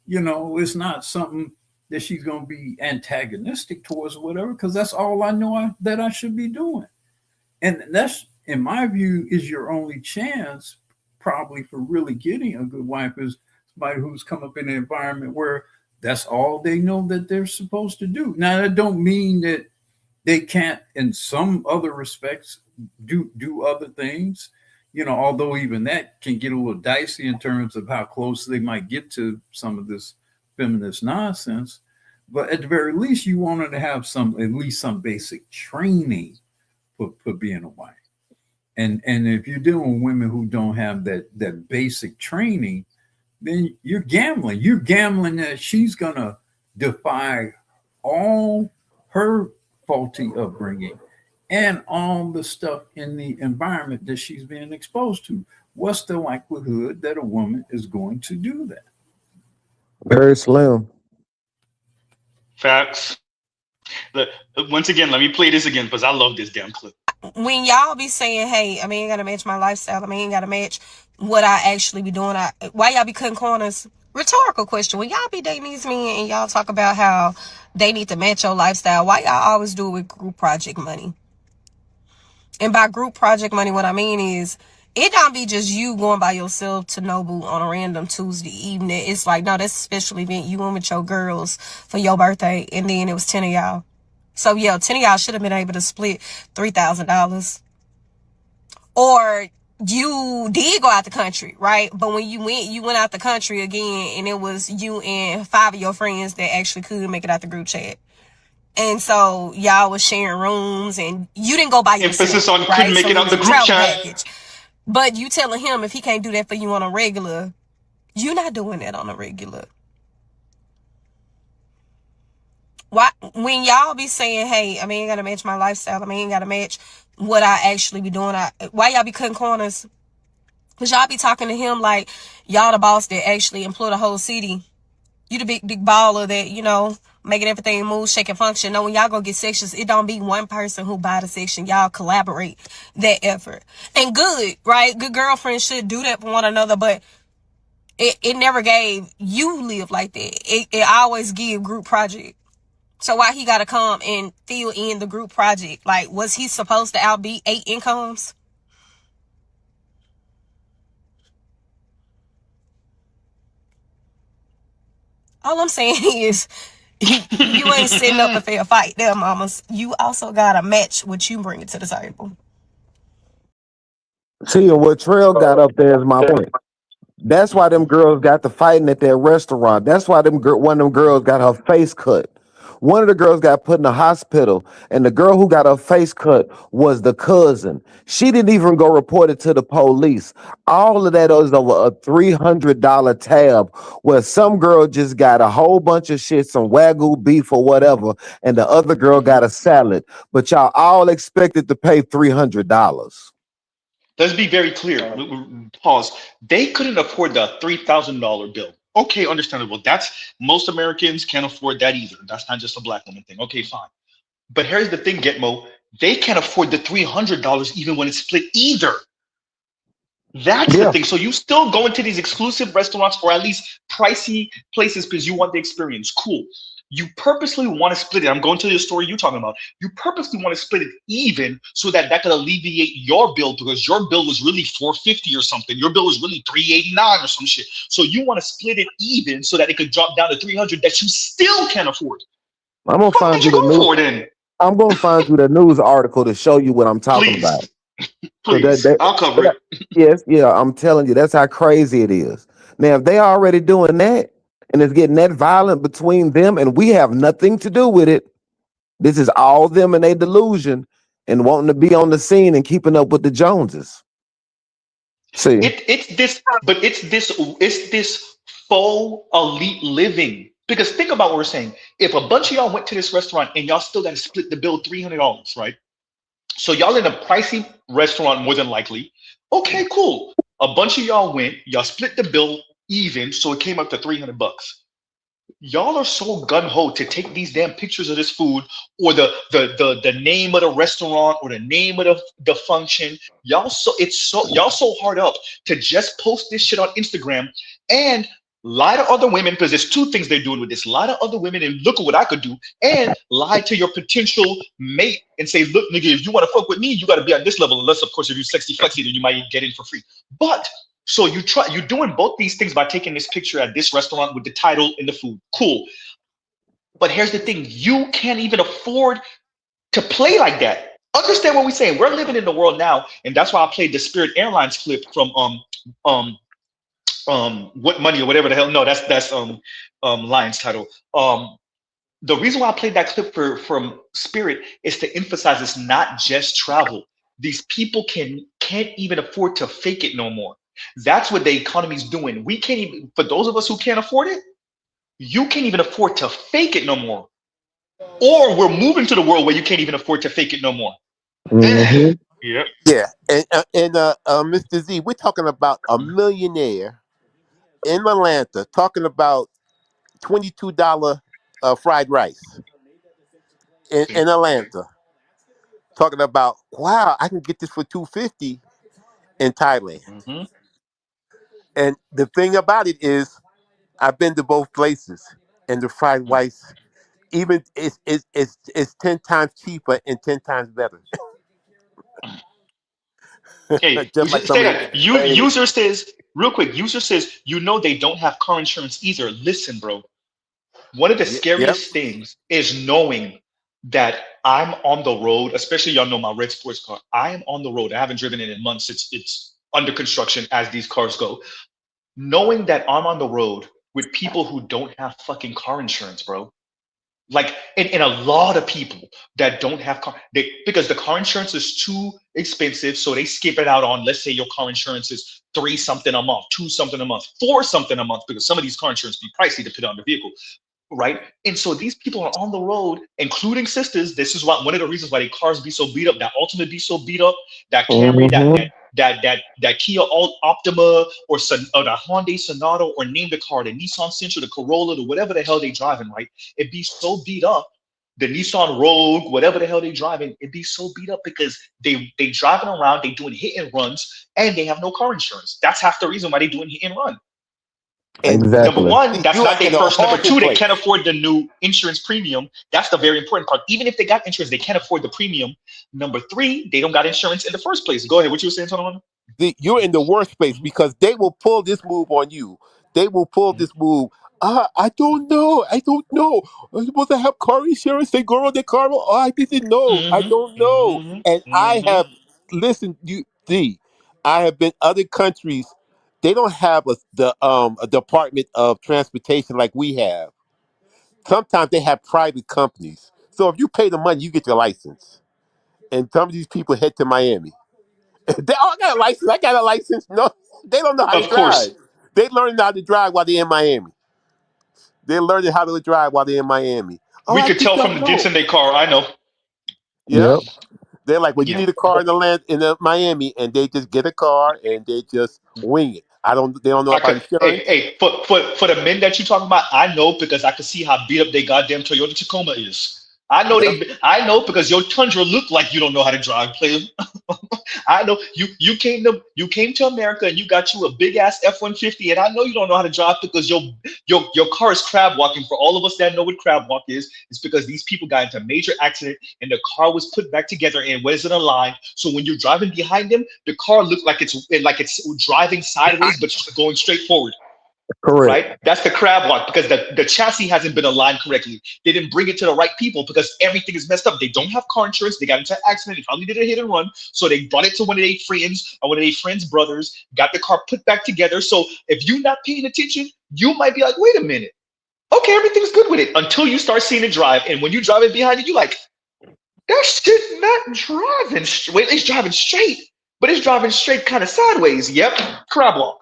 it's not something that she's going to be antagonistic towards or whatever, because that's all I know that I should be doing. And that's, in my view, is your only chance probably for really getting a good wife, is somebody who's come up in an environment where that's all they know that they're supposed to do. Now, that don't mean that they can't, in some other respects, do other things, although even that can get a little dicey in terms of how close they might get to some of this feminist nonsense. But at the very least, you wanted to have at least some basic training for being a wife. And if you're dealing with women who don't have that basic training, then you're gambling. You're gambling that she's gonna defy all her faulty upbringing and all the stuff in the environment that she's being exposed to. What's the likelihood that a woman is going to do that? Very slim. Facts. Once again, let me play this again because I love this damn clip. When y'all be saying, hey, I mean, ain't gotta match my lifestyle, I mean, ain't gotta match what I actually be doing, why y'all be cutting corners? Rhetorical question. When y'all be dating these men and y'all talk about how they need to match your lifestyle, why y'all always do it with group project money? And by group project money, what I mean is, it don't be just you going by yourself to Nobu on a random Tuesday evening. It's like, no, that's a special event. You went with your girls for your birthday, and then it was 10 of y'all. So, yeah, 10 of y'all should have been able to split $3,000. Or you did go out the country, right? But when you went out the country again, and it was you and 5 of your friends that actually could make it out the group chat. And so y'all was sharing rooms, and you didn't go by yourself. Emphasis on right? Couldn't make so it out the group chat. Package. But you telling him if he can't do that for you on a regular, you're not doing that on a regular. Why, when y'all be saying, hey, I mean, ain't gotta match my lifestyle, I mean, ain't gotta match what I actually be doing, why y'all be cutting corners? Because y'all be talking to him like y'all the boss that actually employ the whole city. You the big baller that, making everything move, shake and function. No, when y'all go get sections, it don't be one person who buy the section. Y'all collaborate that effort. And good, right? Good girlfriends should do that for one another, but it never gave you live like that. It always give group project. So why he got to come and fill in the group project? Like, was he supposed to outbeat 8 incomes? All I'm saying is, you ain't setting up a fair fight there, mamas. You also got to match what you bring to the table. See, and what Trail got up there is my point. That's why them girls got to fighting at that restaurant. That's why one of them girls got her face cut. One of the girls got put in the hospital, and the girl who got her face cut was the cousin. She didn't even go report it to the police. All of that is over a $300 tab, where some girl just got a whole bunch of shit, some Wagyu beef or whatever, and the other girl got a salad. But y'all all expected to pay $300. Let's be very clear. Pause. They couldn't afford the $3,000 bill. Okay, understandable. Most Americans can't afford that either. That's not just a black woman thing. Okay, fine. But here's the thing, Gitmo. They can't afford the $300 even when it's split either. That's the thing. So you still go into these exclusive restaurants or at least pricey places because you want the experience. Cool. You purposely want to split it. I'm going to the story you're talking about. You purposely want to split it even so that could alleviate your bill, because your bill was really $450 or something. Your bill was really $389 or some shit. So you want to split it even so that it could drop down to $300 that you still can't afford. I'm gonna find you a new. I'm gonna find you the news article to show you what I'm talking about. Please, I'll cover it. Yes, yeah, I'm telling you, that's how crazy it is. Now, if they already doing that and it's getting that violent between them, and we have nothing to do with it, this is all them and their delusion and wanting to be on the scene and keeping up with the Joneses. See, it's this faux elite living. Because think about what we're saying. If a bunch of y'all went to this restaurant and y'all still got to split the bill $300, right? So y'all in a pricey restaurant more than likely. Okay, cool. A bunch of y'all went, y'all split the bill even, so it came up to $300. Y'all are so gun-ho to take these damn pictures of this food or the name of the restaurant or the name of the function. Y'all so hard up to just post this shit on Instagram and lie to other women, because there's two things they're doing with this. Lie to other women and look at what I could do, and lie to your potential mate and say, look, nigga, if you want to fuck with me, you got to be on this level. Unless, of course, if you're sexy flexy, then you might get in for free. But so you're doing both these things by taking this picture at this restaurant with the title and the food. Cool. But here's the thing. You can't even afford to play like that. Understand what we're saying. We're living in the world now. And that's why I played the Spirit Airlines clip from What Money or whatever the hell. No, that's Lion's title. The reason why I played that clip from Spirit is to emphasize it's not just travel. These people can't even afford to fake it no more. That's what the economy's doing. We can't even, for those of us who can't afford it, you can't even afford to fake it no more. Or we're moving to the world where you can't even afford to fake it no more. Mm-hmm. Yep. Yeah, and Mr. Z, we're talking about a millionaire in Atlanta talking about $22 fried rice in Atlanta. Talking about, wow, I can get this for $250 in Thailand. Mm-hmm. And the thing about it is, I've been to both places, and the fried rice, even it's 10 times cheaper and 10 times better. Hey, Just like some say of that. these things. User says, real quick, user says, they don't have car insurance either. Listen, bro. One of the Yep. scariest things is knowing that I'm on the road, especially y'all know my red sports car. I am on the road. I haven't driven it in months. It's under construction as these cars go. Knowing that I'm on the road with people who don't have fucking car insurance, bro. Like, and a lot of people that don't have because the car insurance is too expensive, so they skip it out on, let's say your car insurance is $3 something a month, $2 something a month, $4 something a month, because some of these car insurance be pricey depending on the vehicle. Right. And so these people are on the road, including sisters. This is why one of the reasons why their cars be so beat up, that Ultima be so beat up, that Camry, Mm-hmm. that Kia Optima or the Hyundai Sonata, or name the car, the Nissan Sentra, the Corolla, the whatever the hell they driving, right? It be so beat up. The Nissan Rogue, whatever the hell they driving, it be so beat up because they driving around, they doing hit and runs, and they have no car insurance. That's half the reason why they doing hit and run. And number Exactly. one, that's You not are their in a first. Number horrible two, they place. can't afford the new insurance premium. That's the very important part. Even if they got insurance, they can't afford the premium. Number three, they don't got insurance in the first place. Go ahead. What you were saying, Solomon? You're in the worst place because they will pull this move on you. They will pull this move. I don't know. I don't know. I'm supposed to have car insurance. They go on their car. Oh, I didn't know. I don't know. And I have listened. I have been other countries. They don't have a department of transportation like we have. Sometimes they have private companies. So if you pay the money, you get your license. And some of these people head to Miami. I got a license. I got a license. No, they don't know how to Of drive. course. They learning how to drive while they're in Miami. They're learning how to drive while they're in Miami. Oh, We I could just tell from don't the dents know. in their car. I know. Yep. Yep. They're like, well, you Yeah. need a car in the land in the Miami, and they just get a car and they just wing it. They don't know I about could. Hey, insurance. hey, for the men that you talking about, I know because I could see how beat up they goddamn Toyota Tacoma is. Yep. I know because your Tundra look like you don't know how to drive, player. I know you came to America and you got you a big ass F-150, and I know you don't know how to drive because your car is crab walking. For all of us that know what crab walk is, it's because these people got into a major accident and the car was put back together and wasn't aligned. So when you're driving behind them, the car looks like it's driving sideways but going straight forward. Correct. Right? That's the crab walk because the chassis hasn't been aligned correctly. They didn't bring it to the right people because everything is messed up. They don't have car insurance. They got into an accident. They probably did a hit and run. So they brought it to one of their friends or one of their friends' brothers, got the car put back together. So if you're not paying attention, you might be like, wait a minute. Okay, everything's good with it until you start seeing it drive. And when you drive it behind it, you're like, that shit not driving straight. Well, it's driving straight, but it's driving straight kind of sideways. Yep, crab walk.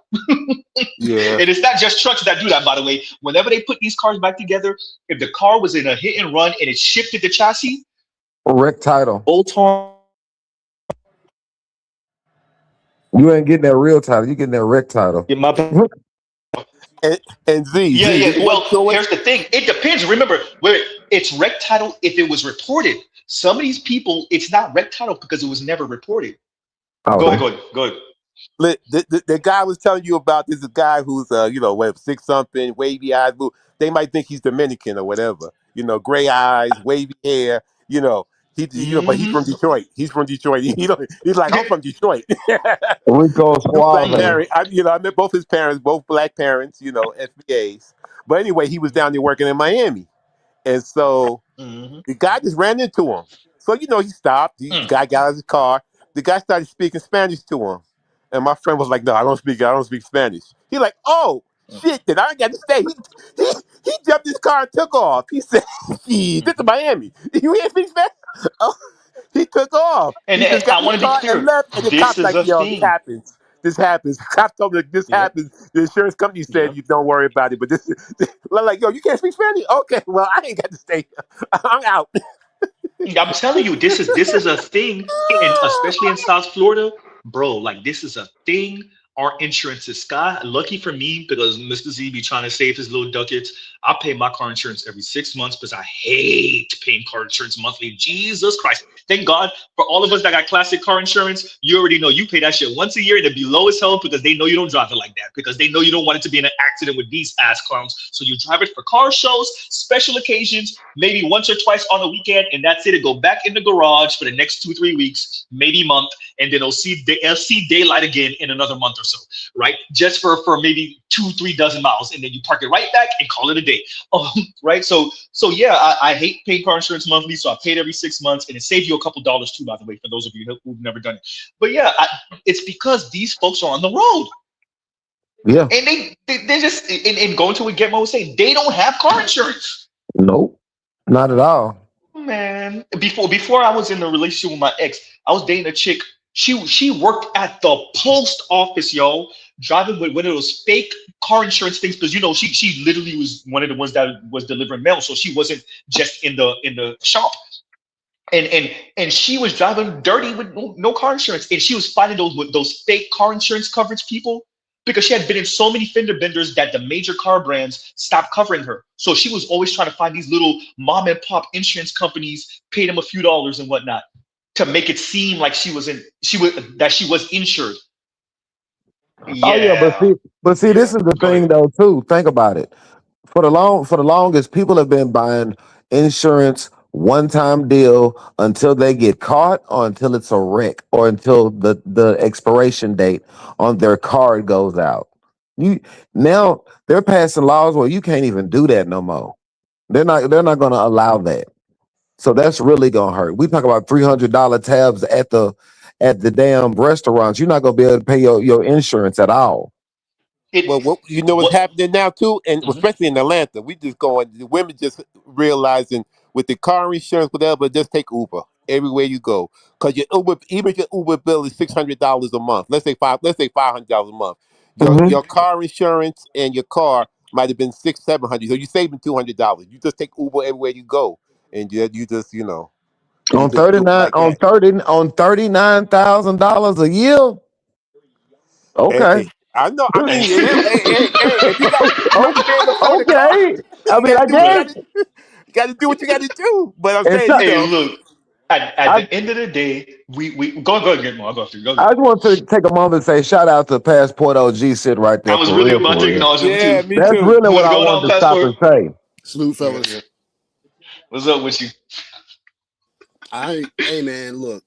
Yeah. And it's not just trucks that do that, by the way. Whenever they put these cars back together, if the car was in a hit and run and it shifted the chassis, Wreck title. old time. You ain't getting that real title. You getting that wreck title. Yeah, my and Z, yeah, Z, yeah. you want to Well, show us? here's the thing. It depends. Remember, where it's wreck title if it was reported. Some of these people, it's not wreck title because it was never reported. Oh, Go ahead. The guy was telling you about this guy who's what 6-something, wavy eyes, blue. They might think he's Dominican or whatever. Gray eyes, wavy hair. But he's from Detroit. He's from Detroit. He's like, I'm from Detroit. Rico Two black Suave. parents. I met both his parents, both black parents. FBAs. But anyway, he was down there working in Miami, and so the guy just ran into him. So he stopped. The guy got out of his car. The guy started speaking Spanish to him, and my friend was like, "No, I don't speak Spanish." He like, "Oh shit, then I got to stay." He jumped his car and took off. He said, "This is Miami. You ain't speak Spanish." Oh, he took off. And He just got I in want his to be car and clear. left. And the This cop's is like, a "Yo, this thing. happens. This happens." Cop told me this Yep. happens. The insurance company said you don't worry about it. But this is like, "Yo, you can't speak Spanish? Okay, well, I ain't got to stay. I'm out." I'm telling you, this is a thing, and especially in South Florida, bro. Like this is a thing. Our insurance is sky. Lucky for me, because Mr. Z be trying to save his little ducats. I pay my car insurance every 6 months because I hate paying car insurance monthly. Jesus Christ. Thank God for all of us that got classic car insurance. You already know you pay that shit once a year and it'd be low as hell because they know you don't drive it like that. Because they know you don't want it to be in an accident with these ass clowns. So you drive it for car shows, special occasions, maybe once or twice on the weekend, and that's it. It go back in the garage for the next 2-3 weeks, maybe month, and then it'll see daylight again in another month or so, right? Just for maybe 2-3 dozen miles, and then you park it right back and call it a day, right? So yeah, I hate paying car insurance monthly, so I pay it every 6 months, and it saves you a couple dollars too, by the way, for those of you who've never done it. But yeah, it's because these folks are on the road. Yeah. And they just and going to what Getmo was saying, they don't have car insurance. Nope. Not at all. Man, before I was in a relationship with my ex, I was dating a chick. She worked at the post office, yo, driving with one of those fake car insurance things because she literally was one of the ones that was delivering mail, so she wasn't just in the shop. And she was driving dirty with no car insurance, and she was finding those fake car insurance coverage people because she had been in so many fender benders that the major car brands stopped covering her. So she was always trying to find these little mom and pop insurance companies, pay them a few dollars and whatnot to make it seem like she was insured. Oh yeah, but see, this is the thing though too. Think about it. For the longest, people have been buying insurance one-time deal until they get caught, or until it's a wreck, or until the expiration date on their card goes out. Now they're passing laws where you can't even do that no more. They're not going to allow that. So that's really going to hurt. We talk about $300 tabs at the damn restaurants. You're not going to be able to pay your insurance at all. Well, what's happening now too, and especially in Atlanta, we just going. The women just realizing with the car insurance, whatever, just take Uber everywhere you go, because your Uber, even if your Uber bill is $600 a month. Let's say $500 a month. Your car insurance and your car might have been $600-700, so you're saving $200. You just take Uber everywhere you go, and you just on $39,000 a year. Okay. Hey, I know. I mean, hey, if you got to pay to afford a car, Okay. I you mean, got to I do what you guess. got to. You got to do what you got to do. But I'm And saying, so, Hey, look, at the end of the day, we go ahead, Getmo. I'll go through. Go I ahead. just want to take a moment and say shout out to Passport OG sitting right I there was for really real, about for to real. acknowledge him yeah, too. me That's too. really what What's I going on, wanted to stop Passport? and say. Salute, fellas. What's up with you? Hey man, look,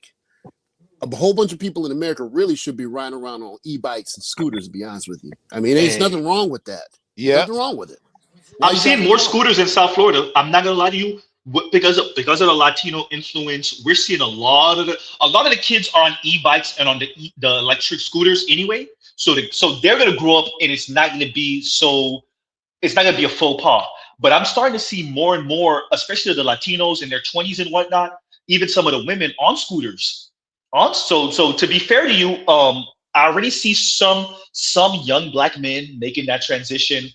a whole bunch of people in America really should be riding around on e-bikes and scooters, to be honest with you. I mean, there's nothing wrong with that. Yeah. Nothing wrong with it. I'm seeing more scooters in South Florida. I'm not gonna lie to you, because of the Latino influence. We're seeing a lot of the kids are on e-bikes and on the electric scooters anyway. So they're gonna grow up, and it's not gonna be a faux pas. But I'm starting to see more and more, especially the Latinos in their 20s and whatnot, even some of the women on scooters. So to be fair to you, I already see some young black men making that transition.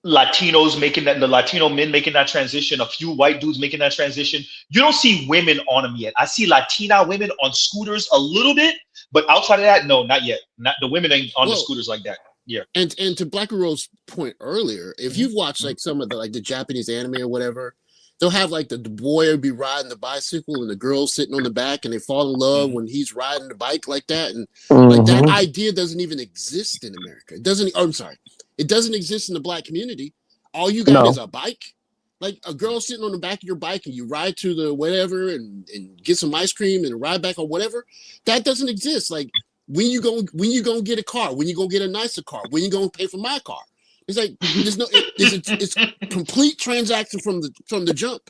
Latinos making that, the Latino men making that transition, a few white dudes making that transition. You don't see women on them yet. I see Latina women on scooters a little bit, but outside of that, no, not yet. Not the women ain't on the scooters like that. Yeah. And to Black Girl's point earlier, if you've watched like some of the Japanese anime or whatever, they'll have like the boy will be riding the bicycle and the girl's sitting on the back, and they fall in love when he's riding the bike like that. And like that idea doesn't even exist in America. It doesn't. Oh, I'm sorry. It doesn't exist in the black community. All you got is a bike. Like a girl sitting on the back of your bike and you ride to the whatever and get some ice cream and ride back or whatever. That doesn't exist. Like when you gonna get a car, when you gonna get a nicer car, when you gonna pay for my car. It's like there's no it's complete transaction from the jump.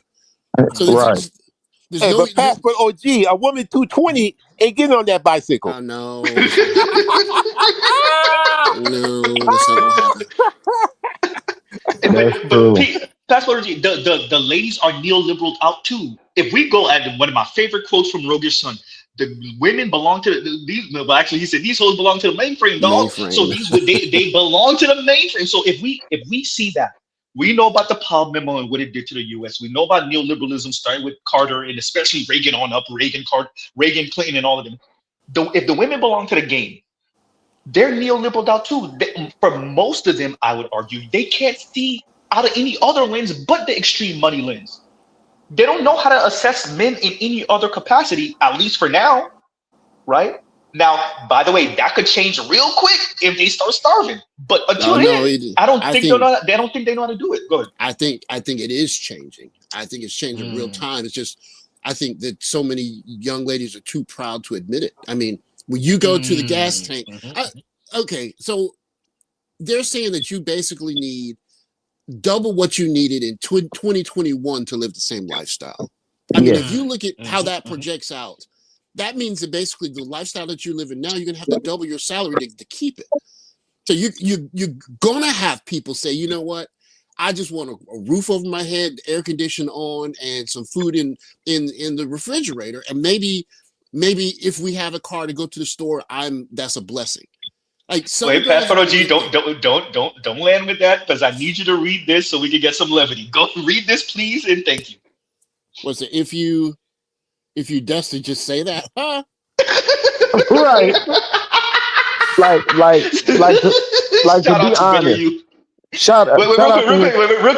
So hey, but Passport OG, a woman 220 ain't getting on that bicycle. Oh no. No, that's not gonna happen. But Passport OG, the ladies are neoliberal out too. If we go at one of my favorite quotes from Roger's son, the women belong to well, actually he said these hoes belong to the mainframe, dog. So they belong to the mainframe. So if we see that, we know about the Powell memo and what it did to the U.S. We know about neoliberalism starting with Carter and especially Reagan on up, Reagan, Clinton, and all of them. If the women belong to the game, they're neoliberal out too. For most of them, I would argue, they can't see out of any other lens but the extreme money lens. They don't know how to assess men in any other capacity, at least for now, right? Now, by the way, that could change real quick if they start starving. But until then, I don't think they know how to do it. Go ahead. I think it is changing. I think it's changing real time. It's just I think that so many young ladies are too proud to admit it. I mean, when you go to the gas tank, okay, so they're saying that you basically need double what you needed in 2021 to live the same lifestyle. I mean, if you look at how that projects out, that means that basically the lifestyle that you live in now, you're gonna have to double your salary to keep it. So you're gonna have people say, you know what? I just want a roof over my head, air conditioning on, and some food in the refrigerator. And maybe if we have a car to go to the store, that's a blessing. Like wait, Pastor OG, don't land with that, because I need you to read this so we can get some levity. Go read this, please, and thank you. What's it? If you Dusty, just say that, huh? Right. Like to be honest. Real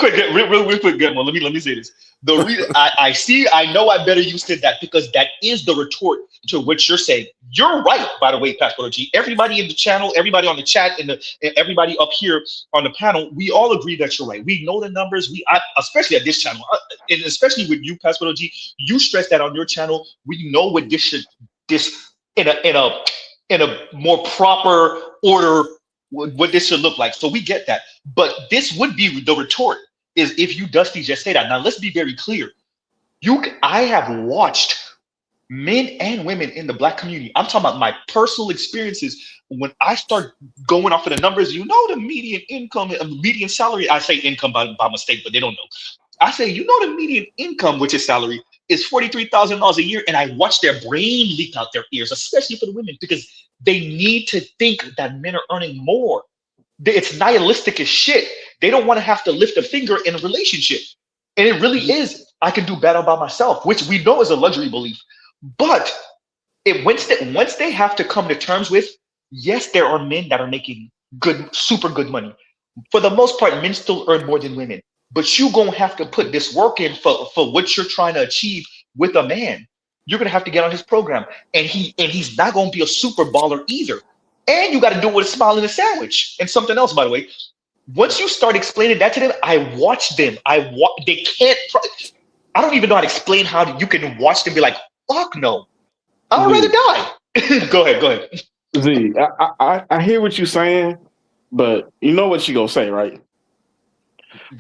quick, good one. Let me say this. The reason I know I better you said that, because that is the retort to what you're saying. You're right, by the way, Pastor OG. Everybody in the channel, everybody on the chat, and everybody up here on the panel, we all agree that you're right. We know the numbers. Especially at this channel, and especially with you, Pastor OG, you stress that on your channel. We know what this in a more proper order, what this should look like. So we get that. But this would be the retort, is if you, Dusty, just say that. Now, let's be very clear. I have watched men and women in the Black community. I'm talking about my personal experiences. When I start going off of the numbers, the median income, median salary, I say income by mistake, but they don't know. I say, the median income, which is salary, is $43,000 a year. And I watch their brain leak out their ears, especially for the women, because they need to think that men are earning more. It's nihilistic as shit. They don't want to have to lift a finger in a relationship. And it really is, I can do better by myself, which we know is a luxury belief. But once they have to come to terms with, yes, there are men that are making super good money. For the most part, men still earn more than women. But you're going to have to put this work in for what you're trying to achieve with a man. You're going to have to get on his program. And he's not going to be a super baller either. And you got to do it with a smile and a sandwich. And something else, by the way. Once you start explaining that to them, I watch them. They can't. I don't even know how to explain how you can watch them be like, fuck no. I'd rather die. Go ahead. Z, I hear what you're saying, but you know what you gonna say, right?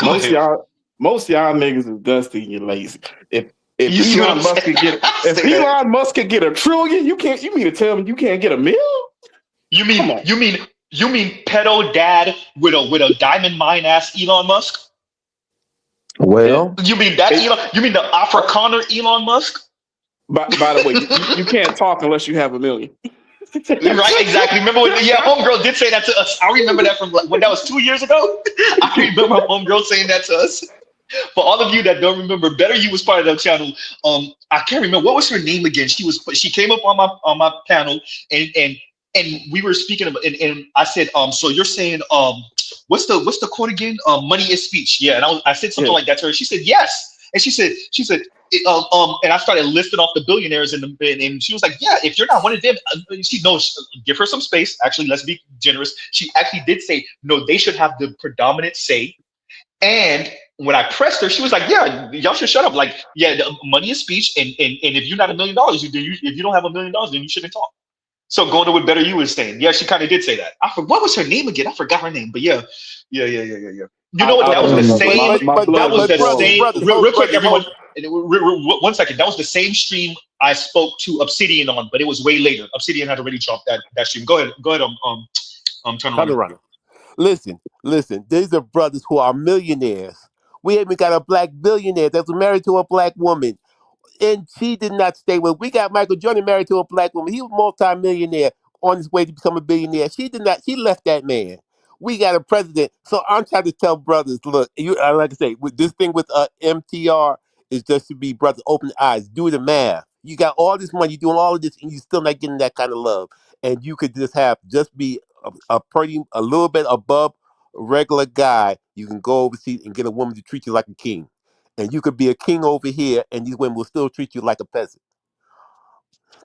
most y'all niggas is dusty and you're lazy. If Elon Musk could get Elon Musk could get $1 trillion, you mean to tell me you can't get $1 million? You mean pedo dad with a diamond mine ass Elon Musk? Well, you mean that Elon? You mean the Afrikaner Elon Musk? By the way, you can't talk unless you have $1 million. Right, exactly. Remember when homegirl did say that to us? I remember that from when that was 2 years ago. I remember homegirl saying that to us. For all of you that don't remember, Better You was part of that channel. I can't remember what was her name again. She came up on my panel and we were speaking about, and I said, so you're saying, what's the quote again? Money is speech. Yeah, and I said something like that to her. She said yes, and she said, and I started listing off the billionaires and she was like, yeah, if you're not one of them, give her some space. Actually, let's be generous. She actually did say no, they should have the predominant say. And when I pressed her, she was like, yeah, y'all should shut up. Like, yeah, the money is speech, and if you're not $1 million, if you don't have $1 million, then you shouldn't talk. So going to what Better You was saying, yeah, she kind of did say that. What was her name again? I forgot her name, but yeah. You know what? That was the same. That was the same. Real quick, everyone. 1 second. That was the same stream I spoke to Obsidian on, but it was way later. Obsidian had already dropped that stream. Go ahead. Turn around. Listen. These are brothers who are millionaires. We even got a black billionaire that's married to a black woman. And she did not stay with. We got Michael Jordan married to a black woman. He was multi-millionaire on his way to become a billionaire. She did not. She left that man. We got a president. So I'm trying to tell brothers, look, like I say, with this thing with MTR is just to be brothers, open eyes, do the math. You got all this money, you're doing all of this, and you're still not getting that kind of love. And you could just be a little bit above a regular guy. You can go overseas and get a woman to treat you like a king. And you could be a king over here, and these women will still treat you like a peasant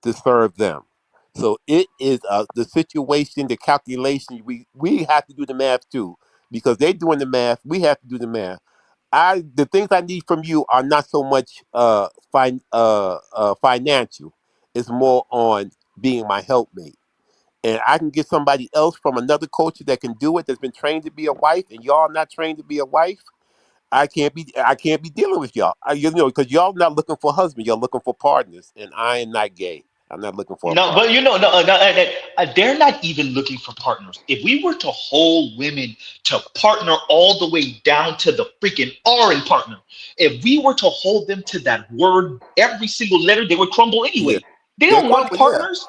to serve them. So it is the situation, the calculation. We have to do the math too, because they're doing the math. We have to do the math. The things I need from you are not so much financial. It's more on being my helpmate. And I can get somebody else from another culture that can do it, that's been trained to be a wife, and y'all not trained to be a wife. I can't be dealing with y'all. Because y'all not looking for husbands, y'all looking for partners, and I am not gay. I'm not looking for a No, partner. but they're not even looking for partners. If we were to hold women to partner all the way down to the freaking R in partner, if we were to hold them to that word, every single letter, they would crumble anyway. Yeah. They don't want partners.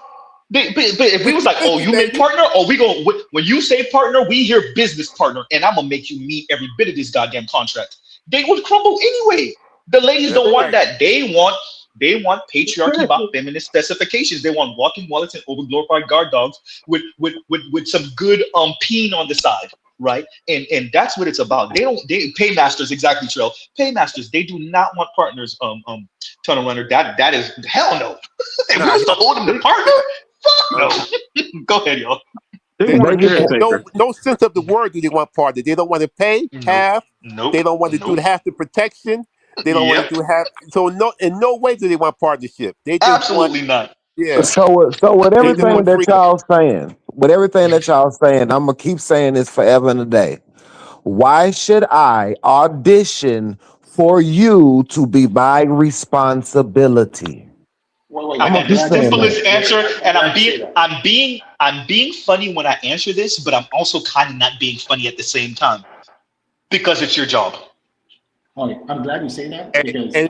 But if we was like, oh, you meant partner, or we go when you say partner, we hear business partner, and I'm gonna make you meet every bit of this goddamn contract. They would crumble anyway. The ladies don't want that. They want patriarchy by feminist specifications. They want walking wallets and overglorified guard dogs with some good peen on the side, right? And that's what it's about. They paymasters, exactly, Trail. Paymasters, they do not want partners. Tunnel runner, that is hell no. If we was to hold them to partner, fuck no. Go ahead, y'all. No sense of the word do they want partner. They don't want to pay half. Nope. They don't want to do half the protection. They don't want to do half. So in no way do they want partnership. They just absolutely not. Yeah. So with everything that y'all saying, I'm gonna keep saying this forever and a day. Why should I audition for you to be my responsibility? I got the simplest answer, and I'm being funny when I answer this, but I'm also kind of not being funny at the same time because it's your job. I'm glad you say that because I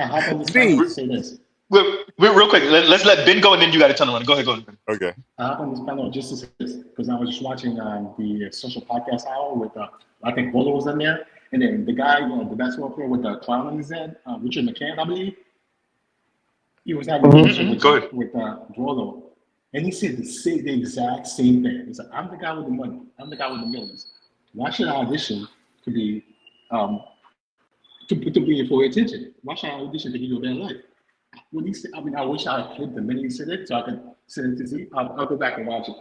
hop on this panel to say this. Real quick, let's let Ben go, and then you got to turn around. Go ahead, Ben. Okay. I hop on this panel just to say this because I was just watching the social podcast hour with I think Bolo was in there, and then the guy, the basketball player with the clown on his head, Richard McCann, I believe. He was having a conversation with Dwolo, and he said the exact same thing. He's like, I'm the guy with the money. I'm the guy with the millions. Why should I audition to be for attention? Why should I audition to give you a bad life? When he said, I wish I had clipped the minute he said it so I could send it to see. I'll go back and watch it.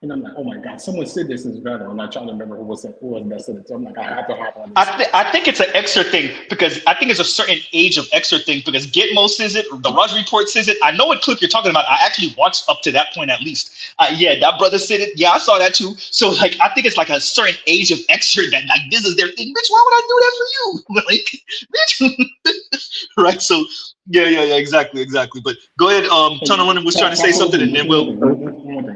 And I'm like, oh my God, someone said this is better. And I try to remember who was that said it. So I'm like, I have to hop on this. I think it's an extra thing because I think it's a certain age of extra thing because Gitmo says it, the Raj Report says it. I know what clip you're talking about. I actually watched up to that point at least. Yeah, that brother said it. Yeah, I saw that too. So like, I think it's like a certain age of extra that like this is their thing. Bitch, why would I do that for you? Like, bitch. Right? So yeah, exactly. But go ahead. Tunnel Runner was trying to say something, and then we'll.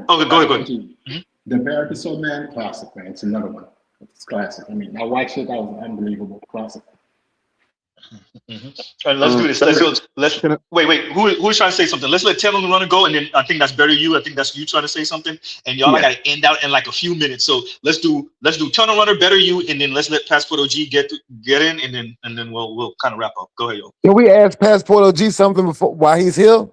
Okay, go ahead. Mm-hmm. The Bear Episode Man, classic, man. It's another one. It's classic. I mean, I watched it. That was an unbelievable classic. Mm-hmm. And let's do this. Let's go. Wait. Who's trying to say something? Let's let Tunnel Runner go, and then I think that's better. I think that's you trying to say something. And y'all, I gotta end out in like a few minutes. So let's do Tunnel Runner, better you, and then let's let Passport OG get in, and then we'll kind of wrap up. Go ahead, yo. Can we ask Passport OG something while he's here?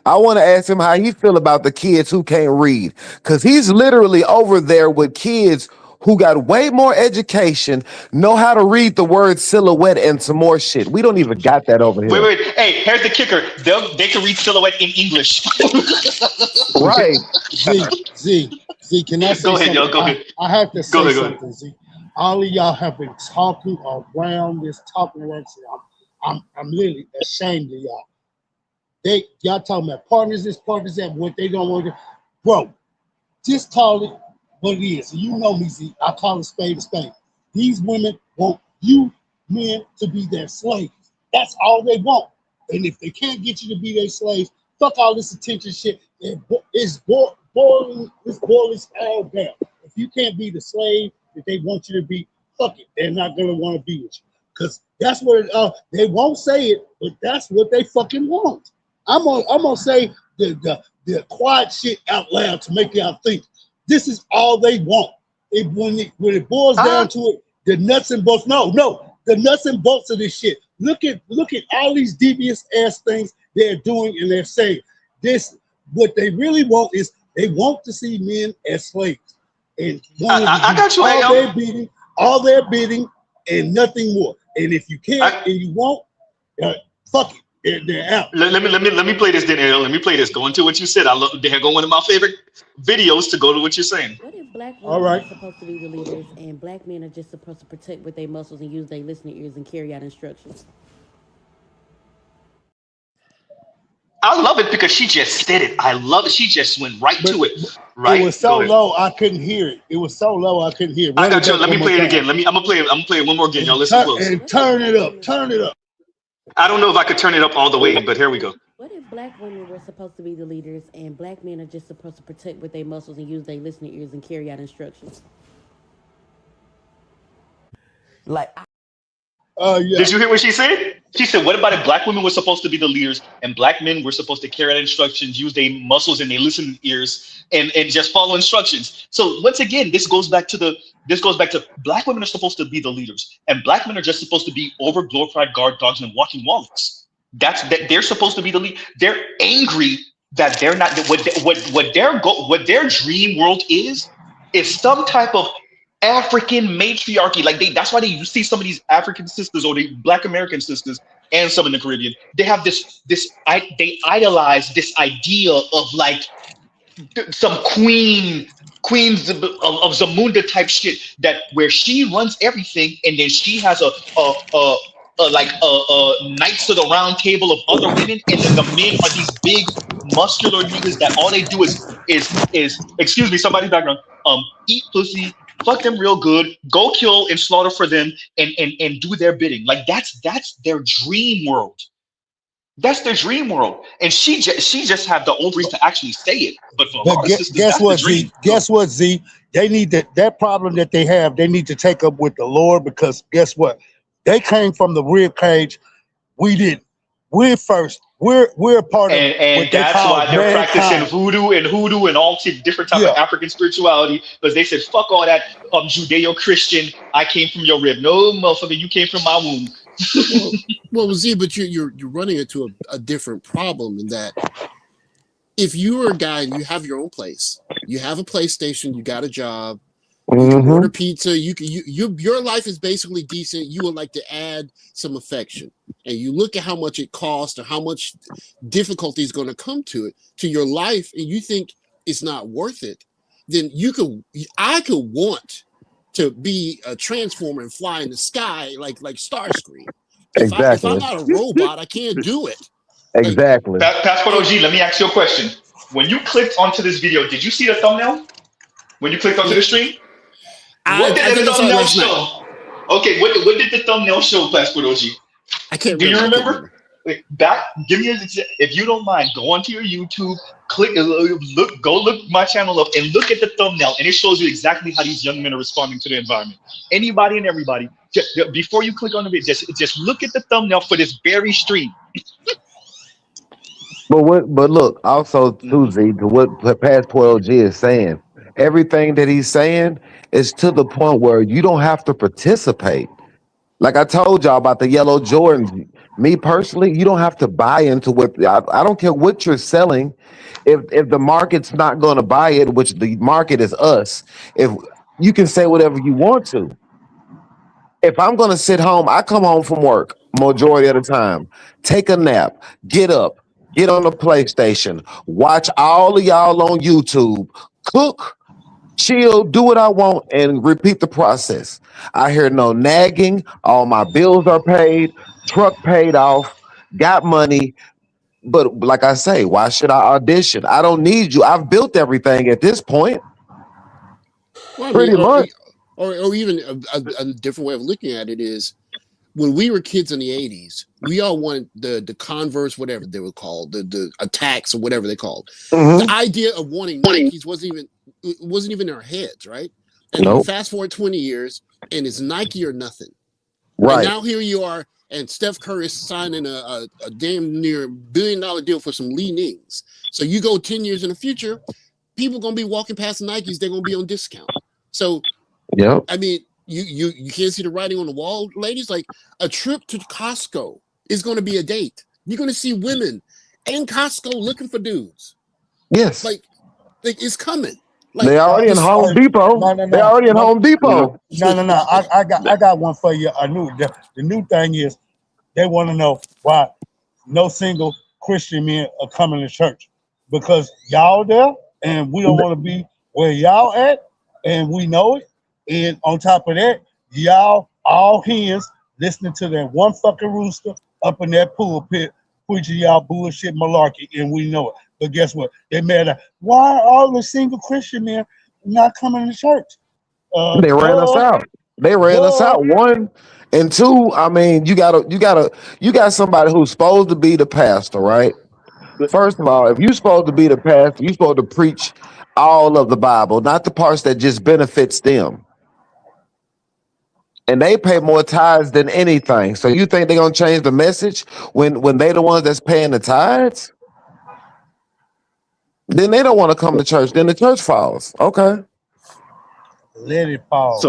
I want to ask him how he feel about the kids who can't read, because he's literally over there with kids who got way more education, know how to read the word silhouette and some more shit. We don't even got that over here. Wait. Hey, here's the kicker. They can read silhouette in English. Right. Z, can I say go ahead, something? Yo, go ahead. I have to say something, ahead. Z. All of y'all have been talking around. I'm literally ashamed of y'all. Y'all talking about partners this, partners that, what they don't want to do. Bro, just call it what it is. You know me, Z. I call it spade a spade. These women want you men to be their slaves. That's all they want. And if they can't get you to be their slaves, fuck all this attention shit. It's boiling all down. If you can't be the slave that they want you to be, fuck it. They're not gonna want to be with you. Because that's what they won't say it, but that's what they fucking want. I'm gonna say the quiet shit out loud to make y'all think. This is all they want. When it boils down to it, the nuts and bolts. No, the nuts and bolts of this shit. Look at all these devious ass things they're doing, and they're saying this. What they really want is they want to see men as slaves, and I got you. All their bidding, and nothing more. And if you can't and you won't, fuck it. They're out. Let me play this, then, Ariel. Let me play this. Go into what you said. I love. They're going one of my favorite videos to go to what you're saying. What if black women are supposed to be the leaders and black men are just supposed to protect with their muscles and use their listening ears and carry out instructions? I love it because she just said it. I love it. She just went right to it. Right. It was so low I couldn't hear it. It was so low I couldn't hear it. I got you. Let me play it again. I'm gonna play it one more again. Y'all listen close. And turn it up. Turn it up. I don't know if I could turn it up all the way, but here we go. What if black women were supposed to be the leaders and black men are just supposed to protect with their muscles and use their listening ears and carry out instructions? Did you hear what she said? She said, what about if black women were supposed to be the leaders and black men were supposed to carry out instructions, use their muscles and their listening ears and just follow instructions? So once again, this goes back to black women are supposed to be the leaders and black men are just supposed to be over glorified guard dogs and walking wallets. They're supposed to be the lead. They're angry that they're not what their dream world is some type of African matriarchy. Like that's why you see some of these African sisters or the Black American sisters and some in the Caribbean. They have they idolize this idea of like some queens of Zamunda type shit that where she runs everything and then she has a knights of the round table of other women and then the men are these big muscular niggas that all they do is excuse me, somebody's background, eat pussy, fuck them real good, go kill and slaughter for them and do their bidding. Like that's their dream world. That's their dream world. And she just have the ovaries to actually say it. But for our sisters, guess what, Z? Guess what, Z? They need that problem that they have, they need to take up with the Lord, because guess what? They came from the rib cage. We didn't. We're first. We're a part of and that's why they're practicing voodoo and all different type of African spirituality, because they said fuck all that Judeo-Christian. I came from your rib. No, motherfucker, you came from my womb. well, Z, but you're running into a different problem in that if you are a guy and you have your own place, you have a PlayStation, you got a job, you can order pizza, your life is basically decent. You would like to add some affection, and you look at how much it costs or how much difficulty is going to come to your life, and you think it's not worth it. then I could want to be a transformer and fly in the sky like Starscream. If I'm not a robot, I can't do it. Exactly. Passport OG, let me ask you a question. When you clicked onto this video, did you see the thumbnail? When you clicked onto the stream? What did the thumbnail show? Okay, what did the thumbnail show, Passport OG? I can't remember. Do you remember? Give me if you don't mind, go onto your YouTube, go look my channel up and look at the thumbnail, and it shows you exactly how these young men are responding to the environment. Anybody and everybody, before you click on the video, just look at the thumbnail for this very stream. But look, also too, Z, to what Passport OG is saying, everything that he's saying is to the point where you don't have to participate. Like I told y'all about the yellow Jordans. Me personally, you don't have to buy into what I don't care what you're selling. If the market's not going to buy it, which the market is us, if you can say whatever you want to. If I'm going to sit home, I come home from work majority of the time, take a nap, get up, get on the PlayStation, watch all of y'all on YouTube, cook, chill, do what I want, and repeat the process. I hear no nagging. All my bills are paid, truck paid off, got money. But like I say, why should I audition? I don't need you. I've built everything at this point. Well, Pretty much. Or even a different way of looking at it is, when we were kids in the 80s, we all wanted the Converse, whatever they were called, the Attacks or whatever they called. The idea of wanting Nikes wasn't even in our heads, right? And then fast forward 20 years, and it's Nike or nothing. Right. And now here you are, and Steph Curry is signing a damn near $1 billion deal for some Lee Nings. So you go 10 years in the future, people are gonna be walking past the Nikes, they're gonna be on discount. So I mean, you can't see the writing on the wall, ladies. Like, a trip to Costco is going to be a date. You're going to see women in Costco looking for dudes. Yes, like it's coming. Like, they already in Home Depot. They already in Home Depot. No. I got one for you. The new thing is they want to know why no single Christian men are coming to church, because y'all there and we don't want to be where y'all at, and we know it. And on top of that, y'all all hands listening to that one fucking rooster up in that pulpit preaching y'all bullshit malarkey, and we know it. But guess what? They mad at why are all the single Christian men not coming to church? They ran us out. They ran us out. One and two. I mean, you got somebody who's supposed to be the pastor, right? First of all, if you're supposed to be the pastor, you're supposed to preach all of the Bible, not the parts that just benefits them. And they pay more tithes than anything. So you think they're gonna change the message when they the ones that's paying the tithes? Then they don't want to come to church. Then the church falls. Okay. Let it fall.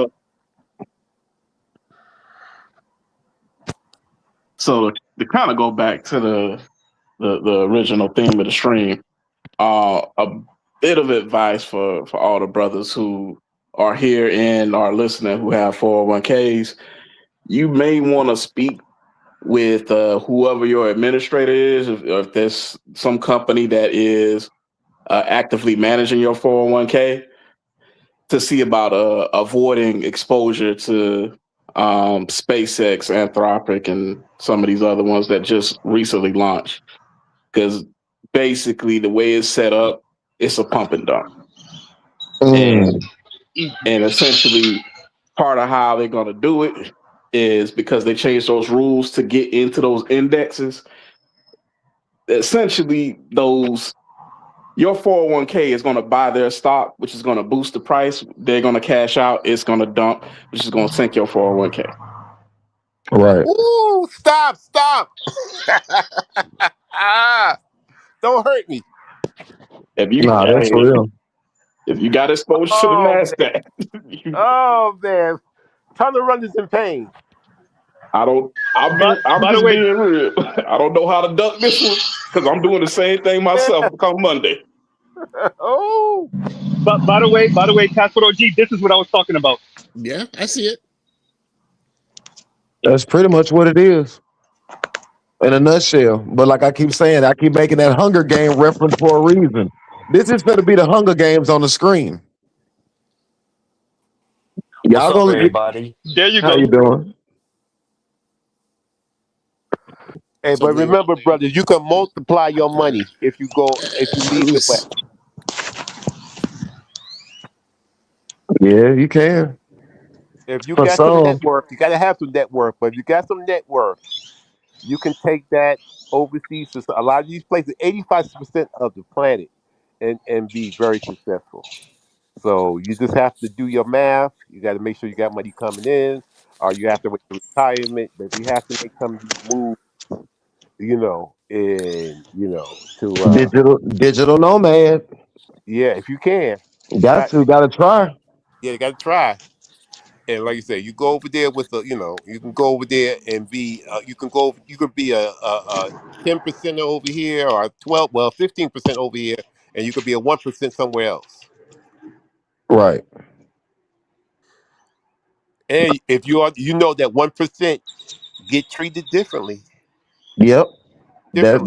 So to kind of go back to the original theme of the stream, a bit of advice for all the brothers who are here and are listening who have 401ks. You may want to speak with whoever your administrator is, if there's some company that is actively managing your 401k, to see about avoiding exposure to SpaceX, Anthropic, and some of these other ones that just recently launched. Because basically the way it's set up, it's a pump and dump. And essentially part of how they're going to do it is because they changed those rules to get into those indexes. Essentially, your 401k is going to buy their stock, which is going to boost the price. They're going to cash out. It's going to dump, which is going to sink your 401k. Right. Ooh, stop. Don't hurt me. That's for real. If you got exposure to the NASDAQ. Oh, man. Tunnel runners in pain. I'm just being real. I don't know how to duck this one because I'm doing the same thing myself come Monday. Oh. But by the way, Passport OG, this is what I was talking about. Yeah, I see it. That's pretty much what it is in a nutshell. But like I keep saying, I keep making that Hunger Game reference for a reason. This is going to be the Hunger Games on the screen. Y'all up, gonna get. everybody? There you How go. you doing? Hey, So but Lee, remember, brothers, you can multiply your money if you lead the way. listen, Yeah, you can. If you For got some some, net worth, you gotta have some net worth. But if you got some net worth, you can take that overseas to a lot of these places, 85% of the planet, and be very successful. So you just have to do your math. You got to make sure you got money coming in, or you have to wait for retirement. But if you have to make some of these moves, and to digital nomad. yeah, if you can, try. Gotta try. Yeah, you got to try. And like you say, you go over there with you can go over there and be, you can be a 10% over here, or 15% over here, and you could be a 1% somewhere else. Right. And if that 1% get treated differently, Yep. That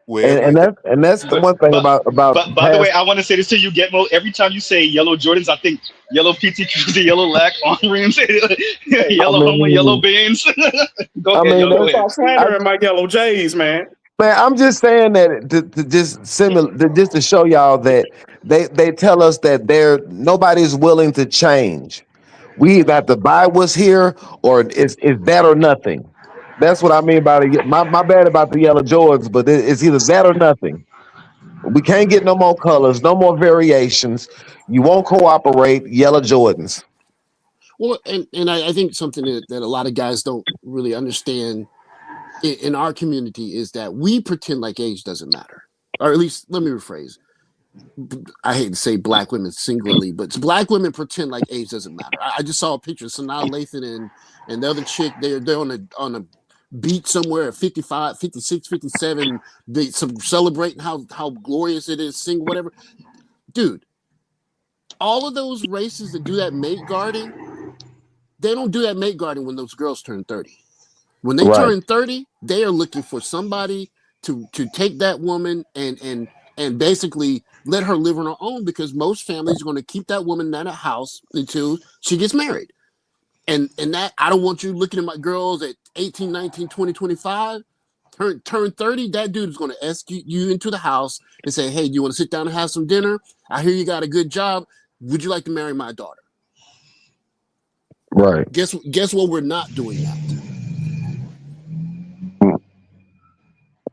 wherever you and that's the But one thing but about but by the way, past. I want to say this to you, Getmo. Every time you say yellow Jordans, I think yellow PT Cruiser, yellow lack on rims, I yellow Homer, yellow mean, beans. Go I ahead, mean y'all. Go that's. ahead. Stop slandering my yellow Jays, man. Man, I'm just saying that to just just to show y'all that they tell us that nobody's willing to change. We either have to buy what's here, or it's that or nothing. That's what I mean by my bad about the yellow Jordans, but it's either that or nothing. We can't get no more colors, no more variations. You won't cooperate, yellow Jordans. well, and I think something that a lot of guys don't really understand in our community is that we pretend like age doesn't matter, or at least let me rephrase. I hate to say black women singularly, but black women pretend like age doesn't matter. I just saw a picture of Sanaa Lathan and the other chick. They're on a beach somewhere at 55, 56, 57. They celebrating how glorious it is, sing whatever. Dude, all of those races that do that mate guarding, they don't do that mate guarding when those girls turn 30. When they Right. turn 30, they are looking for somebody to take that woman and basically let her live on her own, because most families are going to keep that woman in a house until she gets married. And that, I don't want you looking at my girls at 18, 19, 20, 25, turn 30. That dude is going to ask you into the house and say, hey, do you want to sit down and have some dinner? I hear you got a good job. Would you like to marry my daughter? Right. Guess what? We're not doing that.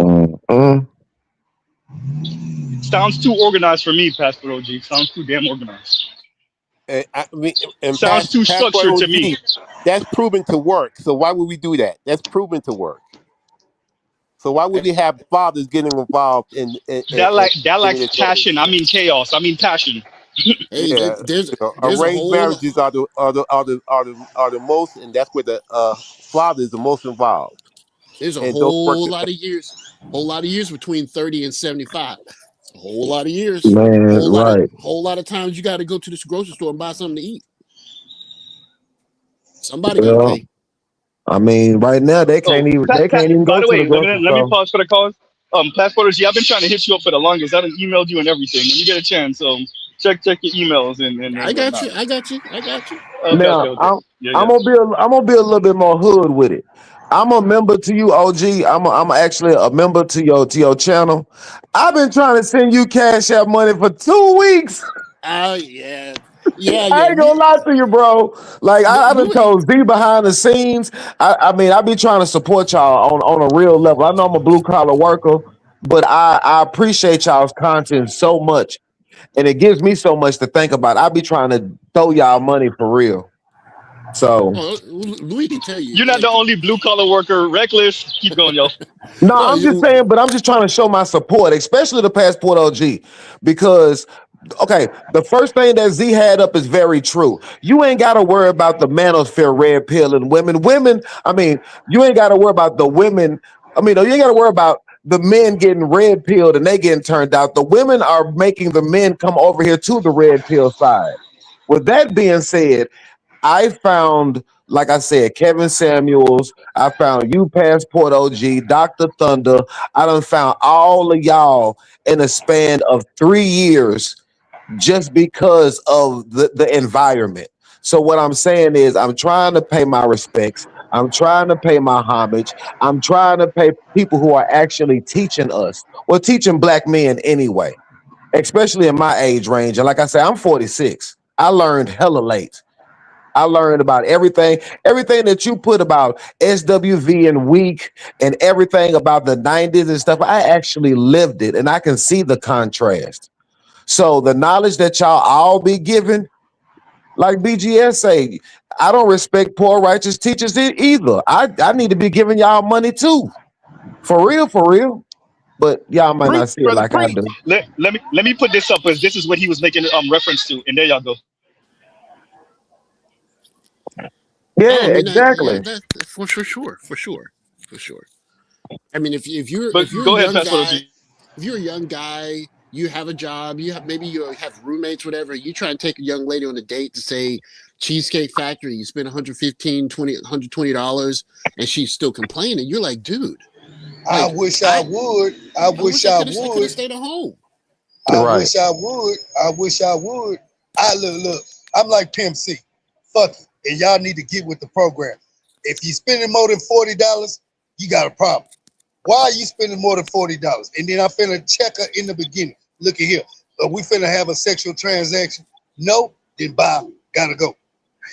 Mm-mm. Sounds too organized for me, Pastor OG. Sounds too damn organized. and I mean, and Sounds too passport structured to me. OG, that's proven to work. So why would we do that? That's proven to work. So why would we have fathers getting involved That giving lacks their daughters? passion. I mean chaos. I mean passion. Hey, Yeah, there's a arranged whole marriages are the most, and that's where the father is the most involved, there's a and don't work whole the lot of years, between 30 and 75. It's a whole lot of years. Man, right. Whole lot of times you got to go to this grocery store and buy something to eat. Somebody got to Well, pay. I mean, right now they Oh, can't even by go the to the way, grocery let me store. pause for the cause. Passport OG, I've been trying to hit you up for the longest. I done emailed you and everything. When you get a chance, check your emails and I got whatnot. you. I got you. I got you. Now Okay. Yeah, I'm yeah. gonna be a little bit more hood with it. I'm a member to you, OG. I'm actually a member to your channel. I've been trying to send you Cash App money for 2 weeks. Oh yeah, yeah, I yeah. ain't gonna lie to you, bro. Like I done Louis, told Z behind the scenes. I mean, I be trying to support y'all on a real level. I know I'm a blue collar worker, but I appreciate y'all's content so much, and it gives me so much to think about. I be trying to throw y'all money for real. So Louis can tell you. You're not the only blue collar worker. Reckless. Keep going, yo. no, No, I'm just saying, but I'm just trying to show my support, especially the Passport OG, because okay, the first thing that Z had up is very true. You ain't got to worry about the manosphere red pill and women. I mean, you ain't got to worry about the women. I mean, you ain't got to worry about the men getting red pilled and they getting turned out. The women are making the men come over here to the red pill side. With that being said, I found, like I said, Kevin Samuels. I found you, Passport OG, Dr. Thunder. I done found all of y'all in a span of 3 years just because of the environment. So what I'm saying is I'm trying to pay my respects. I'm trying to pay my homage. I'm trying to pay people who are actually teaching us, well, teaching black men anyway, especially in my age range. And like I said, I'm 46. I learned hella late. I learned about everything that you put about SWV and weak and everything about the 90s and stuff. I actually lived it and I can see the contrast. So the knowledge that y'all all be giving, like BGS say, I don't respect poor righteous teachers either. I need to be giving y'all money too. For real. But y'all might Preach, not see it brother, like I preach. do. Let me put this up because this is what he was making reference to, and there y'all go. Yeah, Oh, I mean, yeah, exactly. that for sure. I mean, But if you're a go ahead, young Pastor guy, OG. if you're a young guy, you have a job, you have roommates, whatever. You try and take a young lady on a date to say Cheesecake Factory, you spend 115, 20, $120, and she's still complaining. You're like, dude, I like wish I would. I I wish wish I I could have would. stayed at home. I Right. wish I would. I wish I would. I look. I'm like Pimp C. Fuck it. And y'all need to get with the program. If you spending more than $40, you got a problem. Why are you spending more than $40? And then I finna check her in the beginning. Look at here. We finna have a sexual transaction. No, then bye. Gotta go.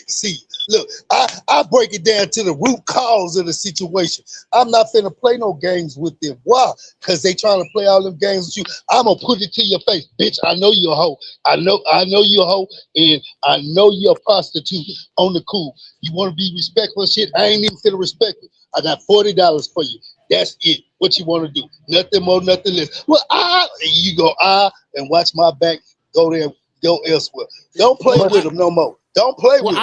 See, look, I break it down to the root cause of the situation. I'm not finna play no games with them. Why? Because they trying to play all them games with you. I'm gonna put it to your face, bitch. I know you're a hoe. I know you're a hoe, and I know you're a prostitute on the cool. You want to be respectful and shit? I ain't even finna respect it. I got $40 for you. That's it. What you want to do? Nothing more, nothing less. Well, and you go and watch my back. Go there, go elsewhere. Don't play Well, with them no more. Don't play with them.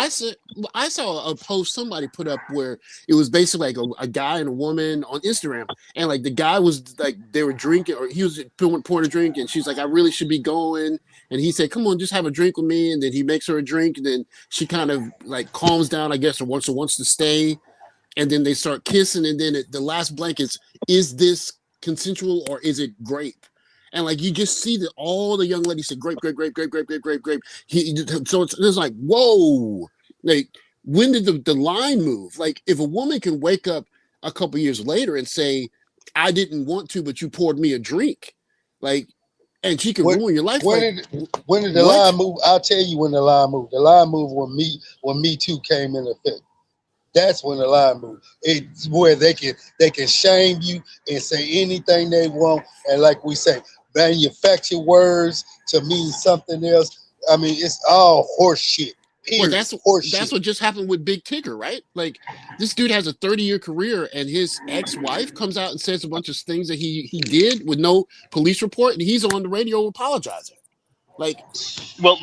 I saw a post somebody put up where it was basically like a guy and a woman on Instagram, and like the guy was like they were drinking, or he was pouring a drink, and she's like, "I really should be going," and he said, "Come on, just have a drink with me," and then he makes her a drink, and then she kind of like calms down, I guess, or wants to stay, and then they start kissing, and then the last blank is this consensual or is it grape? And like you just see that all the young ladies say grape, grape, grape, grape, grape, grape, grape, grape. So it's like, whoa, like when did the line move? Like if a woman can wake up a couple years later and say, I didn't want to, but you poured me a drink, like, and she can ruin your life. When did the line move? I'll tell you when the line moved. The line moved when Me Too came into effect. That's when the line moves. It's where they can shame you and say anything they want, and like we say, manufacture words to mean something else. I mean, it's all horse shit. Well, Period. that's Horse shit. what just happened with Big Tigger, right? Like this dude has a 30-year career, and his ex-wife comes out and says a bunch of things that he did with no police report, and he's on the radio apologizing. Like, well,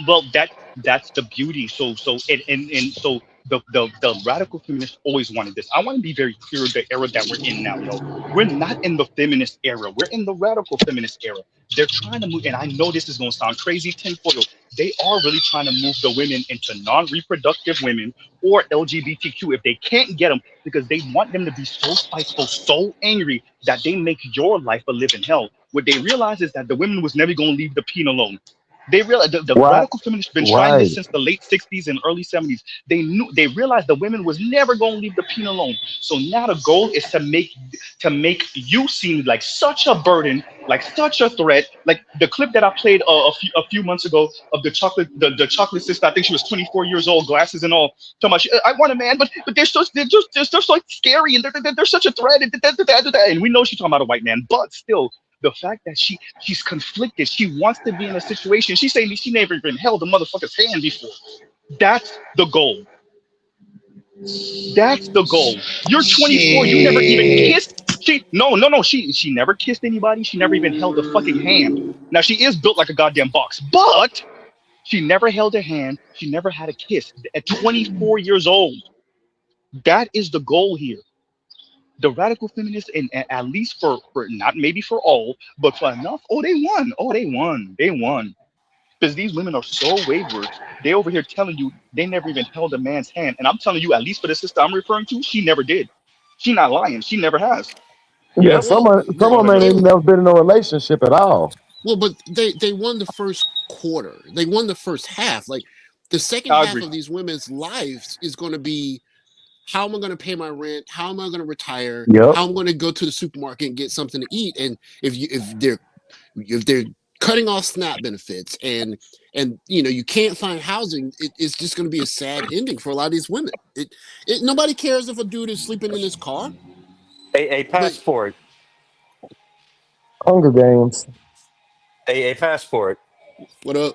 that's the beauty. And so the radical feminists always wanted this. I want to be very clear the era that we're in now, yo. We're not in the feminist era. We're in the radical feminist era. They're trying to move, and I know this is going to sound crazy, tinfoil. They are really trying to move the women into non-reproductive women or LGBTQ if they can't get them because they want them to be so spiteful, so angry that they make your life a living hell. What they realize is that the women was never going to leave the peen alone. They realized the Right. radical feminists been trying this Right. since the late 60s and early 70s. They realized the women was never going to leave the pen alone. So now the goal is to make you seem like such a burden, like such a threat. Like the clip that I played a few months ago of the chocolate sister. I think she was 24 years old, glasses and all. Talking about I want a man, but they're so scary and they're such a threat. And we know she's talking about a white man, but still the fact that she's conflicted, she wants to be in a situation. She's saying she never even held a motherfucker's hand before. That's the goal. That's the goal. You're 24. You never even Shit. kissed. No. She never kissed anybody. She never even held a fucking hand. Now she is built like a goddamn box, but she never held a hand. She never had a kiss. At 24 years old, that is the goal here. The radical feminists, and at least for not maybe for all, but for enough. Oh, they won. Oh, they won. Because these women are so wayward. They over here telling you they never even held a man's hand, and I'm telling you, at least for the sister I'm referring to, she never did. She not lying. She never has. Yeah, Yep. some of them ain't they even never been in a relationship at all. well, but they won the first quarter. They won the first half. Like The second half of these women's lives is going to be, how am I going to pay my rent? How am I going to retire? Yep. How am I going to go to the supermarket and get something to eat? And if they're cutting off SNAP benefits and you can't find housing, it's just going to be a sad ending for a lot of these women. Nobody cares if a dude is sleeping in his car. A passport. Hunger Games. A passport. What up?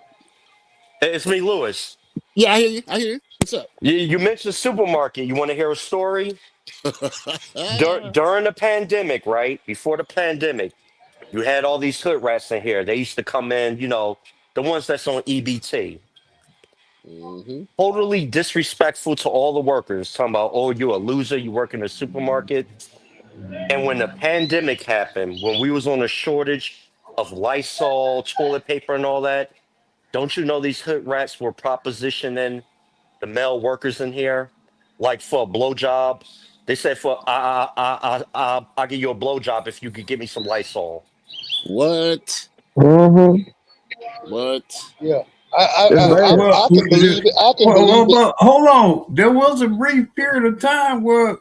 It's me, Lewis. Yeah, I hear you. What's up? You mentioned supermarket. You want to hear a story? During the pandemic, right? Before the pandemic, you had all these hood rats in here. They used to come in, the ones that's on EBT. Mm-hmm. Totally disrespectful to all the workers. Talking about, oh, you're a loser. You work in a supermarket. And when the pandemic happened, when we was on a shortage of Lysol, toilet paper, and all that, don't you know these hood rats were propositioning the male workers in here, like for a blowjob? They said I'll give you a blowjob if you could give me some Lysol. What? Mm-hmm. What? Yeah. I can believe it. I can believe it. Hold on. There was a brief period of time where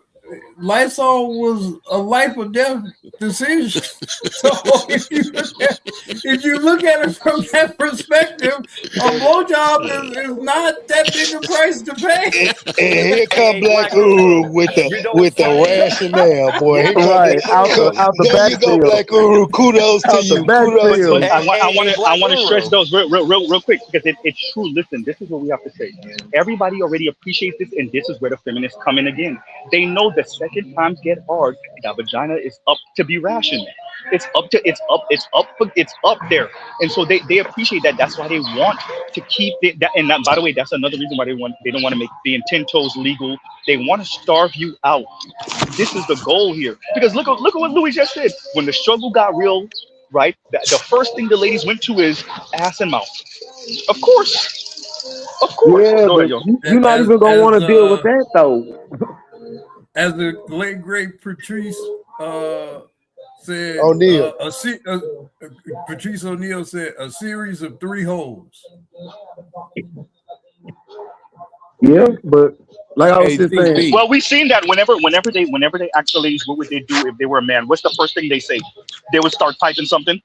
Lysol was a life or death decision. So if you look at it from that perspective, a blowjob is not that big a price to pay. And here come Black Uru with the rationale, boy. Here Right, there you go, Black Uru. Kudos to you. Kudos to But you. I want to stretch those real quick because it's true. Listen, this is what we have to say. Everybody already appreciates this, and this is where the feminists come in again. They know the second times get hard, that vagina is up to be rationed. It's up there, and so they appreciate that. That's why they want to keep it. And that, by the way, that's another reason why they don't want to make the intent toes legal. They want to starve you out. This is the goal here. Because look at what Louis just said. When the struggle got real, right? The first thing the ladies went to is ass and mouth. Of course. Yeah, Go but ahead, yo. you're not even gonna want to deal with that though. As the late great Patrice said, O'Neal. Patrice O'Neal said, a series of 3 holes. Yeah, but like I was just saying. Well, we've seen that whenever they ask the ladies what would they do if they were a man, what's the first thing they say? They would start typing something.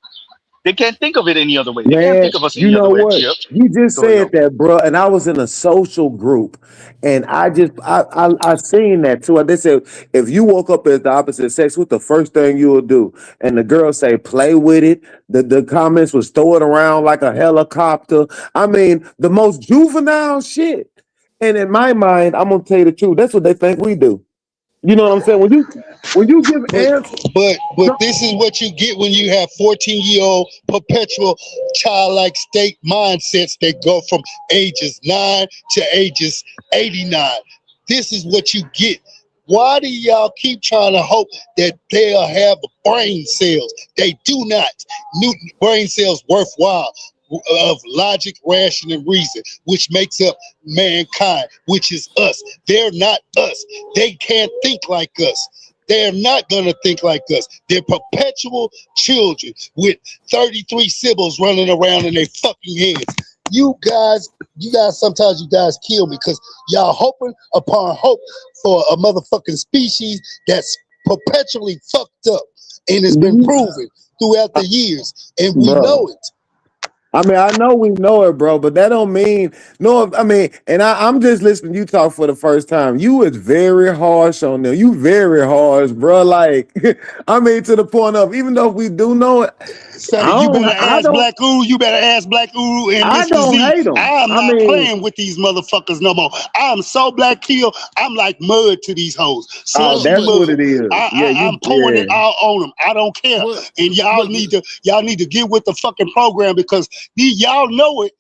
They can't think of it any other way. They can't think of us any other way. What? Yep. You just said that, bro, and I was in a social group, and I seen that too. They said if you woke up as the opposite sex, what's the first thing you will do? And the girl say, play with it. The comments was throw it around like a helicopter. I mean, the most juvenile shit. And in my mind, I'm gonna tell you the truth. That's what they think we do. You know what I'm saying? When you give answers, but this is what you get when you have 14-year-old perpetual childlike state mindsets that go from ages 9 to ages 89. This is what you get. Why do y'all keep trying to hope that they'll have brain cells? They do not. New brain cells worthwhile of logic, ration, and reason, which makes up mankind, which is us. They're not us. They can't think like us. They're not going to think like us. They're perpetual children with 33 siblings running around in their fucking heads. You guys, sometimes you guys kill me because y'all hoping upon hope for a motherfucking species that's perpetually fucked up and has been proven throughout the years. And we know it. I mean, I know we know it, bro, but that don't mean no. I mean, and I'm just listening to you talk for the first time. You is very harsh on them. You very harsh, bro. Like, I mean, to the point of even though we do know it, you better ask Black Uru. You better ask Black Uru and Mr. Z. Hate them. I'm not playing with these motherfuckers no more. I'm so Black Pill. I'm like mud to these hoes. That's what it is. I'm pouring it all on them. I don't care. And y'all need to get with the fucking program because y'all know it,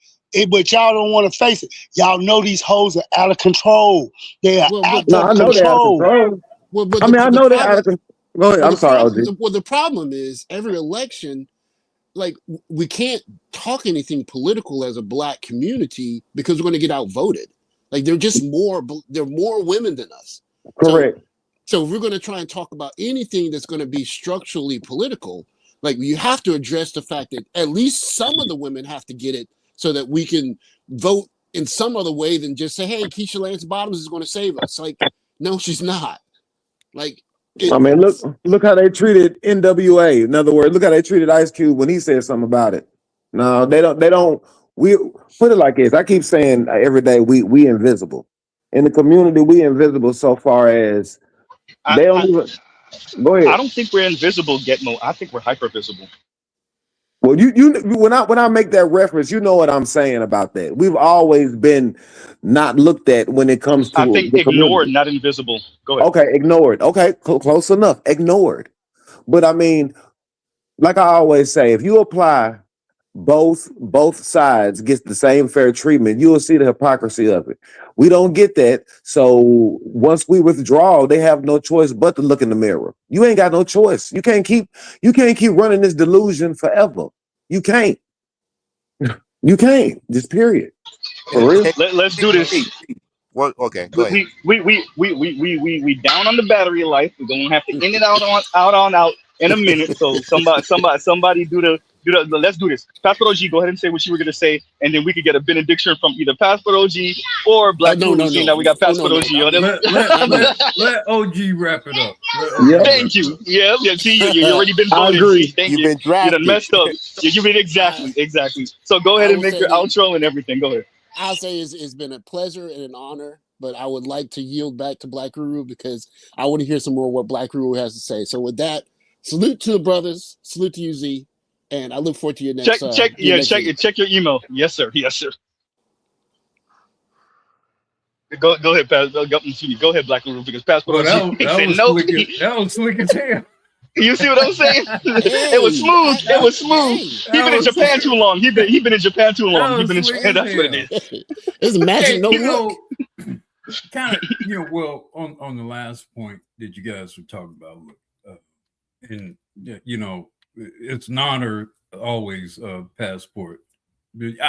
but y'all don't want to face it. Y'all know these hoes are out of control. They are out of control. I know they're out of control. Go ahead. I'm sorry, OG. Well, the problem is every election, like we can't talk anything political as a Black community because we're going to get outvoted. Like they're more women than us. Correct. So if we're going to try and talk about anything that's going to be structurally political, like you have to address the fact that at least some of the women have to get it so that we can vote in some other way than just say, hey, Keisha Lance Bottoms is going to save us. Like, no, she's not. Like, I mean, look how they treated NWA. In other words, look how they treated Ice Cube when he said something about it. No, they don't. We put it like this. I keep saying every day, we invisible. In the community, we invisible so far as they don't even. Go ahead. I don't think we're invisible, Gitmo. I think we're hyper visible. Well, you when I make that reference, you know what I'm saying about that. We've always been not looked at when it comes to I think the ignored, community. not invisible. Go ahead. Okay, ignored. Okay, close enough. Ignored. But I mean, like I always say, if you apply both sides gets the same fair treatment, you will see the hypocrisy of it. We don't get that. So once we withdraw, they have no choice but to look in the mirror. You ain't got no choice. You can't keep running this delusion forever. You can't. You can't. Just period. For real. Let's do this. Well, okay, go ahead. We down on the battery life. We're gonna have to end it out in a minute. So somebody do the let's do this. Pastor OG, go ahead and say what you were gonna say, and then we could get a benediction from either Pastor OG or Black Guru. See, now we got Pastor OG on them. Let OG wrap it up. Thank you. Yeah. See, you already been voted. See, thank you. You've been drafted. You done messed up. You've been exactly. So go ahead and make your outro and everything. Go ahead. I'll say it's been a pleasure and an honor, but I would like to yield back to Black Guru because I want to hear some more what Black Guru has to say. So with that, salute to the brothers, salute to you, Z, and I look forward to your next. Check your email. Yes, sir. Go ahead, Pastor. Go ahead, Black Guru, because Pastor that was slick as hell. You see what I'm saying? It was smooth. He been in Japan too long. He been in Japan too long. He been in Japan. That's what it is. It's magic. No look. Kind of, well, on the last point that you guys were talking about, and it's an honor always, Passport. Very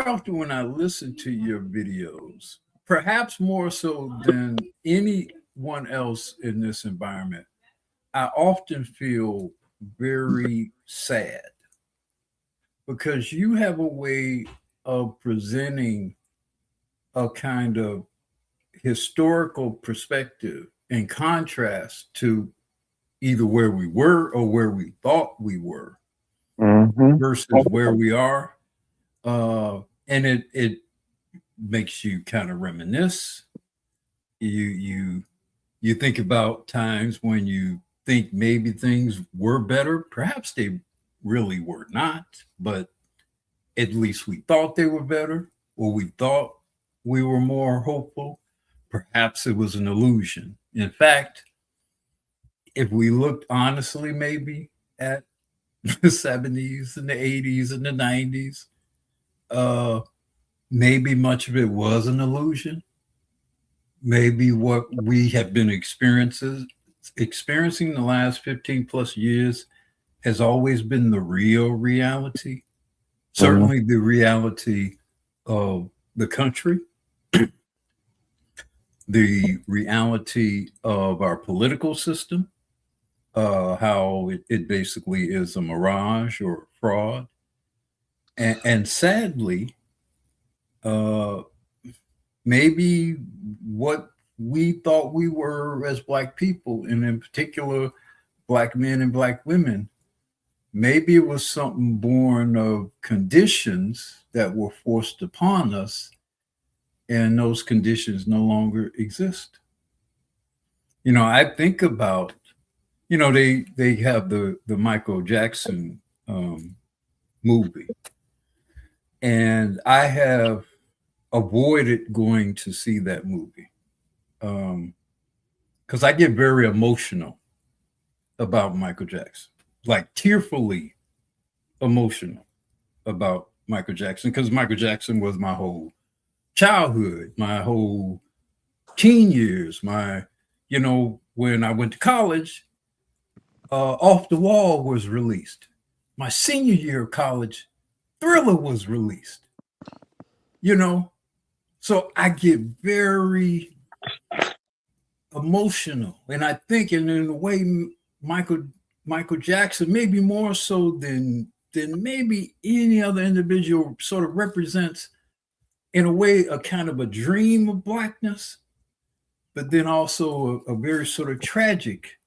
often when I listen to your videos, perhaps more so than anyone else in this environment, I often feel very sad because you have a way of presenting a kind of historical perspective in contrast to either where we were or where we thought we were versus where we are. And it makes you kind of reminisce. You think about times when you think maybe things were better. Perhaps they really were not, but at least we thought they were better, or we thought we were more hopeful. Perhaps it was an illusion. In fact, if we looked honestly maybe at the 70s and the 80s and the 90s, maybe much of it was an illusion. Maybe what we have been experiencing the last 15 plus years has always been the real reality. Certainly the reality of the country, the reality of our political system, how it basically is a mirage or a fraud. And sadly, maybe what we thought we were as Black people, and in particular, Black men and Black women, maybe it was something born of conditions that were forced upon us, and those conditions no longer exist. I think about, they have the Michael Jackson movie, and I have avoided going to see that movie because I get very emotional about Michael Jackson, like tearfully emotional about Michael Jackson, because Michael Jackson was my whole childhood, my whole teen years, when I went to college, Off the Wall was released. My senior year of college, Thriller was released. So I get very emotional, and I think, and in a way, Michael Jackson, maybe more so than than maybe any other individual sort of represents, in a way, a kind of a dream of Blackness, but then also a very sort of tragic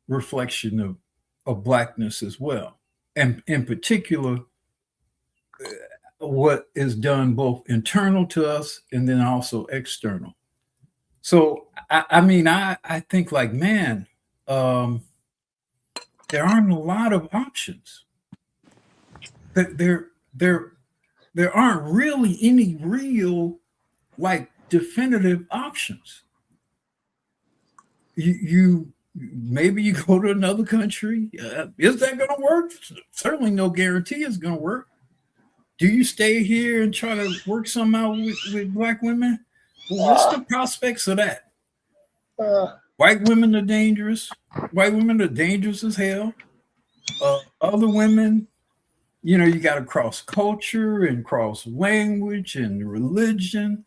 reflection of Blackness as well. And in particular, what is done both internal to us and then also external. So, I think like, man, there aren't a lot of options. There aren't really any real, like, definitive options. You maybe you go to another country. Is that going to work? Certainly no guarantee it's going to work. Do you stay here and try to work something out with Black women? Well, what's the prospects of that? White women are dangerous. White women are dangerous as hell. Other women, you got to cross culture and cross language and religion.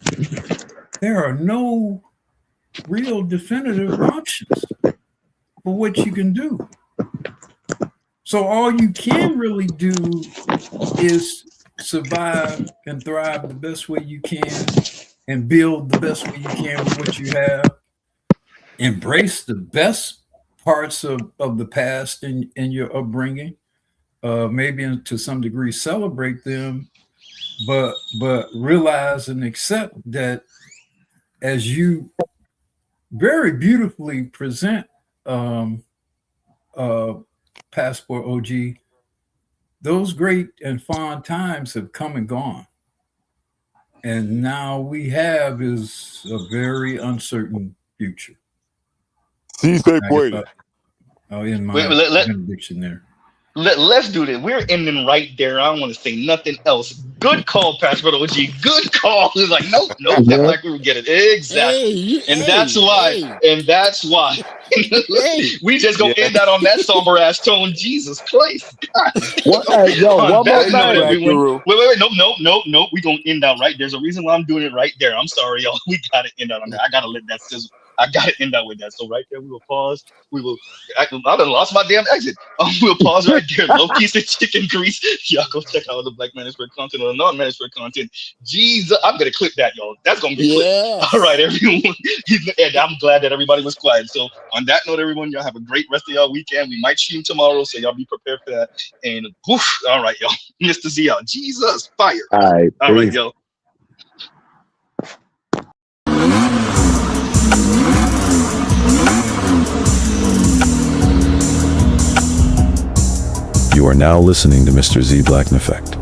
There are no real definitive options for what you can do. So all you can really do is survive and thrive the best way you can and build the best way you can with what you have. Embrace the best parts of the past in your upbringing. Maybe to some degree celebrate them, but realize and accept that, as you very beautifully present Passport OG, those great and fond times have come and gone. And now we have is a very uncertain future. In my benediction there. Let's do this. We're ending right there. I don't want to say nothing else. Good call, Passport OG. Good call. It's like, nope, that Black women get it. Exactly. That's why. We just gonna end that on that somber ass tone. Jesus Christ. What? One more thing. Wait. Nope. We gonna end out right. There's a reason why I'm doing it right there. I'm sorry, y'all. We gotta end out on that. I gotta let that sizzle. I gotta end out with that. So right there, we will pause. I done lost my damn exit. We'll pause right there. Low piece of chicken grease. Y'all go check out the Black Manosphere content or the non-Manosphere content. Jesus, I'm gonna clip that, y'all. That's gonna be clipped. All right, everyone. And I'm glad that everybody was quiet. So on that note, everyone, y'all have a great rest of y'all weekend. We might stream tomorrow, so y'all be prepared for that. And whoosh, all right, y'all. Mr. Z out. Jesus, fire. All right, y'all. You are now listening to Mr. Z Blackneffect.